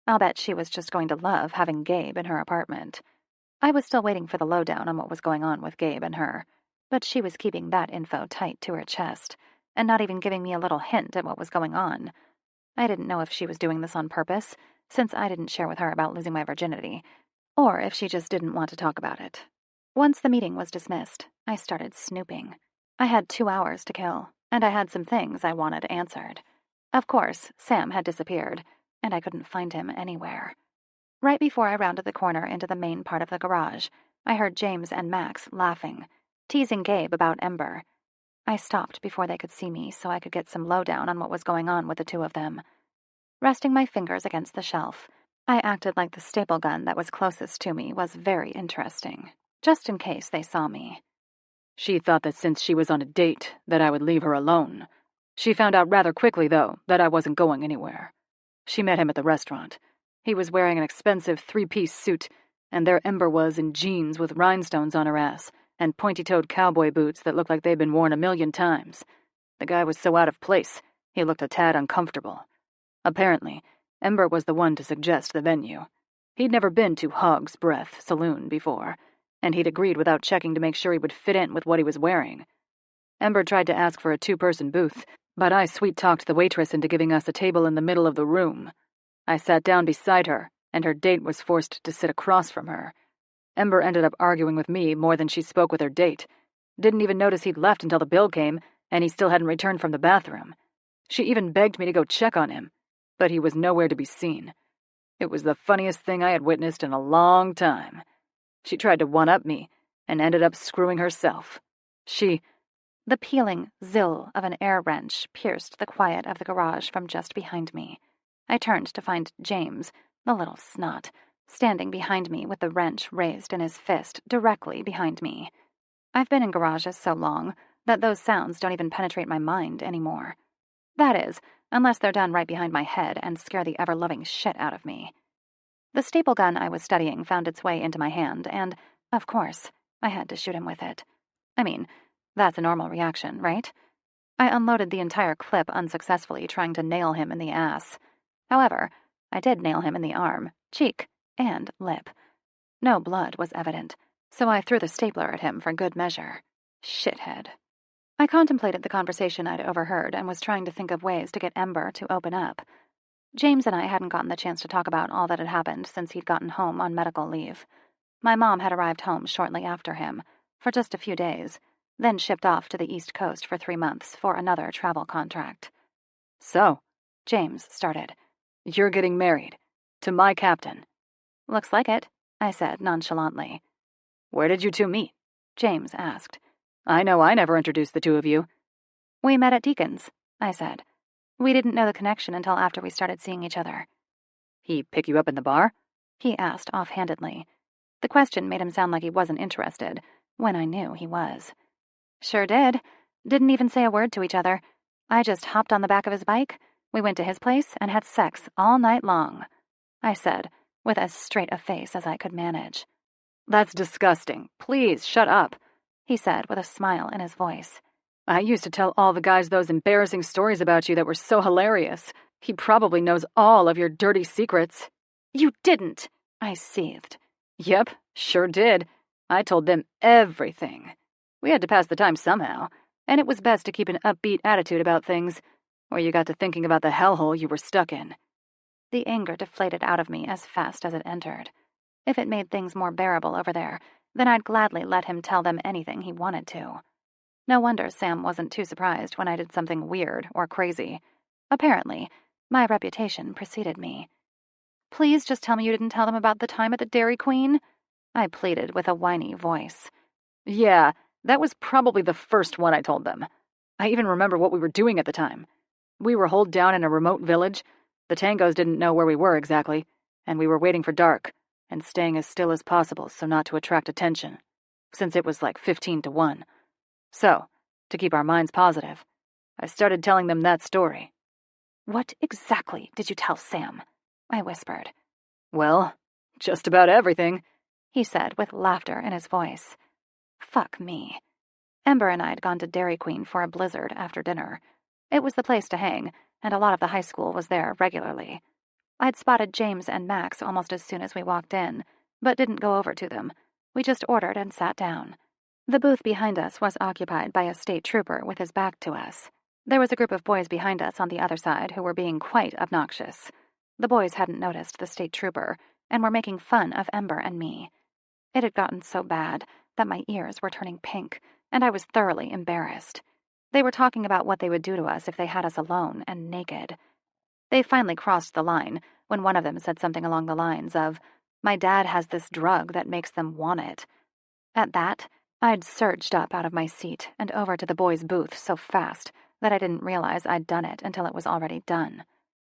I'll bet she was just going to love having Gabe in her apartment. I was still waiting for the lowdown on what was going on with Gabe and her, but she was keeping that info tight to her chest, and not even giving me a little hint at what was going on. I didn't know if she was doing this on purpose, since I didn't share with her about losing my virginity, or if she just didn't want to talk about it. Once the meeting was dismissed, I started snooping. I had 2 hours to kill, and I had some things I wanted answered. Of course, Sam had disappeared, and I couldn't find him anywhere. Right before I rounded the corner into the main part of the garage, I heard James and Max laughing, teasing Gabe about Ember. I stopped before they could see me so I could get some lowdown on what was going on with the two of them. Resting my fingers against the shelf, I acted like the staple gun that was closest to me was very interesting, just in case they saw me. She thought that since she was on a date, that I would leave her alone. She found out rather quickly, though, that I wasn't going anywhere. She met him at the restaurant. He was wearing an expensive 3-piece suit, and there Ember was in jeans with rhinestones on her ass and pointy-toed cowboy boots that looked like they'd been worn 1,000,000 times. The guy was so out of place, he looked a tad uncomfortable. Apparently, Ember was the one to suggest the venue. He'd never been to Hog's Breath Saloon before, and he'd agreed without checking to make sure he would fit in with what he was wearing. Ember tried to ask for a 2-person booth, but I sweet-talked the waitress into giving us a table in the middle of the room. I sat down beside her, and her date was forced to sit across from her. Ember ended up arguing with me more than she spoke with her date. Didn't even notice he'd left until the bill came, and he still hadn't returned from the bathroom. She even begged me to go check on him, but he was nowhere to be seen. It was the funniest thing I had witnessed in a long time. She tried to one-up me, and ended up screwing herself. The peeling zill of an air wrench pierced the quiet of the garage from just behind me. I turned to find James, the little snot, standing behind me with the wrench raised in his fist directly behind me. I've been in garages so long that those sounds don't even penetrate my mind anymore. That is, unless they're done right behind my head and scare the ever-loving shit out of me. The staple gun I was studying found its way into my hand, and, of course, I had to shoot him with it. I mean, that's a normal reaction, right? I unloaded the entire clip unsuccessfully, trying to nail him in the ass. However, I did nail him in the arm, cheek, and lip. No blood was evident, so I threw the stapler at him for good measure. Shithead. I contemplated the conversation I'd overheard and was trying to think of ways to get Ember to open up. James and I hadn't gotten the chance to talk about all that had happened since he'd gotten home on medical leave. My mom had arrived home shortly after him, for just a few days, then shipped off to the East Coast for 3 months for another travel contract. So, James started. You're getting married. To my captain. Looks like it, I said nonchalantly. Where did you two meet? James asked. I know I never introduced the two of you. We met at Deacon's, I said. We didn't know the connection until after we started seeing each other. He pick you up in the bar? He asked offhandedly. The question made him sound like he wasn't interested, when I knew he was. Sure did. Didn't even say a word to each other. I just hopped on the back of his bike, we went to his place, and had sex all night long, I said, with as straight a face as I could manage. That's disgusting. Please, shut up, he said with a smile in his voice. I used to tell all the guys those embarrassing stories about you that were so hilarious. He probably knows all of your dirty secrets. You didn't, I seethed. Yep, sure did. I told them everything. We had to pass the time somehow, and it was best to keep an upbeat attitude about things, or you got to thinking about the hellhole you were stuck in. The anger deflated out of me as fast as it entered. If it made things more bearable over there, then I'd gladly let him tell them anything he wanted to. No wonder Sam wasn't too surprised when I did something weird or crazy. Apparently, my reputation preceded me. Please just tell me you didn't tell them about the time at the Dairy Queen, I pleaded with a whiny voice. Yeah, that was probably the first one I told them. I even remember what we were doing at the time. We were holed down in a remote village. The tangos didn't know where we were exactly, and we were waiting for dark and staying as still as possible so not to attract attention, since it was like 15 to 1. So, to keep our minds positive, I started telling them that story. What exactly did you tell Sam? I whispered. Well, just about everything, he said with laughter in his voice. Fuck me. Ember and I had gone to Dairy Queen for a blizzard after dinner. It was the place to hang, and a lot of the high school was there regularly. I'd spotted James and Max almost as soon as we walked in, but didn't go over to them. We just ordered and sat down. The booth behind us was occupied by a state trooper with his back to us. There was a group of boys behind us on the other side who were being quite obnoxious. The boys hadn't noticed the state trooper and were making fun of Ember and me. It had gotten so bad that my ears were turning pink, and I was thoroughly embarrassed. They were talking about what they would do to us if they had us alone and naked. They finally crossed the line when one of them said something along the lines of, "My dad has this drug that makes them want it." At that, I'd surged up out of my seat and over to the boys' booth so fast that I didn't realize I'd done it until it was already done.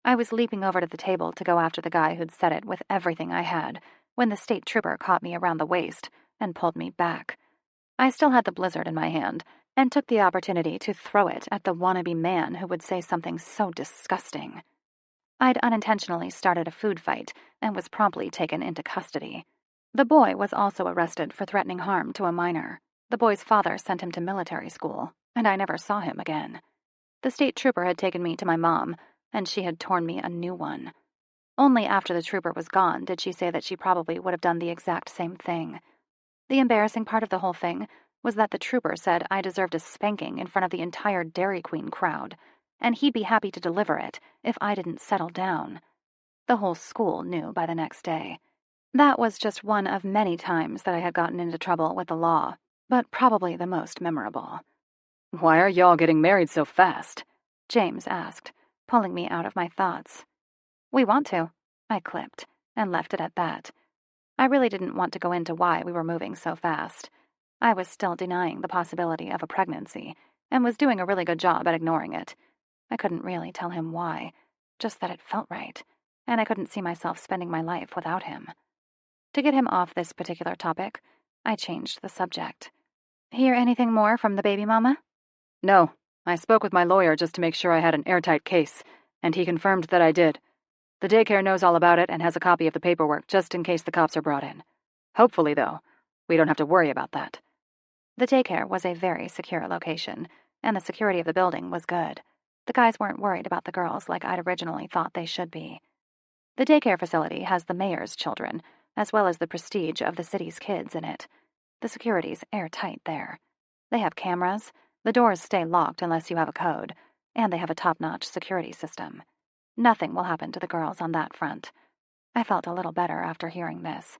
I was leaping over to the table to go after the guy who'd said it with everything I had when the state trooper caught me around the waist and pulled me back. I still had the blizzard in my hand and took the opportunity to throw it at the wannabe man who would say something so disgusting. I'd unintentionally started a food fight and was promptly taken into custody. The boy was also arrested for threatening harm to a minor. The boy's father sent him to military school, and I never saw him again. The state trooper had taken me to my mom, and she had torn me a new one. Only after the trooper was gone did she say that she probably would have done the exact same thing. The embarrassing part of the whole thing was that the trooper said I deserved a spanking in front of the entire Dairy Queen crowd, and he'd be happy to deliver it if I didn't settle down. The whole school knew by the next day. That was just one of many times that I had gotten into trouble with the law, but probably the most memorable. "Why are y'all getting married so fast?" James asked, pulling me out of my thoughts. "We want to," I clipped, and left it at that. I really didn't want to go into why we were moving so fast. I was still denying the possibility of a pregnancy, and was doing a really good job at ignoring it. I couldn't really tell him why, just that it felt right, and I couldn't see myself spending my life without him. To get him off this particular topic, I changed the subject. "Hear anything more from the baby mama?" "No. I spoke with my lawyer just to make sure I had an airtight case, and he confirmed that I did. The daycare knows all about it and has a copy of the paperwork just in case the cops are brought in. Hopefully, though, we don't have to worry about that." The daycare was a very secure location, and the security of the building was good. The guys weren't worried about the girls like I'd originally thought they should be. The daycare facility has the mayor's children, as well as the prestige of the city's kids in it. The security's airtight there. They have cameras, the doors stay locked unless you have a code, and they have a top-notch security system. Nothing will happen to the girls on that front. I felt a little better after hearing this.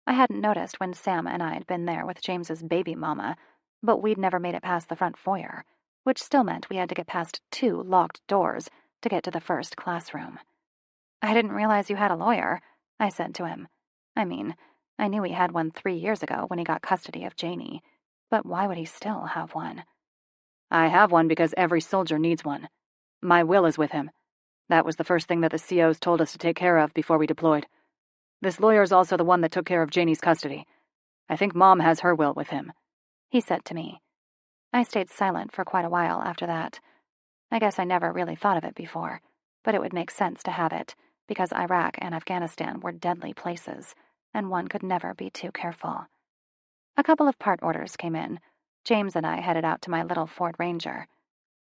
I hadn't noticed when Sam and I had been there with James's baby mama, but we'd never made it past the front foyer, which still meant we had to get past 2 locked doors to get to the first classroom. "I didn't realize you had a lawyer," I said to him. I mean, I knew he had one 3 years ago when he got custody of Janie, but why would he still have one? "I have one because every soldier needs one. My will is with him. That was the first thing that the COs told us to take care of before we deployed. This lawyer's also the one that took care of Janie's custody. I think Mom has her will with him," he said to me. I stayed silent for quite a while after that. I guess I never really thought of it before, but it would make sense to have it, because Iraq and Afghanistan were deadly places, and one could never be too careful. A couple of part orders came in. James and I headed out to my little Ford Ranger.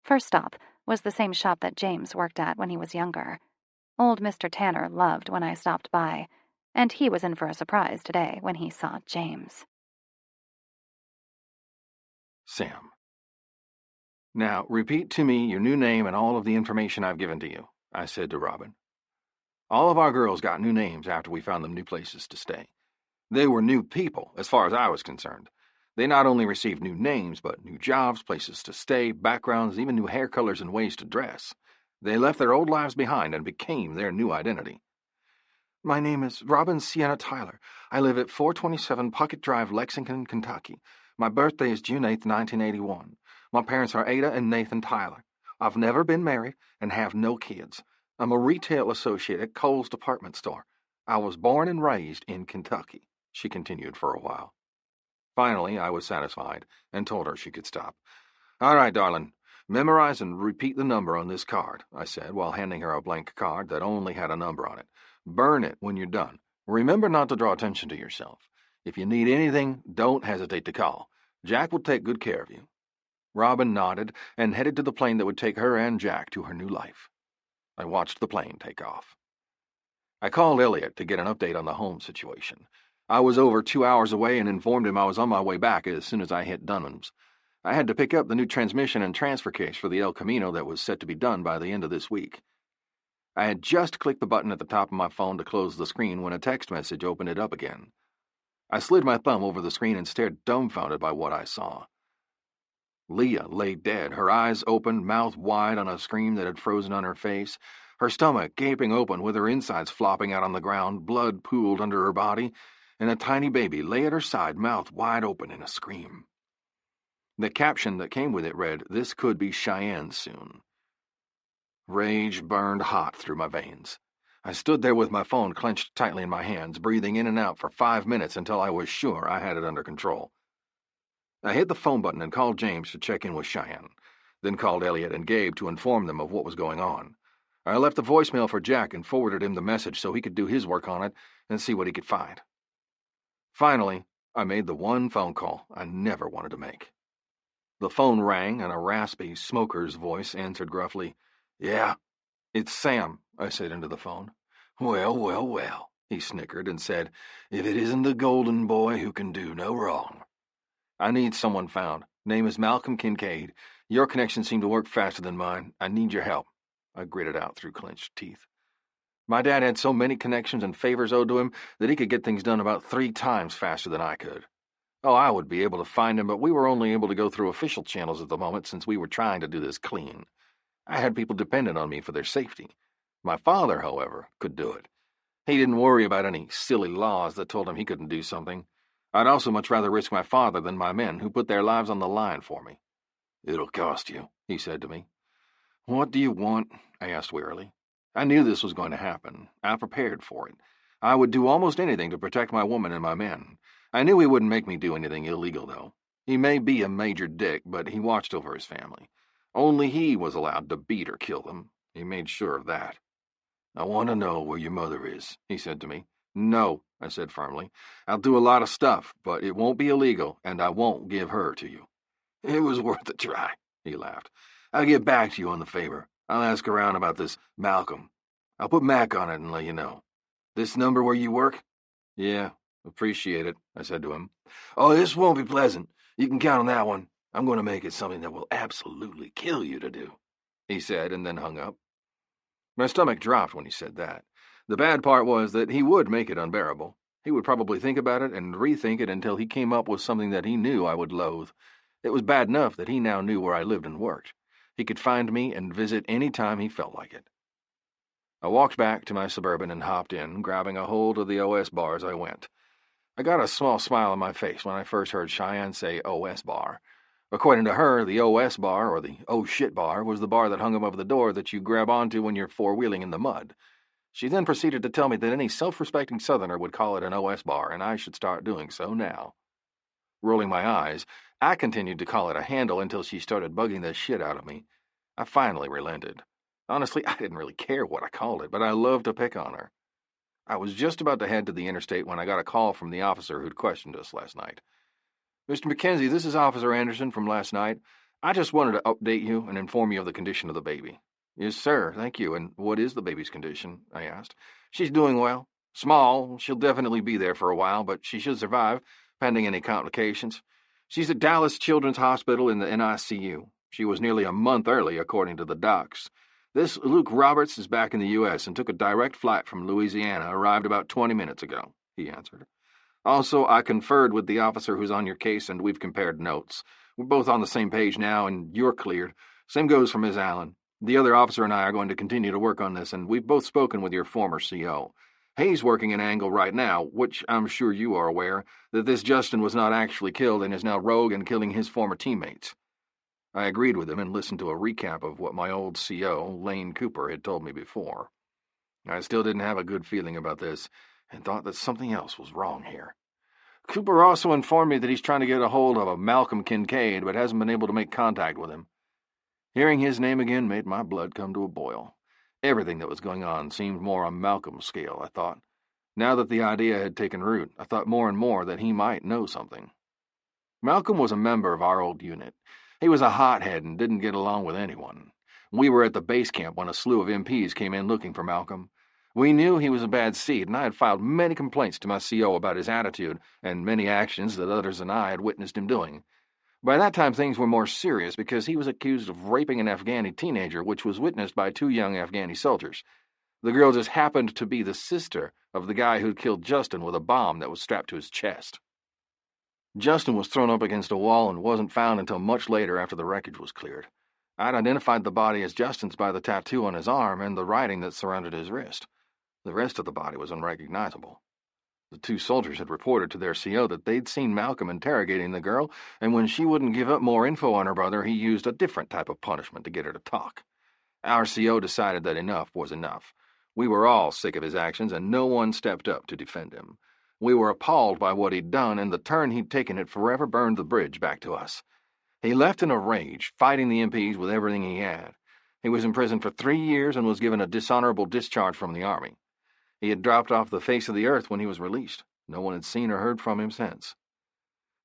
First stop was the same shop that James worked at when he was younger. Old Mr. Tanner loved when I stopped by, and he was in for a surprise today when he saw James. Sam. "Now, repeat to me your new name and all of the information I've given to you," I said to Robin. All of our girls got new names after we found them new places to stay. They were new people, as far as I was concerned. They not only received new names, but new jobs, places to stay, backgrounds, even new hair colors and ways to dress. They left their old lives behind and became their new identity. My name is Robin Sienna Tyler. I live at 427 Pocket Drive, Lexington, Kentucky. My birthday is June 8th, 1981. My parents are Ada and Nathan Tyler. I've never been married and have no kids. I'm a retail associate at Kohl's department store. I was born and raised in Kentucky, she continued for a while. Finally, I was satisfied and told her she could stop. All right, darling. Memorize and repeat the number on this card, I said, while handing her a blank card that only had a number on it. Burn it when you're done. Remember not to draw attention to yourself. If you need anything, don't hesitate to call. Jack will take good care of you. Robin nodded and headed to the plane that would take her and Jack to her new life. I watched the plane take off. I called Elliot to get an update on the home situation. I was over 2 hours away and informed him I was on my way back as soon as I hit Dunham's. I had to pick up the new transmission and transfer case for the El Camino that was set to be done by the end of this week. I had just clicked the button at the top of my phone to close the screen when a text message opened it up again. I slid my thumb over the screen and stared dumbfounded by what I saw. Leah lay dead, her eyes open, mouth wide on a scream that had frozen on her face, her stomach gaping open with her insides flopping out on the ground, blood pooled under her body, and a tiny baby lay at her side, mouth wide open in a scream. The caption that came with it read, "This could be Cheyenne soon." Rage burned hot through my veins. I stood there with my phone clenched tightly in my hands, breathing in and out for 5 minutes until I was sure I had it under control. I hit the phone button and called James to check in with Cheyenne, then called Elliot and Gabe to inform them of what was going on. I left a voicemail for Jack and forwarded him the message so he could do his work on it and see what he could find. Finally, I made the one phone call I never wanted to make. The phone rang and a raspy smoker's voice answered gruffly. "Yeah, it's Sam," I said into the phone. Well, he snickered and said, "If it isn't the golden boy who can do no wrong." "I need someone found. Name is Malcolm Kincaid. Your connections seem to work faster than mine. I need your help," I gritted out through clenched teeth. My dad had so many connections and favors owed to him that he could get things done about 3 times faster than I could. Oh, I would be able to find him, but we were only able to go through official channels at the moment since we were trying to do this clean. I had people dependent on me for their safety. My father, however, could do it. He didn't worry about any silly laws that told him he couldn't do something. I'd also much rather risk my father than my men, who put their lives on the line for me. "It'll cost you," he said to me. "What do you want?" I asked wearily. I knew this was going to happen. I prepared for it. I would do almost anything to protect my woman and my men. I knew he wouldn't make me do anything illegal, though. He may be a major dick, but he watched over his family. Only he was allowed to beat or kill them. He made sure of that. "I want to know where your mother is," he said to me. "No," I said firmly. "I'll do a lot of stuff, but it won't be illegal, and I won't give her to you." "It was worth a try," he laughed. "I'll get back to you on the favor. I'll ask around about this Malcolm. I'll put Mac on it and let you know. This number where you work?" "Yeah, appreciate it," I said to him. "Oh, this won't be pleasant. You can count on that one. I'm going to make it something that will absolutely kill you to do," he said, and then hung up. My stomach dropped when he said that. The bad part was that he would make it unbearable. He would probably think about it and rethink it until he came up with something that he knew I would loathe. It was bad enough that he now knew where I lived and worked. He could find me and visit any time he felt like it. I walked back to my Suburban and hopped in, grabbing a hold of the OS bar as I went. I got a small smile on my face when I first heard Cheyenne say OS bar. According to her, the OS bar, or the oh shit bar, was the bar that hung above the door that you grab onto when you're four-wheeling in the mud. She then proceeded to tell me that any self-respecting Southerner would call it an OS bar, and I should start doing so now. Rolling my eyes, I continued to call it a handle until she started bugging the shit out of me. I finally relented. Honestly, I didn't really care what I called it, but I loved to pick on her. I was just about to head to the interstate when I got a call from the officer who'd questioned us last night. "Mr. Mackenzie, this is Officer Anderson from last night. I just wanted to update you and inform you of the condition of the baby." "Yes, sir, thank you. And what is the baby's condition?" I asked. "She's doing well. Small. She'll definitely be there for a while, but she should survive, pending any complications. She's at Dallas Children's Hospital in the NICU. She was nearly a month early, according to the docs. This Luke Roberts is back in the U.S. and took a direct flight from Louisiana, arrived about 20 minutes ago," he answered. Also, I conferred with the officer who's on your case, and we've compared notes. We're both on the same page now, and you're cleared. Same goes for Ms. Allen. The other officer and I are going to continue to work on this, and we've both spoken with your former CO. He's working an angle right now, which I'm sure you are aware, that this Justin was not actually killed and is now rogue and killing his former teammates. I agreed with him and listened to a recap of what my old CO, Lane Cooper, had told me before. I still didn't have a good feeling about this, and thought that something else was wrong here. Cooper also informed me that he's trying to get a hold of a Malcolm Kincaid, but hasn't been able to make contact with him. Hearing his name again made my blood come to a boil. Everything that was going on seemed more on Malcolm's scale, I thought. Now that the idea had taken root, I thought more and more that he might know something. Malcolm was a member of our old unit. He was a hothead and didn't get along with anyone. We were at the base camp when a slew of MPs came in looking for Malcolm. We knew he was a bad seed, and I had filed many complaints to my CO about his attitude and many actions that others and I had witnessed him doing. By that time, things were more serious because he was accused of raping an Afghani teenager, which was witnessed by 2 young Afghani soldiers. The girl just happened to be the sister of the guy who'd killed Justin with a bomb that was strapped to his chest. Justin was thrown up against a wall and wasn't found until much later after the wreckage was cleared. I'd identified the body as Justin's by the tattoo on his arm and the writing that surrounded his wrist. The rest of the body was unrecognizable. The 2 soldiers had reported to their CO that they'd seen Malcolm interrogating the girl, and when she wouldn't give up more info on her brother, he used a different type of punishment to get her to talk. Our CO decided that enough was enough. We were all sick of his actions, and no one stepped up to defend him. We were appalled by what he'd done, and the turn he'd taken had forever burned the bridge back to us. He left in a rage, fighting the MPs with everything he had. He was imprisoned for 3 years and was given a dishonorable discharge from the Army. He had dropped off the face of the earth when he was released. No one had seen or heard from him since.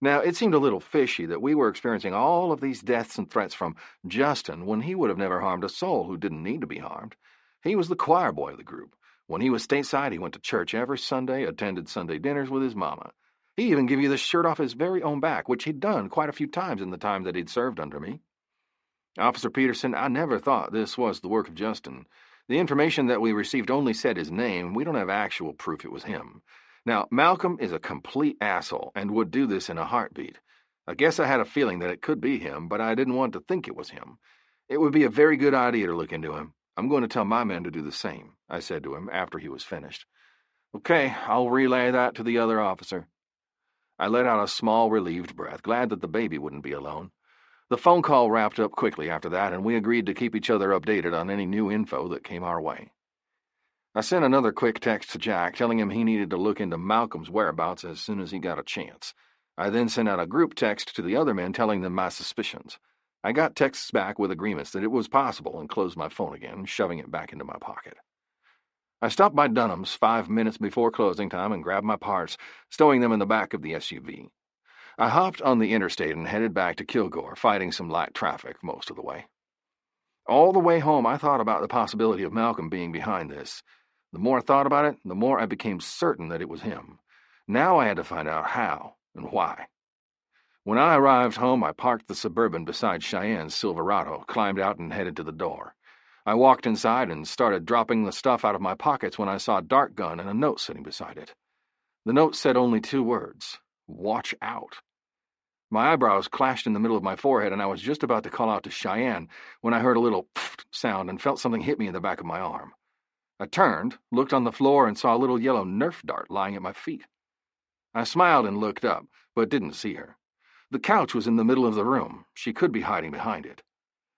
Now, it seemed a little fishy that we were experiencing all of these deaths and threats from Justin when he would have never harmed a soul who didn't need to be harmed. He was the choir boy of the group. When he was stateside, he went to church every Sunday, attended Sunday dinners with his mama. He even gave you the shirt off his very own back, which he'd done quite a few times in the time that he'd served under me. Officer Peterson, I never thought this was the work of Justin. The information that we received only said his name. We don't have actual proof it was him. Now, Malcolm is a complete asshole and would do this in a heartbeat. I guess I had a feeling that it could be him, but I didn't want to think it was him. It would be a very good idea to look into him. I'm going to tell my men to do the same, I said to him after he was finished. Okay, I'll relay that to the other officer. I let out a small, relieved breath, glad that the baby wouldn't be alone. The phone call wrapped up quickly after that, and we agreed to keep each other updated on any new info that came our way. I sent another quick text to Jack, telling him he needed to look into Malcolm's whereabouts as soon as he got a chance. I then sent out a group text to the other men telling them my suspicions. I got texts back with agreements that it was possible and closed my phone again, shoving it back into my pocket. I stopped by Dunham's 5 minutes before closing time and grabbed my parts, stowing them in the back of the SUV. I hopped on the interstate and headed back to Kilgore, fighting some light traffic most of the way. All the way home, I thought about the possibility of Malcolm being behind this. The more I thought about it, the more I became certain that it was him. Now I had to find out how and why. When I arrived home, I parked the Suburban beside Cheyenne's Silverado, climbed out and headed to the door. I walked inside and started dropping the stuff out of my pockets when I saw a dart gun and a note sitting beside it. The note said only 2 words: watch out. My eyebrows clashed in the middle of my forehead, and I was just about to call out to Cheyenne when I heard a little pfft sound and felt something hit me in the back of my arm. I turned, looked on the floor, and saw a little yellow Nerf dart lying at my feet. I smiled and looked up, but didn't see her. The couch was in the middle of the room. She could be hiding behind it.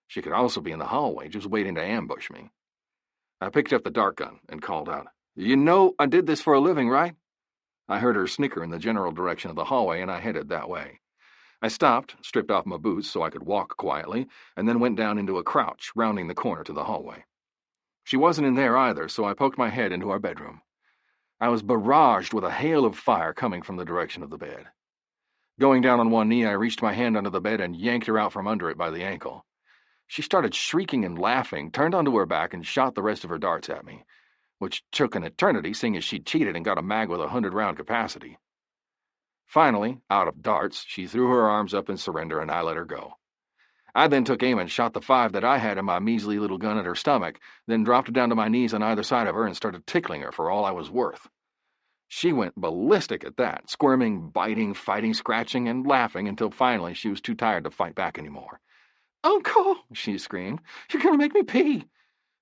She could also be in the hallway, just waiting to ambush me. I picked up the dart gun and called out, "You know I did this for a living, right?" I heard her snicker in the general direction of the hallway, and I headed that way. I stopped, stripped off my boots so I could walk quietly, and then went down into a crouch, rounding the corner to the hallway. She wasn't in there either, so I poked my head into our bedroom. I was barraged with a hail of fire coming from the direction of the bed. Going down on one knee, I reached my hand under the bed and yanked her out from under it by the ankle. She started shrieking and laughing, turned onto her back, and shot the rest of her darts at me, which took an eternity, seeing as she'd cheated and got a mag with a 100-round capacity. Finally, out of darts, she threw her arms up in surrender, and I let her go. I then took aim and shot the 5 that I had in my measly little gun at her stomach, then dropped down to my knees on either side of her and started tickling her for all I was worth. She went ballistic at that, squirming, biting, fighting, scratching, and laughing until finally she was too tired to fight back anymore. "Uncle!" she screamed. "You're going to make me pee!"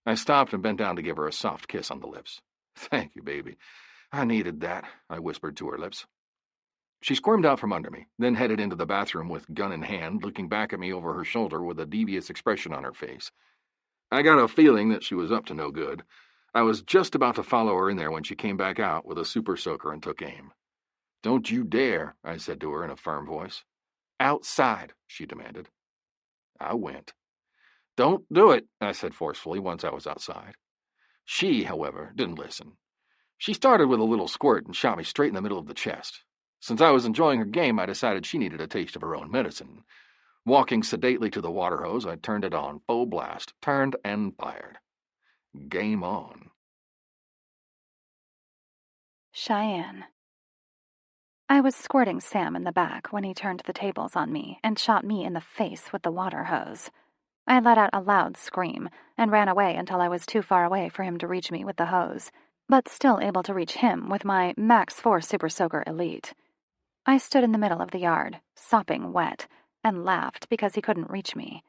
I stopped and bent down to give her a soft kiss on the lips. "Thank you, baby. I needed that," I whispered to her lips. She squirmed out from under me, then headed into the bathroom with gun in hand, looking back at me over her shoulder with a devious expression on her face. I got a feeling that she was up to no good. I was just about to follow her in there when she came back out with a super soaker and took aim. "Don't you dare," I said to her in a firm voice. "Outside," she demanded. I went. "Don't do it," I said forcefully once I was outside. She, however, didn't listen. She started with a little squirt and shot me straight in the middle of the chest. Since I was enjoying her game, I decided she needed a taste of her own medicine. Walking sedately to the water hose, I turned it on full blast, turned and fired. Game on. Cheyenne. I was squirting Sam in the back when he turned the tables on me and shot me in the face with the water hose. I let out a loud scream and ran away until I was too far away for him to reach me with the hose, but still able to reach him with my Max 4 Super Soaker Elite. I stood in the middle of the yard, sopping wet, and laughed because he couldn't reach me.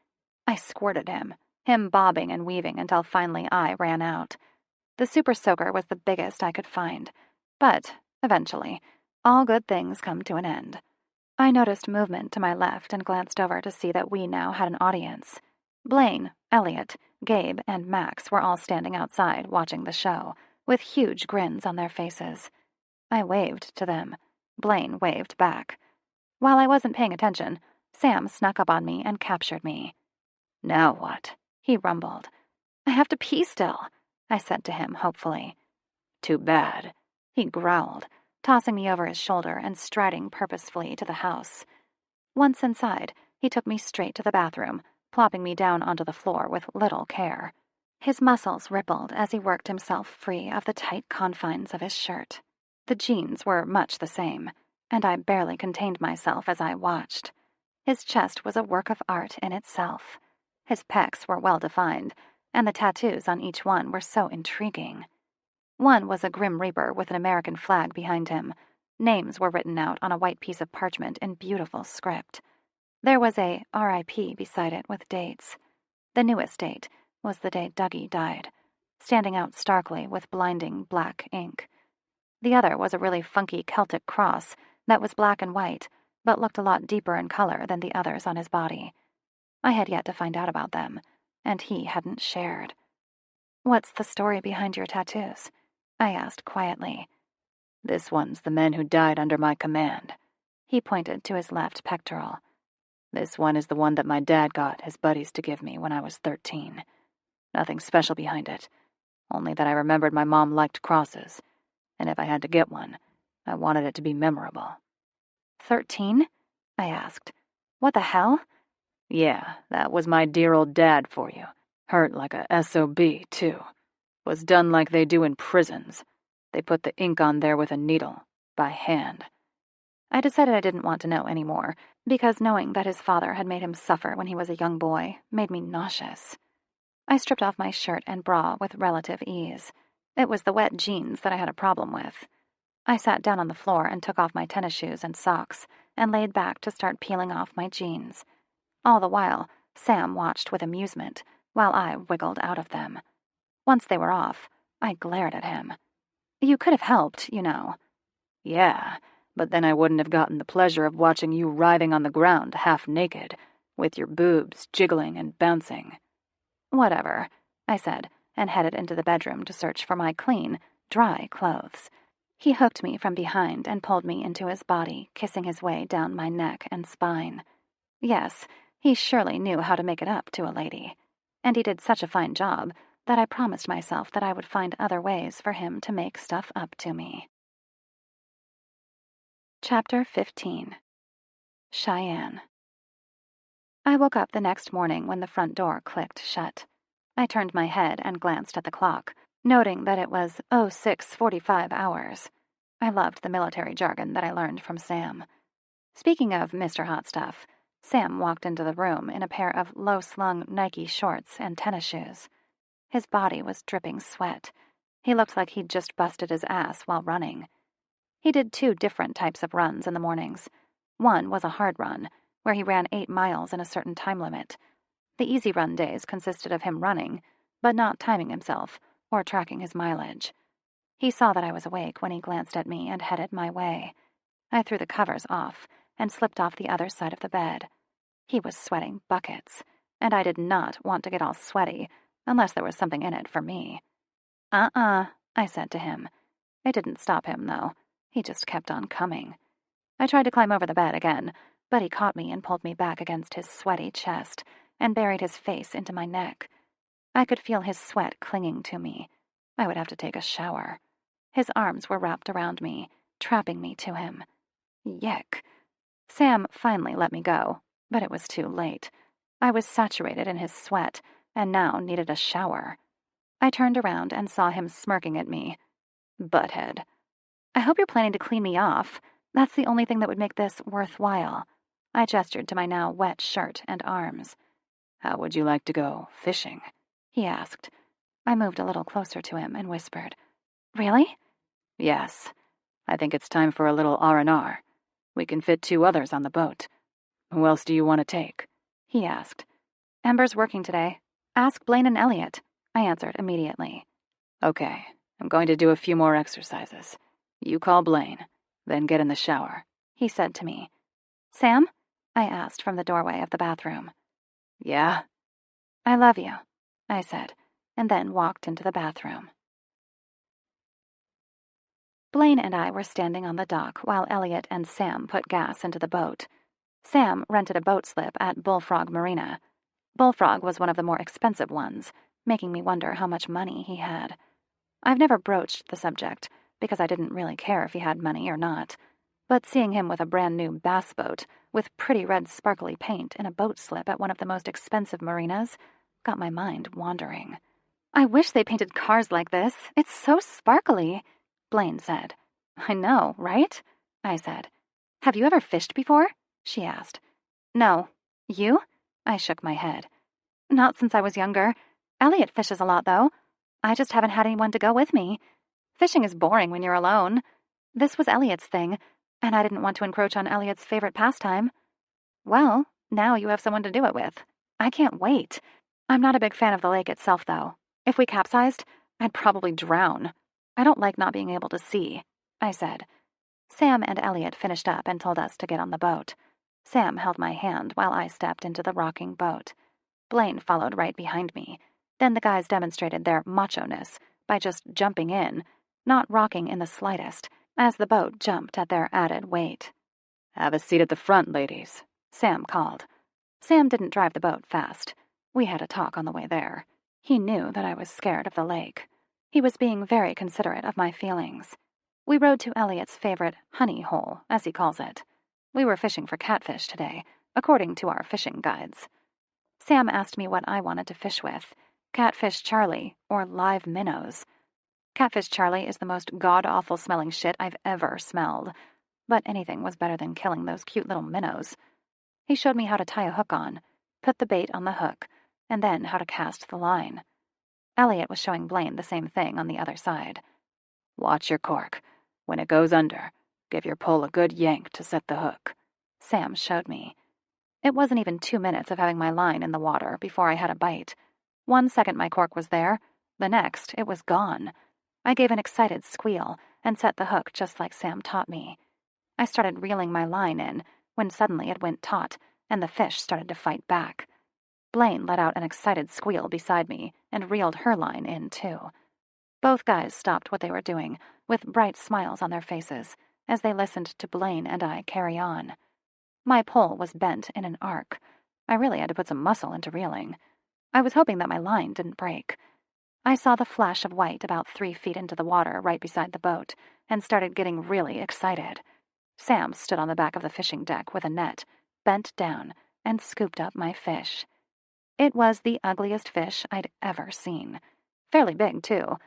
I squirted him bobbing and weaving until finally I ran out. The Super Soaker was the biggest I could find, but, eventually, all good things come to an end. I noticed movement to my left and glanced over to see that we now had an audience. Blaine, Elliot, Gabe, and Max were all standing outside watching the show, with huge grins on their faces. I waved to them. Blaine waved back. While I wasn't paying attention, Sam snuck up on me and captured me. "Now what?" he rumbled. "I have to pee still," I said to him hopefully. "Too bad," he growled, tossing me over his shoulder and striding purposefully to the house. Once inside, he took me straight to the bathroom, plopping me down onto the floor with little care. His muscles rippled as he worked himself free of the tight confines of his shirt. The jeans were much the same, and I barely contained myself as I watched. His chest was a work of art in itself. His pecs were well defined, and the tattoos on each one were so intriguing. One was a Grim Reaper with an American flag behind him. Names were written out on a white piece of parchment in beautiful script. There was a R.I.P. beside it with dates. The newest date was the day Dougie died, standing out starkly with blinding black ink. The other was a really funky Celtic cross that was black and white, but looked a lot deeper in color than the others on his body. I had yet to find out about them, and he hadn't shared. "What's the story behind your tattoos?" I asked quietly. "This one's the men who died under my command." He pointed to his left pectoral. "This one is the one that my dad got his buddies to give me when I was 13. Nothing special behind it, only that I remembered my mom liked crosses, and if I had to get one, I wanted it to be memorable." 13? I asked. "What the hell?" "Yeah, that was my dear old dad for you. Hurt like a SOB, too. Was done like they do in prisons. They put the ink on there with a needle, by hand." I decided I didn't want to know any more, because knowing that his father had made him suffer when he was a young boy made me nauseous. I stripped off my shirt and bra with relative ease. It was the wet jeans that I had a problem with. I sat down on the floor and took off my tennis shoes and socks and laid back to start peeling off my jeans. All the while, Sam watched with amusement while I wiggled out of them. Once they were off, I glared at him. "You could have helped, you know." "Yeah, but then I wouldn't have gotten the pleasure of watching you writhing on the ground half naked, with your boobs jiggling and bouncing." "Whatever," I said, and headed into the bedroom to search for my clean, dry clothes. He hooked me from behind and pulled me into his body, kissing his way down my neck and spine. Yes, he surely knew how to make it up to a lady. And he did such a fine job that I promised myself that I would find other ways for him to make stuff up to me. Chapter 15. Cheyenne. I woke up the next morning when the front door clicked shut. I turned my head and glanced at the clock, noting that it was 06:45 hours. I loved the military jargon that I learned from Sam. Speaking of Mr. Hot Stuff, Sam walked into the room in a pair of low-slung Nike shorts and tennis shoes. His body was dripping sweat. He looked like he'd just busted his ass while running. He did 2 different types of runs in the mornings. One was a hard run, where he ran 8 miles in a certain time limit. The easy run days consisted of him running, but not timing himself or tracking his mileage. He saw that I was awake when he glanced at me and headed my way. I threw the covers off and slipped off the other side of the bed. He was sweating buckets, and I did not want to get all sweaty unless there was something in it for me. I said to him. It didn't stop him, though. He just kept on coming. I tried to climb over the bed again, but he caught me and pulled me back against his sweaty chest and buried his face into my neck. I could feel his sweat clinging to me. I would have to take a shower. His arms were wrapped around me, trapping me to him. Yick. Sam finally let me go, but it was too late. I was saturated in his sweat and now needed a shower. I turned around and saw him smirking at me. Butthead. I hope you're planning to clean me off. That's the only thing that would make this worthwhile. I gestured to my now wet shirt and arms. How would you like to go fishing? He asked. I moved a little closer to him and whispered. Really? Yes. I think it's time for a little R&R. We can fit 2 others on the boat. Who else do you want to take? He asked. Ember's working today. Ask Blaine and Elliot, I answered immediately. Okay, I'm going to do a few more exercises. You call Blaine, then get in the shower, he said to me. Sam? I asked from the doorway of the bathroom. Yeah? I love you, I said, and then walked into the bathroom. Blaine and I were standing on the dock while Elliot and Sam put gas into the boat. Sam rented a boat slip at Bullfrog Marina. Bullfrog was one of the more expensive ones, making me wonder how much money he had. I've never broached the subject, because I didn't really care if he had money or not. But seeing him with a brand new bass boat, with pretty red sparkly paint in a boat slip at one of the most expensive marinas, got my mind wandering. I wish they painted cars like this. It's so sparkly, Blaine said. I know, right? I said. Have you ever fished before? She asked. No. You? I shook my head. Not since I was younger. Elliot fishes a lot, though. I just haven't had anyone to go with me. Fishing is boring when you're alone. This was Elliot's thing, and I didn't want to encroach on Elliot's favorite pastime. Well, now you have someone to do it with. I can't wait. I'm not a big fan of the lake itself, though. If we capsized, I'd probably drown. I don't like not being able to see, I said. Sam and Elliot finished up and told us to get on the boat. Sam held my hand while I stepped into the rocking boat. Blaine followed right behind me. Then the guys demonstrated their macho-ness by just jumping in, not rocking in the slightest, as the boat jumped at their added weight. Have a seat at the front, ladies, Sam called. Sam didn't drive the boat fast. We had a talk on the way there. He knew that I was scared of the lake. He was being very considerate of my feelings. We rode to Elliot's favorite honey hole, as he calls it. We were fishing for catfish today, according to our fishing guides. Sam asked me what I wanted to fish with, Catfish Charlie or live minnows. Catfish Charlie is the most god-awful smelling shit I've ever smelled, but anything was better than killing those cute little minnows. He showed me how to tie a hook on, put the bait on the hook, and then how to cast the line. Elliot was showing Blaine the same thing on the other side. Watch your cork. When it goes under, give your pole a good yank to set the hook. Sam showed me. It wasn't even 2 minutes of having my line in the water before I had a bite. 1 second my cork was there, the next it was gone. I gave an excited squeal and set the hook just like Sam taught me. I started reeling my line in when suddenly it went taut and the fish started to fight back. Blaine let out an excited squeal beside me and reeled her line in too. Both guys stopped what they were doing with bright smiles on their faces as they listened to Blaine and I carry on. My pole was bent in an arc. I really had to put some muscle into reeling. I was hoping that my line didn't break. I saw the flash of white about 3 feet into the water right beside the boat and started getting really excited. Sam stood on the back of the fishing deck with a net, bent down, and scooped up my fish. It was the ugliest fish I'd ever seen. Fairly big, too,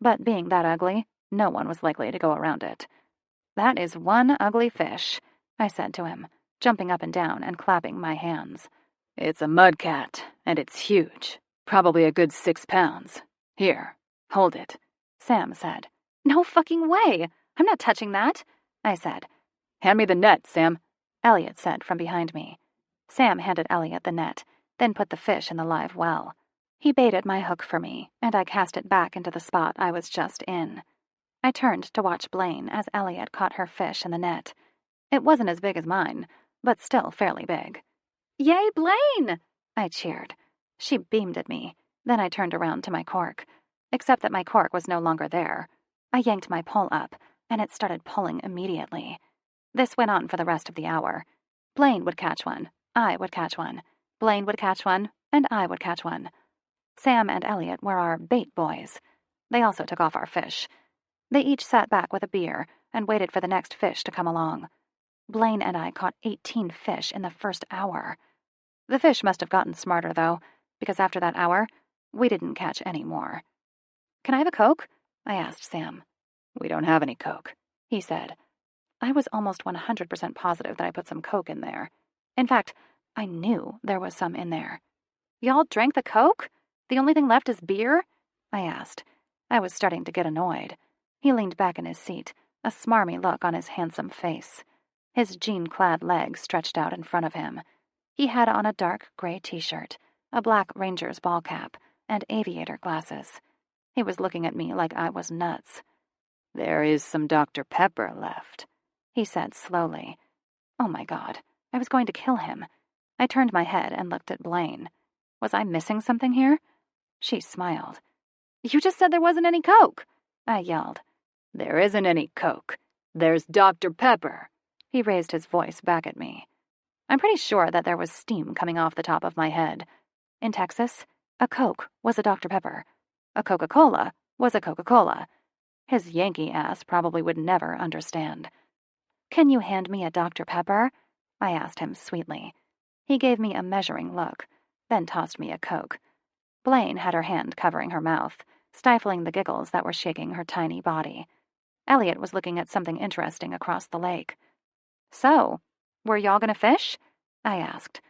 but being that ugly, no one was likely to go around it. That is one ugly fish, I said to him, jumping up and down and clapping my hands. It's a mudcat, and it's huge. Probably a good 6 pounds. Here, hold it, Sam said. No fucking way! I'm not touching that. I said. "Hand me the net, Sam," Elliot said from behind me. Sam handed Elliot the net, then put the fish in the live well. He baited my hook for me, and I cast it back into the spot I was just in. I turned to watch Blaine as Elliot caught her fish in the net. It wasn't as big as mine, but still fairly big. "Yay, Blaine!" I cheered. She beamed at me. Then I turned around to my cork, except that my cork was no longer there. I yanked my pole up, and it started pulling immediately. This went on for the rest of the hour. Blaine would catch one, I would catch one, Blaine would catch one, and I would catch one. Sam and Elliot were our bait boys. They also took off our fish. They each sat back with a beer and waited for the next fish to come along. Blaine and I caught 18 fish in the first hour. The fish must have gotten smarter, though, because after that hour, we didn't catch any more. "Can I have a Coke?" I asked Sam. "We don't have any Coke," he said. I was almost 100% positive that I put some Coke in there. In fact, I knew there was some in there. "Y'all drank the Coke? The only thing left is beer?" I asked. I was starting to get annoyed. He leaned back in his seat, a smarmy look on his handsome face. His jean-clad legs stretched out in front of him. He had on a dark gray t-shirt, a black Ranger's ball cap, and aviator glasses. He was looking at me like I was nuts. "There is some Dr. Pepper left," he said slowly. Oh my God, I was going to kill him. I turned my head and looked at Blaine. Was I missing something here? She smiled. "You just said there wasn't any Coke," I yelled. "There isn't any Coke. There's Dr. Pepper." He raised his voice back at me. I'm pretty sure that there was steam coming off the top of my head. In Texas, a Coke was a Dr. Pepper. A Coca-Cola was a Coca-Cola. His Yankee ass probably would never understand. "Can you hand me a Dr. Pepper?" I asked him sweetly. He gave me a measuring look, then tossed me a Coke. Blaine had her hand covering her mouth, stifling the giggles that were shaking her tiny body. Elliot was looking at something interesting across the lake. "So, were y'all gonna fish?" I asked.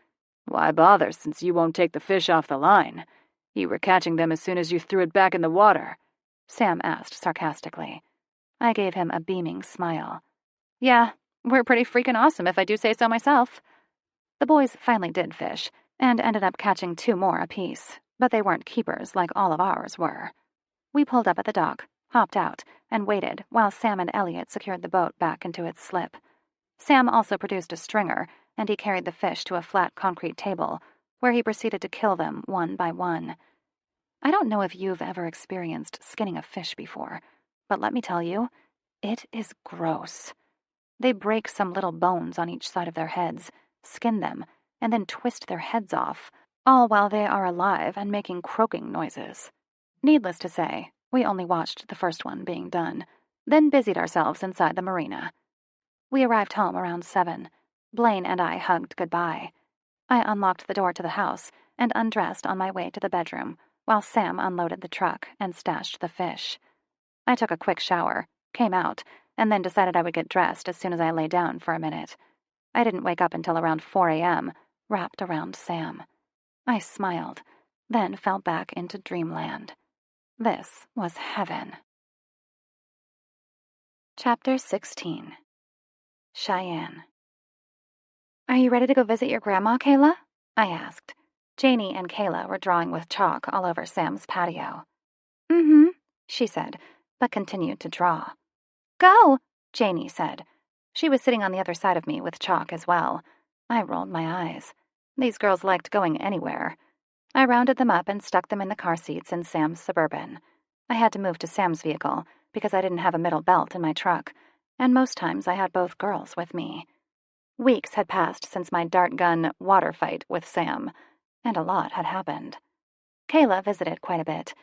"Why bother, since you won't take the fish off the line? You were catching them as soon as you threw it back in the water," Sam asked sarcastically. I gave him a beaming smile. "Yeah, we're pretty freaking awesome if I do say so myself." The boys finally did fish, and ended up catching 2 more apiece, but they weren't keepers like all of ours were. We pulled up at the dock, hopped out, and waited while Sam and Elliot secured the boat back into its slip. Sam also produced a stringer, and he carried the fish to a flat concrete table, where he proceeded to kill them one by one. I don't know if you've ever experienced skinning a fish before, but let me tell you, it is gross. They break some little bones on each side of their heads, skin them, and then twist their heads off, all while they are alive and making croaking noises. Needless to say, we only watched the first one being done, then busied ourselves inside the marina. We arrived home around 7. Blaine and I hugged goodbye. I unlocked the door to the house and undressed on my way to the bedroom, while Sam unloaded the truck and stashed the fish. I took a quick shower, came out, and then decided I would get dressed as soon as I lay down for a minute. I didn't wake up until around 4 a.m., wrapped around Sam. I smiled, then fell back into dreamland. This was heaven. Chapter 16. Cheyenne. "Are you ready to go visit your grandma, Kayla?" I asked. Janie and Kayla were drawing with chalk all over Sam's patio. "Mm-hmm," she said, but continued to draw. "Go," Janie said. She was sitting on the other side of me with chalk as well. I rolled my eyes. These girls liked going anywhere. I rounded them up and stuck them in the car seats in Sam's Suburban. I had to move to Sam's vehicle because I didn't have a middle belt in my truck, and most times I had both girls with me. Weeks had passed since my dart gun water fight with Sam, and a lot had happened. Kayla visited quite a bit.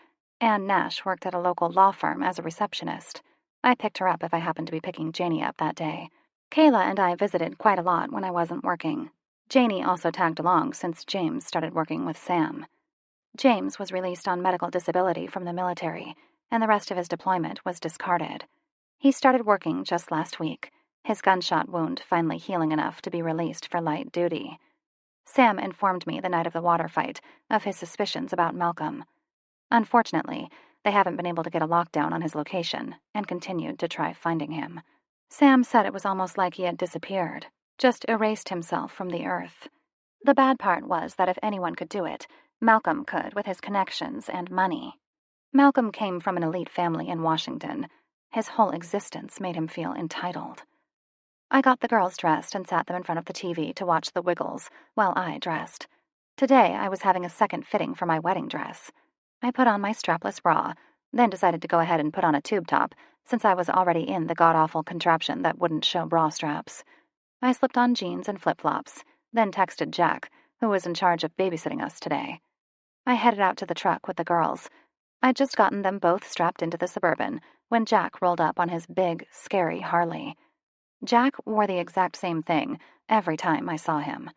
Ann Nash worked at a local law firm as a receptionist. I picked her up if I happened to be picking Janie up that day. Kayla and I visited quite a lot when I wasn't working. Janie also tagged along since James started working with Sam. James was released on medical disability from the military, and the rest of his deployment was discarded. He started working just last week, his gunshot wound finally healing enough to be released for light duty. Sam informed me the night of the water fight of his suspicions about Malcolm. Unfortunately, they haven't been able to get a lockdown on his location and continued to try finding him. Sam said it was almost like he had disappeared, just erased himself from the earth. The bad part was that if anyone could do it, Malcolm could with his connections and money. Malcolm came from an elite family in Washington. His whole existence made him feel entitled. I got the girls dressed and sat them in front of the TV to watch the Wiggles while I dressed. Today I was having a second fitting for my wedding dress. I put on my strapless bra, then decided to go ahead and put on a tube top since I was already in the god-awful contraption that wouldn't show bra straps. I slipped on jeans and flip-flops, then texted Jack, who was in charge of babysitting us today. I headed out to the truck with the girls. I'd just gotten them both strapped into the Suburban when Jack rolled up on his big, scary Harley. Jack wore the exact same thing every time I saw him.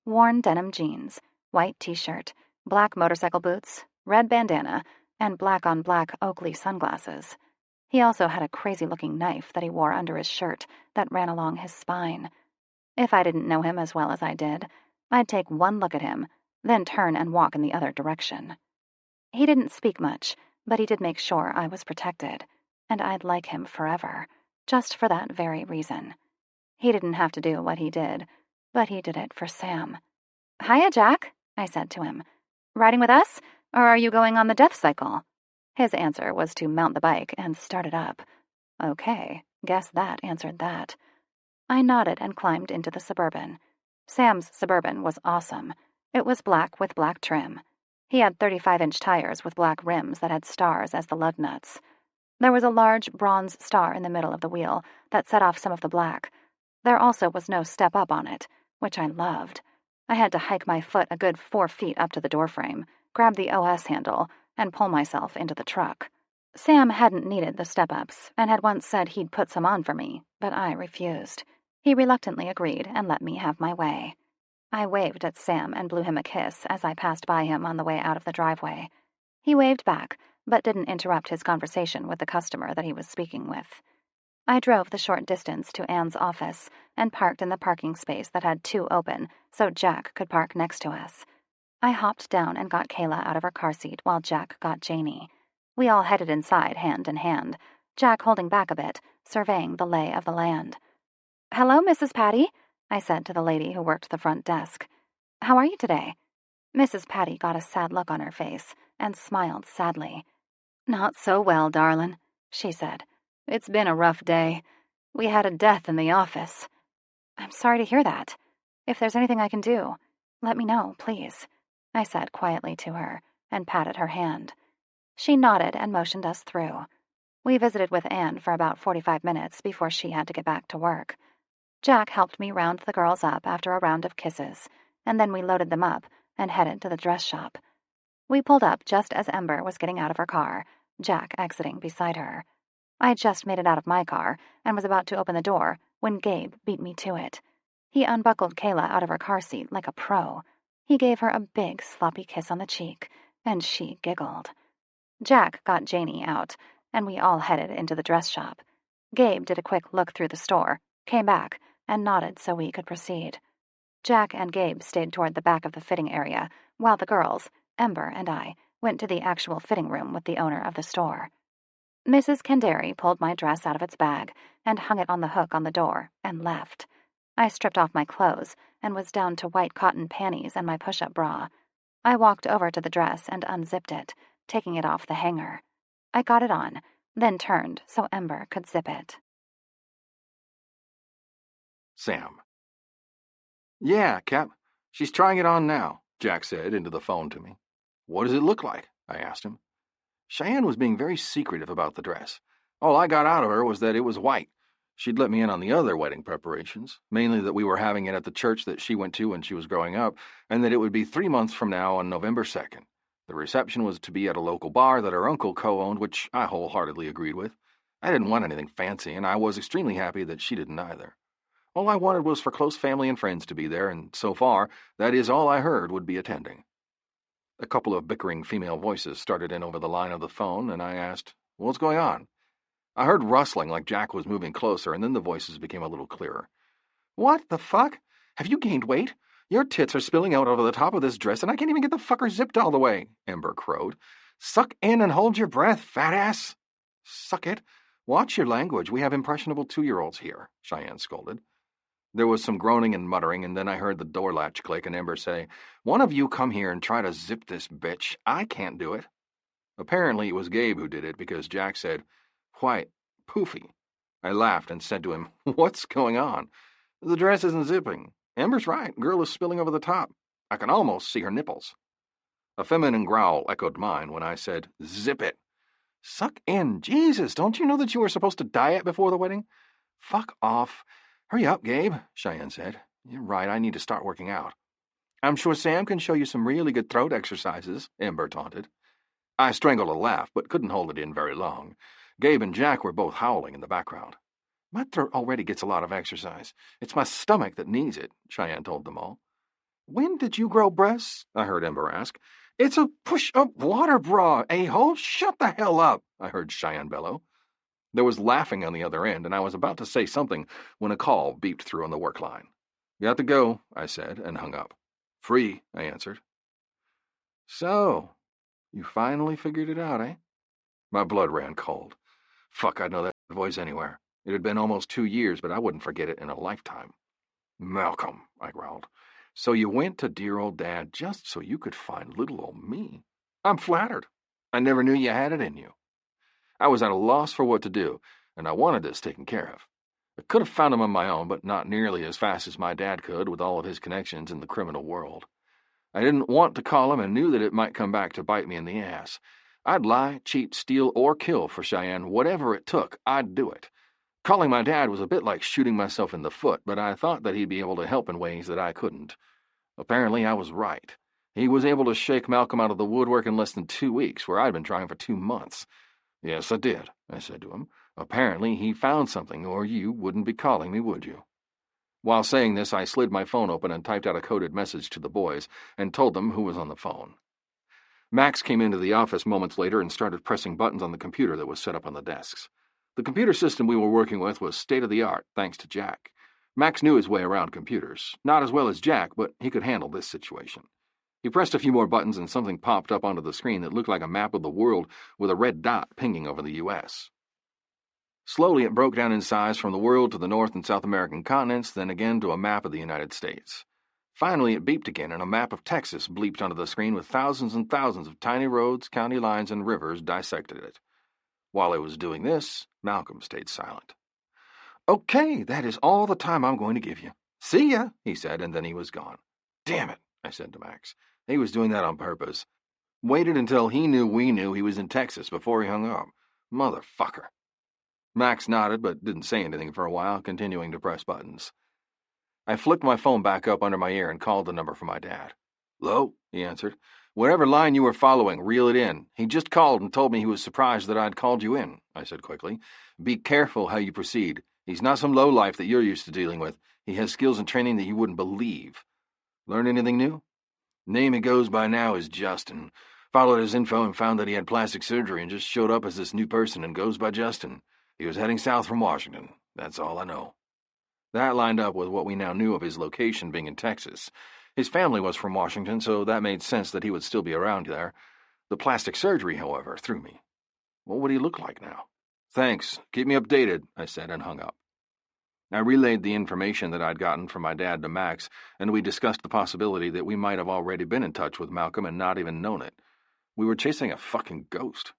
Worn denim jeans, white t-shirt, black motorcycle boots, red bandana, and black-on-black Oakley sunglasses. He also had a crazy-looking knife that he wore under his shirt that ran along his spine. If I didn't know him as well as I did, I'd take one look at him, then turn and walk in the other direction. He didn't speak much, but he did make sure I was protected, and I'd like him forever, just for that very reason. He didn't have to do what he did, but he did it for Sam. "Hiya, Jack," I said to him. "Riding with us, or are you going on the death cycle?" His answer was to mount the bike and start it up. Okay, guess that answered that. I nodded and climbed into the Suburban. Sam's Suburban was awesome. It was black with black trim. He had 35-inch tires with black rims that had stars as the lug nuts. There was a large bronze star in the middle of the wheel that set off some of the black. There also was no step up on it, which I loved. I had to hike my foot a good 4 feet up to the doorframe, grab the OS handle, and pull myself into the truck. Sam hadn't needed the step-ups and had once said he'd put some on for me, but I refused. He reluctantly agreed and let me have my way. I waved at Sam and blew him a kiss as I passed by him on the way out of the driveway. He waved back, but didn't interrupt his conversation with the customer that he was speaking with. I drove the short distance to Anne's office and parked in the parking space that had 2 open so Jack could park next to us. I hopped down and got Kayla out of her car seat while Jack got Janie. We all headed inside hand in hand, Jack holding back a bit, surveying the lay of the land. "Hello, Mrs. Patty," I said to the lady who worked the front desk. "How are you today?" Mrs. Patty got a sad look on her face and smiled sadly. "Not so well, darlin'," she said. "It's been a rough day. We had a death in the office." "I'm sorry to hear that. If there's anything I can do, let me know, please," I said quietly to her and patted her hand. She nodded and motioned us through. We visited with Anne for about 45 minutes before she had to get back to work. Jack helped me round the girls up after a round of kisses, and then we loaded them up and headed to the dress shop. We pulled up just as Ember was getting out of her car, Jack exiting beside her. I had just made it out of my car and was about to open the door when Gabe beat me to it. He unbuckled Kayla out of her car seat like a pro. He gave her a big, sloppy kiss on the cheek, and she giggled. Jack got Janie out, and we all headed into the dress shop. Gabe did a quick look through the store, came back, and nodded so we could proceed. Jack and Gabe stayed toward the back of the fitting area, while the girls, Ember and I, went to the actual fitting room with the owner of the store. Mrs. Candary pulled my dress out of its bag and hung it on the hook on the door and left. I stripped off my clothes and was down to white cotton panties and my push-up bra. I walked over to the dress and unzipped it, taking it off the hanger. I got it on, then turned so Ember could zip it. Sam. "Yeah, Cap. She's trying it on now," Jack said into the phone to me. "What does it look like?" I asked him. Cheyenne was being very secretive about the dress. All I got out of her was that it was white. She'd let me in on the other wedding preparations, mainly that we were having it at the church that she went to when she was growing up, and that it would be 3 months from now on November 2nd. The reception was to be at a local bar that her uncle co-owned, which I wholeheartedly agreed with. I didn't want anything fancy, and I was extremely happy that she didn't either. All I wanted was for close family and friends to be there, and so far, that is all I heard would be attending. A couple of bickering female voices started in over the line of the phone, and I asked, "What's going on?" I heard rustling like Jack was moving closer, and then the voices became a little clearer. "What the fuck? Have you gained weight? Your tits are spilling out over the top of this dress, and I can't even get the fucker zipped all the way," Ember crowed. "Suck in and hold your breath, fat ass." "Suck it? Watch your language. We have impressionable 2-year-olds here, Cheyenne scolded. There was some groaning and muttering, and then I heard the door latch click and Ember say, "One of you come here and try to zip this bitch. I can't do it." Apparently it was Gabe who did it because Jack said, "Why, Poofy." I laughed and said to him, "What's going on? The dress isn't zipping. Ember's right. Girl is spilling over the top. I can almost see her nipples." A feminine growl echoed mine when I said, "Zip it." "Suck in. Jesus, don't you know that you were supposed to diet before the wedding?" "Fuck off. Hurry up, Gabe," Cheyenne said. "You're right, I need to start working out." "I'm sure Sam can show you some really good throat exercises," Ember taunted. I strangled a laugh, but couldn't hold it in very long. Gabe and Jack were both howling in the background. "My throat already gets a lot of exercise. It's my stomach that needs it," Cheyenne told them all. "When did you grow breasts?" I heard Ember ask. "It's a push-up water bra, a-hole. Shut the hell up," I heard Cheyenne bellow. There was laughing on the other end, and I was about to say something when a call beeped through on the work line. "Got to go," I said, and hung up. "Free," I answered. "So, you finally figured it out, eh?" My blood ran cold. Fuck, I'd know that voice anywhere. It had been almost 2 years, but I wouldn't forget it in a lifetime. "Malcolm," I growled. "So you went to dear old Dad just so you could find little old me? I'm flattered. I never knew you had it in you." I was at a loss for what to do, and I wanted this taken care of. I could have found him on my own, but not nearly as fast as my dad could with all of his connections in the criminal world. I didn't want to call him and knew that it might come back to bite me in the ass. I'd lie, cheat, steal, or kill for Cheyenne. Whatever it took, I'd do it. Calling my dad was a bit like shooting myself in the foot, but I thought that he'd be able to help in ways that I couldn't. Apparently, I was right. He was able to shake Malcolm out of the woodwork in less than 2 weeks, where I'd been trying for 2 months. "Yes, I did," I said to him. "Apparently he found something, or you wouldn't be calling me, would you?" While saying this, I slid my phone open and typed out a coded message to the boys and told them who was on the phone. Max came into the office moments later and started pressing buttons on the computer that was set up on the desks. The computer system we were working with was state-of-the-art, thanks to Jack. Max knew his way around computers. Not as well as Jack, but he could handle this situation. He pressed a few more buttons and something popped up onto the screen that looked like a map of the world with a red dot pinging over the U.S. Slowly it broke down in size from the world to the North and South American continents, then again to a map of the United States. Finally it beeped again, and a map of Texas bleeped onto the screen with thousands and thousands of tiny roads, county lines, and rivers dissected it. While it was doing this, Malcolm stayed silent. "Okay, that is all the time I'm going to give you. See ya," he said, and then he was gone. "Damn it," I said to Max. He was doing that on purpose. Waited until he knew we knew he was in Texas before he hung up. Motherfucker. Max nodded, but didn't say anything for a while, continuing to press buttons. I flicked my phone back up under my ear and called the number for my dad. "Hello?" he answered. "Whatever line you were following, reel it in. He just called and told me he was surprised that I'd called you in," I said quickly. "Be careful how you proceed. He's not some lowlife that you're used to dealing with. He has skills and training that you wouldn't believe. Learn anything new?" "Name he goes by now is Justin. Followed his info and found that he had plastic surgery and just showed up as this new person and goes by Justin. He was heading south from Washington. That's all I know." That lined up with what we now knew of his location being in Texas. His family was from Washington, so that made sense that he would still be around there. The plastic surgery, however, threw me. What would he look like now? "Thanks. Keep me updated," I said and hung up. I relayed the information that I'd gotten from my dad to Max, and we discussed the possibility that we might have already been in touch with Malcolm and not even known it. We were chasing a fucking ghost.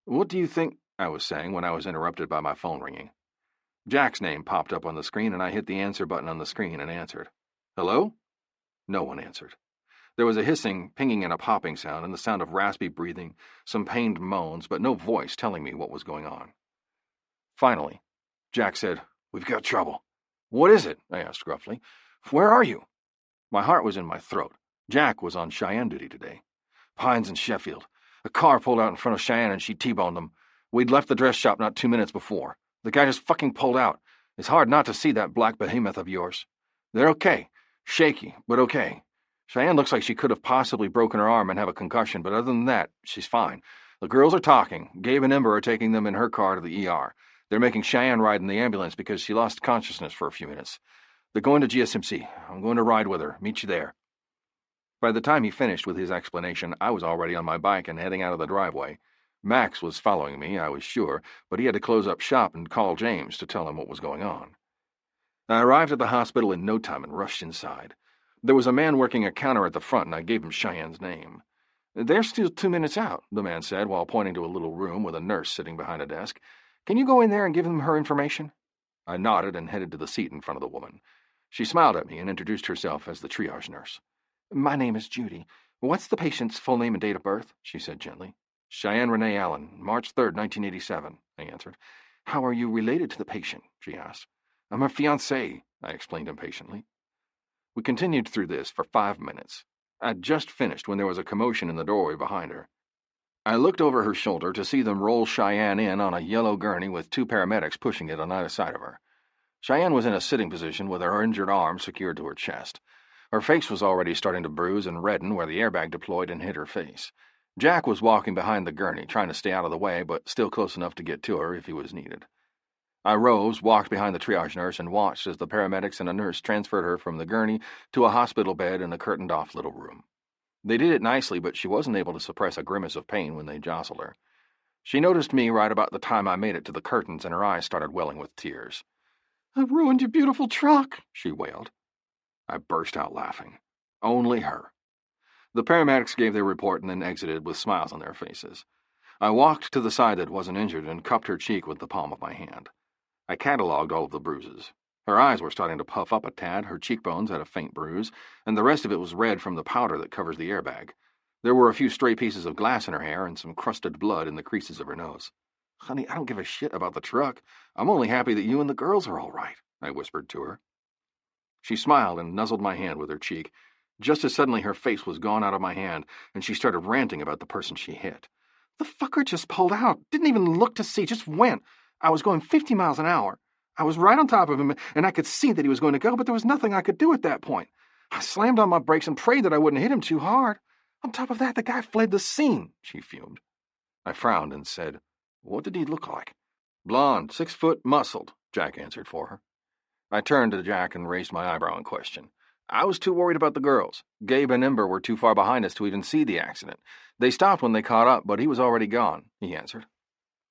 "What do you think?" I was saying when I was interrupted by my phone ringing. Jack's name popped up on the screen, and I hit the answer button on the screen and answered. "Hello?" No one answered. There was a hissing, pinging, and a popping sound, and the sound of raspy breathing, some pained moans, but no voice telling me what was going on. Finally, Jack said, "We've got trouble." "What is it?" I asked gruffly. "Where are you?" My heart was in my throat. Jack was on Cheyenne duty today. "Pines and Sheffield. A car pulled out in front of Cheyenne and she T-boned them. We'd left the dress shop not 2 minutes before. The guy just fucking pulled out. It's hard not to see that black behemoth of yours. They're okay. Shaky, but okay. Cheyenne looks like she could have possibly broken her arm and have a concussion, but other than that, she's fine. The girls are talking. Gabe and Ember are taking them in her car to the ER. They're making Cheyenne ride in the ambulance because she lost consciousness for a few minutes. They're going to GSMC. I'm going to ride with her. Meet you there." By the time he finished with his explanation, I was already on my bike and heading out of the driveway. Max was following me, I was sure, but he had to close up shop and call James to tell him what was going on. I arrived at the hospital in no time and rushed inside. There was a man working a counter at the front, and I gave him Cheyenne's name. "They're still 2 minutes out," the man said, while pointing to a little room with a nurse sitting behind a desk. "Can you go in there and give them her information?" I nodded and headed to the seat in front of the woman. She smiled at me and introduced herself as the triage nurse. "My name is Judy. What's the patient's full name and date of birth?" she said gently. "Cheyenne Renee Allen, March 3rd, 1987, I answered. "How are you related to the patient?" she asked. "I'm her fiancée," I explained impatiently. We continued through this for 5 minutes. I'd just finished when there was a commotion in the doorway behind her. I looked over her shoulder to see them roll Cheyenne in on a yellow gurney with 2 paramedics pushing it on either side of her. Cheyenne was in a sitting position with her injured arm secured to her chest. Her face was already starting to bruise and redden where the airbag deployed and hit her face. Jack was walking behind the gurney, trying to stay out of the way, but still close enough to get to her if he was needed. I rose, walked behind the triage nurse, and watched as the paramedics and a nurse transferred her from the gurney to a hospital bed in a curtained-off little room. They did it nicely, but she wasn't able to suppress a grimace of pain when they jostled her. She noticed me right about the time I made it to the curtains, and her eyes started welling with tears. "I've ruined your beautiful truck," she wailed. I burst out laughing. Only her. The paramedics gave their report and then exited with smiles on their faces. I walked to the side that wasn't injured and cupped her cheek with the palm of my hand. I catalogued all of the bruises. Her eyes were starting to puff up a tad, her cheekbones had a faint bruise, and the rest of it was red from the powder that covers the airbag. There were a few stray pieces of glass in her hair and some crusted blood in the creases of her nose. "Honey, I don't give a shit about the truck. I'm only happy that you and the girls are all right," I whispered to her. She smiled and nuzzled my hand with her cheek. Just as suddenly her face was gone out of my hand, and she started ranting about the person she hit. "The fucker just pulled out. Didn't even look to see, just went. I was going 50 miles an hour. I was right on top of him, and I could see that he was going to go, but there was nothing I could do at that point. I slammed on my brakes and prayed that I wouldn't hit him too hard. On top of that, the guy fled the scene," she fumed. I frowned and said, "What did he look like?" "Blonde, 6 foot, muscled," Jack answered for her. I turned to Jack and raised my eyebrow in question. "I was too worried about the girls. Gabe and Ember were too far behind us to even see the accident. They stopped when they caught up, but he was already gone," he answered.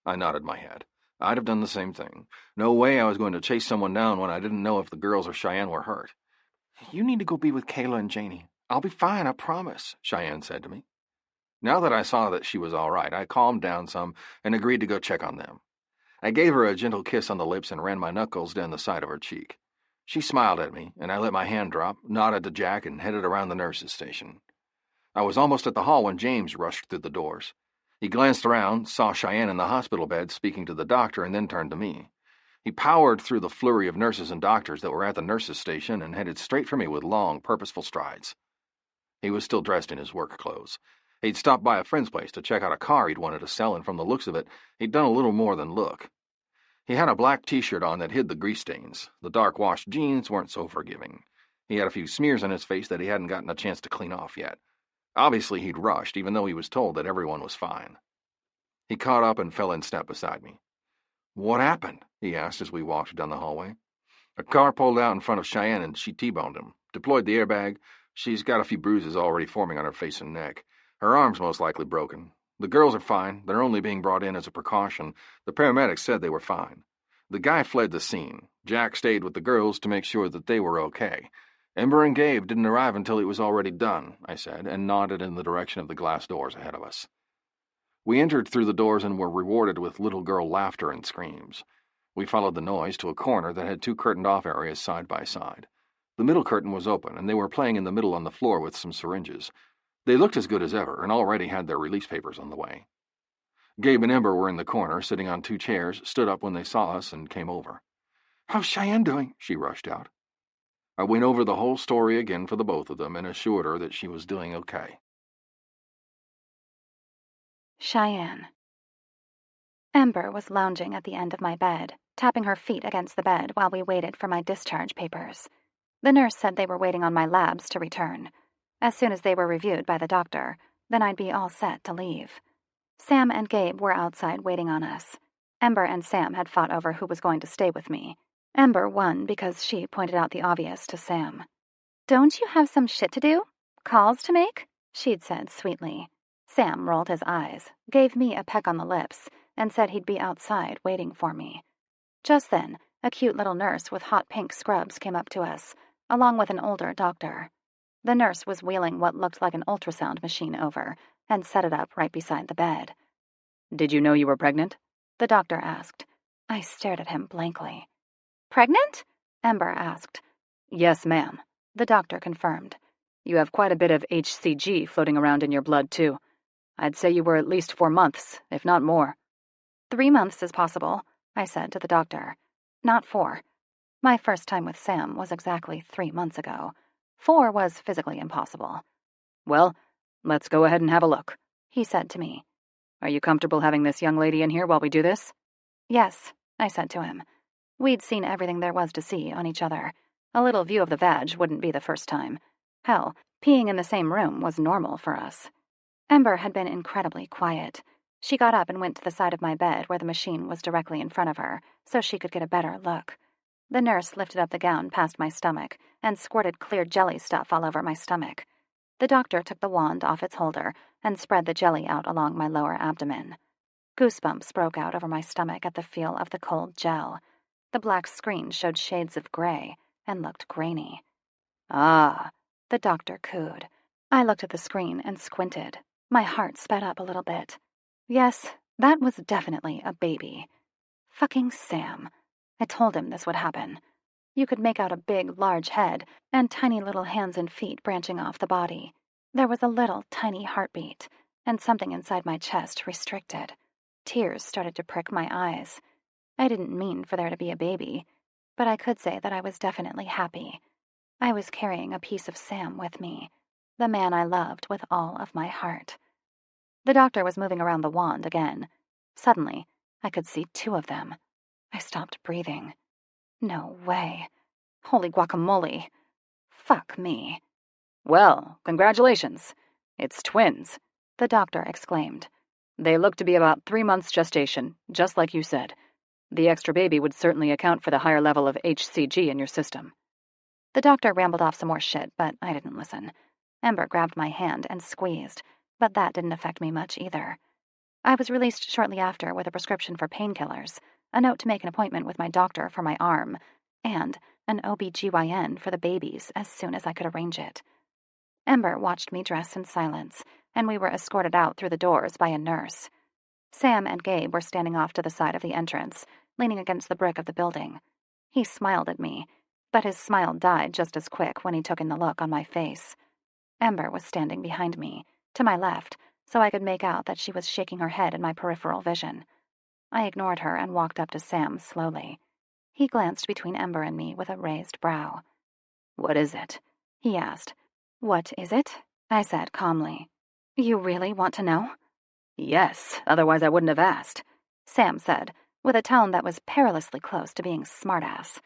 I nodded my head. I'd have done the same thing. No way I was going to chase someone down when I didn't know if the girls or Cheyenne were hurt. "You need to go be with Kayla and Janie. I'll be fine, I promise," Cheyenne said to me. Now that I saw that she was all right, I calmed down some and agreed to go check on them. I gave her a gentle kiss on the lips and ran my knuckles down the side of her cheek. She smiled at me, and I let my hand drop, nodded to Jack, and headed around the nurse's station. I was almost at the hall when James rushed through the doors. He glanced around, saw Cheyenne in the hospital bed speaking to the doctor, and then turned to me. He powered through the flurry of nurses and doctors that were at the nurse's station and headed straight for me with long, purposeful strides. He was still dressed in his work clothes. He'd stopped by a friend's place to check out a car he'd wanted to sell, and from the looks of it, he'd done a little more than look. He had a black t-shirt on that hid the grease stains. The dark-washed jeans weren't so forgiving. He had a few smears on his face that he hadn't gotten a chance to clean off yet. Obviously, he'd rushed, even though he was told that everyone was fine. He caught up and fell in step beside me. "What happened?" he asked as we walked down the hallway. "A car pulled out in front of Cheyenne and she T-boned him. Deployed the airbag. She's got a few bruises already forming on her face and neck. Her arm's most likely broken. The girls are fine. They're only being brought in as a precaution. The paramedics said they were fine. The guy fled the scene. Jack stayed with the girls to make sure that they were okay. Ember and Gabe didn't arrive until it was already done," I said, and nodded in the direction of the glass doors ahead of us. We entered through the doors and were rewarded with little girl laughter and screams. We followed the noise to a corner that had 2 curtained-off areas side by side. The middle curtain was open, and they were playing in the middle on the floor with some syringes. They looked as good as ever, and already had their release papers on the way. Gabe and Ember were in the corner, sitting on 2 chairs, stood up when they saw us, and came over. "How's Cheyenne doing?" she rushed out. I went over the whole story again for the both of them and assured her that she was doing okay. Cheyenne. Ember was lounging at the end of my bed, tapping her feet against the bed while we waited for my discharge papers. The nurse said they were waiting on my labs to return. As soon as they were reviewed by the doctor, then I'd be all set to leave. Sam and Gabe were outside waiting on us. Ember and Sam had fought over who was going to stay with me. Ember won because she pointed out the obvious to Sam. "Don't you have some shit to do? Calls to make?" she'd said sweetly. Sam rolled his eyes, gave me a peck on the lips, and said he'd be outside waiting for me. Just then, a cute little nurse with hot pink scrubs came up to us, along with an older doctor. The nurse was wheeling what looked like an ultrasound machine over and set it up right beside the bed. "Did you know you were pregnant?" the doctor asked. I stared at him blankly. Pregnant? Ember asked. "Yes, ma'am," the doctor confirmed. "You have quite a bit of HCG floating around in your blood, too. I'd say you were at least 4 months, if not more." 3 months is possible, I said to the doctor. Not 4. My first time with Sam was exactly 3 months ago. 4 was physically impossible. "Well, let's go ahead and have a look," he said to me. "Are you comfortable having this young lady in here while we do this?" Yes, I said to him. We'd seen everything there was to see on each other. A little view of the vag wouldn't be the first time. Hell, peeing in the same room was normal for us. Ember had been incredibly quiet. She got up and went to the side of my bed where the machine was directly in front of her, so she could get a better look. The nurse lifted up the gown past my stomach and squirted clear jelly stuff all over my stomach. The doctor took the wand off its holder and spread the jelly out along my lower abdomen. Goosebumps broke out over my stomach at the feel of the cold gel. The black screen showed shades of gray and looked grainy. "Ah," the doctor cooed. I looked at the screen and squinted. My heart sped up a little bit. Yes, that was definitely a baby. Fucking Sam. I told him this would happen. You could make out a big, large head and tiny little hands and feet branching off the body. There was a little, tiny heartbeat, and something inside my chest restricted. Tears started to prick my eyes. I didn't mean for there to be a baby, but I could say that I was definitely happy. I was carrying a piece of Sam with me, the man I loved with all of my heart. The doctor was moving around the wand again. Suddenly, I could see 2 of them. I stopped breathing. No way. Holy guacamole. Fuck me. "Well, congratulations. It's twins," the doctor exclaimed. "They look to be about 3 months gestation, just like you said. The extra baby would certainly account for the higher level of HCG in your system." The doctor rambled off some more shit, but I didn't listen. Ember grabbed my hand and squeezed, but that didn't affect me much either. I was released shortly after with a prescription for painkillers, a note to make an appointment with my doctor for my arm, and an OB/GYN for the babies as soon as I could arrange it. Ember watched me dress in silence, and we were escorted out through the doors by a nurse. Sam and Gabe were standing off to the side of the entrance, leaning against the brick of the building. He smiled at me, but his smile died just as quick when he took in the look on my face. Ember was standing behind me, to my left, so I could make out that she was shaking her head in my peripheral vision. I ignored her and walked up to Sam slowly. He glanced between Ember and me with a raised brow. "What is it?" he asked. "What is it?" I said calmly. "You really want to know?" "Yes, otherwise I wouldn't have asked," Sam said, with a tone that was perilously close to being smartass.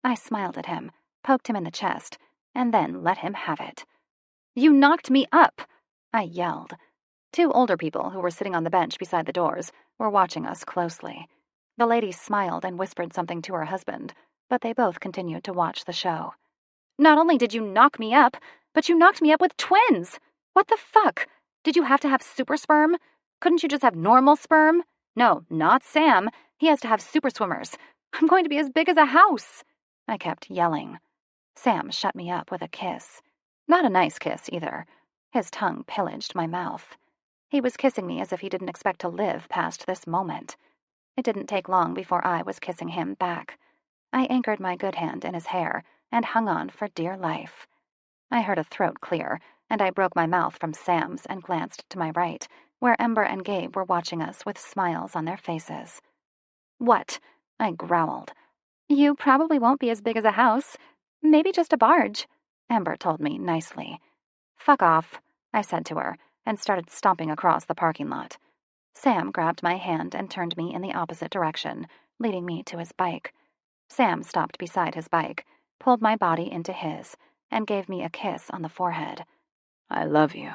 I smiled at him, poked him in the chest, and then let him have it. "You knocked me up!" I yelled. 2 older people who were sitting on the bench beside the doors were watching us closely. The lady smiled and whispered something to her husband, but they both continued to watch the show. "Not only did you knock me up, but you knocked me up with twins! What the fuck? Did you have to have super sperm? Couldn't you just have normal sperm? No, not Sam. He has to have super swimmers. I'm going to be as big as a house!" I kept yelling. Sam shut me up with a kiss. Not a nice kiss, either. His tongue pillaged my mouth. He was kissing me as if he didn't expect to live past this moment. It didn't take long before I was kissing him back. I anchored my good hand in his hair and hung on for dear life. I heard a throat clear, and I broke my mouth from Sam's and glanced to my right, where Ember and Gabe were watching us with smiles on their faces. "What?" I growled. "You probably won't be as big as a house. Maybe just a barge," Ember told me nicely. "Fuck off," I said to her, and started stomping across the parking lot. Sam grabbed my hand and turned me in the opposite direction, leading me to his bike. Sam stopped beside his bike, pulled my body into his, and gave me a kiss on the forehead. "I love you,"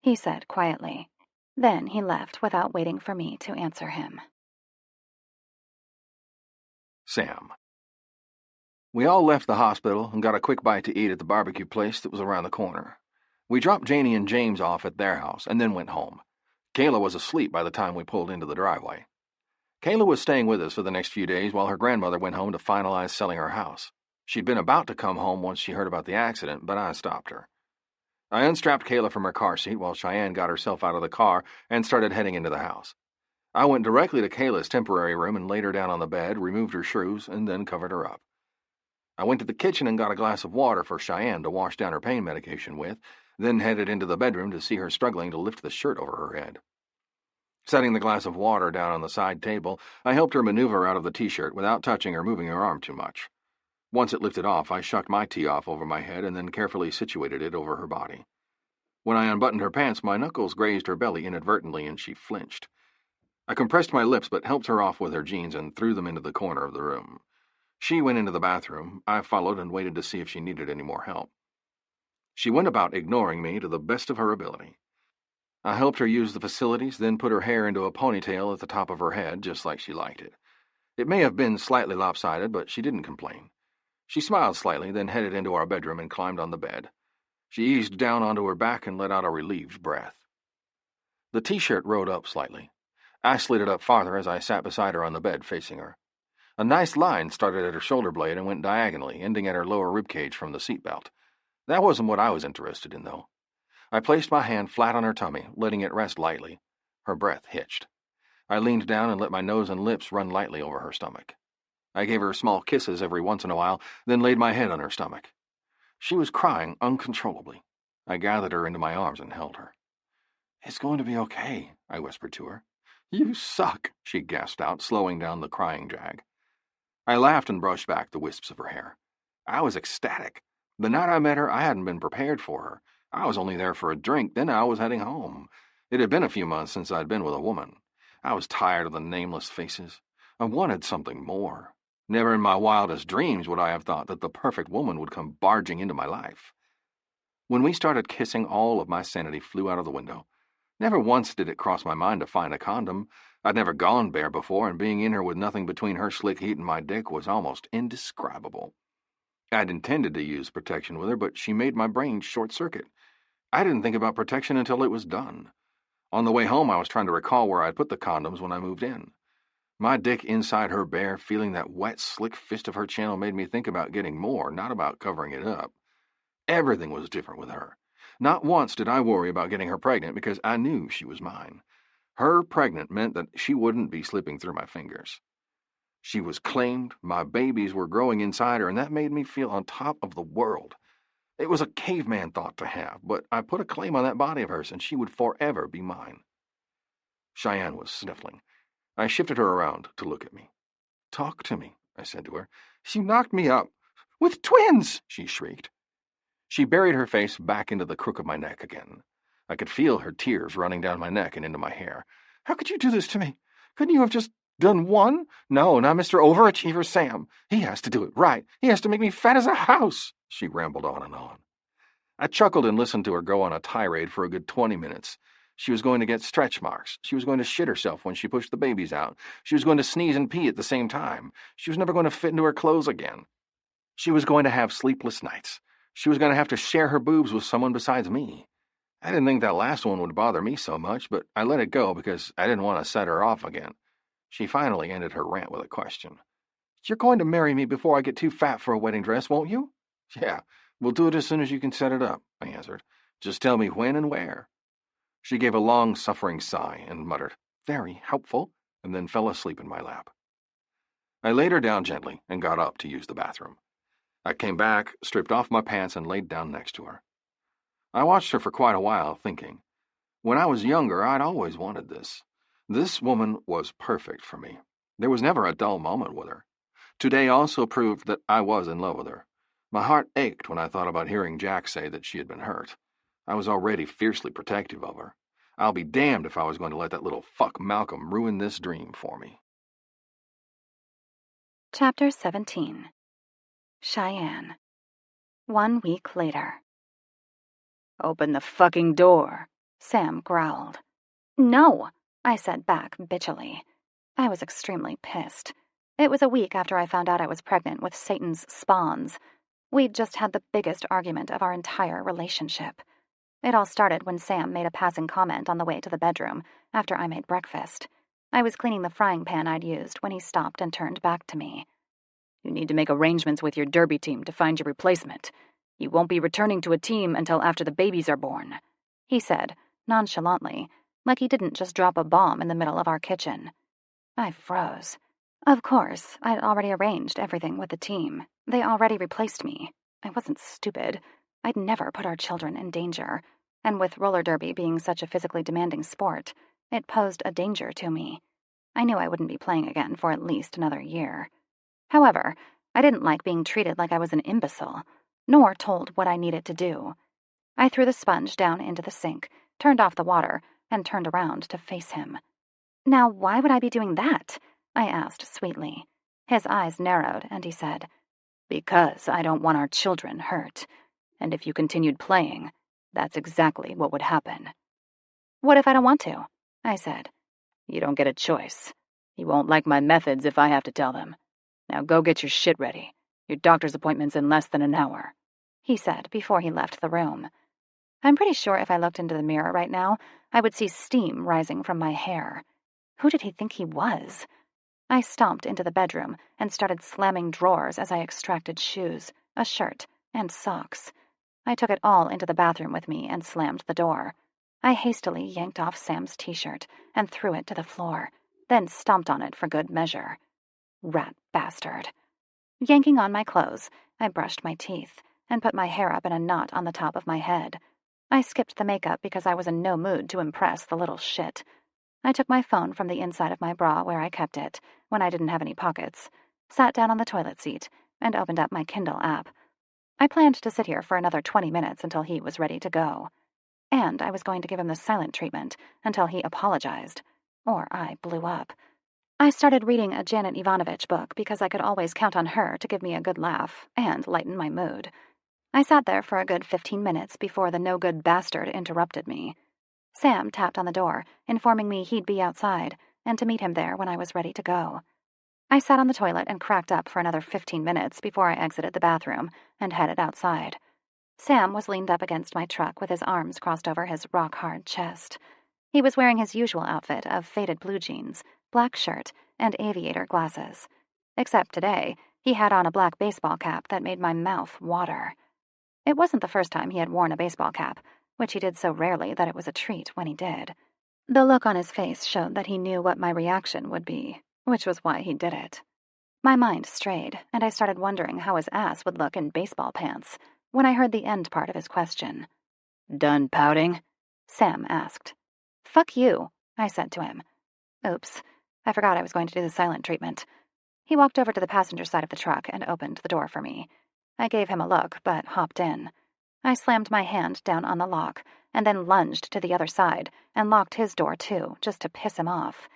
he said quietly. Then he left without waiting for me to answer him. Sam. We all left the hospital and got a quick bite to eat at the barbecue place that was around the corner. We dropped Janie and James off at their house and then went home. Kayla was asleep by the time we pulled into the driveway. Kayla was staying with us for the next few days while her grandmother went home to finalize selling her house. She'd been about to come home once she heard about the accident, but I stopped her. I unstrapped Kayla from her car seat while Cheyenne got herself out of the car and started heading into the house. I went directly to Kayla's temporary room and laid her down on the bed, removed her shrews, and then covered her up. I went to the kitchen and got a glass of water for Cheyenne to wash down her pain medication with, then headed into the bedroom to see her struggling to lift the shirt over her head. Setting the glass of water down on the side table, I helped her maneuver out of the t-shirt without touching or moving her arm too much. Once it lifted off, I shucked my tee off over my head and then carefully situated it over her body. When I unbuttoned her pants, my knuckles grazed her belly inadvertently and she flinched. I compressed my lips but helped her off with her jeans and threw them into the corner of the room. She went into the bathroom. I followed and waited to see if she needed any more help. She went about ignoring me to the best of her ability. I helped her use the facilities, then put her hair into a ponytail at the top of her head, just like she liked it. It may have been slightly lopsided, but she didn't complain. She smiled slightly, then headed into our bedroom and climbed on the bed. She eased down onto her back and let out a relieved breath. The t-shirt rode up slightly. I slid it up farther as I sat beside her on the bed, facing her. A nice line started at her shoulder blade and went diagonally, ending at her lower ribcage from the seatbelt. That wasn't what I was interested in, though. I placed my hand flat on her tummy, letting it rest lightly. Her breath hitched. I leaned down and let my nose and lips run lightly over her stomach. I gave her small kisses every once in a while, then laid my head on her stomach. She was crying uncontrollably. I gathered her into my arms and held her. "It's going to be okay," I whispered to her. "You suck," she gasped out, slowing down the crying jag. I laughed and brushed back the wisps of her hair. I was ecstatic. The night I met her, I hadn't been prepared for her. I was only there for a drink, then I was heading home. It had been a few months since I'd been with a woman. I was tired of the nameless faces. I wanted something more. Never in my wildest dreams would I have thought that the perfect woman would come barging into my life. When we started kissing, all of my sanity flew out of the window. Never once did it cross my mind to find a condom. I'd never gone bare before, and being in her with nothing between her slick heat and my dick was almost indescribable. I'd intended to use protection with her, but she made my brain short-circuit. I didn't think about protection until it was done. On the way home, I was trying to recall where I'd put the condoms when I moved in. My dick inside her bare, feeling that wet, slick fist of her channel made me think about getting more, not about covering it up. Everything was different with her. Not once did I worry about getting her pregnant because I knew she was mine. Her pregnant meant that she wouldn't be slipping through my fingers. She was claimed, my babies were growing inside her, and that made me feel on top of the world. It was a caveman thought to have, but I put a claim on that body of hers, and she would forever be mine. Cheyenne was sniffling. I shifted her around to look at me. "Talk to me," I said to her. "You knocked me up. With twins!" she shrieked. She buried her face back into the crook of my neck again. I could feel her tears running down my neck and into my hair. "How could you do this to me? Couldn't you have just done one? No, not Mr. Overachiever Sam. He has to do it right. He has to make me fat as a house," she rambled on and on. I chuckled and listened to her go on a tirade for a good 20 minutes. She was going to get stretch marks. She was going to shit herself when she pushed the babies out. She was going to sneeze and pee at the same time. She was never going to fit into her clothes again. She was going to have sleepless nights. She was going to have to share her boobs with someone besides me. I didn't think that last one would bother me so much, but I let it go because I didn't want to set her off again. She finally ended her rant with a question. "You're going to marry me before I get too fat for a wedding dress, won't you?" "Yeah, we'll do it as soon as you can set it up," I answered. "Just tell me when and where." She gave a long, suffering sigh and muttered, "Very helpful," and then fell asleep in my lap. I laid her down gently and got up to use the bathroom. I came back, stripped off my pants, and laid down next to her. I watched her for quite a while, thinking. When I was younger, I'd always wanted this. This woman was perfect for me. There was never a dull moment with her. Today also proved that I was in love with her. My heart ached when I thought about hearing Jack say that she had been hurt. I was already fiercely protective of her. I'll be damned if I was going to let that little fuck Malcolm ruin this dream for me. Chapter 17. Cheyenne. 1 week later. "Open the fucking door," Sam growled. "No," I said back bitchily. I was extremely pissed. It was a week after I found out I was pregnant with Satan's spawns. We'd just had the biggest argument of our entire relationship. It all started when Sam made a passing comment on the way to the bedroom after I made breakfast. I was cleaning the frying pan I'd used when he stopped and turned back to me. You need to make arrangements with your derby team to find your replacement. You won't be returning to a team until after the babies are born, he said, nonchalantly, like he didn't just drop a bomb in the middle of our kitchen. I froze. Of course, I'd already arranged everything with the team. They already replaced me. I wasn't stupid. I'd never put our children in danger. And with roller derby being such a physically demanding sport, it posed a danger to me. I knew I wouldn't be playing again for at least another year. However, I didn't like being treated like I was an imbecile, nor told what I needed to do. I threw the sponge down into the sink, turned off the water, and turned around to face him. Now, why would I be doing that? I asked sweetly. His eyes narrowed, and he said, Because I don't want our children hurt. And if you continued playing, that's exactly what would happen. What if I don't want to? I said. You don't get a choice. You won't like my methods if I have to tell them. Now go get your shit ready. Your doctor's appointment's in less than an hour, he said before he left the room. I'm pretty sure if I looked into the mirror right now, I would see steam rising from my hair. Who did he think he was? I stomped into the bedroom and started slamming drawers as I extracted shoes, a shirt, and socks. I took it all into the bathroom with me and slammed the door. I hastily yanked off Sam's t-shirt and threw it to the floor, then stomped on it for good measure. Rat bastard. Yanking on my clothes, I brushed my teeth and put my hair up in a knot on the top of my head. I skipped the makeup because I was in no mood to impress the little shit. I took my phone from the inside of my bra where I kept it when I didn't have any pockets, sat down on the toilet seat, and opened up my Kindle app. I planned to sit here for another 20 minutes until he was ready to go. And I was going to give him the silent treatment until he apologized, or I blew up. I started reading a Janet Ivanovich book because I could always count on her to give me a good laugh and lighten my mood. I sat there for a good 15 minutes before the no-good bastard interrupted me. Sam tapped on the door, informing me he'd be outside, and to meet him there when I was ready to go. I sat on the toilet and cracked up for another 15 minutes before I exited the bathroom and headed outside. Sam was leaned up against my truck with his arms crossed over his rock-hard chest. He was wearing his usual outfit of faded blue jeans, black shirt, and aviator glasses. Except today, he had on a black baseball cap that made my mouth water. It wasn't the first time he had worn a baseball cap, which he did so rarely that it was a treat when he did. The look on his face showed that he knew what my reaction would be, which was why he did it. My mind strayed, and I started wondering how his ass would look in baseball pants when I heard the end part of his question. Done pouting? Sam asked. Fuck you, I said to him. Oops, I forgot I was going to do the silent treatment. He walked over to the passenger side of the truck and opened the door for me. I gave him a look, but hopped in. I slammed my hand down on the lock, and then lunged to the other side and locked his door too, just to piss him off.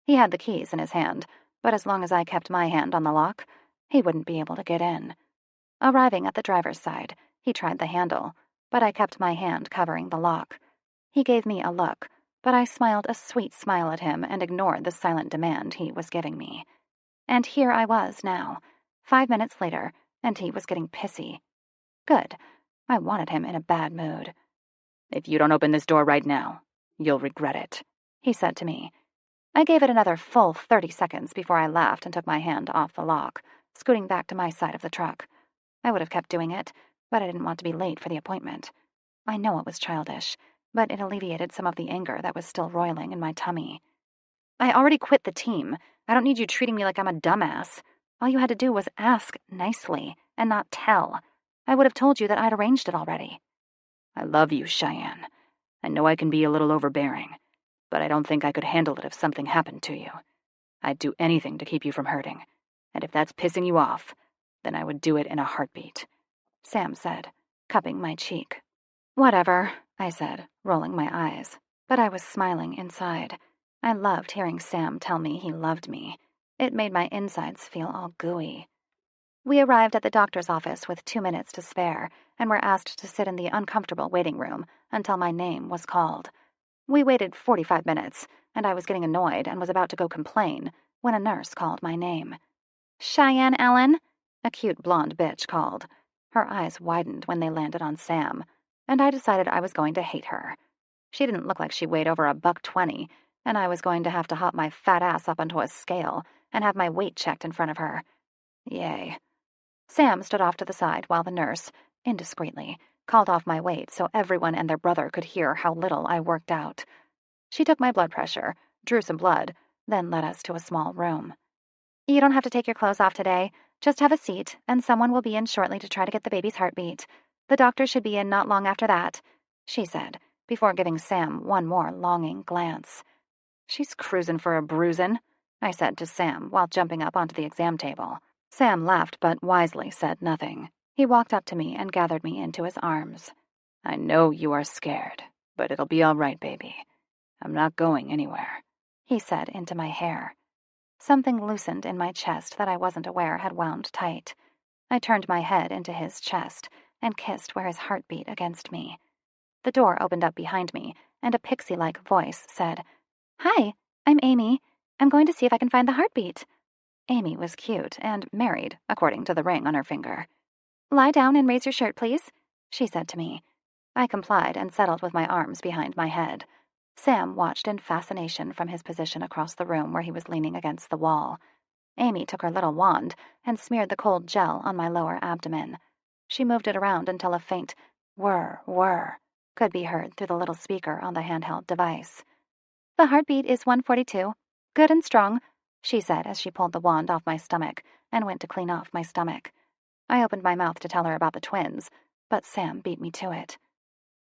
He had the keys in his hand, but as long as I kept my hand on the lock, he wouldn't be able to get in. Arriving at the driver's side, he tried the handle, but I kept my hand covering the lock. He gave me a look, but I smiled a sweet smile at him and ignored the silent demand he was giving me. And here I was now, 5 minutes later, and he was getting pissy. Good. I wanted him in a bad mood. If you don't open this door right now, you'll regret it, he said to me. I gave it another full 30 seconds before I laughed and took my hand off the lock, scooting back to my side of the truck. I would have kept doing it, but I didn't want to be late for the appointment. I know it was childish, but it alleviated some of the anger that was still roiling in my tummy. I already quit the team. I don't need you treating me like I'm a dumbass. All you had to do was ask nicely and not tell. I would have told you that I'd arranged it already. I love you, Cheyenne. I know I can be a little overbearing, but I don't think I could handle it if something happened to you. I'd do anything to keep you from hurting, and if that's pissing you off, then I would do it in a heartbeat, Sam said, cupping my cheek. Whatever, I said, rolling my eyes, but I was smiling inside. I loved hearing Sam tell me he loved me. It made my insides feel all gooey. We arrived at the doctor's office with 2 minutes to spare and were asked to sit in the uncomfortable waiting room until my name was called. We waited 45 minutes, and I was getting annoyed and was about to go complain when a nurse called my name. Cheyenne Ellen, a cute blonde bitch called. Her eyes widened when they landed on Sam. and I decided I was going to hate her. She didn't look like she weighed over $120, and I was going to have to hop my fat ass up onto a scale and have my weight checked in front of her. Yay. Sam stood off to the side while the nurse, indiscreetly, called off my weight so everyone and their brother could hear how little I worked out. She took my blood pressure, drew some blood, then led us to a small room. You don't have to take your clothes off today. Just have a seat, and someone will be in shortly to try to get the baby's heartbeat. The doctor should be in not long after that, she said, before giving Sam one more longing glance. She's cruising for a bruisin', I said to Sam while jumping up onto the exam table. Sam laughed but wisely said nothing. He walked up to me and gathered me into his arms. I know you are scared, but it'll be all right, baby. I'm not going anywhere, he said into my hair. Something loosened in my chest that I wasn't aware had wound tight. I turned my head into his chest and kissed where his heart beat against me. The door opened up behind me, and a pixie-like voice said, Hi, I'm Amy. I'm going to see if I can find the heartbeat. Amy was cute and married, according to the ring on her finger. Lie down and raise your shirt, please, she said to me. I complied and settled with my arms behind my head. Sam watched in fascination from his position across the room where he was leaning against the wall. Amy took her little wand and smeared the cold gel on my lower abdomen. She moved it around until a faint whir, whir could be heard through the little speaker on the handheld device. The heartbeat is 142. Good and strong, she said as she pulled the wand off my stomach and went to clean off my stomach. I opened my mouth to tell her about the twins, but Sam beat me to it.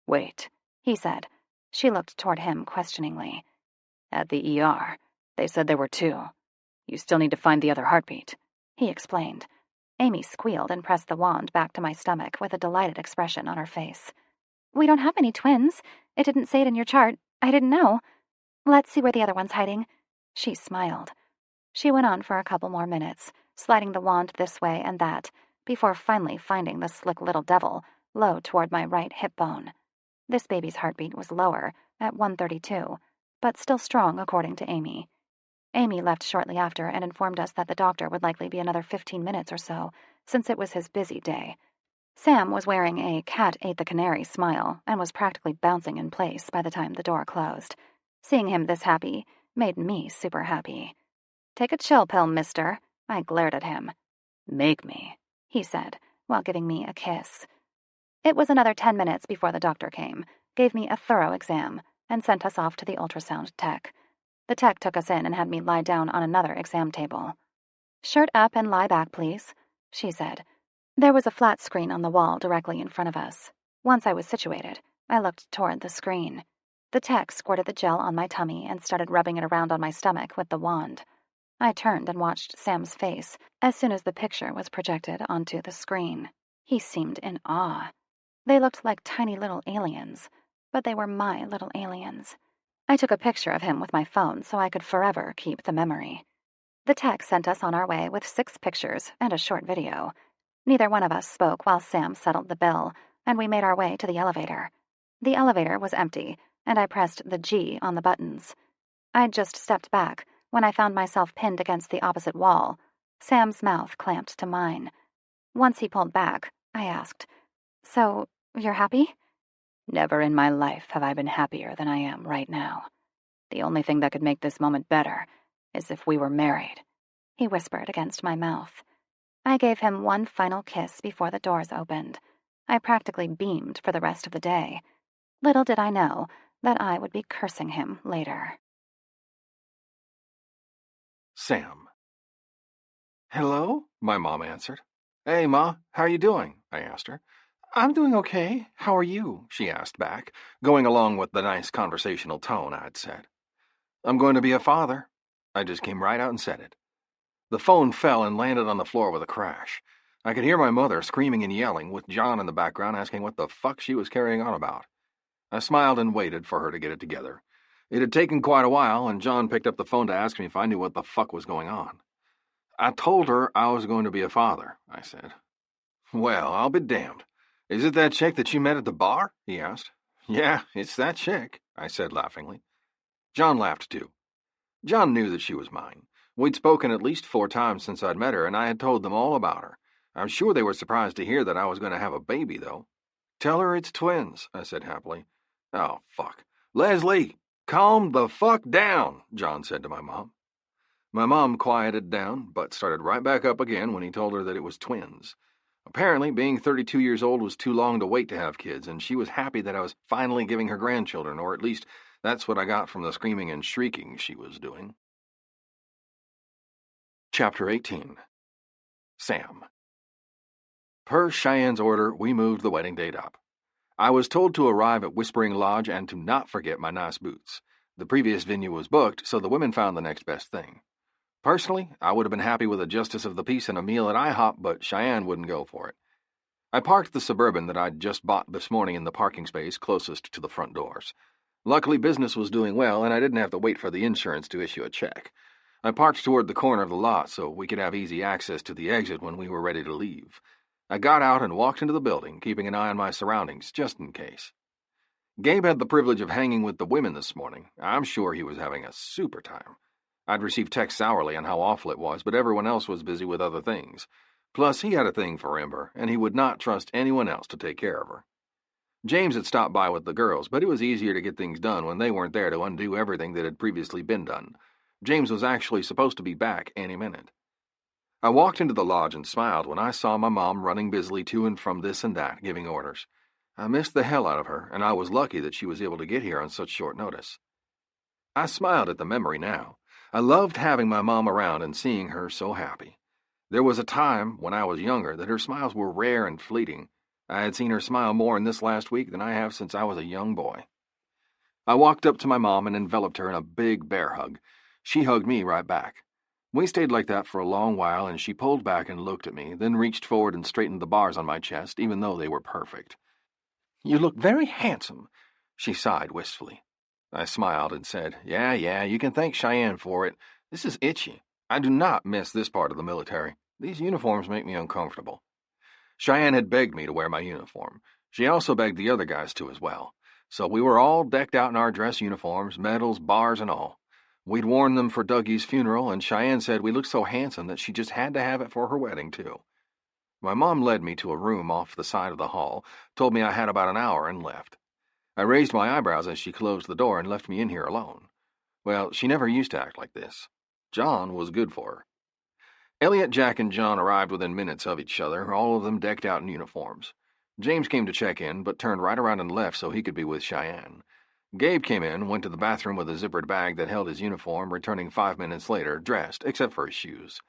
Wait, he said. She looked toward him questioningly. At the ER, they said there were 2. You still need to find the other heartbeat, he explained. Amy squealed and pressed the wand back to my stomach with a delighted expression on her face. We don't have any twins. It didn't say it in your chart. I didn't know. Let's see where the other one's hiding. She smiled. She went on for a couple more minutes, sliding the wand this way and that, before finally finding the slick little devil low toward my right hip bone. This baby's heartbeat was lower, at 132, but still strong according to Amy. Amy left shortly after and informed us that the doctor would likely be another 15 minutes or so, since it was his busy day. Sam was wearing a cat-ate-the-canary smile and was practically bouncing in place by the time the door closed. Seeing him this happy made me super happy. Take a chill pill, mister, I glared at him. Make me, he said, while giving me a kiss. It was another 10 minutes before the doctor came, gave me a thorough exam, and sent us off to the ultrasound tech. The tech took us in and had me lie down on another exam table. Shirt up and lie back, please, she said. There was a flat screen on the wall directly in front of us. Once I was situated, I looked toward the screen. The tech squirted the gel on my tummy and started rubbing it around on my stomach with the wand. I turned and watched Sam's face as soon as the picture was projected onto the screen. He seemed in awe. They looked like tiny little aliens, but they were my little aliens. I took a picture of him with my phone so I could forever keep the memory. The tech sent us on our way with 6 pictures and a short video. Neither one of us spoke while Sam settled the bill, and we made our way to the elevator. The elevator was empty, and I pressed the G on the buttons. I'd just stepped back when I found myself pinned against the opposite wall, Sam's mouth clamped to mine. Once he pulled back, I asked, So, you're happy? Never in my life have I been happier than I am right now. The only thing that could make this moment better is if we were married, he whispered against my mouth. I gave him one final kiss before the doors opened. I practically beamed for the rest of the day. Little did I know that I would be cursing him later. Sam. Hello? My mom answered. Hey, Ma, how are you doing? I asked her. I'm doing okay. How are you? She asked back, going along with the nice conversational tone I'd set. I'm going to be a father. I just came right out and said it. The phone fell and landed on the floor with a crash. I could hear my mother screaming and yelling, with John in the background asking what the fuck she was carrying on about. I smiled and waited for her to get it together. It had taken quite a while, and John picked up the phone to ask me if I knew what the fuck was going on. I told her I was going to be a father, I said. Well, I'll be damned. Is it that chick that you met at the bar? He asked. Yeah, it's that chick, I said laughingly. John laughed too. John knew that she was mine. We'd spoken at least 4 times since I'd met her, and I had told them all about her. I'm sure they were surprised to hear that I was going to have a baby, though. Tell her it's twins, I said happily. Oh, fuck. Leslie, calm the fuck down, John said to my mom. My mom quieted down, but started right back up again when he told her that it was twins. Apparently, being 32 years old was too long to wait to have kids, and she was happy that I was finally giving her grandchildren, or at least that's what I got from the screaming and shrieking she was doing. Chapter 18. Sam. Per Cheyenne's order, we moved the wedding date up. I was told to arrive at Whispering Lodge and to not forget my nice boots. The previous venue was booked, so the women found the next best thing. Personally, I would have been happy with a justice of the peace and a meal at IHOP, but Cheyenne wouldn't go for it. I parked the Suburban that I'd just bought this morning in the parking space closest to the front doors. Luckily, business was doing well, and I didn't have to wait for the insurance to issue a check. I parked toward the corner of the lot so we could have easy access to the exit when we were ready to leave. I got out and walked into the building, keeping an eye on my surroundings, just in case. Gabe had the privilege of hanging with the women this morning. I'm sure he was having a super time. I'd received texts hourly on how awful it was, but everyone else was busy with other things. Plus, he had a thing for Ember, and he would not trust anyone else to take care of her. James had stopped by with the girls, but it was easier to get things done when they weren't there to undo everything that had previously been done. James was actually supposed to be back any minute. I walked into the lodge and smiled when I saw my mom running busily to and from this and that, giving orders. I missed the hell out of her, and I was lucky that she was able to get here on such short notice. I smiled at the memory now. I loved having my mom around and seeing her so happy. There was a time, when I was younger, that her smiles were rare and fleeting. I had seen her smile more in this last week than I have since I was a young boy. I walked up to my mom and enveloped her in a big bear hug. She hugged me right back. We stayed like that for a long while, and she pulled back and looked at me, then reached forward and straightened the bars on my chest, even though they were perfect. "You look very handsome," she sighed wistfully. I smiled and said, Yeah, you can thank Cheyenne for it. This is itchy. I do not miss this part of the military. These uniforms make me uncomfortable." Cheyenne had begged me to wear my uniform. She also begged the other guys to as well. So we were all decked out in our dress uniforms, medals, bars, and all. We'd worn them for Dougie's funeral, and Cheyenne said we looked so handsome that she just had to have it for her wedding, too. My mom led me to a room off the side of the hall, told me I had about an hour, and left. I raised my eyebrows as she closed the door and left me in here alone. Well, she never used to act like this. John was good for her. Elliot, Jack, and John arrived within minutes of each other, all of them decked out in uniforms. James came to check in, but turned right around and left so he could be with Cheyenne. Gabe came in, went to the bathroom with a zippered bag that held his uniform, returning 5 minutes later, dressed, except for his shoes.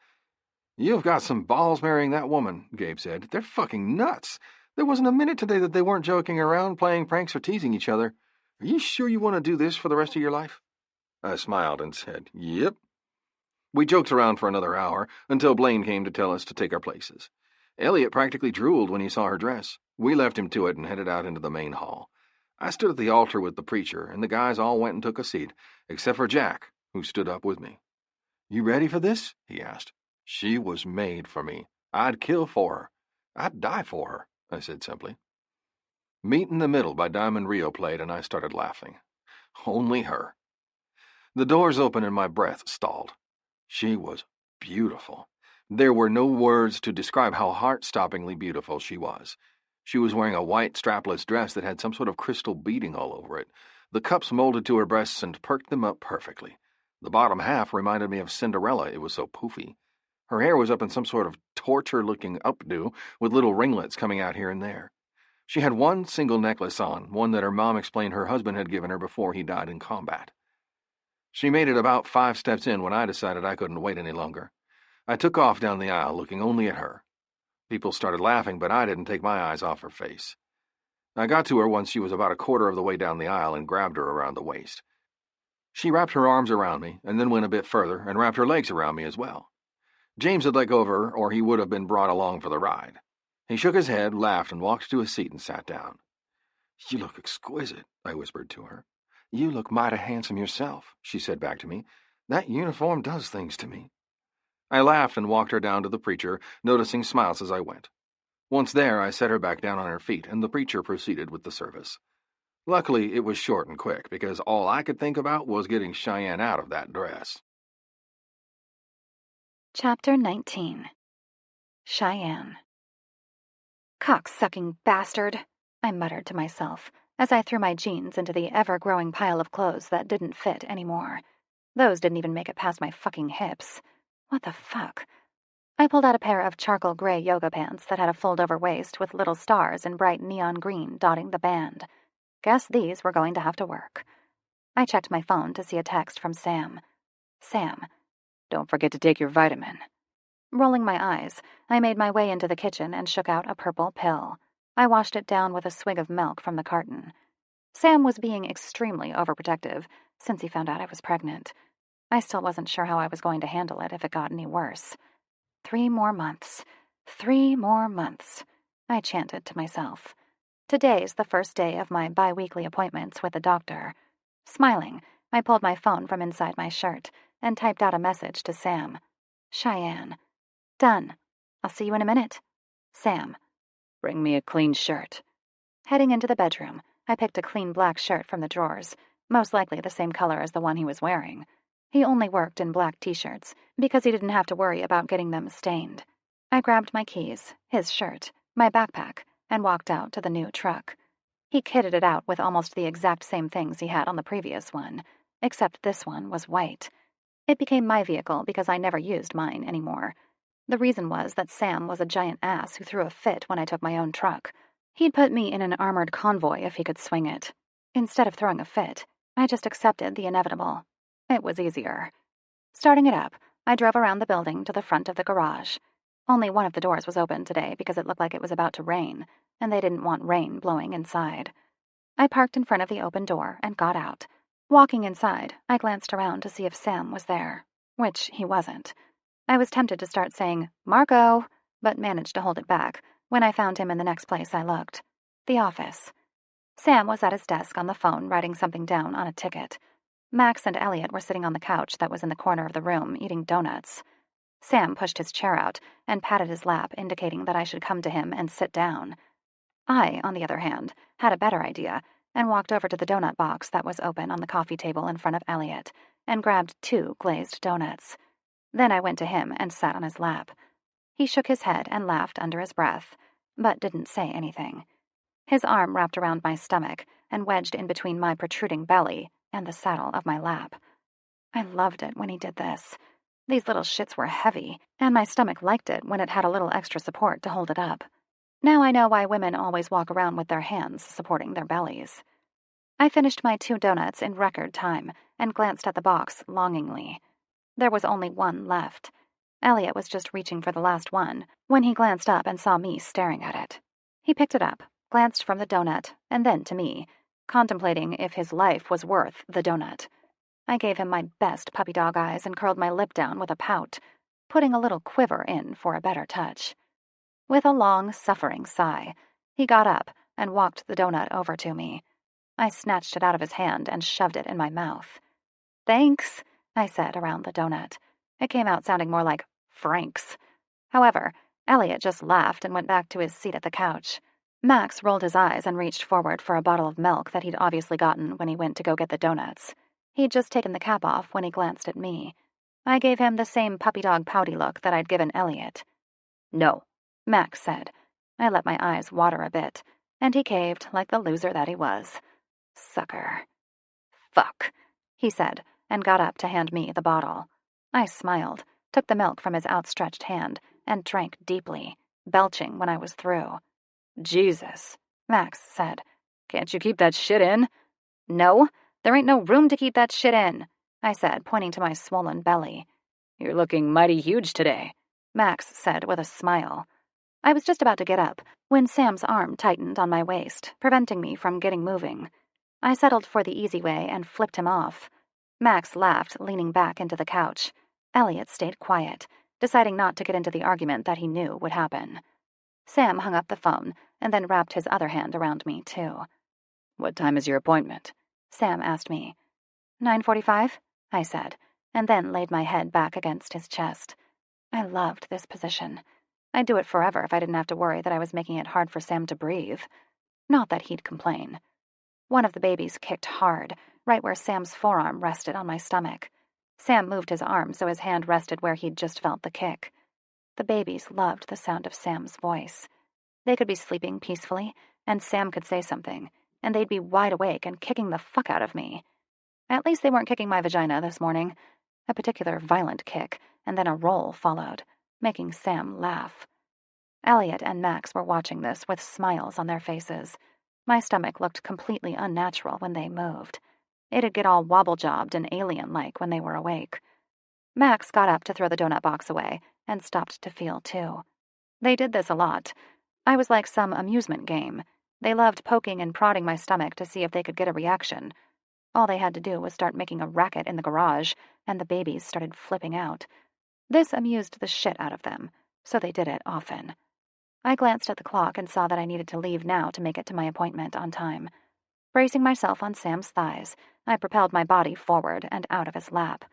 "You've got some balls marrying that woman," Gabe said. "They're fucking nuts. There wasn't a minute today that they weren't joking around, playing pranks, or teasing each other. Are you sure you want to do this for the rest of your life?" I smiled and said, "Yep." We joked around for another hour, until Blaine came to tell us to take our places. Elliot practically drooled when he saw her dress. We left him to it and headed out into the main hall. I stood at the altar with the preacher, and the guys all went and took a seat, except for Jack, who stood up with me. "You ready for this?" he asked. "She was made for me. I'd kill for her. I'd die for her," I said simply. Meet in the Middle by Diamond Rio played, and I started laughing. Only her. The doors opened and my breath stalled. She was beautiful. There were no words to describe how heart-stoppingly beautiful she was. She was wearing a white strapless dress that had some sort of crystal beading all over it. The cups molded to her breasts and perked them up perfectly. The bottom half reminded me of Cinderella, it was so poofy. Her hair was up in some sort of torture-looking updo, with little ringlets coming out here and there. She had one single necklace on, one that her mom explained her husband had given her before he died in combat. She made it about 5 steps in when I decided I couldn't wait any longer. I took off down the aisle, looking only at her. People started laughing, but I didn't take my eyes off her face. I got to her once she was about a quarter of the way down the aisle and grabbed her around the waist. She wrapped her arms around me, and then went a bit further and wrapped her legs around me as well. James had let go of her, or he would have been brought along for the ride. He shook his head, laughed, and walked to a seat and sat down. "You look exquisite," I whispered to her. "You look mighty handsome yourself," she said back to me. "That uniform does things to me." I laughed and walked her down to the preacher, noticing smiles as I went. Once there, I set her back down on her feet, and the preacher proceeded with the service. Luckily, it was short and quick, because all I could think about was getting Cheyenne out of that dress. Chapter 19. Cheyenne. Cocksucking bastard. I muttered to myself as I threw my jeans into the ever-growing pile of clothes that didn't fit anymore. Those didn't even make it past my fucking hips. What the fuck? I pulled out a pair of charcoal gray yoga pants that had a fold-over waist with little stars in bright neon green dotting the band. Guess these were going to have to work. I checked my phone to see a text from Sam. Sam, don't forget to take your vitamin. Rolling my eyes, I made my way into the kitchen and shook out a purple pill. I washed it down with a swig of milk from the carton. Sam was being extremely overprotective since he found out I was pregnant. I still wasn't sure how I was going to handle it if it got any worse. 3 more months. 3 more months, I chanted to myself. Today's the first day of my bi-weekly appointments with the doctor. Smiling, I pulled my phone from inside my shirt and typed out a message to Sam. Cheyenne. Done. I'll see you in a minute. Sam. Bring me a clean shirt. Heading into the bedroom, I picked a clean black shirt from the drawers, most likely the same color as the one he was wearing. He only worked in black t-shirts because he didn't have to worry about getting them stained. I grabbed my keys, his shirt, my backpack, and walked out to the new truck. He kitted it out with almost the exact same things he had on the previous one, except this one was white. It became my vehicle because I never used mine anymore. The reason was that Sam was a giant ass who threw a fit when I took my own truck. He'd put me in an armored convoy if he could swing it. Instead of throwing a fit, I just accepted the inevitable. It was easier. Starting it up, I drove around the building to the front of the garage. Only one of the doors was open today because it looked like it was about to rain, and they didn't want rain blowing inside. I parked in front of the open door and got out. Walking inside, I glanced around to see if Sam was there, which he wasn't. I was tempted to start saying, Marco, but managed to hold it back when I found him in the next place I looked. The office. Sam was at his desk on the phone writing something down on a ticket. Max and Elliot were sitting on the couch that was in the corner of the room eating donuts. Sam pushed his chair out and patted his lap, indicating that I should come to him and sit down. I, on the other hand, had a better idea and walked over to the donut box that was open on the coffee table in front of Elliot and grabbed 2 glazed donuts. Then I went to him and sat on his lap. He shook his head and laughed under his breath, but didn't say anything. His arm wrapped around my stomach and wedged in between my protruding belly and the saddle of my lap. I loved it when he did this. These little shits were heavy, and my stomach liked it when it had a little extra support to hold it up. Now I know why women always walk around with their hands supporting their bellies. I finished my 2 donuts in record time and glanced at the box longingly. There was only one left. Elliot was just reaching for the last one when he glanced up and saw me staring at it. He picked it up, glanced from the donut, and then to me, contemplating if his life was worth the donut. I gave him my best puppy dog eyes and curled my lip down with a pout, putting a little quiver in for a better touch. With a long, suffering sigh, he got up and walked the donut over to me. I snatched it out of his hand and shoved it in my mouth. Thanks, I said around the donut. It came out sounding more like Frank's. However, Elliot just laughed and went back to his seat at the couch. Max rolled his eyes and reached forward for a bottle of milk that he'd obviously gotten when he went to go get the donuts. He'd just taken the cap off when he glanced at me. I gave him the same puppy dog pouty look that I'd given Elliot. No, Max said. I let my eyes water a bit, and he caved like the loser that he was. Sucker. Fuck, he said, and got up to hand me the bottle. I smiled, took the milk from his outstretched hand, and drank deeply, belching when I was through. Jesus, Max said. Can't you keep that shit in? No, there ain't no room to keep that shit in, I said, pointing to my swollen belly. You're looking mighty huge today, Max said with a smile. I was just about to get up when Sam's arm tightened on my waist, preventing me from getting moving. I settled for the easy way and flipped him off. Max laughed, leaning back into the couch. Elliot stayed quiet, deciding not to get into the argument that he knew would happen. Sam hung up the phone and then wrapped his other hand around me, too. What time is your appointment? Sam asked me. 9:45, I said, and then laid my head back against his chest. I loved this position. I'd do it forever if I didn't have to worry that I was making it hard for Sam to breathe. Not that he'd complain. One of the babies kicked hard, right where Sam's forearm rested on my stomach. Sam moved his arm so his hand rested where he'd just felt the kick. The babies loved the sound of Sam's voice. They could be sleeping peacefully, and Sam could say something, and they'd be wide awake and kicking the fuck out of me. At least they weren't kicking my vagina this morning. A particular violent kick, and then a roll followed, making Sam laugh. Elliot and Max were watching this with smiles on their faces. My stomach looked completely unnatural when they moved. It'd get all wobble-jobbed and alien-like when they were awake. Max got up to throw the donut box away and stopped to feel, too. They did this a lot. I was like some amusement game. They loved poking and prodding my stomach to see if they could get a reaction. All they had to do was start making a racket in the garage, and the babies started flipping out. This amused the shit out of them, so they did it often. I glanced at the clock and saw that I needed to leave now to make it to my appointment on time. Bracing myself on Sam's thighs, I propelled my body forward and out of his lap.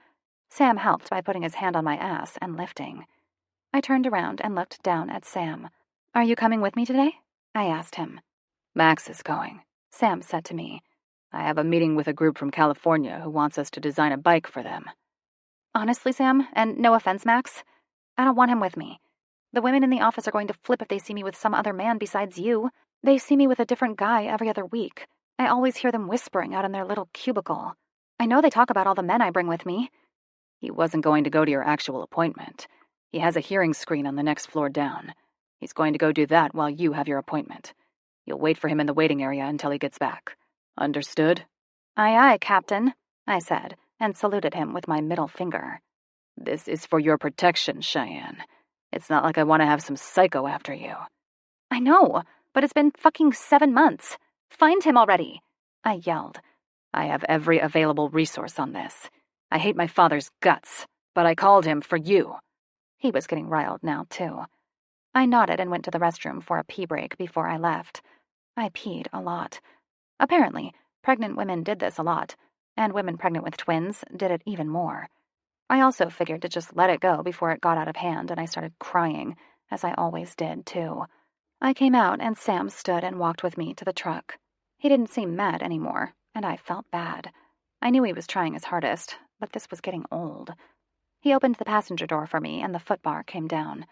Sam helped by putting his hand on my ass and lifting. I turned around and looked down at Sam. "Are you coming with me today?" I asked him. "Max is going," Sam said to me. "I have a meeting with a group from California who wants us to design a bike for them." Honestly, Sam, and no offense, Max, I don't want him with me. The women in the office are going to flip if they see me with some other man besides you. They see me with a different guy every other week. I always hear them whispering out in their little cubicle. I know they talk about all the men I bring with me. He wasn't going to go to your actual appointment. He has a hearing screen on the next floor down. He's going to go do that while you have your appointment. You'll wait for him in the waiting area until he gets back. Understood? Aye, aye, Captain, I said, and saluted him with my middle finger. This is for your protection, Cheyenne. It's not like I want to have some psycho after you. I know, but it's been fucking 7 months. Find him already, I yelled. I have every available resource on this. I hate my father's guts, but I called him for you. He was getting riled now, too. I nodded and went to the restroom for a pee break before I left. I peed a lot. Apparently, pregnant women did this a lot, and women pregnant with twins did it even more. I also figured to just let it go before it got out of hand and I started crying, as I always did, too. I came out and Sam stood and walked with me to the truck. He didn't seem mad anymore, and I felt bad. I knew he was trying his hardest, but this was getting old. He opened the passenger door for me and the foot bar came down.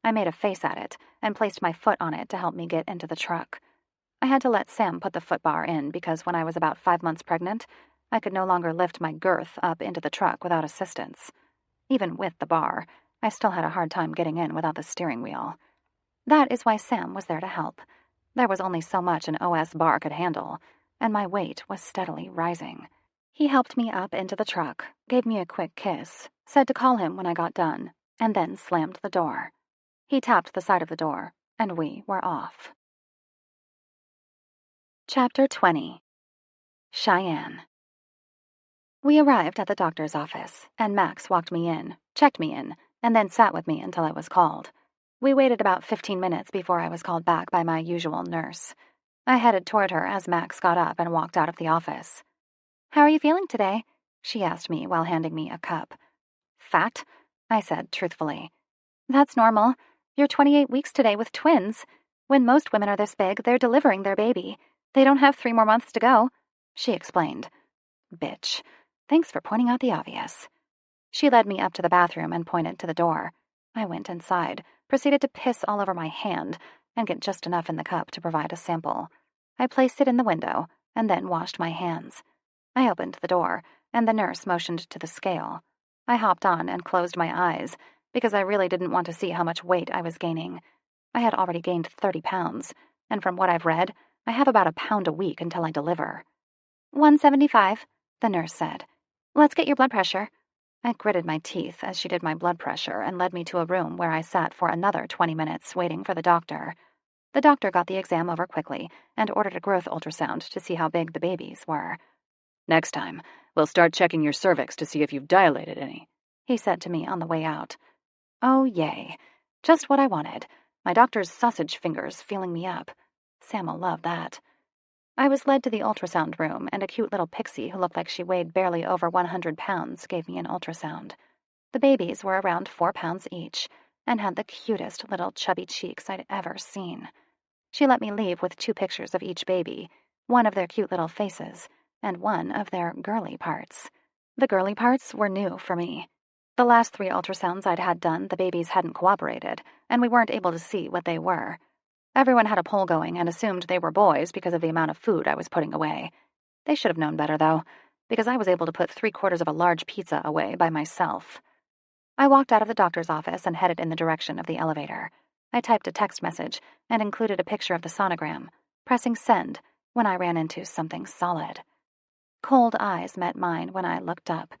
I made a face at it and placed my foot on it to help me get into the truck. I had to let Sam put the foot bar in because when I was about 5 months pregnant, I could no longer lift my girth up into the truck without assistance. Even with the bar, I still had a hard time getting in without the steering wheel. That is why Sam was there to help. There was only so much an OS bar could handle, and my weight was steadily rising. He helped me up into the truck, gave me a quick kiss, said to call him when I got done, and then slammed the door. He tapped the side of the door, and we were off. Chapter 20. Cheyenne. We arrived at the doctor's office, and Max walked me in, checked me in, and then sat with me until I was called. We waited about 15 minutes before I was called back by my usual nurse. I headed toward her as Max got up and walked out of the office. "How are you feeling today?" she asked me while handing me a cup. "Fat," I said truthfully. "That's normal. You're 28 weeks today with twins. When most women are this big, they're delivering their baby. They don't have 3 more months to go," she explained. Bitch. Thanks for pointing out the obvious. She led me up to the bathroom and pointed to the door. I went inside, proceeded to piss all over my hand, and get just enough in the cup to provide a sample. I placed it in the window, and then washed my hands. I opened the door, and the nurse motioned to the scale. I hopped on and closed my eyes, because I really didn't want to see how much weight I was gaining. I had already gained 30 pounds, and from what I've read, I have about 1 pound a week until I deliver. 175, the nurse said. "Let's get your blood pressure." I gritted my teeth as she did my blood pressure and led me to a room where I sat for another 20 minutes waiting for the doctor. The doctor got the exam over quickly and ordered a growth ultrasound to see how big the babies were. "Next time, we'll start checking your cervix to see if you've dilated any," he said to me on the way out. Oh, yay. Just what I wanted. My doctor's sausage fingers feeling me up. Sam will love that. I was led to the ultrasound room, and a cute little pixie who looked like she weighed barely over 100 pounds gave me an ultrasound. The babies were around 4 pounds each, and had the cutest little chubby cheeks I'd ever seen. She let me leave with 2 pictures of each baby, one of their cute little faces, and one of their girly parts. The girly parts were new for me. The last 3 ultrasounds I'd had done, the babies hadn't cooperated, and we weren't able to see what they were. Everyone had a poll going and assumed they were boys because of the amount of food I was putting away. They should have known better, though, because I was able to put 3/4 of a large pizza away by myself. I walked out of the doctor's office and headed in the direction of the elevator. I typed a text message and included a picture of the sonogram, pressing send when I ran into something solid. Cold eyes met mine when I looked up.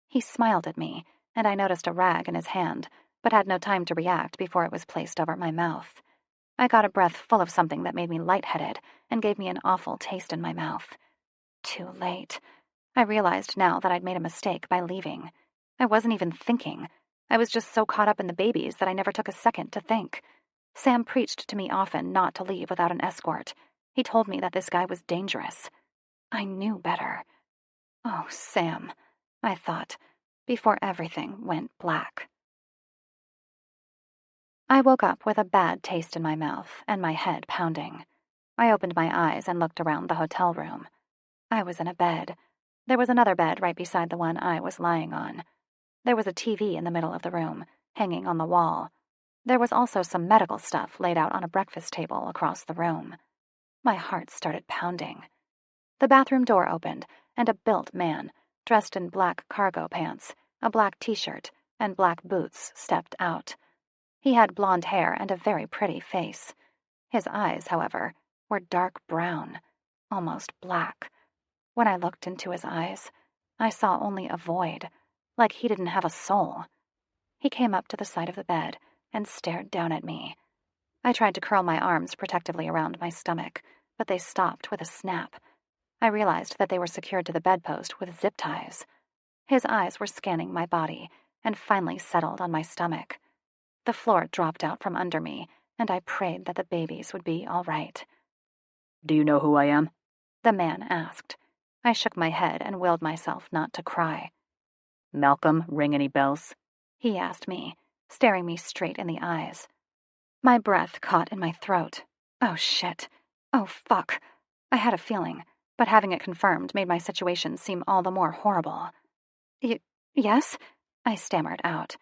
He smiled at me, and I noticed a rag in his hand, but had no time to react before it was placed over my mouth. I got a breath full of something that made me lightheaded and gave me an awful taste in my mouth. Too late. I realized now that I'd made a mistake by leaving. I wasn't even thinking. I was just so caught up in the babies that I never took a second to think. Sam preached to me often not to leave without an escort. He told me that this guy was dangerous. I knew better. Oh, Sam, I thought, before everything went black. I woke up with a bad taste in my mouth and my head pounding. I opened my eyes and looked around the hotel room. I was in a bed. There was another bed right beside the one I was lying on. There was a TV in the middle of the room, hanging on the wall. There was also some medical stuff laid out on a breakfast table across the room. My heart started pounding. The bathroom door opened, and a built man, dressed in black cargo pants, a black t-shirt, and black boots, stepped out. He had blonde hair and a very pretty face. His eyes, however, were dark brown, almost black. When I looked into his eyes, I saw only a void, like he didn't have a soul. He came up to the side of the bed and stared down at me. I tried to curl my arms protectively around my stomach, but they stopped with a snap. I realized that they were secured to the bedpost with zip ties. His eyes were scanning my body and finally settled on my stomach. The floor dropped out from under me, and I prayed that the babies would be all right. "Do you know who I am?" The man asked. I shook my head and willed myself not to cry. "Malcolm, ring any bells?" He asked me, staring me straight in the eyes. My breath caught in my throat. Oh, shit. Oh, fuck. I had a feeling, but having it confirmed made my situation seem all the more horrible. Yes? I stammered out.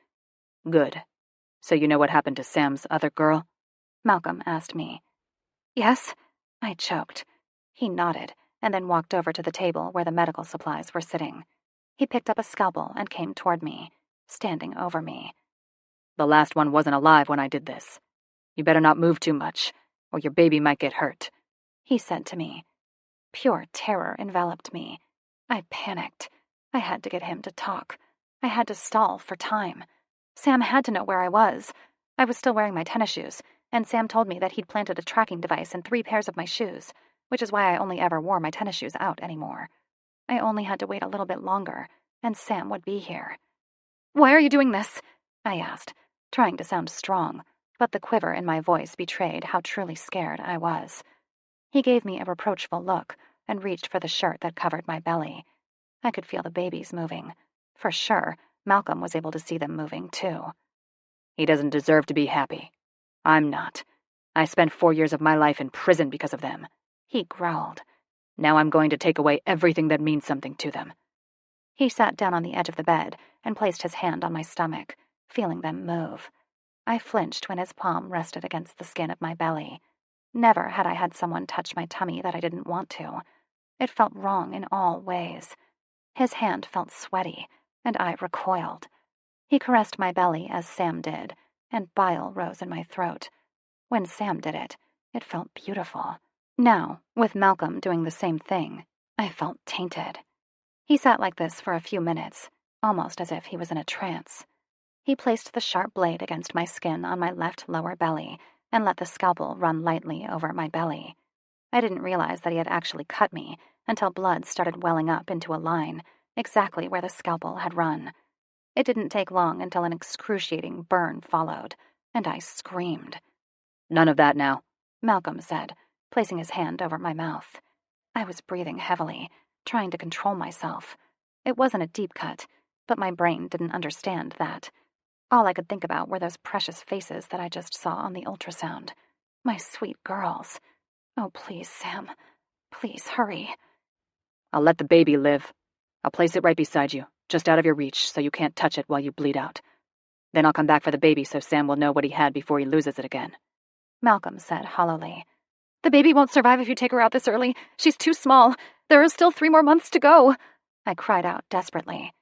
"Good. So you know what happened to Sam's other girl?" Malcolm asked me. Yes? I choked. He nodded, and then walked over to the table where the medical supplies were sitting. He picked up a scalpel and came toward me, standing over me. "The last one wasn't alive when I did this. You better not move too much, or your baby might get hurt," he said to me. Pure terror enveloped me. I panicked. I had to get him to talk. I had to stall for time. Sam had to know where I was. I was still wearing my tennis shoes, and Sam told me that he'd planted a tracking device in 3 pairs of my shoes, which is why I only ever wore my tennis shoes out anymore. I only had to wait a little bit longer, and Sam would be here. "Why are you doing this?" I asked, trying to sound strong, but the quiver in my voice betrayed how truly scared I was. He gave me a reproachful look and reached for the shirt that covered my belly. I could feel the babies moving. For sure, Malcolm was able to see them moving, too. "He doesn't deserve to be happy. I'm not. I spent 4 years of my life in prison because of them," he growled. "Now I'm going to take away everything that means something to them." He sat down on the edge of the bed and placed his hand on my stomach, feeling them move. I flinched when his palm rested against the skin of my belly. Never had I had someone touch my tummy that I didn't want to. It felt wrong in all ways. His hand felt sweaty, and I recoiled. He caressed my belly as Sam did, and bile rose in my throat. When Sam did it, it felt beautiful. Now, with Malcolm doing the same thing, I felt tainted. He sat like this for a few minutes, almost as if he was in a trance. He placed the sharp blade against my skin on my left lower belly and let the scalpel run lightly over my belly. I didn't realize that he had actually cut me until blood started welling up into a line, exactly where the scalpel had run. It didn't take long until an excruciating burn followed, and I screamed. "None of that now," Malcolm said, placing his hand over my mouth. I was breathing heavily, trying to control myself. It wasn't a deep cut, but my brain didn't understand that. All I could think about were those precious faces that I just saw on the ultrasound. My sweet girls. Oh, please, Sam. Please, hurry. "I'll let the baby live. I'll place it right beside you, just out of your reach, so you can't touch it while you bleed out. Then I'll come back for the baby so Sam will know what he had before he loses it again." Malcolm said hollowly. "The baby won't survive if you take her out this early. She's too small. There are still 3 more months to go," I cried out desperately.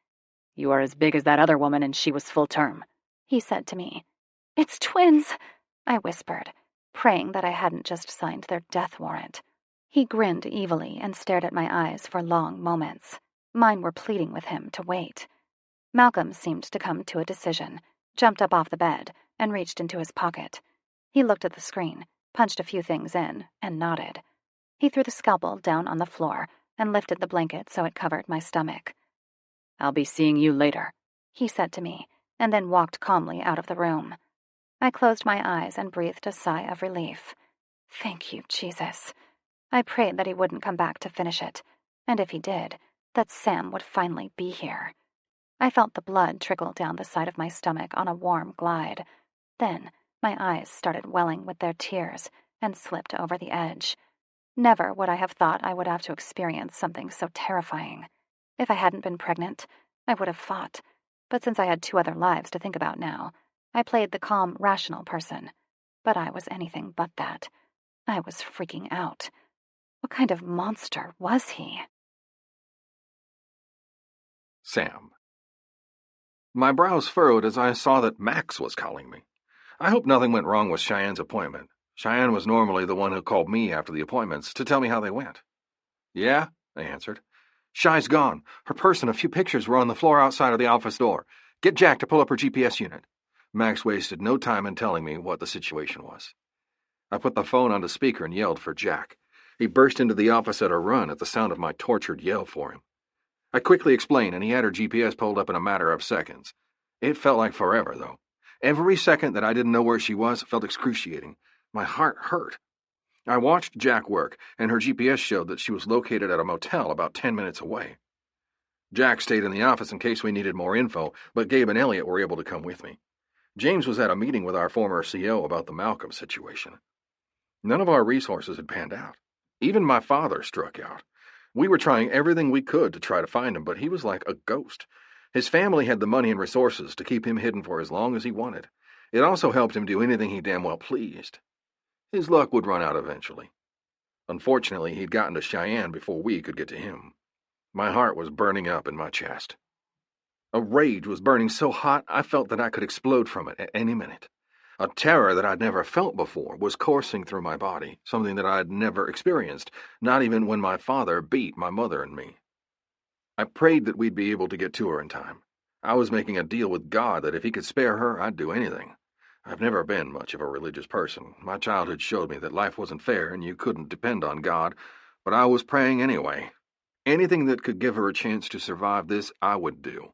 "You are as big as that other woman, and she was full term," he said to me. "It's twins," I whispered, praying that I hadn't just signed their death warrant. He grinned evilly and stared at my eyes for long moments. Mine were pleading with him to wait. Malcolm seemed to come to a decision, jumped up off the bed, and reached into his pocket. He looked at the screen, punched a few things in, and nodded. He threw the scalpel down on the floor and lifted the blanket so it covered my stomach. "I'll be seeing you later," he said to me, and then walked calmly out of the room. I closed my eyes and breathed a sigh of relief. Thank you, Jesus. I prayed that he wouldn't come back to finish it, and if he did, that Sam would finally be here. I felt the blood trickle down the side of my stomach on a warm glide. Then my eyes started welling with their tears and slipped over the edge. Never would I have thought I would have to experience something so terrifying. If I hadn't been pregnant, I would have fought, but since I had 2 other lives to think about now, I played the calm, rational person. But I was anything but that. I was freaking out. What kind of monster was he? Sam. My brows furrowed as I saw that Max was calling me. I hope nothing went wrong with Cheyenne's appointment. Cheyenne was normally the one who called me after the appointments to tell me how they went. "Yeah," I answered. "Shy's gone. Her purse and a few pictures were on the floor outside of the office door. Get Jack to pull up her GPS unit." Max wasted no time in telling me what the situation was. I put the phone onto speaker and yelled for Jack. He burst into the office at a run at the sound of my tortured yell for him. I quickly explained, and he had her GPS pulled up in a matter of seconds. It felt like forever, though. Every second that I didn't know where she was felt excruciating. My heart hurt. I watched Jack work, and her GPS showed that she was located at a motel about 10 minutes away. Jack stayed in the office in case we needed more info, but Gabe and Elliot were able to come with me. James was at a meeting with our former CO about the Malcolm situation. None of our resources had panned out. Even my father struck out. We were trying everything we could to try to find him, but he was like a ghost. His family had the money and resources to keep him hidden for as long as he wanted. It also helped him do anything he damn well pleased. His luck would run out eventually. Unfortunately, he'd gotten to Cheyenne before we could get to him. My heart was burning up in my chest. A rage was burning so hot I felt that I could explode from it at any minute. A terror that I'd never felt before was coursing through my body, something that I'd never experienced, not even when my father beat my mother and me. I prayed that we'd be able to get to her in time. I was making a deal with God that if he could spare her, I'd do anything. I've never been much of a religious person. My childhood showed me that life wasn't fair and you couldn't depend on God, but I was praying anyway. Anything that could give her a chance to survive this, I would do.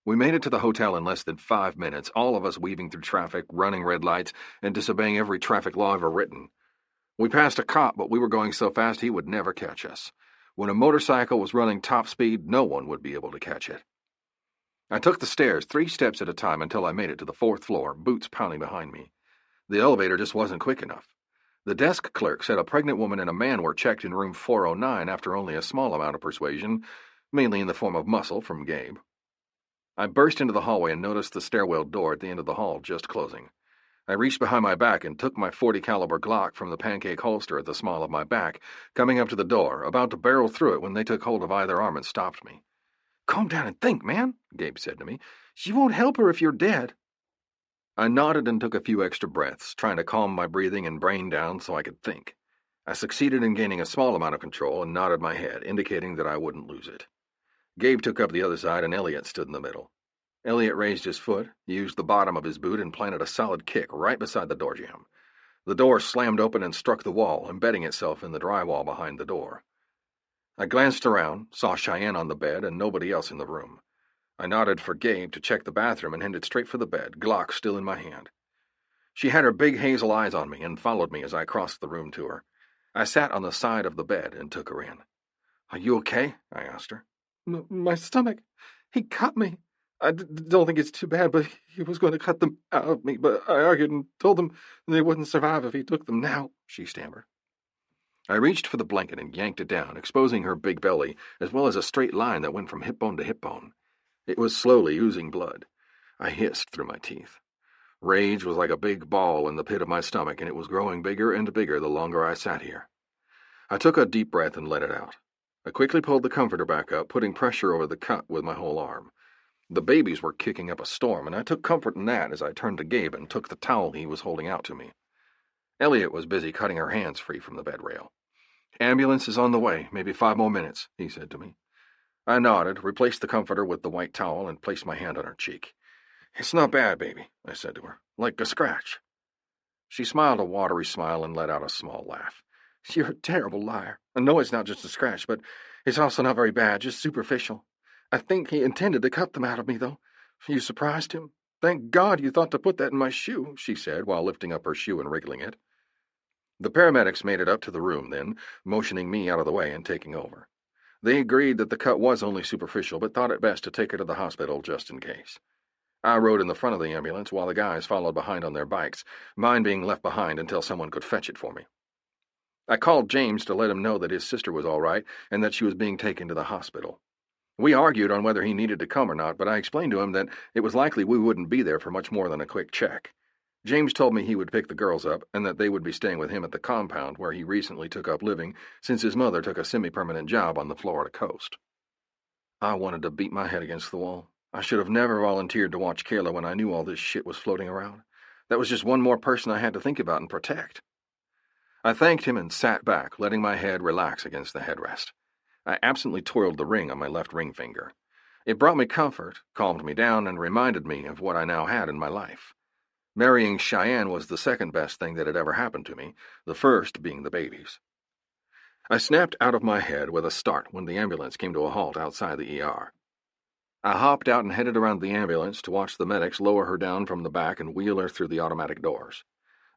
We made it to the hotel in less than 5 minutes, all of us weaving through traffic, running red lights, and disobeying every traffic law ever written. We passed a cop, but we were going so fast he would never catch us. When a motorcycle was running top speed, no one would be able to catch it. I took the stairs 3 steps at a time until I made it to the 4th floor, boots pounding behind me. The elevator just wasn't quick enough. The desk clerk said a pregnant woman and a man were checked in room 409 after only a small amount of persuasion, mainly in the form of muscle from Gabe. I burst into the hallway and noticed the stairwell door at the end of the hall just closing. I reached behind my back and took my .40 caliber Glock from the pancake holster at the small of my back, coming up to the door, about to barrel through it when they took hold of either arm and stopped me. "Calm down and think, man," Gabe said to me. "You won't help her if you're dead." I nodded and took a few extra breaths, trying to calm my breathing and brain down so I could think. I succeeded in gaining a small amount of control and nodded my head, indicating that I wouldn't lose it. Gabe took up the other side and Elliot stood in the middle. Elliot raised his foot, used the bottom of his boot, and planted a solid kick right beside the door jamb. The door slammed open and struck the wall, embedding itself in the drywall behind the door. I glanced around, saw Cheyenne on the bed and nobody else in the room. I nodded for Gabe to check the bathroom and headed straight for the bed, Glock still in my hand. She had her big hazel eyes on me and followed me as I crossed the room to her. I sat on the side of the bed and took her in. "Are you okay?" I asked her. My stomach. He cut me. I don't think it's too bad, but he was going to cut them out of me, but I argued and told them they wouldn't survive if he took them now," she stammered. I reached for the blanket and yanked it down, exposing her big belly, as well as a straight line that went from hip bone to hip bone. It was slowly oozing blood. I hissed through my teeth. Rage was like a big ball in the pit of my stomach, and it was growing bigger and bigger the longer I sat here. I took a deep breath and let it out. I quickly pulled the comforter back up, putting pressure over the cut with my whole arm. The babies were kicking up a storm, and I took comfort in that as I turned to Gabe and took the towel he was holding out to me. Elliot was busy cutting her hands free from the bed rail. "Ambulance is on the way, maybe 5 more minutes," he said to me. I nodded, replaced the comforter with the white towel, and placed my hand on her cheek. "It's not bad, baby," I said to her. "Like a scratch." She smiled a watery smile and let out a small laugh. "You're a terrible liar. I know it's not just a scratch, but it's also not very bad, just superficial. I think he intended to cut them out of me, though. You surprised him. Thank God you thought to put that in my shoe," she said, while lifting up her shoe and wriggling it. The paramedics made it up to the room then, motioning me out of the way and taking over. They agreed that the cut was only superficial, but thought it best to take her to the hospital just in case. I rode in the front of the ambulance while the guys followed behind on their bikes, mine being left behind until someone could fetch it for me. I called James to let him know that his sister was all right and that she was being taken to the hospital. We argued on whether he needed to come or not, but I explained to him that it was likely we wouldn't be there for much more than a quick check. James told me he would pick the girls up and that they would be staying with him at the compound where he recently took up living since his mother took a semi-permanent job on the Florida coast. I wanted to beat my head against the wall. I should have never volunteered to watch Kayla when I knew all this shit was floating around. That was just one more person I had to think about and protect. I thanked him and sat back, letting my head relax against the headrest. I absently twirled the ring on my left ring finger. It brought me comfort, calmed me down, and reminded me of what I now had in my life. Marrying Cheyenne was the second best thing that had ever happened to me, the first being the babies. I snapped out of my head with a start when the ambulance came to a halt outside the ER. I hopped out and headed around the ambulance to watch the medics lower her down from the back and wheel her through the automatic doors.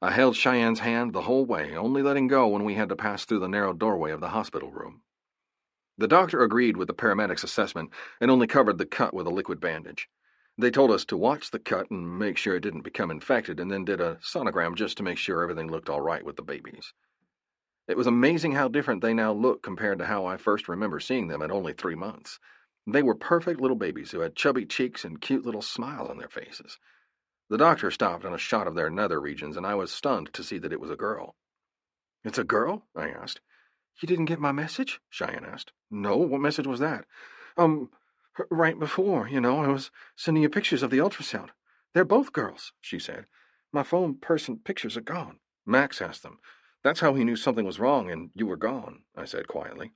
I held Cheyenne's hand the whole way, only letting go when we had to pass through the narrow doorway of the hospital room. The doctor agreed with the paramedics' assessment and only covered the cut with a liquid bandage. They told us to watch the cut and make sure it didn't become infected, and then did a sonogram just to make sure everything looked all right with the babies. It was amazing how different they now look compared to how I first remember seeing them at only 3 months. They were perfect little babies who had chubby cheeks and cute little smiles on their faces. The doctor stopped on a shot of their nether regions, and I was stunned to see that it was a girl. "It's a girl?" I asked. "You didn't get my message?" Cheyenne asked. "No, what message was that?" Right before, I was sending you pictures of the ultrasound. They're both girls," she said. "My phone person pictures are gone." "Max has them. That's how he knew something was wrong and you were gone," I said quietly.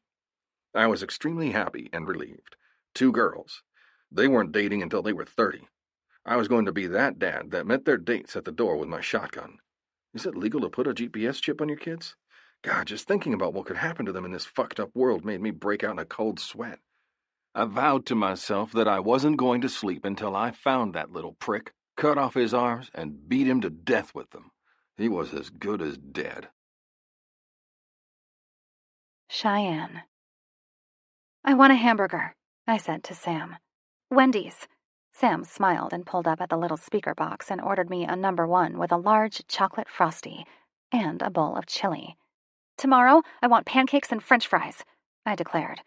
I was extremely happy and relieved. 2 girls. They weren't dating until they were 30. I was going to be that dad that met their dates at the door with my shotgun. Is it legal to put a GPS chip on your kids? God, just thinking about what could happen to them in this fucked up world made me break out in a cold sweat. I vowed to myself that I wasn't going to sleep until I found that little prick, cut off his arms, and beat him to death with them. He was as good as dead. Cheyenne. "I want a hamburger," I said to Sam. "Wendy's." Sam smiled and pulled up at the little speaker box and ordered me a number 1 with a large chocolate frosty and a bowl of chili. "Tomorrow, I want pancakes and French fries," I declared.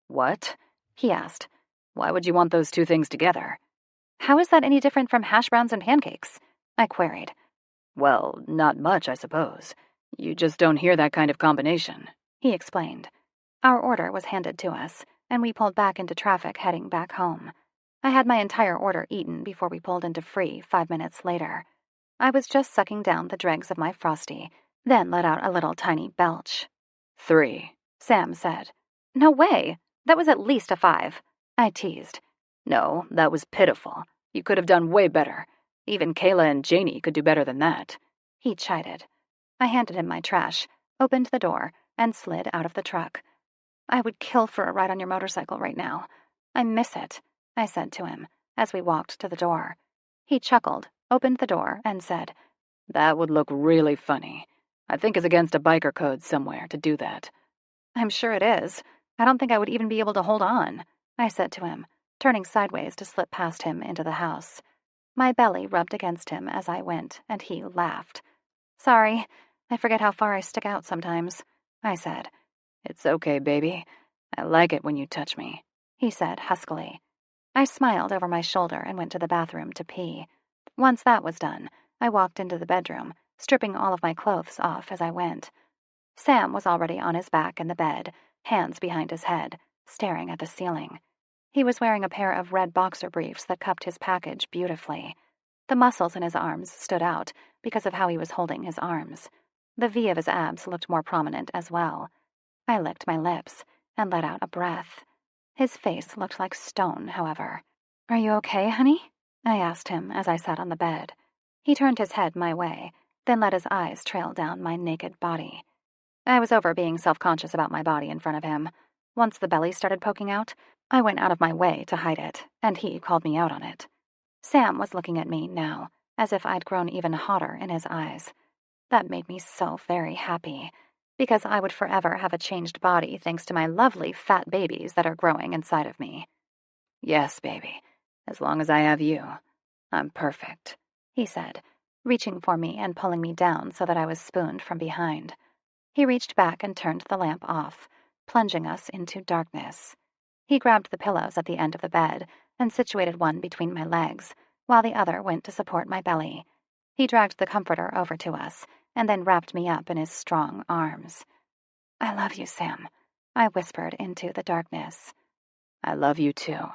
What? He asked. Why would you want those 2 things together? "How is that any different from hash browns and pancakes?" I queried. Well, not much, I suppose. You just don't hear that kind of combination, he explained. Our order was handed to us, and we pulled back into traffic heading back home. I had my entire order eaten before we pulled into Free 5 minutes later. I was just sucking down the dregs of my frosty, then let out a little tiny belch. 3, Sam said. "No way! That was at least a 5, I teased. No, that was pitiful. You could have done way better. Even Kayla and Janie could do better than that, he chided. I handed him my trash, opened the door, and slid out of the truck. "I would kill for a ride on your motorcycle right now. I miss it," I said to him as we walked to the door. He chuckled, opened the door, and said, "That would look really funny. I think it's against a biker code somewhere to do that." "I'm sure it is. I don't think I would even be able to hold on," I said to him, turning sideways to slip past him into the house. My belly rubbed against him as I went, and he laughed. "Sorry, I forget how far I stick out sometimes," I said. "It's okay, baby. I like it when you touch me," he said huskily. I smiled over my shoulder and went to the bathroom to pee. Once that was done, I walked into the bedroom, stripping all of my clothes off as I went. Sam was already on his back in the bed, hands behind his head, staring at the ceiling. He was wearing a pair of red boxer briefs that cupped his package beautifully. The muscles in his arms stood out because of how he was holding his arms. The V of his abs looked more prominent as well. I licked my lips and let out a breath. His face looked like stone, however. "Are you okay, honey?" I asked him as I sat on the bed. He turned his head my way, then let his eyes trail down my naked body. I was over being self-conscious about my body in front of him. Once the belly started poking out, I went out of my way to hide it, and he called me out on it. Sam was looking at me now, as if I'd grown even hotter in his eyes. That made me so very happy, because I would forever have a changed body thanks to my lovely fat babies that are growing inside of me. "Yes, baby. As long as I have you, I'm perfect," he said, reaching for me and pulling me down so that I was spooned from behind. He reached back and turned the lamp off, plunging us into darkness. He grabbed the pillows at the end of the bed and situated one between my legs, while the other went to support my belly. He dragged the comforter over to us, and then wrapped me up in his strong arms. "I love you, Sam," I whispered into the darkness. "I love you too,"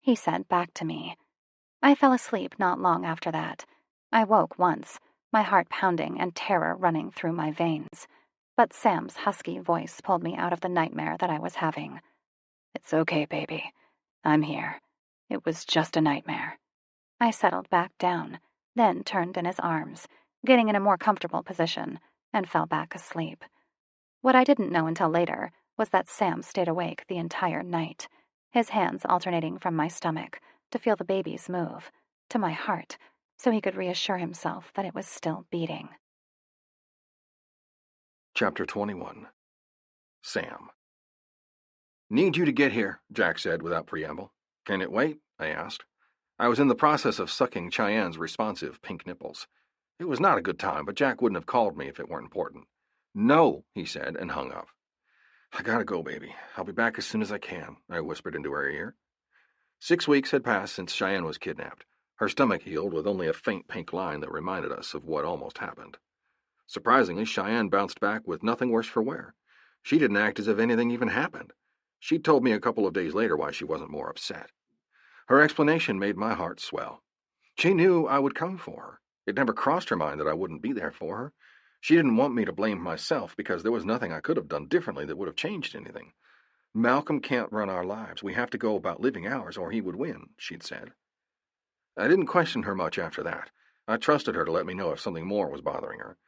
he said back to me. I fell asleep not long after that. I woke once, my heart pounding and terror running through my veins. But Sam's husky voice pulled me out of the nightmare that I was having. "It's okay, baby. I'm here. It was just a nightmare." I settled back down, then turned in his arms, getting in a more comfortable position, and fell back asleep. What I didn't know until later was that Sam stayed awake the entire night, his hands alternating from my stomach to feel the babies move, to my heart, so he could reassure himself that it was still beating. Chapter 21. Sam. "Need you to get here," Jack said without preamble. "Can it wait?" I asked. I was in the process of sucking Cheyenne's responsive pink nipples. It was not a good time, but Jack wouldn't have called me if it weren't important. "No," he said, and hung up. "I gotta go, baby. I'll be back as soon as I can," I whispered into her ear. 6 weeks had passed since Cheyenne was kidnapped. Her stomach healed with only a faint pink line that reminded us of what almost happened. Surprisingly, Cheyenne bounced back with nothing worse for wear. She didn't act as if anything even happened. She told me a couple of days later why she wasn't more upset. Her explanation made my heart swell. She knew I would come for her. It never crossed her mind that I wouldn't be there for her. She didn't want me to blame myself because there was nothing I could have done differently that would have changed anything. "Malcolm can't run our lives. We have to go about living ours or he would win," she'd said. I didn't question her much after that. I trusted her to let me know if something more was bothering her.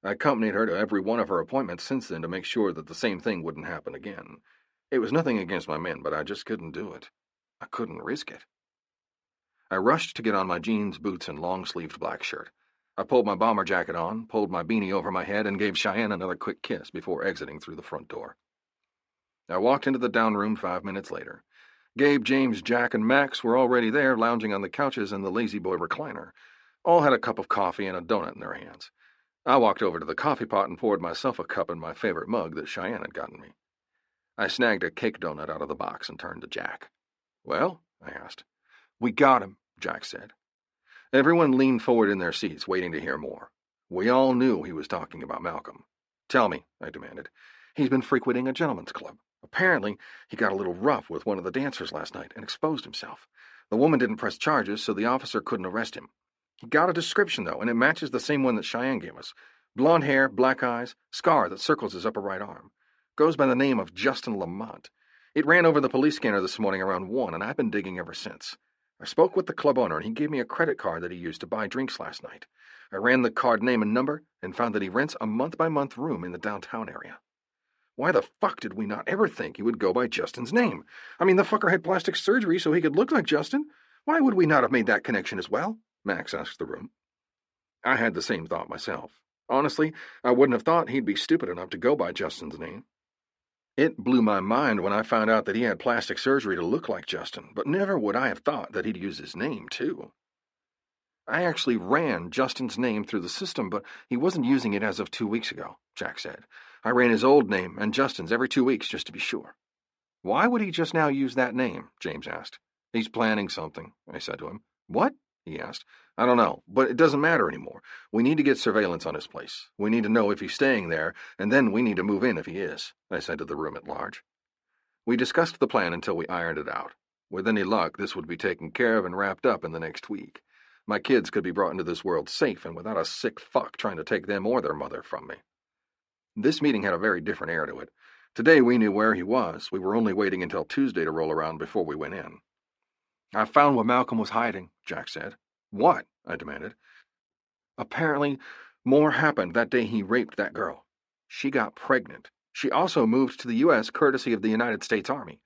I accompanied her to every one of her appointments since then to make sure that the same thing wouldn't happen again. It was nothing against my men, but I just couldn't do it. I couldn't risk it. I rushed to get on my jeans, boots, and long-sleeved black shirt. I pulled my bomber jacket on, pulled my beanie over my head, and gave Cheyenne another quick kiss before exiting through the front door. I walked into the down room 5 minutes later. Gabe, James, Jack, and Max were already there, lounging on the couches in the lazy boy recliner. All had a cup of coffee and a donut in their hands. I walked over to the coffee pot and poured myself a cup in my favorite mug that Cheyenne had gotten me. I snagged a cake donut out of the box and turned to Jack. "Well?" I asked. "We got him," Jack said. Everyone leaned forward in their seats, waiting to hear more. We all knew he was talking about Malcolm. "Tell me," I demanded. "He's been frequenting a gentleman's club. Apparently, he got a little rough with one of the dancers last night and exposed himself. The woman didn't press charges, so the officer couldn't arrest him. He got a description, though, and it matches the same one that Cheyenne gave us. Blonde hair, black eyes, scar that circles his upper right arm. Goes by the name of Justin Lamont. It ran over the police scanner this morning around 1, and I've been digging ever since. I spoke with the club owner, and he gave me a credit card that he used to buy drinks last night. I ran the card name and number, and found that he rents a month-by-month room in the downtown area. Why the fuck did we not ever think he would go by Justin's name? I mean, the fucker had plastic surgery so he could look like Justin. Why would we not have made that connection as well?" Max asked the room. I had the same thought myself. Honestly, I wouldn't have thought he'd be stupid enough to go by Justin's name. It blew my mind when I found out that he had plastic surgery to look like Justin, but never would I have thought that he'd use his name, too. "I actually ran Justin's name through the system, but he wasn't using it as of 2 weeks ago," Jack said. "I ran his old name and Justin's every 2 weeks just to be sure." "Why would he just now use that name?" James asked. "He's planning something," I said to him. "What?" he asked. I don't know, but it doesn't matter anymore. We need to get surveillance on his place. We need to know if he's staying there, and then we need to move in if he is, I said to the room at large. We discussed the plan until we ironed it out. With any luck, this would be taken care of and wrapped up in the next week. My kids could be brought into this world safe and without a sick fuck trying to take them or their mother from me. This meeting had a very different air to it. Today we knew where he was. We were only waiting until Tuesday to roll around before we went in. I found where Malcolm was hiding, Jack said. What? I demanded. Apparently, more happened that day he raped that girl. She got pregnant. She also moved to the U.S. courtesy of the United States Army.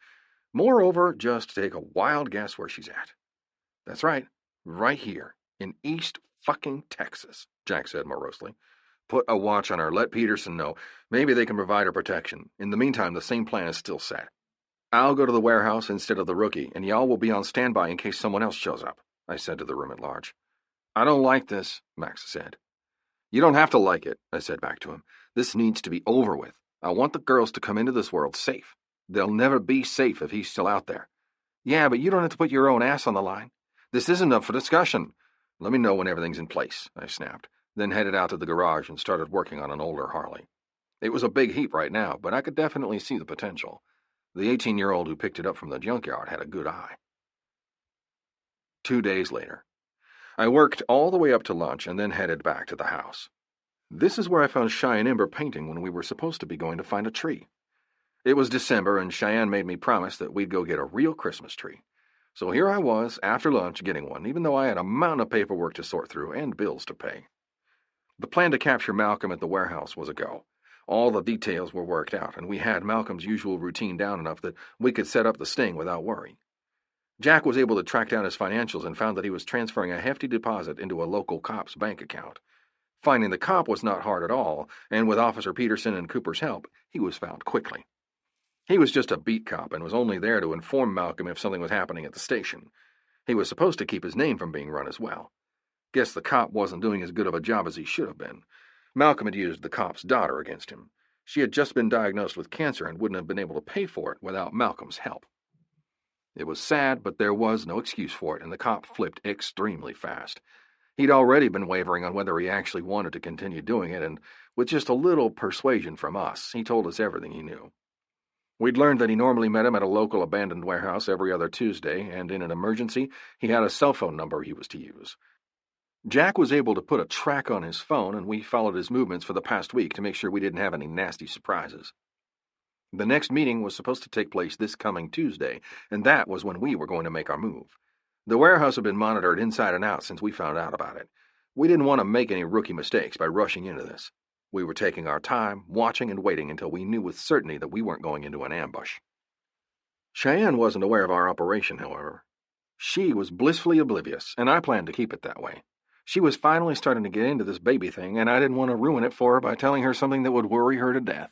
Moreover, just take a wild guess where she's at. That's right, right here, in East fucking Texas, Jack said morosely. Put a watch on her, let Peterson know. Maybe they can provide her protection. In the meantime, the same plan is still set. I'll go to the warehouse instead of the rookie, and y'all will be on standby in case someone else shows up, I said to the room at large. I don't like this, Max said. You don't have to like it, I said back to him. This needs to be over with. I want the girls to come into this world safe. They'll never be safe if he's still out there. Yeah, but you don't have to put your own ass on the line. This isn't up for discussion. Let me know when everything's in place, I snapped, then headed out to the garage and started working on an older Harley. It was a big heap right now, but I could definitely see the potential. The 18-year-old who picked it up from the junkyard had a good eye. 2 days later. I worked all the way up to lunch and then headed back to the house. This is where I found Cheyenne and Ember painting when we were supposed to be going to find a tree. It was December, and Cheyenne made me promise that we'd go get a real Christmas tree. So here I was, after lunch, getting one, even though I had a mountain of paperwork to sort through and bills to pay. The plan to capture Malcolm at the warehouse was a go. All the details were worked out, and we had Malcolm's usual routine down enough that we could set up the sting without worry. Jack was able to track down his financials and found that he was transferring a hefty deposit into a local cop's bank account. Finding the cop was not hard at all, and with Officer Peterson and Cooper's help, he was found quickly. He was just a beat cop and was only there to inform Malcolm if something was happening at the station. He was supposed to keep his name from being run as well. Guess the cop wasn't doing as good of a job as he should have been. Malcolm had used the cop's daughter against him. She had just been diagnosed with cancer and wouldn't have been able to pay for it without Malcolm's help. It was sad, but there was no excuse for it, and the cop flipped extremely fast. He'd already been wavering on whether he actually wanted to continue doing it, and with just a little persuasion from us, he told us everything he knew. We'd learned that he normally met him at a local abandoned warehouse every other Tuesday, and in an emergency, he had a cell phone number he was to use. Jack was able to put a track on his phone, and we followed his movements for the past week to make sure we didn't have any nasty surprises. The next meeting was supposed to take place this coming Tuesday, and that was when we were going to make our move. The warehouse had been monitored inside and out since we found out about it. We didn't want to make any rookie mistakes by rushing into this. We were taking our time, watching and waiting until we knew with certainty that we weren't going into an ambush. Cheyenne wasn't aware of our operation, however. She was blissfully oblivious, and I planned to keep it that way. She was finally starting to get into this baby thing, and I didn't want to ruin it for her by telling her something that would worry her to death.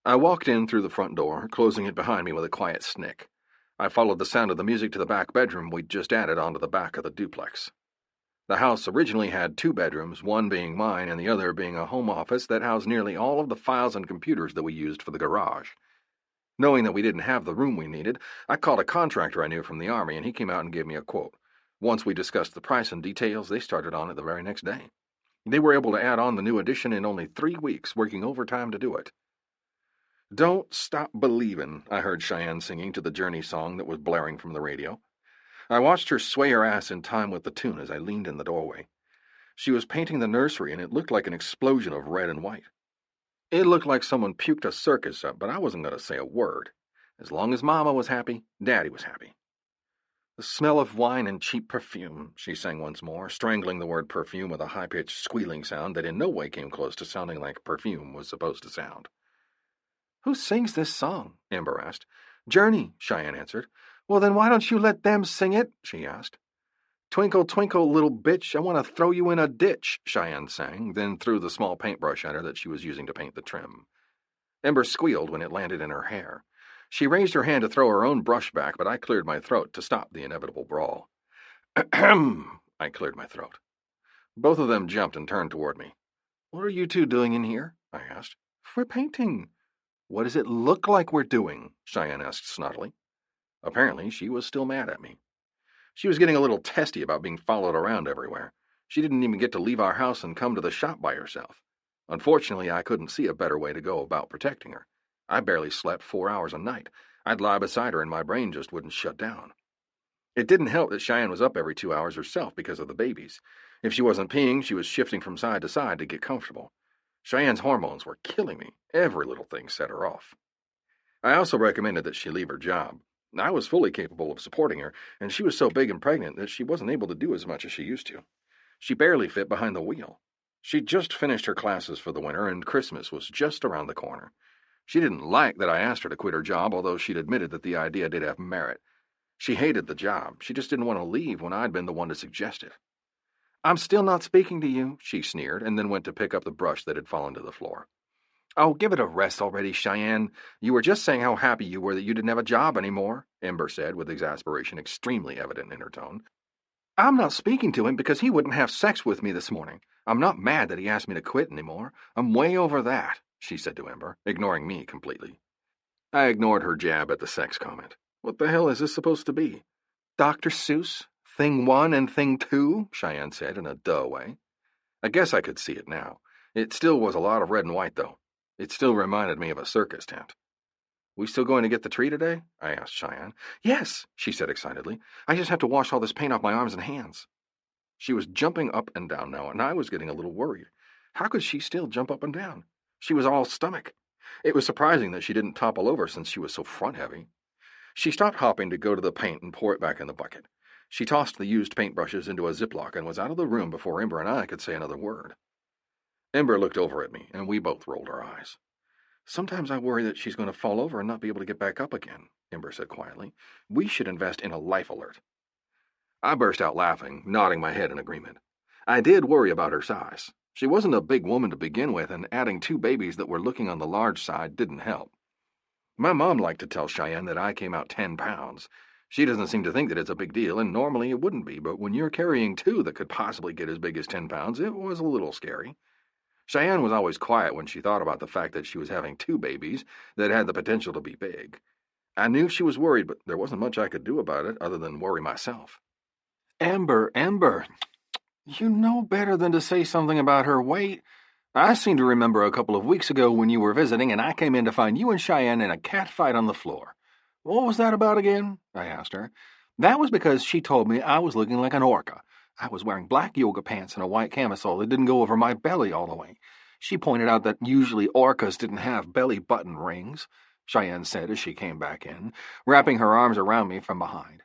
I walked in through the front door, closing it behind me with a quiet snick. I followed the sound of the music to the back bedroom we'd just added onto the back of the duplex. The house originally had 2 bedrooms, one being mine and the other being a home office that housed nearly all of the files and computers that we used for the garage. Knowing that we didn't have the room we needed, I called a contractor I knew from the Army, and he came out and gave me a quote. Once we discussed the price and details, they started on it the very next day. They were able to add on the new addition in only 3 weeks, working overtime to do it. "Don't Stop Believin'," I heard Cheyenne singing to the Journey song that was blaring from the radio. I watched her sway her ass in time with the tune as I leaned in the doorway. She was painting the nursery, and it looked like an explosion of red and white. It looked like someone puked a circus up, but I wasn't going to say a word. As long as Mama was happy, Daddy was happy. "The smell of wine and cheap perfume," she sang once more, strangling the word perfume with a high-pitched squealing sound that in no way came close to sounding like perfume was supposed to sound. "Who sings this song?" Ember asked. "Journey," Cheyenne answered. "Well, then why don't you let them sing it?" she asked. "Twinkle, twinkle, little bitch, I want to throw you in a ditch," Cheyenne sang, then threw the small paintbrush at her that she was using to paint the trim. Ember squealed when it landed in her hair. She raised her hand to throw her own brush back, but I cleared my throat to stop the inevitable brawl. "Ahem," I cleared my throat. Both of them jumped and turned toward me. "What are you two doing in here?" I asked. "We're painting." "What does it look like we're doing?" Cheyenne asked snottily. Apparently, she was still mad at me. She was getting a little testy about being followed around everywhere. She didn't even get to leave our house and come to the shop by herself. Unfortunately, I couldn't see a better way to go about protecting her. I barely slept 4 hours a night. I'd lie beside her and my brain just wouldn't shut down. It didn't help that Cheyenne was up every 2 hours herself because of the babies. If she wasn't peeing, she was shifting from side to side to get comfortable. Cheyenne's hormones were killing me. Every little thing set her off. I also recommended that she leave her job. I was fully capable of supporting her, and she was so big and pregnant that she wasn't able to do as much as she used to. She barely fit behind the wheel. She'd just finished her classes for the winter, and Christmas was just around the corner. She didn't like that I asked her to quit her job, although she'd admitted that the idea did have merit. She hated the job. She just didn't want to leave when I'd been the one to suggest it. "I'm still not speaking to you," she sneered, and then went to pick up the brush that had fallen to the floor. "Oh, give it a rest already, Cheyenne. You were just saying how happy you were that you didn't have a job anymore," Ember said, with exasperation extremely evident in her tone. "I'm not speaking to him because he wouldn't have sex with me this morning. I'm not mad that he asked me to quit anymore. I'm way over that," she said to Ember, ignoring me completely. I ignored her jab at the sex comment. What the hell is this supposed to be? Dr. Seuss? Thing 1 and Thing 2? Cheyenne said in a duh way. I guess I could see it now. It still was a lot of red and white, though. It still reminded me of a circus tent. "We still going to get the tree today?" I asked Cheyenne. "Yes," she said excitedly. "I just have to wash all this paint off my arms and hands." She was jumping up and down now, and I was getting a little worried. How could she still jump up and down? She was all stomach. It was surprising that she didn't topple over since she was so front-heavy. She stopped hopping to go to the paint and pour it back in the bucket. She tossed the used paintbrushes into a Ziploc and was out of the room before Ember and I could say another word. Ember looked over at me, and we both rolled our eyes. "Sometimes I worry that she's going to fall over and not be able to get back up again," Ember said quietly. "We should invest in a life alert." I burst out laughing, nodding my head in agreement. I did worry about her size. She wasn't a big woman to begin with, and adding 2 babies that were looking on the large side didn't help. My mom liked to tell Cheyenne that I came out 10 pounds. She doesn't seem to think that it's a big deal, and normally it wouldn't be, but when you're carrying 2 that could possibly get as big as 10 pounds, it was a little scary. Cheyenne was always quiet when she thought about the fact that she was having 2 babies that had the potential to be big. I knew she was worried, but there wasn't much I could do about it other than worry myself. Ember, you know better than to say something about her weight. I seem to remember a couple of weeks ago when you were visiting and I came in to find you and Cheyenne in a cat fight on the floor. What was that about again? I asked her. That was because she told me I was looking like an orca. I was wearing black yoga pants and a white camisole that didn't go over my belly all the way. She pointed out that usually orcas didn't have belly button rings, Cheyenne said as she came back in, wrapping her arms around me from behind.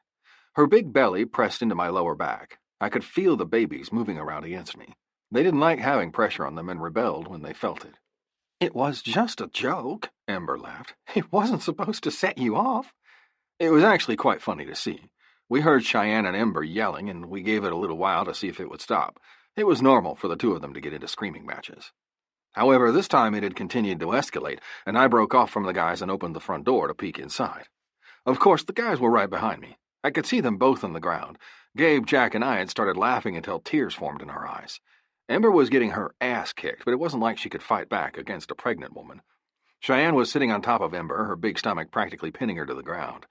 Her big belly pressed into my lower back. I could feel the babies moving around against me. They didn't like having pressure on them and rebelled when they felt it. "It was just a joke," Ember laughed. "It wasn't supposed to set you off." It was actually quite funny to see. We heard Cheyenne and Ember yelling, and we gave it a little while to see if it would stop. It was normal for the 2 of them to get into screaming matches. However, this time it had continued to escalate, and I broke off from the guys and opened the front door to peek inside. Of course, the guys were right behind me. I could see them both on the ground. Gabe, Jack, and I had started laughing until tears formed in our eyes. Ember was getting her ass kicked, but it wasn't like she could fight back against a pregnant woman. Cheyenne was sitting on top of Ember, her big stomach practically pinning her to the ground.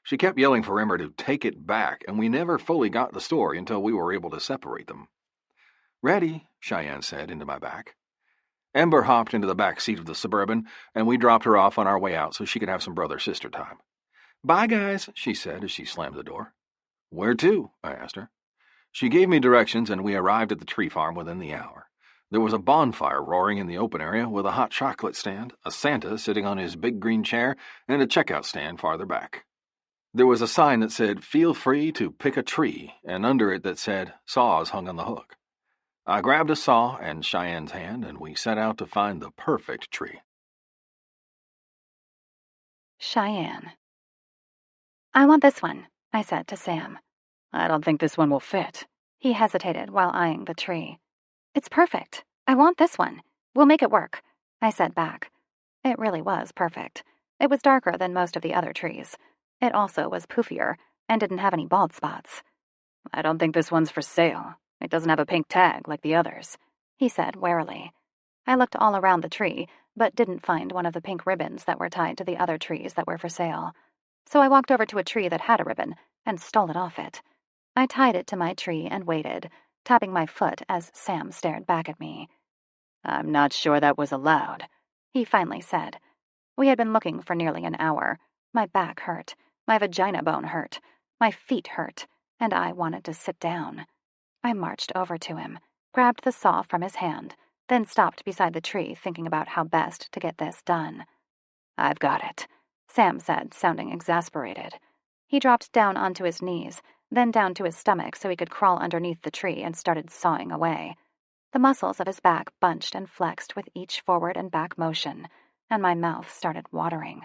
She kept yelling for Ember to take it back, and we never fully got the story until we were able to separate them. "Ready," Cheyenne said into my back. Ember hopped into the back seat of the Suburban, and we dropped her off on our way out so she could have some brother-sister time. "Bye, guys," she said as she slammed the door. "Where to?" I asked her. She gave me directions, and we arrived at the tree farm within the hour. There was a bonfire roaring in the open area with a hot chocolate stand, a Santa sitting on his big green chair, and a checkout stand farther back. There was a sign that said, "Feel free to pick a tree," and under it that said, "Saws hung on the hook." I grabbed a saw and Cheyenne's hand, and we set out to find the perfect tree. Cheyenne. "I want this one," I said to Sam. "I don't think this one will fit." He hesitated while eyeing the tree. "It's perfect. I want this one. We'll make it work," I said back. It really was perfect. It was darker than most of the other trees. It also was poofier and didn't have any bald spots. "I don't think this one's for sale. It doesn't have a pink tag like the others," he said warily. I looked all around the tree, but didn't find one of the pink ribbons that were tied to the other trees that were for sale. So I walked over to a tree that had a ribbon and stole it off it. I tied it to my tree and waited, tapping my foot as Sam stared back at me. I'm not sure that was allowed, he finally said. We had been looking for nearly an hour. My back hurt, my vagina bone hurt, my feet hurt, and I wanted to sit down. I marched over to him, grabbed the saw from his hand, then stopped beside the tree thinking about how best to get this done. I've got it, Sam said, sounding exasperated. He dropped down onto his knees, then down to his stomach so he could crawl underneath the tree and started sawing away. The muscles of his back bunched and flexed with each forward and back motion, and my mouth started watering.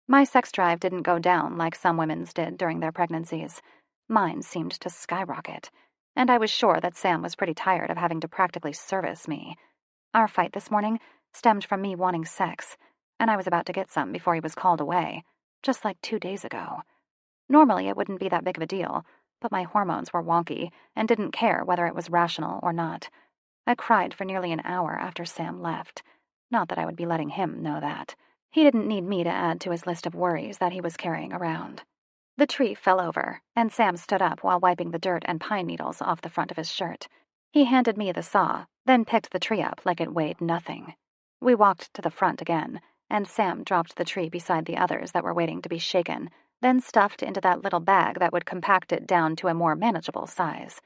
My sex drive didn't go down like some women's did during their pregnancies. Mine seemed to skyrocket, and I was sure that Sam was pretty tired of having to practically service me. Our fight this morning stemmed from me wanting sex, and I was about to get some before he was called away, just like 2 days ago. Normally it wouldn't be that big of a deal, but my hormones were wonky and didn't care whether it was rational or not. I cried for nearly an hour after Sam left. Not that I would be letting him know that. He didn't need me to add to his list of worries that he was carrying around. The tree fell over, and Sam stood up while wiping the dirt and pine needles off the front of his shirt. He handed me the saw, then picked the tree up like it weighed nothing. We walked to the front again, and Sam dropped the tree beside the others that were waiting to be shaken, then stuffed into that little bag that would compact it down to a more manageable size.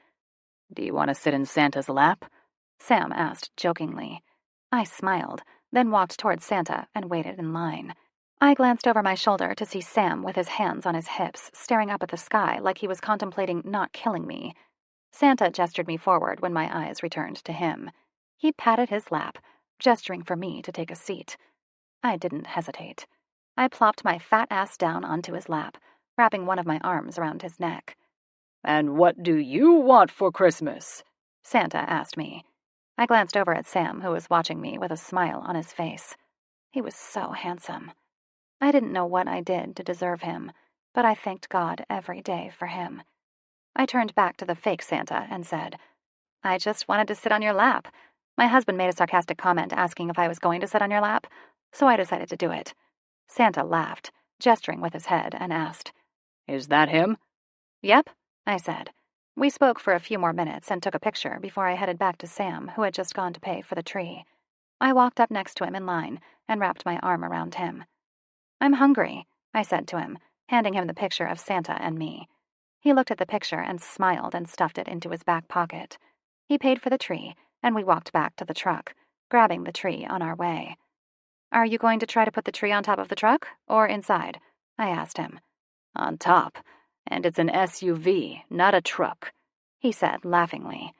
Do you want to sit in Santa's lap? Sam asked jokingly. I smiled, then walked towards Santa and waited in line. I glanced over my shoulder to see Sam with his hands on his hips, staring up at the sky like he was contemplating not killing me. Santa gestured me forward when my eyes returned to him. He patted his lap, gesturing for me to take a seat. I didn't hesitate. I plopped my fat ass down onto his lap, wrapping one of my arms around his neck. And what do you want for Christmas? Santa asked me. I glanced over at Sam, who was watching me with a smile on his face. He was so handsome. I didn't know what I did to deserve him, but I thanked God every day for him. I turned back to the fake Santa and said, I just wanted to sit on your lap. My husband made a sarcastic comment asking if I was going to sit on your lap, so I decided to do it. Santa laughed, gesturing with his head, and asked, Is that him? Yep, I said. We spoke for a few more minutes and took a picture before I headed back to Sam, who had just gone to pay for the tree. I walked up next to him in line and wrapped my arm around him. I'm hungry, I said to him, handing him the picture of Santa and me. He looked at the picture and smiled and stuffed it into his back pocket. He paid for the tree, and we walked back to the truck, grabbing the tree on our way. Are you going to try to put the tree on top of the truck, or inside? I asked him. On top. And it's an SUV, not a truck, he said laughingly.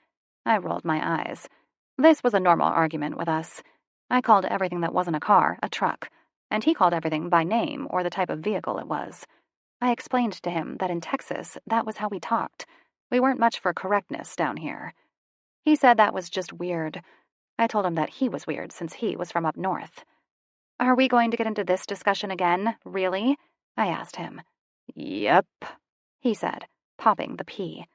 I rolled my eyes. This was a normal argument with us. I called everything that wasn't a car a truck, and he called everything by name or the type of vehicle it was. I explained to him that in Texas, that was how we talked. We weren't much for correctness down here. He said that was just weird. I told him that he was weird since he was from up north. Are we going to get into this discussion again, really? I asked him. Yep, he said, popping the pea.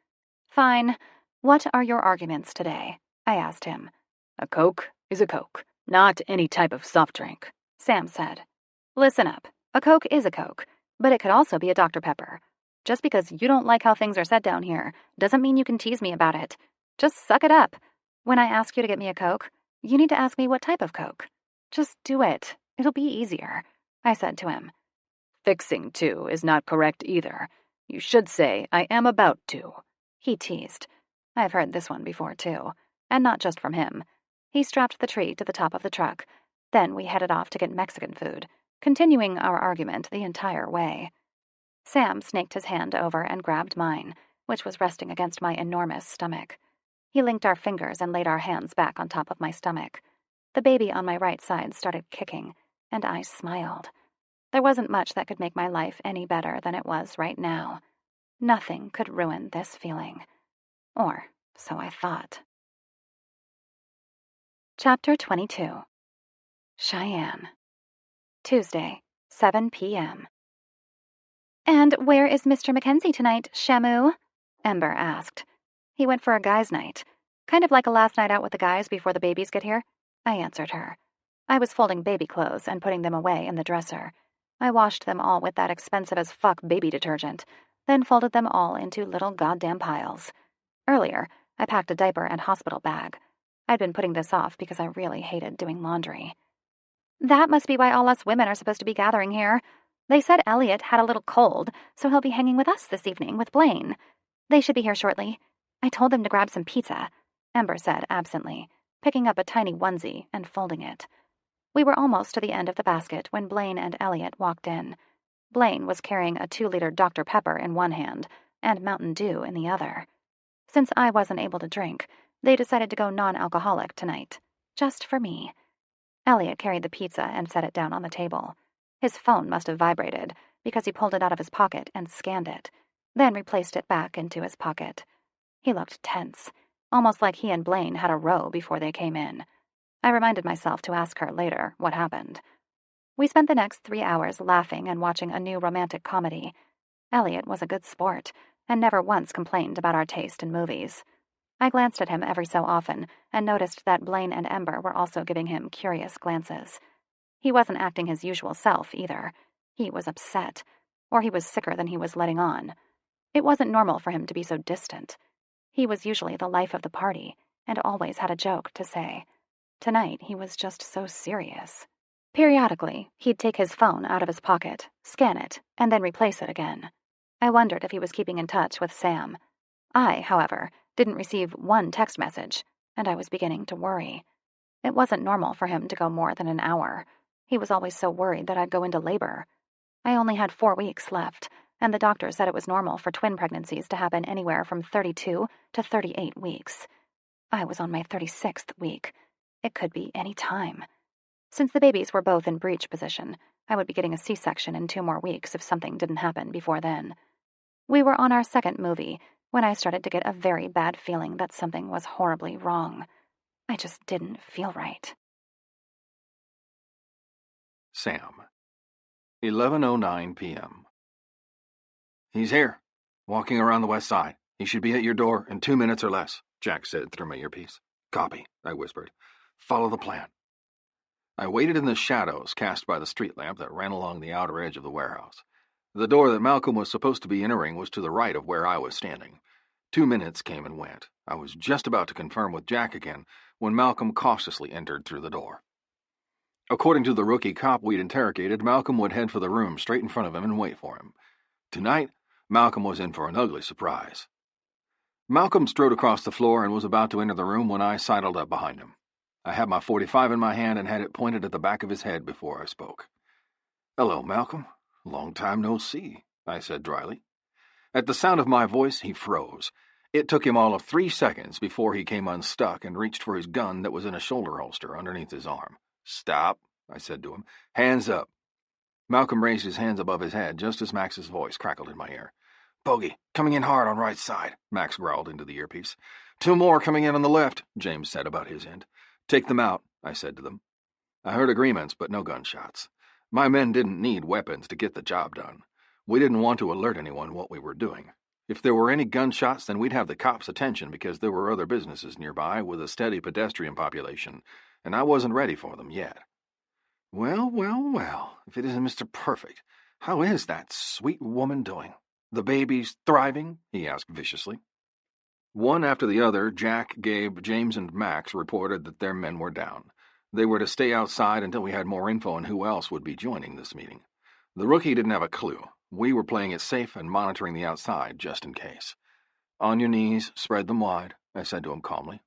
Fine. What are your arguments today? I asked him. A Coke is a Coke, not any type of soft drink, Sam said. Listen up. A Coke is a Coke, but it could also be a Dr. Pepper. Just because you don't like how things are said down here doesn't mean you can tease me about it. Just suck it up. When I ask you to get me a Coke, you need to ask me what type of Coke. Just do it. It'll be easier, I said to him. Fixing to is not correct either. You should say, I am about to, he teased. I've heard this one before, too, and not just from him. He strapped the tree to the top of the truck. Then we headed off to get Mexican food, continuing our argument the entire way. Sam snaked his hand over and grabbed mine, which was resting against my enormous stomach. He linked our fingers and laid our hands back on top of my stomach. The baby on my right side started kicking, and I smiled. There wasn't much that could make my life any better than it was right now. Nothing could ruin this feeling. Or so I thought. Chapter 22. Cheyenne. Tuesday, 7 p.m. And where is Mr. Mackenzie tonight, Shamu? Ember asked. He went for a guys' night. Kind of like a last night out with the guys before the babies get here, I answered her. I was folding baby clothes and putting them away in the dresser. I washed them all with that expensive-as-fuck baby detergent, then folded them all into little goddamn piles. Earlier, I packed a diaper and hospital bag. I'd been putting this off because I really hated doing laundry. That must be why all us women are supposed to be gathering here. They said Elliot had a little cold, so he'll be hanging with us this evening with Blaine. They should be here shortly. I told them to grab some pizza, Ember said absently, picking up a tiny onesie and folding it. We were almost to the end of the basket when Blaine and Elliot walked in. Blaine was carrying a 2-liter Dr. Pepper in one hand and Mountain Dew in the other. Since I wasn't able to drink, they decided to go non-alcoholic tonight, just for me. Elliot carried the pizza and set it down on the table. His phone must have vibrated because he pulled it out of his pocket and scanned it, then replaced it back into his pocket. He looked tense, almost like he and Blaine had a row before they came in. I reminded myself to ask her later what happened. We spent the next 3 hours laughing and watching a new romantic comedy. Elliot was a good sport and never once complained about our taste in movies. I glanced at him every so often and noticed that Blaine and Ember were also giving him curious glances. He wasn't acting his usual self, either. He was upset, or he was sicker than he was letting on. It wasn't normal for him to be so distant. He was usually the life of the party and always had a joke to say. Tonight, he was just so serious. Periodically, he'd take his phone out of his pocket, scan it, and then replace it again. I wondered if he was keeping in touch with Sam. I, however, didn't receive one text message, and I was beginning to worry. It wasn't normal for him to go more than an hour. He was always so worried that I'd go into labor. I only had 4 weeks left, and the doctor said it was normal for twin pregnancies to happen anywhere from 32 to 38 weeks. I was on my 36th week. It could be any time. Since the babies were both in breech position, I would be getting a C-section in 2 more weeks if something didn't happen before then. We were on our second movie when I started to get a very bad feeling that something was horribly wrong. I just didn't feel right. Sam. 11:09 p.m. He's here, walking around the west side. He should be at your door in 2 minutes or less, Jack said through my earpiece. Copy, I whispered. Follow the plan. I waited in the shadows cast by the street lamp that ran along the outer edge of the warehouse. The door that Malcolm was supposed to be entering was to the right of where I was standing. 2 minutes came and went. I was just about to confirm with Jack again when Malcolm cautiously entered through the door. According to the rookie cop we'd interrogated, Malcolm would head for the room straight in front of him and wait for him. Tonight, Malcolm was in for an ugly surprise. Malcolm strode across the floor and was about to enter the room when I sidled up behind him. I had my .45 in my hand and had it pointed at the back of his head before I spoke. "Hello, Malcolm. Long time no see," I said dryly. At the sound of my voice, he froze. It took him all of 3 seconds before he came unstuck and reached for his gun that was in a shoulder holster underneath his arm. "Stop," I said to him. "Hands up." Malcolm raised his hands above his head just as Max's voice crackled in my ear. "Bogey, coming in hard on right side," Max growled into the earpiece. "2 more coming in on the left," James said about his end. "Take them out," I said to them. I heard agreements, but no gunshots. My men didn't need weapons to get the job done. We didn't want to alert anyone what we were doing. If there were any gunshots, then we'd have the cops' attention because there were other businesses nearby with a steady pedestrian population, and I wasn't ready for them yet. Well, if it isn't Mr. Perfect, how is that sweet woman doing? The baby's thriving?" he asked viciously. One after the other, Jack, Gabe, James, and Max reported that their men were down. They were to stay outside until we had more info on who else would be joining this meeting. The rookie didn't have a clue. We were playing it safe and monitoring the outside just in case. "On your knees, spread them wide," I said to him calmly.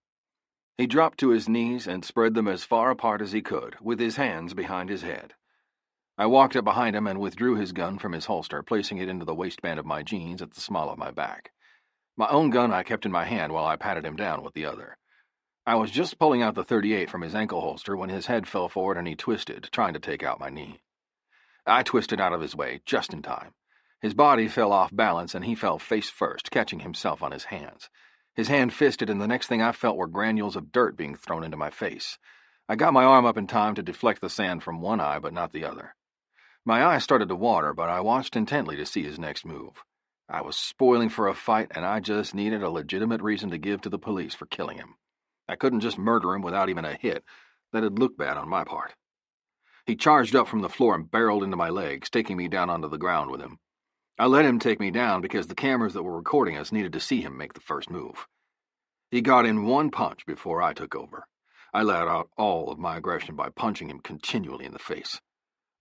He dropped to his knees and spread them as far apart as he could, with his hands behind his head. I walked up behind him and withdrew his gun from his holster, placing it into the waistband of my jeans at the small of my back. My own gun I kept in my hand while I patted him down with the other. I was just pulling out the .38 from his ankle holster when his head fell forward and he twisted, trying to take out my knee. I twisted out of his way, just in time. His body fell off balance and he fell face first, catching himself on his hands. His hand fisted, and the next thing I felt were granules of dirt being thrown into my face. I got my arm up in time to deflect the sand from one eye, but not the other. My eyes started to water, but I watched intently to see his next move. I was spoiling for a fight, and I just needed a legitimate reason to give to the police for killing him. I couldn't just murder him without even a hit. That'd look bad on my part. He charged up from the floor and barreled into my legs, taking me down onto the ground with him. I let him take me down because the cameras that were recording us needed to see him make the first move. He got in one punch before I took over. I let out all of my aggression by punching him continually in the face.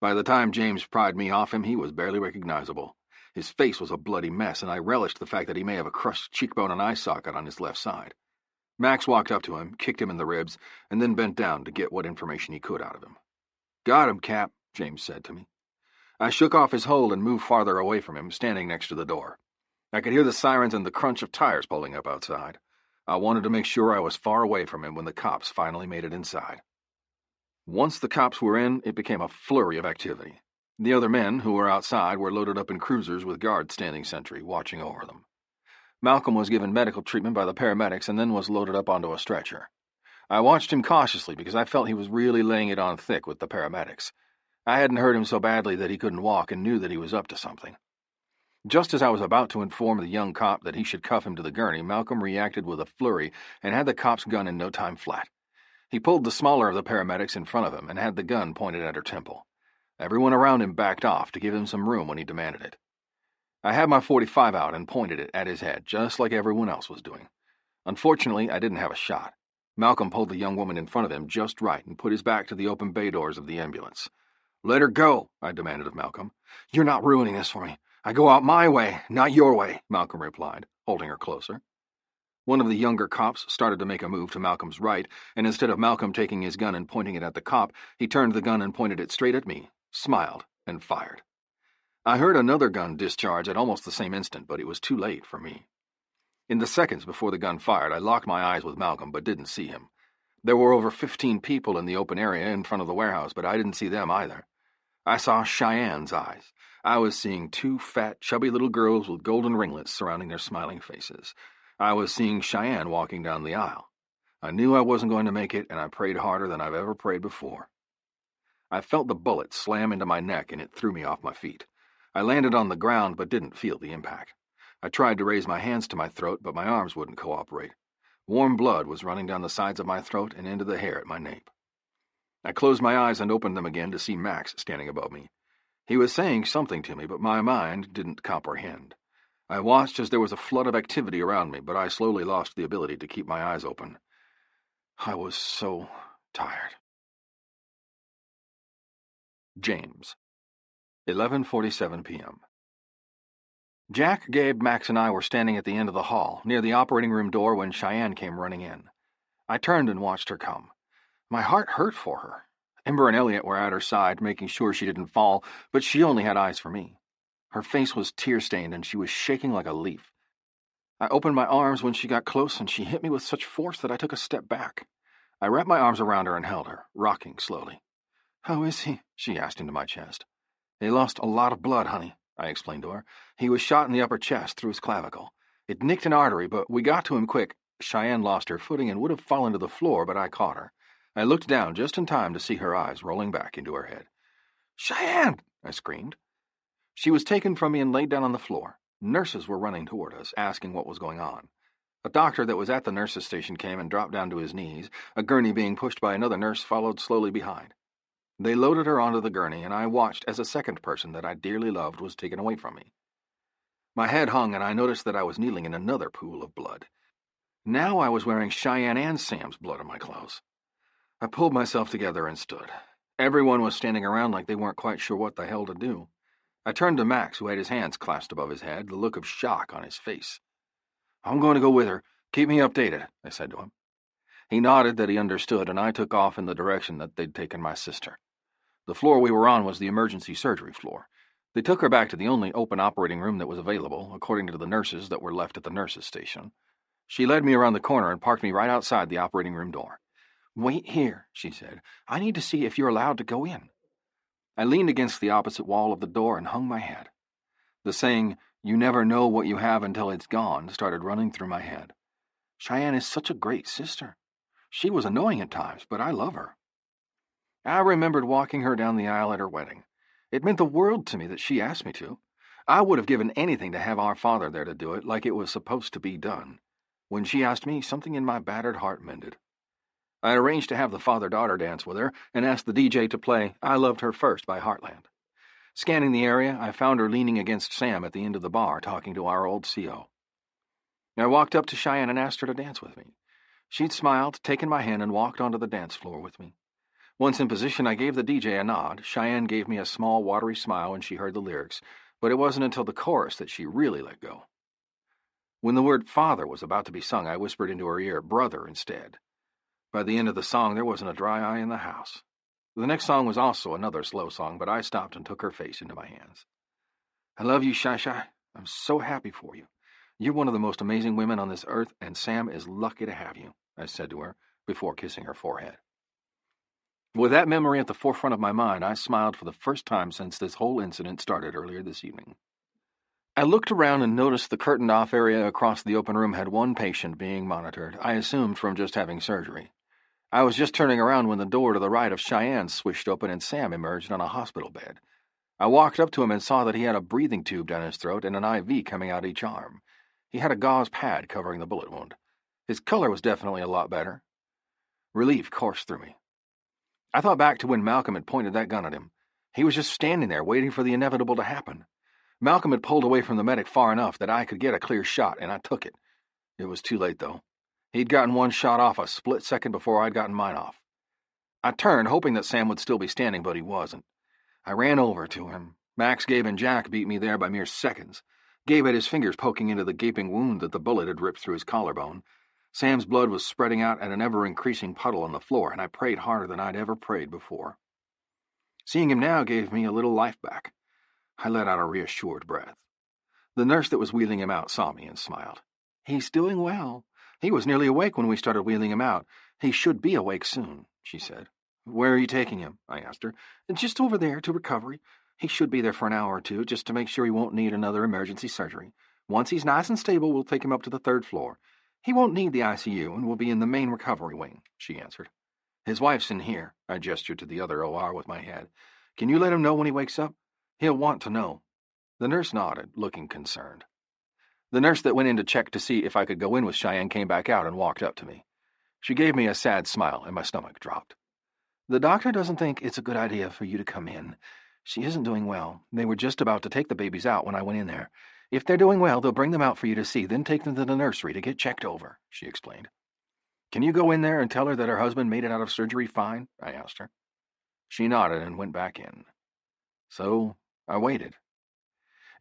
By the time James pried me off him, he was barely recognizable. His face was a bloody mess, and I relished the fact that he may have a crushed cheekbone and eye socket on his left side. Max walked up to him, kicked him in the ribs, and then bent down to get what information he could out of him. "Got him, Cap," James said to me. I shook off his hold and moved farther away from him, standing next to the door. I could hear the sirens and the crunch of tires pulling up outside. I wanted to make sure I was far away from him when the cops finally made it inside. Once the cops were in, it became a flurry of activity. The other men, who were outside, were loaded up in cruisers with guards standing sentry, watching over them. Malcolm was given medical treatment by the paramedics and then was loaded up onto a stretcher. I watched him cautiously because I felt he was really laying it on thick with the paramedics. I hadn't hurt him so badly that he couldn't walk and knew that he was up to something. Just as I was about to inform the young cop that he should cuff him to the gurney, Malcolm reacted with a flurry and had the cop's gun in no time flat. He pulled the smaller of the paramedics in front of him and had the gun pointed at her temple. Everyone around him backed off to give him some room when he demanded it. I had my .45 out and pointed it at his head, just like everyone else was doing. Unfortunately, I didn't have a shot. Malcolm pulled the young woman in front of him just right and put his back to the open bay doors of the ambulance. "Let her go," I demanded of Malcolm. "You're not ruining this for me. I go out my way, not your way," Malcolm replied, holding her closer. One of the younger cops started to make a move to Malcolm's right, and instead of Malcolm taking his gun and pointing it at the cop, he turned the gun and pointed it straight at me, smiled, and fired. I heard another gun discharge at almost the same instant, but it was too late for me. In the seconds before the gun fired, I locked my eyes with Malcolm but didn't see him. There were over 15 people in the open area in front of the warehouse, but I didn't see them either. I saw Cheyenne's eyes. I was seeing two fat, chubby little girls with golden ringlets surrounding their smiling faces. I was seeing Cheyenne walking down the aisle. I knew I wasn't going to make it, and I prayed harder than I've ever prayed before. I felt the bullet slam into my neck, and it threw me off my feet. I landed on the ground but didn't feel the impact. I tried to raise my hands to my throat, but my arms wouldn't cooperate. Warm blood was running down the sides of my throat and into the hair at my nape. I closed my eyes and opened them again to see Max standing above me. He was saying something to me, but my mind didn't comprehend. I watched as there was a flood of activity around me, but I slowly lost the ability to keep my eyes open. I was so tired. James. 11:47 p.m. Jack, Gabe, Max, and I were standing at the end of the hall, near the operating room door, when Cheyenne came running in. I turned and watched her come. My heart hurt for her. Ember and Elliot were at her side, making sure she didn't fall, but she only had eyes for me. Her face was tear-stained, and she was shaking like a leaf. I opened my arms when she got close, and she hit me with such force that I took a step back. I wrapped my arms around her and held her, rocking slowly. "How is he?" she asked into my chest. "He lost a lot of blood, honey," I explained to her. "He was shot in the upper chest through his clavicle. It nicked an artery, but we got to him quick." Cheyenne lost her footing and would have fallen to the floor, but I caught her. I looked down just in time to see her eyes rolling back into her head. "Cheyenne!" I screamed. She was taken from me and laid down on the floor. Nurses were running toward us, asking what was going on. A doctor that was at the nurses' station came and dropped down to his knees. A gurney being pushed by another nurse followed slowly behind. They loaded her onto the gurney, and I watched as a second person that I dearly loved was taken away from me. My head hung, and I noticed that I was kneeling in another pool of blood. Now I was wearing Cheyenne and Sam's blood on my clothes. I pulled myself together and stood. Everyone was standing around like they weren't quite sure what the hell to do. I turned to Max, who had his hands clasped above his head, the look of shock on his face. "I'm going to go with her. Keep me updated," I said to him. He nodded that he understood, and I took off in the direction that they'd taken my sister. The floor we were on was the emergency surgery floor. They took her back to the only open operating room that was available, according to the nurses that were left at the nurses' station. She led me around the corner and parked me right outside the operating room door. "Wait here," she said. "I need to see if you're allowed to go in." I leaned against the opposite wall of the door and hung my head. The saying, "You never know what you have until it's gone," started running through my head. Cheyenne is such a great sister. She was annoying at times, but I love her. I remembered walking her down the aisle at her wedding. It meant the world to me that she asked me to. I would have given anything to have our father there to do it like it was supposed to be done. When she asked me, something in my battered heart mended. I arranged to have the father-daughter dance with her and asked the DJ to play "I Loved Her First" by Heartland. Scanning the area, I found her leaning against Sam at the end of the bar, talking to our old CO. I walked up to Cheyenne and asked her to dance with me. She'd smiled, taken my hand, and walked onto the dance floor with me. Once in position, I gave the DJ a nod. Cheyenne gave me a small, watery smile when she heard the lyrics, but it wasn't until the chorus that she really let go. When the word father was about to be sung, I whispered into her ear, brother, instead. By the end of the song, there wasn't a dry eye in the house. The next song was also another slow song, but I stopped and took her face into my hands. I love you, Shai. I'm so happy for you. You're one of the most amazing women on this earth, and Sam is lucky to have you, I said to her before kissing her forehead. With that memory at the forefront of my mind, I smiled for the first time since this whole incident started earlier this evening. I looked around and noticed the curtained-off area across the open room had one patient being monitored, I assumed from just having surgery. I was just turning around when the door to the right of Cheyenne swished open and Sam emerged on a hospital bed. I walked up to him and saw that he had a breathing tube down his throat and an IV coming out each arm. He had a gauze pad covering the bullet wound. His color was definitely a lot better. Relief coursed through me. I thought back to when Malcolm had pointed that gun at him. He was just standing there waiting for the inevitable to happen. Malcolm had pulled away from the medic far enough that I could get a clear shot, and I took it. It was too late, though. He'd gotten one shot off a split second before I'd gotten mine off. I turned, hoping that Sam would still be standing, but he wasn't. I ran over to him. Max, Gabe, and Jack beat me there by mere seconds. Gabe had his fingers poking into the gaping wound that the bullet had ripped through his collarbone. Sam's blood was spreading out at an ever-increasing puddle on the floor, and I prayed harder than I'd ever prayed before. Seeing him now gave me a little life back. I let out a reassured breath. The nurse that was wheeling him out saw me and smiled. He's doing well. He was nearly awake when we started wheeling him out. He should be awake soon, she said. Where are you taking him? I asked her. Just over there to recovery. He should be there for an hour or two, just to make sure he won't need another emergency surgery. Once he's nice and stable, we'll take him up to the 3rd floor. He won't need the ICU and will be in the main recovery wing, she answered. His wife's in here, I gestured to the other OR with my head. Can you let him know when he wakes up? He'll want to know. The nurse nodded, looking concerned. The nurse that went in to check to see if I could go in with Cheyenne came back out and walked up to me. She gave me a sad smile, and my stomach dropped. The doctor doesn't think it's a good idea for you to come in. She isn't doing well. They were just about to take the babies out when I went in there. If they're doing well, they'll bring them out for you to see, then take them to the nursery to get checked over, she explained. Can you go in there and tell her that her husband made it out of surgery fine? I asked her. She nodded and went back in. So I waited.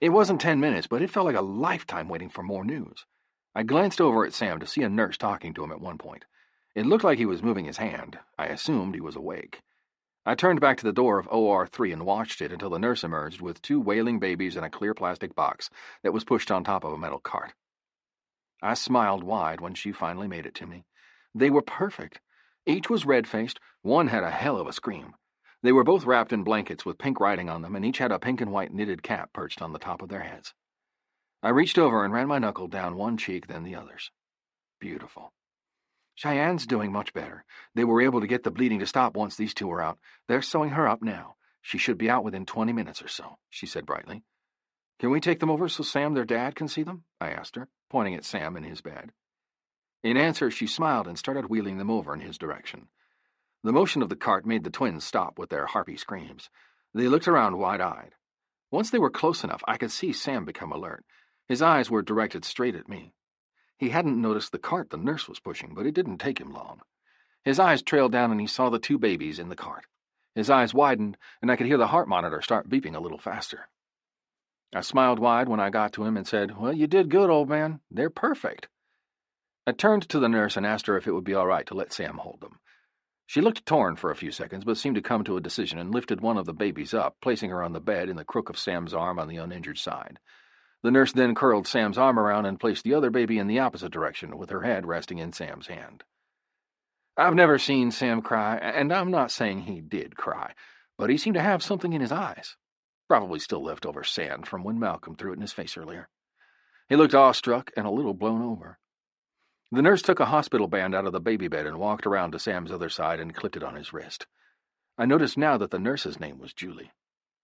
It wasn't 10 minutes, but it felt like a lifetime waiting for more news. I glanced over at Sam to see a nurse talking to him at one point. It looked like he was moving his hand. I assumed he was awake. I turned back to the door of OR3 and watched it until the nurse emerged with 2 wailing babies in a clear plastic box that was pushed on top of a metal cart. I smiled wide when she finally made it to me. They were perfect. Each was red-faced. One had a hell of a scream. They were both wrapped in blankets with pink writing on them, and each had a pink and white knitted cap perched on the top of their heads. I reached over and ran my knuckle down one cheek, then the other's. Beautiful. Cheyenne's doing much better. They were able to get the bleeding to stop once these 2 were out. They're sewing her up now. She should be out within 20 minutes or so, she said brightly. Can we take them over so Sam, their dad, can see them? I asked her, pointing at Sam in his bed. In answer, she smiled and started wheeling them over in his direction. The motion of the cart made the twins stop with their harpy screams. They looked around wide-eyed. Once they were close enough, I could see Sam become alert. His eyes were directed straight at me. He hadn't noticed the cart the nurse was pushing, but it didn't take him long. His eyes trailed down and he saw the 2 babies in the cart. His eyes widened, and I could hear the heart monitor start beeping a little faster. I smiled wide when I got to him and said, Well, you did good, old man. They're perfect. I turned to the nurse and asked her if it would be all right to let Sam hold them. She looked torn for a few seconds, but seemed to come to a decision and lifted one of the babies up, placing her on the bed in the crook of Sam's arm on the uninjured side. The nurse then curled Sam's arm around and placed the other baby in the opposite direction, with her head resting in Sam's hand. I've never seen Sam cry, and I'm not saying he did cry, but he seemed to have something in his eyes. Probably still leftover sand from when Malcolm threw it in his face earlier. He looked awestruck and a little blown over. The nurse took a hospital band out of the baby bed and walked around to Sam's other side and clipped it on his wrist. I noticed now that the nurse's name was Julie.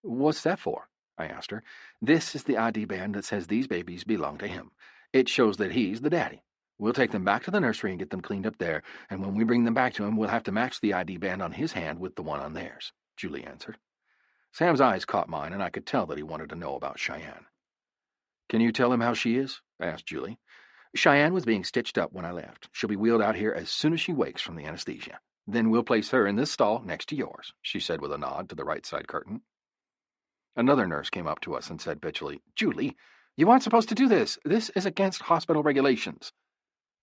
What's that for? I asked her. This is the ID band that says these babies belong to him. It shows that he's the daddy. We'll take them back to the nursery and get them cleaned up there, and when we bring them back to him, we'll have to match the ID band on his hand with the one on theirs, Julie answered. Sam's eyes caught mine, and I could tell that he wanted to know about Cheyenne. "Can you tell him how she is?" asked Julie. "Cheyenne was being stitched up when I left. She'll be wheeled out here as soon as she wakes from the anesthesia. Then we'll place her in this stall next to yours," she said with a nod to the right side curtain. Another nurse came up to us and said bitchily, "Julie, you aren't supposed to do this. This is against hospital regulations."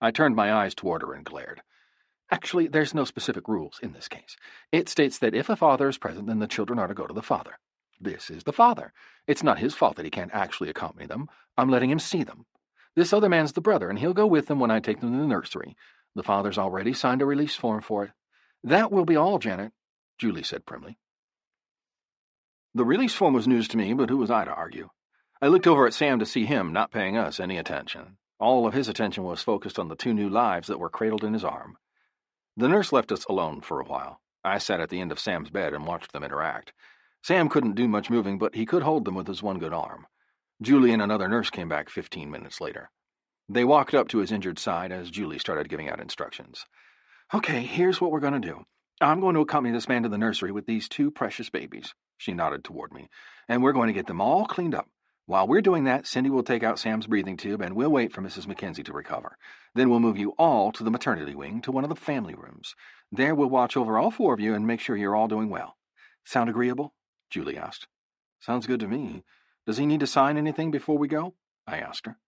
I turned my eyes toward her and glared. "Actually, there's no specific rules in this case. It states that if a father is present, then the children are to go to the father. This is the father. It's not his fault that he can't actually accompany them. I'm letting him see them. This other man's the brother, and he'll go with them when I take them to the nursery. The father's already signed a release form for it. That will be all, Janet," Julie said primly. The release form was news to me, but who was I to argue? I looked over at Sam to see him not paying us any attention. All of his attention was focused on the 2 new lives that were cradled in his arm. The nurse left us alone for a while. I sat at the end of Sam's bed and watched them interact. Sam couldn't do much moving, but he could hold them with his one good arm. Julie and another nurse came back 15 minutes later. They walked up to his injured side as Julie started giving out instructions. "Okay, here's what we're going to do. I'm going to accompany this man to the nursery with these 2 precious babies." She nodded toward me. "And we're going to get them all cleaned up. While we're doing that, Cindy will take out Sam's breathing tube, and we'll wait for Mrs. Mackenzie to recover. Then we'll move you all to the maternity wing, to one of the family rooms. There we'll watch over all 4 of you and make sure you're all doing well. Sound agreeable?" Julie asked. "Sounds good to me. Does he need to sign anything before we go?" I asked her.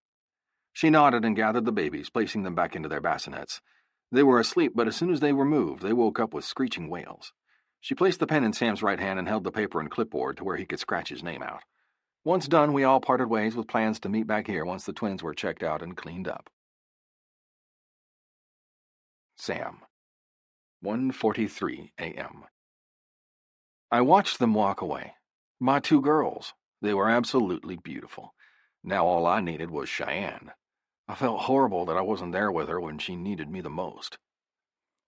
She nodded and gathered the babies, placing them back into their bassinets. They were asleep, but as soon as they were moved, they woke up with screeching wails. She placed the pen in Sam's right hand and held the paper and clipboard to where he could scratch his name out. Once done, we all parted ways with plans to meet back here once the twins were checked out and cleaned up. Sam. 1:43 a.m. I watched them walk away. My 2 girls. They were absolutely beautiful. Now all I needed was Cheyenne. I felt horrible that I wasn't there with her when she needed me the most.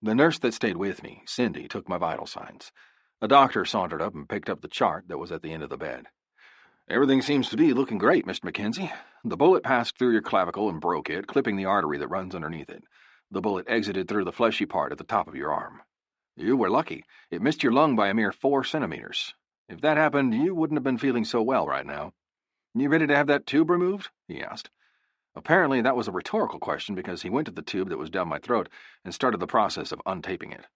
The nurse that stayed with me, Cindy, took my vital signs. A doctor sauntered up and picked up the chart that was at the end of the bed. "Everything seems to be looking great, Mr. Mackenzie. The bullet passed through your clavicle and broke it, clipping the artery that runs underneath it. The bullet exited through the fleshy part at the top of your arm. You were lucky. It missed your lung by a mere 4 centimeters. If that happened, you wouldn't have been feeling so well right now. You ready to have that tube removed?" he asked. Apparently that was a rhetorical question because he went to the tube that was down my throat and started the process of untaping it.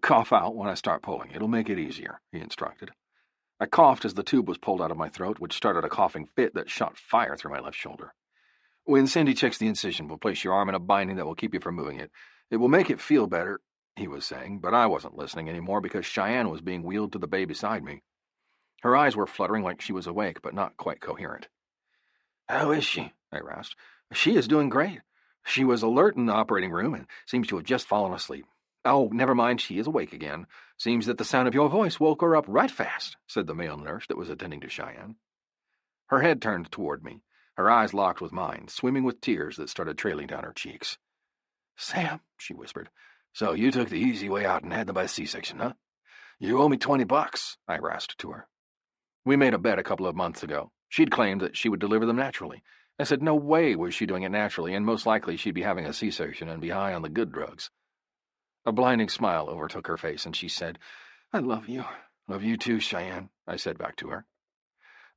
"Cough out when I start pulling. It'll make it easier," he instructed. I coughed as the tube was pulled out of my throat, which started a coughing fit that shot fire through my left shoulder. "When Cindy checks the incision, we'll place your arm in a binding that will keep you from moving it. It will make it feel better," he was saying, but I wasn't listening anymore because Cheyenne was being wheeled to the bay beside me. Her eyes were fluttering like she was awake, but not quite coherent. "How is she?" I asked. "She is doing great. She was alert in the operating room and seems to have just fallen asleep." "Oh, never mind, she is awake again. Seems that the sound of your voice woke her up right fast," said the male nurse that was attending to Cheyenne. Her head turned toward me, her eyes locked with mine, swimming with tears that started trailing down her cheeks. "Sam," she whispered, "so you took the easy way out and had them by C-section, huh? You owe me $20, I rasped to her. We made a bet a couple of months ago. She'd claimed that she would deliver them naturally. I said no way was she doing it naturally, and most likely she'd be having a C-section and be high on the good drugs. A blinding smile overtook her face, and she said, "I love you. Love you too, Cheyenne," I said back to her.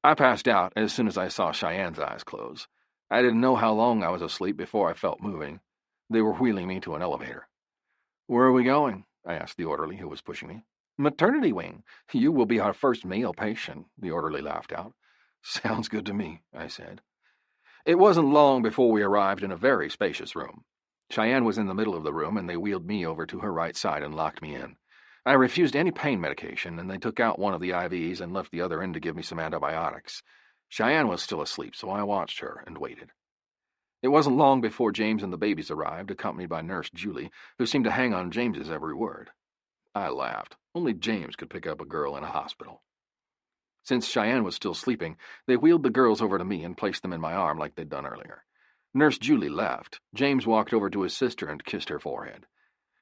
I passed out as soon as I saw Cheyenne's eyes close. I didn't know how long I was asleep before I felt moving. They were wheeling me to an elevator. "Where are we going?" I asked the orderly who was pushing me. "Maternity wing. You will be our first male patient," the orderly laughed out. "Sounds good to me," I said. It wasn't long before we arrived in a very spacious room. Cheyenne was in the middle of the room, and they wheeled me over to her right side and locked me in. I refused any pain medication, and they took out one of the IVs and left the other in to give me some antibiotics. Cheyenne was still asleep, so I watched her and waited. It wasn't long before James and the babies arrived, accompanied by Nurse Julie, who seemed to hang on James's every word. I laughed. Only James could pick up a girl in a hospital. Since Cheyenne was still sleeping, they wheeled the girls over to me and placed them in my arm like they'd done earlier. Nurse Julie left. James walked over to his sister and kissed her forehead.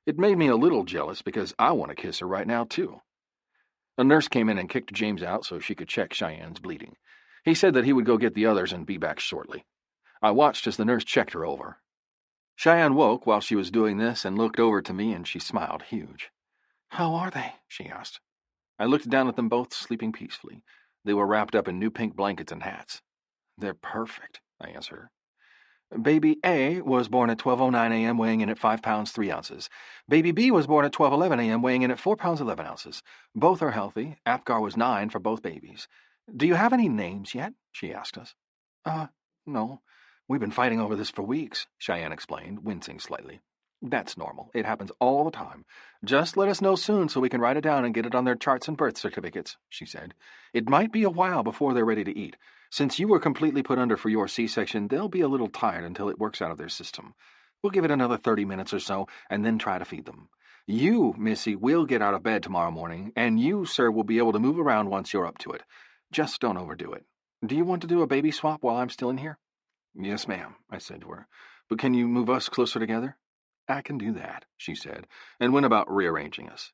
It made me a little jealous because I want to kiss her right now, too. A nurse came in and kicked James out so she could check Cheyenne's bleeding. He said that he would go get the others and be back shortly. I watched as the nurse checked her over. Cheyenne woke while she was doing this and looked over to me, and she smiled huge. "How are they?" she asked. I looked down at them both, sleeping peacefully. They were wrapped up in new pink blankets and hats. They're perfect, I answered her. Baby A was born at 12:09 a.m. weighing in at 5 pounds 3 ounces. Baby B was born at 12:11 a.m. weighing in at 4 pounds 11 ounces. Both are healthy. APGAR was 9 for both babies. Do you have any names yet? She asked us. No. We've been fighting over this for weeks, Cheyenne explained, wincing slightly. That's normal. It happens all the time. Just let us know soon so we can write it down and get it on their charts and birth certificates, she said. It might be a while before they're ready to eat. Since you were completely put under for your C-section, they'll be a little tired until it works out of their system. We'll give it another 30 minutes or so, and then try to feed them. You, Missy, will get out of bed tomorrow morning, and you, sir, will be able to move around once you're up to it. Just don't overdo it. Do you want to do a baby swap while I'm still in here? Yes, ma'am, I said to her. But can you move us closer together? I can do that, she said, and went about rearranging us.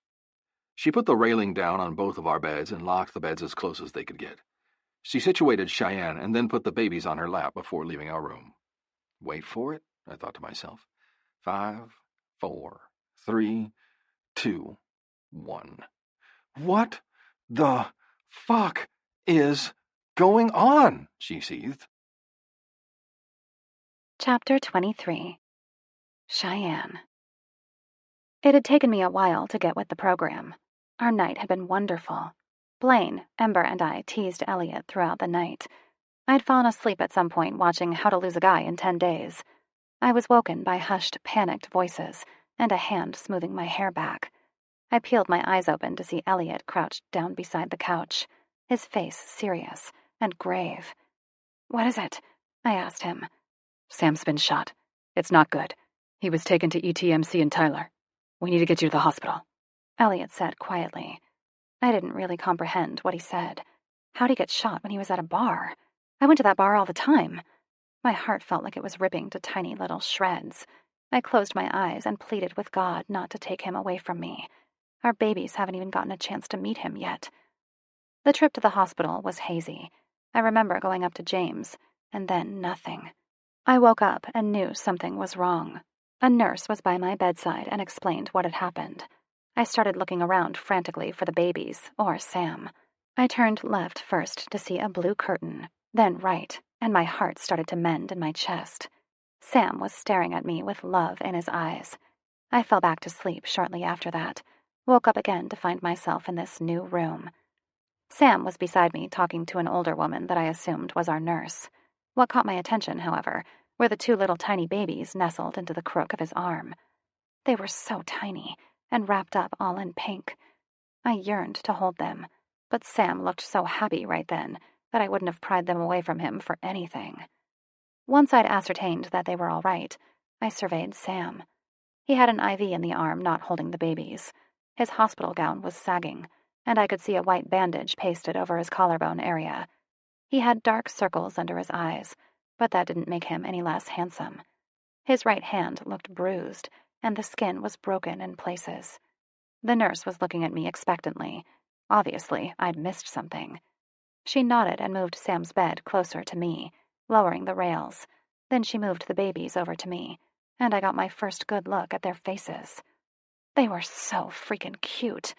She put the railing down on both of our beds and locked the beds as close as they could get. She situated Cheyenne and then put the babies on her lap before leaving our room. Wait for it, I thought to myself. 5, 4, 3, 2, 1. What the fuck is going on? She seethed. Chapter 23. Cheyenne. It had taken me a while to get with the program. Our night had been wonderful. Blaine, Ember, and I teased Elliot throughout the night. I'd fallen asleep at some point watching How to Lose a Guy in 10 Days. I was woken by hushed, panicked voices and a hand smoothing my hair back. I peeled my eyes open to see Elliot crouched down beside the couch, his face serious and grave. "What is it?" I asked him. "Sam's been shot. It's not good. He was taken to ETMC in Tyler. We need to get you to the hospital," Elliot said quietly. I didn't really comprehend what he said. How'd he get shot when he was at a bar? I went to that bar all the time. My heart felt like it was ripping to tiny little shreds. I closed my eyes and pleaded with God not to take him away from me. Our babies haven't even gotten a chance to meet him yet. The trip to the hospital was hazy. I remember going up to James, and then nothing. I woke up and knew something was wrong. A nurse was by my bedside and explained what had happened. I started looking around frantically for the babies, or Sam. I turned left first to see a blue curtain, then right, and my heart started to mend in my chest. Sam was staring at me with love in his eyes. I fell back to sleep shortly after that, woke up again to find myself in this new room. Sam was beside me talking to an older woman that I assumed was our nurse. What caught my attention, however, were the 2 little tiny babies nestled into the crook of his arm. They were so tiny, and wrapped up all in pink. I yearned to hold them, but Sam looked so happy right then that I wouldn't have pried them away from him for anything. Once I'd ascertained that they were all right, I surveyed Sam. He had an IV in the arm not holding the babies. His hospital gown was sagging, and I could see a white bandage pasted over his collarbone area. He had dark circles under his eyes, but that didn't make him any less handsome. His right hand looked bruised, and the skin was broken in places. The nurse was looking at me expectantly. Obviously, I'd missed something. She nodded and moved Sam's bed closer to me, lowering the rails. Then she moved the babies over to me, and I got my first good look at their faces. They were so freaking cute.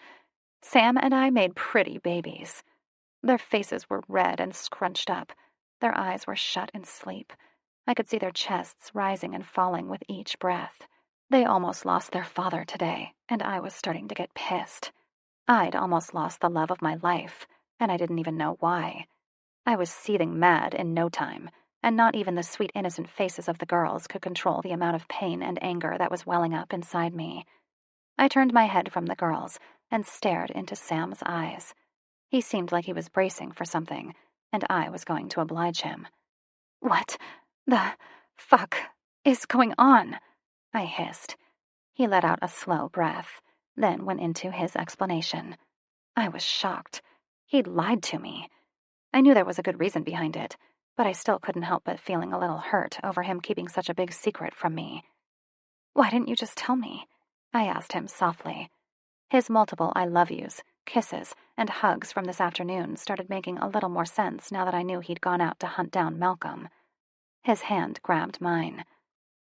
Sam and I made pretty babies. Their faces were red and scrunched up. Their eyes were shut in sleep. I could see their chests rising and falling with each breath. They almost lost their father today, and I was starting to get pissed. I'd almost lost the love of my life, and I didn't even know why. I was seething mad in no time, and not even the sweet innocent faces of the girls could control the amount of pain and anger that was welling up inside me. I turned my head from the girls and stared into Sam's eyes. He seemed like he was bracing for something, and I was going to oblige him. "What the fuck is going on?" I hissed. He let out a slow breath, then went into his explanation. I was shocked. He'd lied to me. I knew there was a good reason behind it, but I still couldn't help but feeling a little hurt over him keeping such a big secret from me. "Why didn't you just tell me?" I asked him softly. His multiple I love yous, kisses, and hugs from this afternoon started making a little more sense now that I knew he'd gone out to hunt down Malcolm. His hand grabbed mine.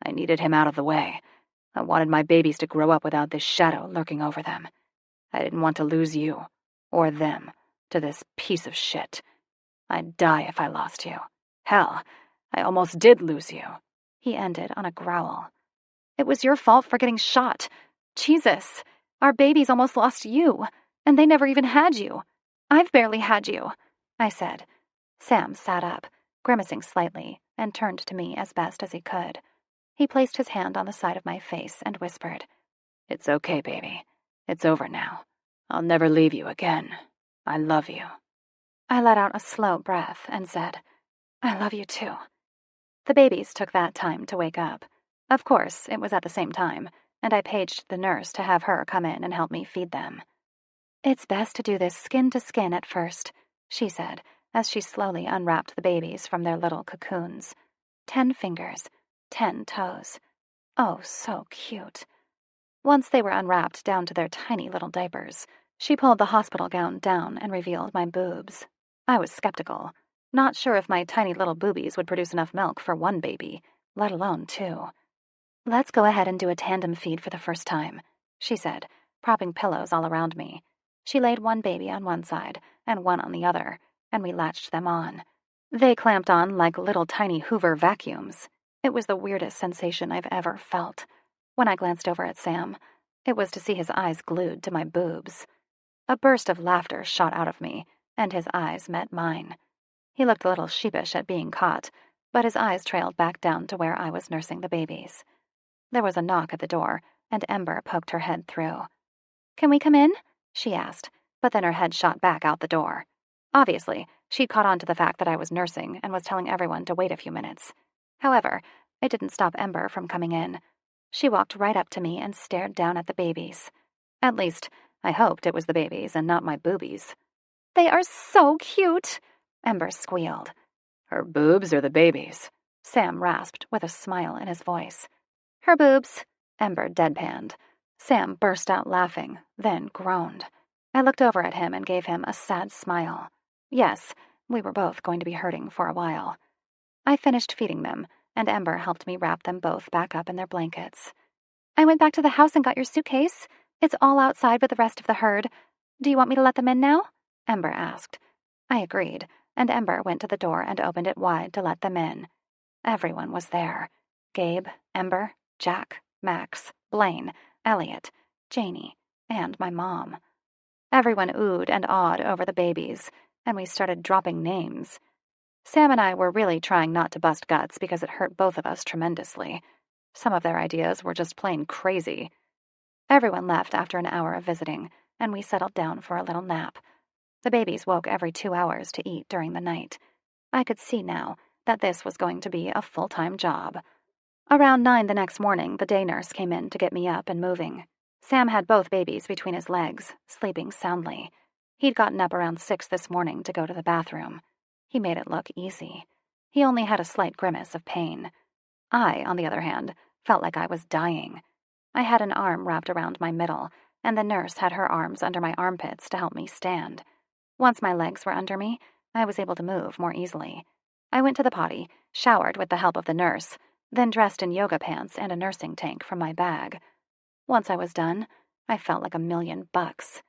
"I needed him out of the way. I wanted my babies to grow up without this shadow lurking over them. I didn't want to lose you. or them, to this piece of shit. I'd die if I lost you. Hell, I almost did lose you." He ended on a growl. "It was your fault for getting shot. Jesus, our babies almost lost you, and they never even had you. I've barely had you," I said. Sam sat up, grimacing slightly, and turned to me as best as he could. He placed his hand on the side of my face and whispered, "It's okay, baby. It's over now. I'll never leave you again. I love you." I let out a slow breath and said, "I love you too." The babies took that time to wake up. Of course, it was at the same time, and I paged the nurse to have her come in and help me feed them. "It's best to do this skin to skin at first," she said, as she slowly unwrapped the babies from their little cocoons. 10 fingers, 10 toes. Oh, so cute. Once they were unwrapped down to their tiny little diapers, she pulled the hospital gown down and revealed my boobs. I was skeptical, not sure if my tiny little boobies would produce enough milk for one baby, let alone 2. "Let's go ahead and do a tandem feed for the first time," she said, propping pillows all around me. She laid one baby on one side and one on the other, and we latched them on. They clamped on like little tiny Hoover vacuums. It was the weirdest sensation I've ever felt. When I glanced over at Sam, it was to see his eyes glued to my boobs. A burst of laughter shot out of me, and his eyes met mine. He looked a little sheepish at being caught, but his eyes trailed back down to where I was nursing the babies. There was a knock at the door, and Ember poked her head through. "Can we come in?" she asked, but then her head shot back out the door. Obviously, she'd caught on to the fact that I was nursing and was telling everyone to wait a few minutes. However, it didn't stop Ember from coming in. She walked right up to me and stared down at the babies. At least, I hoped it was the babies and not my boobies. "They are so cute," Ember squealed. "Her boobs or the babies?" Sam rasped with a smile in his voice. "Her boobs," Ember deadpanned. Sam burst out laughing, then groaned. I looked over at him and gave him a sad smile. Yes, we were both going to be hurting for a while. I finished feeding them, and Ember helped me wrap them both back up in their blankets. "I went back to the house and got your suitcase. It's all outside with the rest of the herd. Do you want me to let them in now?" Ember asked. I agreed, and Ember went to the door and opened it wide to let them in. Everyone was there. Gabe, Ember, Jack, Max, Blaine, Elliot, Janie, and my mom. Everyone oohed and awed over the babies, and we started dropping names. Sam and I were really trying not to bust guts because it hurt both of us tremendously. Some of their ideas were just plain crazy. Everyone left after an hour of visiting, and we settled down for a little nap. The babies woke every 2 hours to eat during the night. I could see now that this was going to be a full-time job. Around 9 the next morning, the day nurse came in to get me up and moving. Sam had both babies between his legs, sleeping soundly. He'd gotten up around 6 this morning to go to the bathroom. He made it look easy. He only had a slight grimace of pain. I, on the other hand, felt like I was dying. I had an arm wrapped around my middle, and the nurse had her arms under my armpits to help me stand. Once my legs were under me, I was able to move more easily. I went to the potty, showered with the help of the nurse, then dressed in yoga pants and a nursing tank from my bag. Once I was done, I felt like $1,000,000.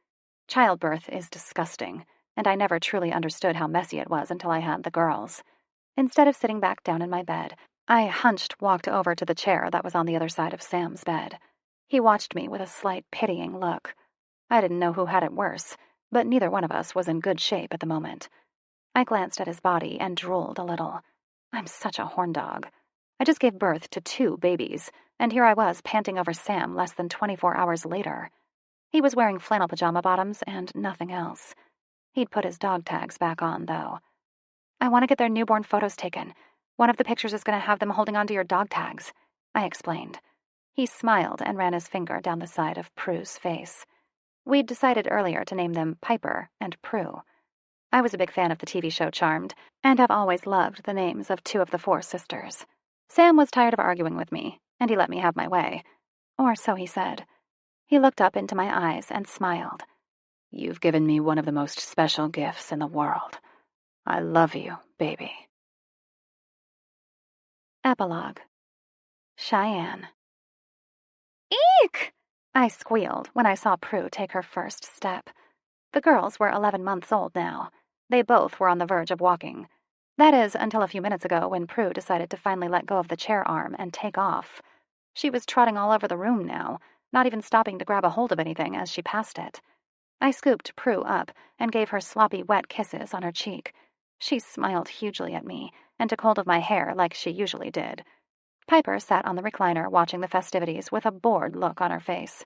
Childbirth is disgusting, and I never truly understood how messy it was until I had the girls. Instead of sitting back down in my bed, I walked over to the chair that was on the other side of Sam's bed. He watched me with a slight pitying look. I didn't know who had it worse, but neither one of us was in good shape at the moment. I glanced at his body and drooled a little. I'm such a horn dog. I just gave birth to 2 babies, and here I was panting over Sam less than 24 hours later. He was wearing flannel pajama bottoms and nothing else. He'd put his dog tags back on, though. "I want to get their newborn photos taken. One of the pictures is going to have them holding onto your dog tags," I explained. He smiled and ran his finger down the side of Prue's face. We'd decided earlier to name them Piper and Prue. I was a big fan of the TV show Charmed, and have always loved the names of 2 of the 4 sisters. Sam was tired of arguing with me, and he let me have my way. Or so he said. He looked up into my eyes and smiled. "You've given me one of the most special gifts in the world. I love you, baby." Epilogue. Cheyenne. "Eek!" I squealed when I saw Prue take her first step. The girls were 11 months old now. They both were on the verge of walking. That is, until a few minutes ago when Prue decided to finally let go of the chair arm and take off. She was trotting all over the room now, not even stopping to grab a hold of anything as she passed it. I scooped Prue up and gave her sloppy, wet kisses on her cheek. She smiled hugely at me and took hold of my hair like she usually did. Piper sat on the recliner watching the festivities with a bored look on her face.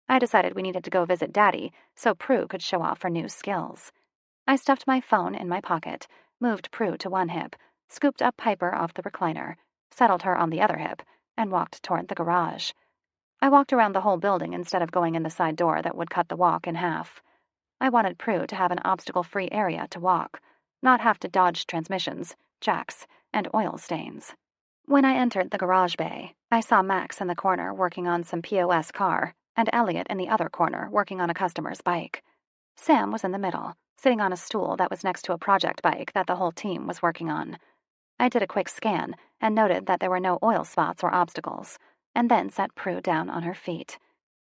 I decided we needed to go visit Daddy so Prue could show off her new skills. I stuffed my phone in my pocket, moved Prue to one hip, scooped up Piper off the recliner, settled her on the other hip, and walked toward the garage. I walked around the whole building instead of going in the side door that would cut the walk in half. I wanted Prue to have an obstacle-free area to walk, not have to dodge transmissions, jacks, and oil stains. When I entered the garage bay, I saw Max in the corner working on some POS car, and Elliot in the other corner working on a customer's bike. Sam was in the middle, sitting on a stool that was next to a project bike that the whole team was working on. I did a quick scan and noted that there were no oil spots or obstacles, and then set Prue down on her feet.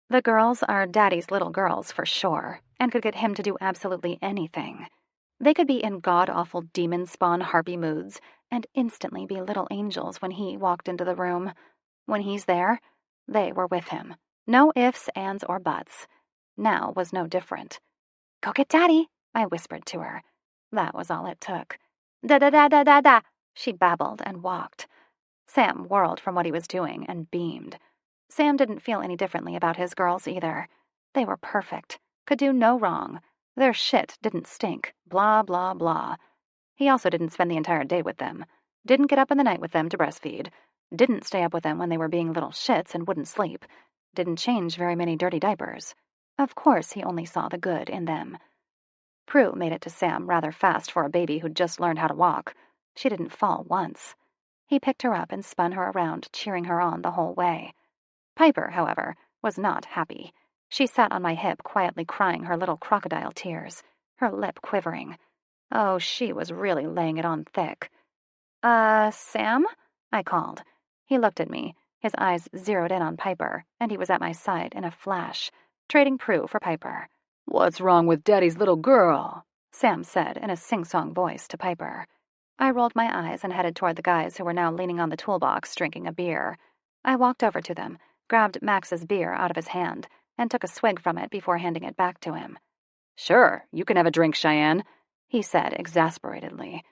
The girls are Daddy's little girls for sure, and could get him to do absolutely anything. They could be in god-awful demon-spawn harpy moods and instantly be little angels when he walked into the room. When he's there, they were with him. No ifs, ands, or buts. Now was no different. "Go get Daddy," I whispered to her. That was all it took. "Da-da-da-da-da-da," she babbled and walked. Sam whirled from what he was doing and beamed. Sam didn't feel any differently about his girls either. They were perfect, could do no wrong. Their shit didn't stink, blah, blah, blah. He also didn't spend the entire day with them, didn't get up in the night with them to breastfeed, didn't stay up with them when they were being little shits and wouldn't sleep, didn't change very many dirty diapers. Of course he only saw the good in them. Prue made it to Sam rather fast for a baby who'd just learned how to walk. She didn't fall once. He picked her up and spun her around, cheering her on the whole way. Piper, however, was not happy. She sat on my hip, quietly crying her little crocodile tears, her lip quivering. Oh, she was really laying it on thick. Sam?" I called. He looked at me, his eyes zeroed in on Piper, and he was at my side in a flash, trading Prue for Piper. "What's wrong with Daddy's little girl?" Sam said in a sing-song voice to Piper. I rolled my eyes and headed toward the guys who were now leaning on the toolbox drinking a beer. I walked over to them, grabbed Max's beer out of his hand, and took a swig from it before handing it back to him. "Sure, you can have a drink, Cheyenne," he said exasperatedly.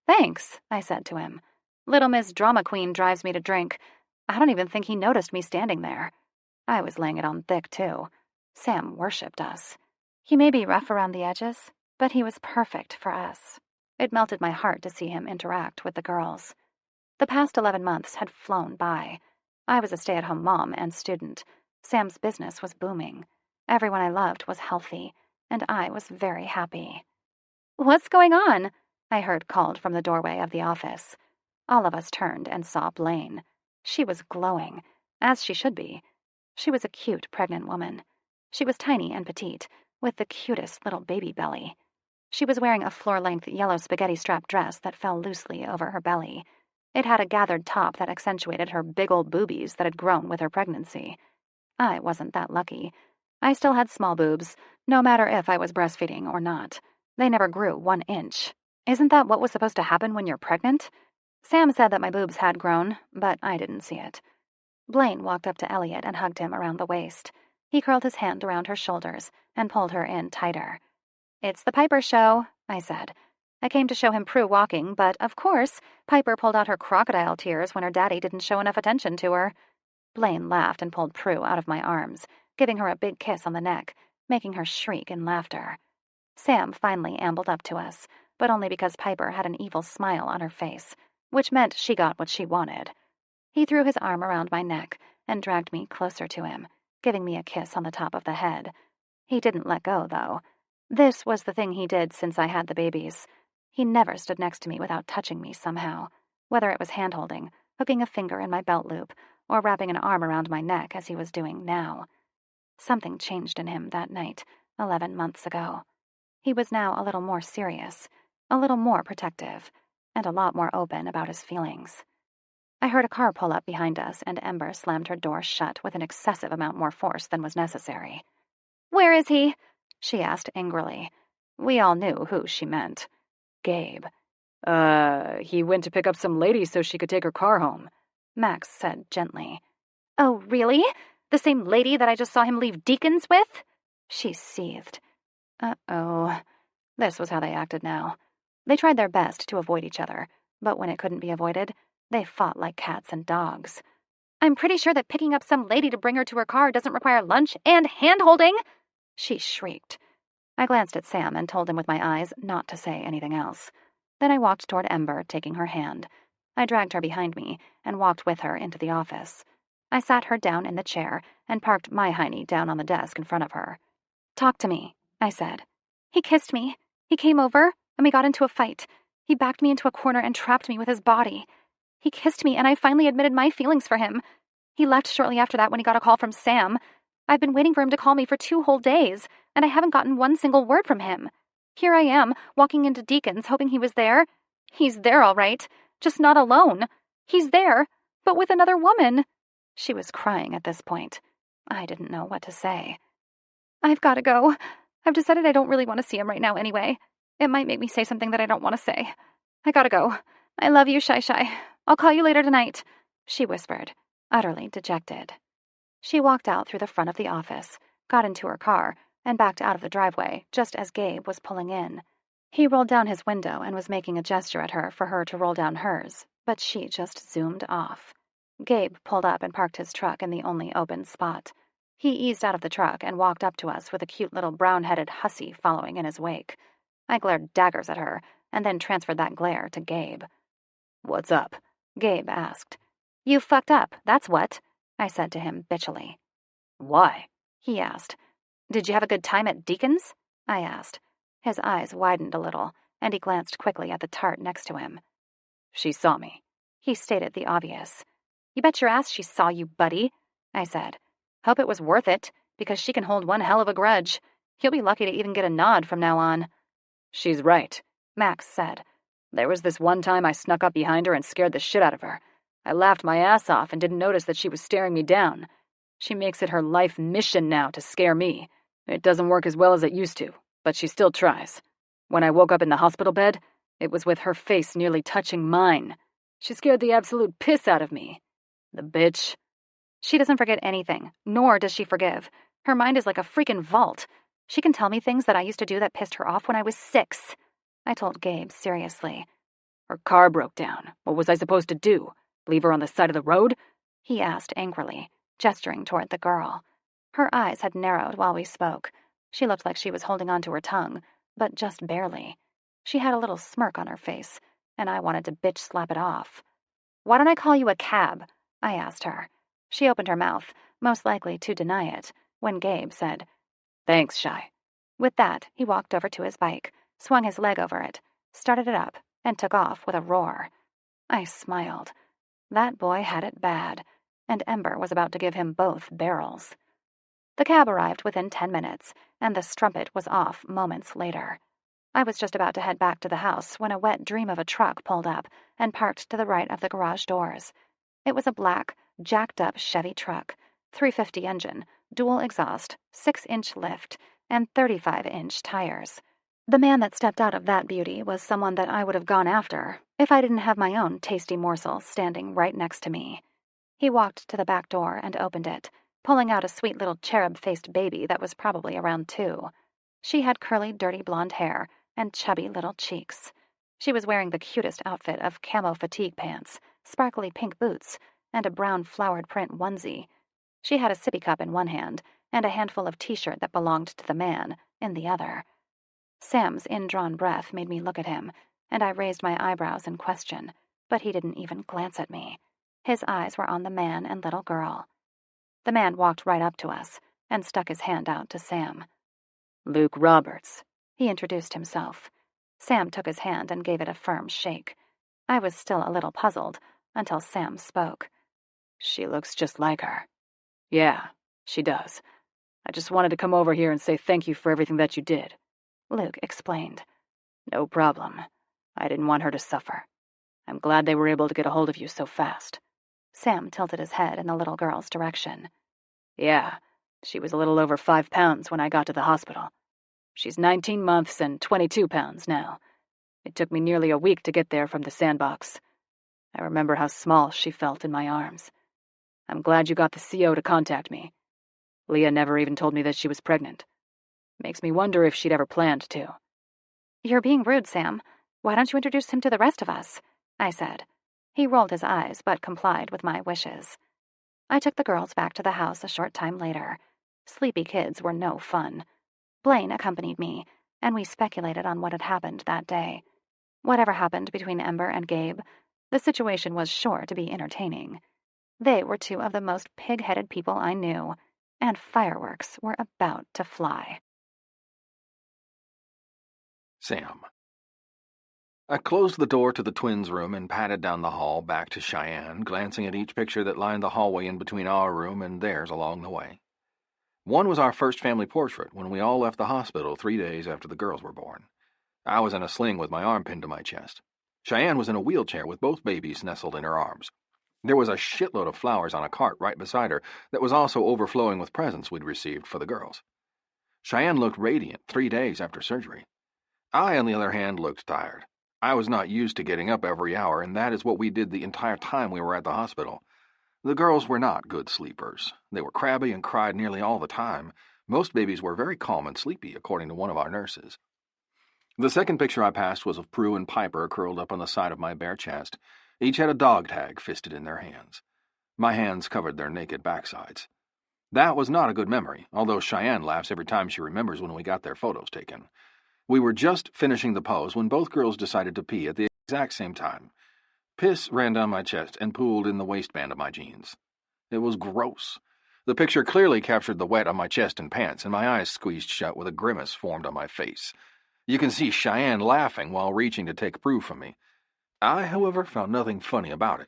"Thanks," I said to him. "Little Miss Drama Queen drives me to drink. I don't even think he noticed me standing there." I was laying it on thick, too. Sam worshipped us. He may be rough around the edges, but he was perfect for us. It melted my heart to see him interact with the girls. The past 11 months had flown by. I was a stay-at-home mom and student. Sam's business was booming. Everyone I loved was healthy, and I was very happy. "What's going on?" I heard called from the doorway of the office. All of us turned and saw Blaine. She was glowing, as she should be. She was a cute pregnant woman. She was tiny and petite, with the cutest little baby belly. She was wearing a floor-length yellow spaghetti-strap dress that fell loosely over her belly. It had a gathered top that accentuated her big old boobies that had grown with her pregnancy. I wasn't that lucky. I still had small boobs, no matter if I was breastfeeding or not. They never grew 1 inch. Isn't that what was supposed to happen when you're pregnant? Sam said that my boobs had grown, but I didn't see it. Blaine walked up to Elliot and hugged him around the waist. He curled his hand around her shoulders and pulled her in tighter. "It's the Piper show," I said. I came to show him Prue walking, but, of course, Piper pulled out her crocodile tears when her daddy didn't show enough attention to her. Blaine laughed and pulled Prue out of my arms, giving her a big kiss on the neck, making her shriek in laughter. Sam finally ambled up to us, but only because Piper had an evil smile on her face, which meant she got what she wanted. He threw his arm around my neck and dragged me closer to him, giving me a kiss on the top of the head. He didn't let go, though. This was the thing he did since I had the babies. He never stood next to me without touching me somehow, whether it was hand-holding, hooking a finger in my belt loop, or wrapping an arm around my neck as he was doing now. Something changed in him that night, 11 months ago. He was now a little more serious, a little more protective, and a lot more open about his feelings. I heard a car pull up behind us, and Ember slammed her door shut with an excessive amount more force than was necessary. "Where is he?" she asked angrily. We all knew who she meant. Gabe. He went to pick up some lady so she could take her car home, Max said gently. Oh, really? The same lady that I just saw him leave Deacons with? She seethed. Uh-oh. This was how they acted now. They tried their best to avoid each other, but when it couldn't be avoided, they fought like cats and dogs. I'm pretty sure that picking up some lady to bring her to her car doesn't require lunch and hand-holding, she shrieked. I glanced at Sam and told him with my eyes not to say anything else. Then I walked toward Ember, taking her hand. I dragged her behind me and walked with her into the office. I sat her down in the chair and parked my hiney down on the desk in front of her. Talk to me, I said. He kissed me. He came over, and we got into a fight. He backed me into a corner and trapped me with his body. He kissed me, and I finally admitted my feelings for him. He left shortly after that when he got a call from Sam. I've been waiting for him to call me for 2 whole days, and I haven't gotten one single word from him. Here I am, walking into Deacon's, hoping he was there. He's there, all right, just not alone. He's there, but with another woman. She was crying at this point. I didn't know what to say. I've got to go. I've decided I don't really want to see him right now anyway. It might make me say something that I don't want to say. I gotta go. I love you, Shy Shy. I'll call you later tonight, she whispered, utterly dejected. She walked out through the front of the office, got into her car, and backed out of the driveway just as Gabe was pulling in. He rolled down his window and was making a gesture at her for her to roll down hers, but she just zoomed off. Gabe pulled up and parked his truck in the only open spot. He eased out of the truck and walked up to us with a cute little brown-headed hussy following in his wake. I glared daggers at her, and then transferred that glare to Gabe. What's up? Gabe asked. You fucked up, that's what, I said to him bitchily. Why? He asked. Did you have a good time at Deacon's? I asked. His eyes widened a little, and he glanced quickly at the tart next to him. She saw me. He stated the obvious. You bet your ass she saw you, buddy, I said. Hope it was worth it, because she can hold one hell of a grudge. You'll be lucky to even get a nod from now on. She's right, Max said. There was this one time I snuck up behind her and scared the shit out of her. I laughed my ass off and didn't notice that she was staring me down. She makes it her life mission now to scare me. It doesn't work as well as it used to, but she still tries. When I woke up in the hospital bed, it was with her face nearly touching mine. She scared the absolute piss out of me. The bitch. She doesn't forget anything, nor does she forgive. Her mind is like a freaking vault. She can tell me things that I used to do that pissed her off when I was 6. I told Gabe seriously. Her car broke down. What was I supposed to do? Leave her on the side of the road? He asked angrily, gesturing toward the girl. Her eyes had narrowed while we spoke. She looked like she was holding on to her tongue, but just barely. She had a little smirk on her face, and I wanted to bitch slap it off. Why don't I call you a cab? I asked her. She opened her mouth, most likely to deny it, when Gabe said, Thanks, Shy. With that, he walked over to his bike, swung his leg over it, started it up, and took off with a roar. I smiled. That boy had it bad, and Ember was about to give him both barrels. The cab arrived within 10 minutes, and the strumpet was off moments later. I was just about to head back to the house when a wet dream of a truck pulled up and parked to the right of the garage doors. It was a black, jacked-up Chevy truck, 350 engine, dual exhaust, 6-inch lift, and 35-inch tires. The man that stepped out of that beauty was someone that I would have gone after if I didn't have my own tasty morsel standing right next to me. He walked to the back door and opened it, pulling out a sweet little cherub-faced baby that was probably around 2. She had curly, dirty blonde hair and chubby little cheeks. She was wearing the cutest outfit of camo fatigue pants, sparkly pink boots, and a brown flowered print onesie. She had a sippy cup in one hand and a handful of t-shirt that belonged to the man in the other. Sam's indrawn breath made me look at him, and I raised my eyebrows in question, but he didn't even glance at me. His eyes were on the man and little girl. The man walked right up to us and stuck his hand out to Sam. Luke Roberts, he introduced himself. Sam took his hand and gave it a firm shake. I was still a little puzzled until Sam spoke. She looks just like her. Yeah, she does. I just wanted to come over here and say thank you for everything that you did. Luke explained. No problem. I didn't want her to suffer. I'm glad they were able to get a hold of you so fast. Sam tilted his head in the little girl's direction. Yeah, she was a little over 5 pounds when I got to the hospital. She's 19 months and 22 pounds now. It took me nearly a week to get there from the sandbox. I remember how small she felt in my arms. I'm glad you got the CO to contact me. Leah never even told me that she was pregnant. Makes me wonder if she'd ever planned to. You're being rude, Sam. Why don't you introduce him to the rest of us? I said. He rolled his eyes, but complied with my wishes. I took the girls back to the house a short time later. Sleepy kids were no fun. Blaine accompanied me, and we speculated on what had happened that day. Whatever happened between Ember and Gabe, the situation was sure to be entertaining. They were two of the most pig-headed people I knew, and fireworks were about to fly. Sam. I closed the door to the twins' room and padded down the hall back to Cheyenne, glancing at each picture that lined the hallway in between our room and theirs along the way. One was our first family portrait when we all left the hospital 3 days after the girls were born. I was in a sling with my arm pinned to my chest. Cheyenne was in a wheelchair with both babies nestled in her arms. There was a shitload of flowers on a cart right beside her that was also overflowing with presents we'd received for the girls. Cheyenne looked radiant 3 days after surgery. I, on the other hand, looked tired. I was not used to getting up every hour, and that is what we did the entire time we were at the hospital. The girls were not good sleepers. They were crabby and cried nearly all the time. Most babies were very calm and sleepy, according to one of our nurses. The second picture I passed was of Prue and Piper curled up on the side of my bare chest. Each had a dog tag fisted in their hands. My hands covered their naked backsides. That was not a good memory, although Cheyenne laughs every time she remembers when we got their photos taken. We were just finishing the pose when both girls decided to pee at the exact same time. Piss ran down my chest and pooled in the waistband of my jeans. It was gross. The picture clearly captured the wet on my chest and pants, and my eyes squeezed shut with a grimace formed on my face. You can see Cheyenne laughing while reaching to take Prue from me. I, however, found nothing funny about it.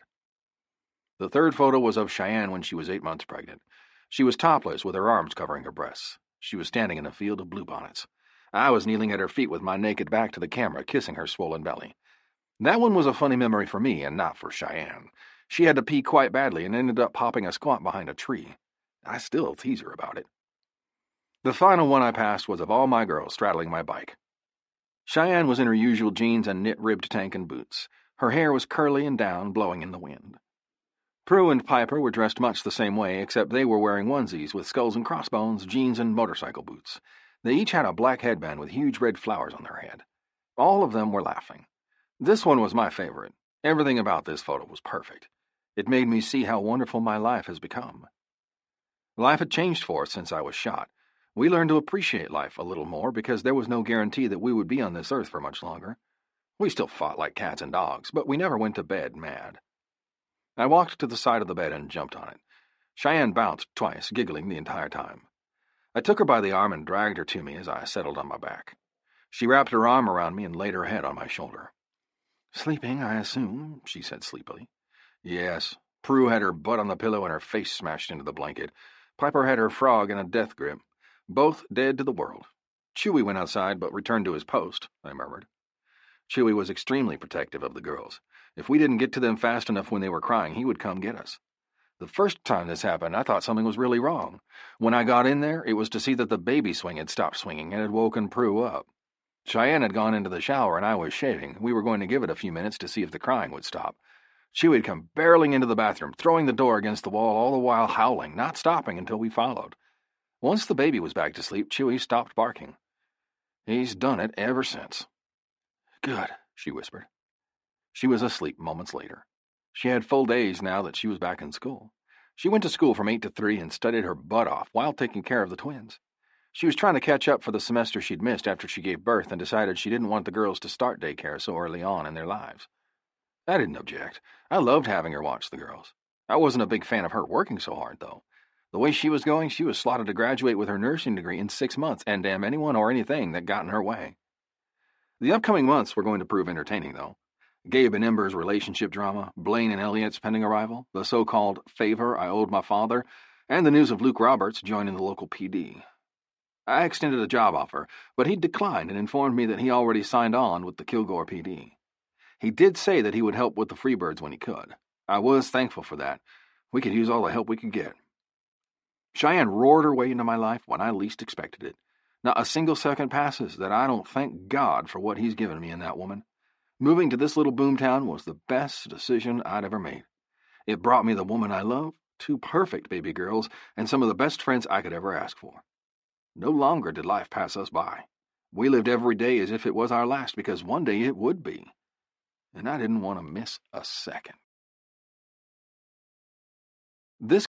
The third photo was of Cheyenne when she was 8 months pregnant. She was topless with her arms covering her breasts. She was standing in a field of bluebonnets. I was kneeling at her feet with my naked back to the camera, kissing her swollen belly. That one was a funny memory for me and not for Cheyenne. She had to pee quite badly and ended up popping a squat behind a tree. I still tease her about it. The final one I passed was of all my girls straddling my bike. Cheyenne was in her usual jeans and knit-ribbed tank and boots. Her hair was curly and down, blowing in the wind. Prue and Piper were dressed much the same way, except they were wearing onesies with skulls and crossbones, jeans, and motorcycle boots. They each had a black headband with huge red flowers on their head. All of them were laughing. This one was my favorite. Everything about this photo was perfect. It made me see how wonderful my life has become. Life had changed for us since I was shot. We learned to appreciate life a little more because there was no guarantee that we would be on this earth for much longer. We still fought like cats and dogs, but we never went to bed mad. I walked to the side of the bed and jumped on it. Cheyenne bounced twice, giggling the entire time. I took her by the arm and dragged her to me as I settled on my back. She wrapped her arm around me and laid her head on my shoulder. "Sleeping, I assume," she said sleepily. "Yes." Prue had her butt on the pillow and her face smashed into the blanket. Piper had her frog in a death grip. Both dead to the world. Chewy went outside but returned to his post, I murmured. Chewy was extremely protective of the girls. If we didn't get to them fast enough when they were crying, he would come get us. The first time this happened, I thought something was really wrong. When I got in there, it was to see that the baby swing had stopped swinging and had woken Prue up. Cheyenne had gone into the shower and I was shaving. We were going to give it a few minutes to see if the crying would stop. Chewy had come barreling into the bathroom, throwing the door against the wall, all the while howling, not stopping until we followed. Once the baby was back to sleep, Chewy stopped barking. He's done it ever since. "Good," she whispered. She was asleep moments later. She had full days now that she was back in school. She went to school from 8 to 3 and studied her butt off while taking care of the twins. She was trying to catch up for the semester she'd missed after she gave birth and decided she didn't want the girls to start daycare so early on in their lives. I didn't object. I loved having her watch the girls. I wasn't a big fan of her working so hard, though. The way she was going, she was slotted to graduate with her nursing degree in 6 months, and damn anyone or anything that got in her way. The upcoming months were going to prove entertaining, though. Gabe and Ember's relationship drama, Blaine and Elliot's pending arrival, the so-called favor I owed my father, and the news of Luke Roberts joining the local PD. I extended a job offer, but he declined and informed me that he already signed on with the Kilgore PD. He did say that he would help with the Freebirds when he could. I was thankful for that. We could use all the help we could get. Cheyenne roared her way into my life when I least expected it. Not a single second passes that I don't thank God for what He's given me in that woman. Moving to this little boomtown was the best decision I'd ever made. It brought me the woman I love, 2 perfect baby girls, and some of the best friends I could ever ask for. No longer did life pass us by. We lived every day as if it was our last, because one day it would be. And I didn't want to miss a second. This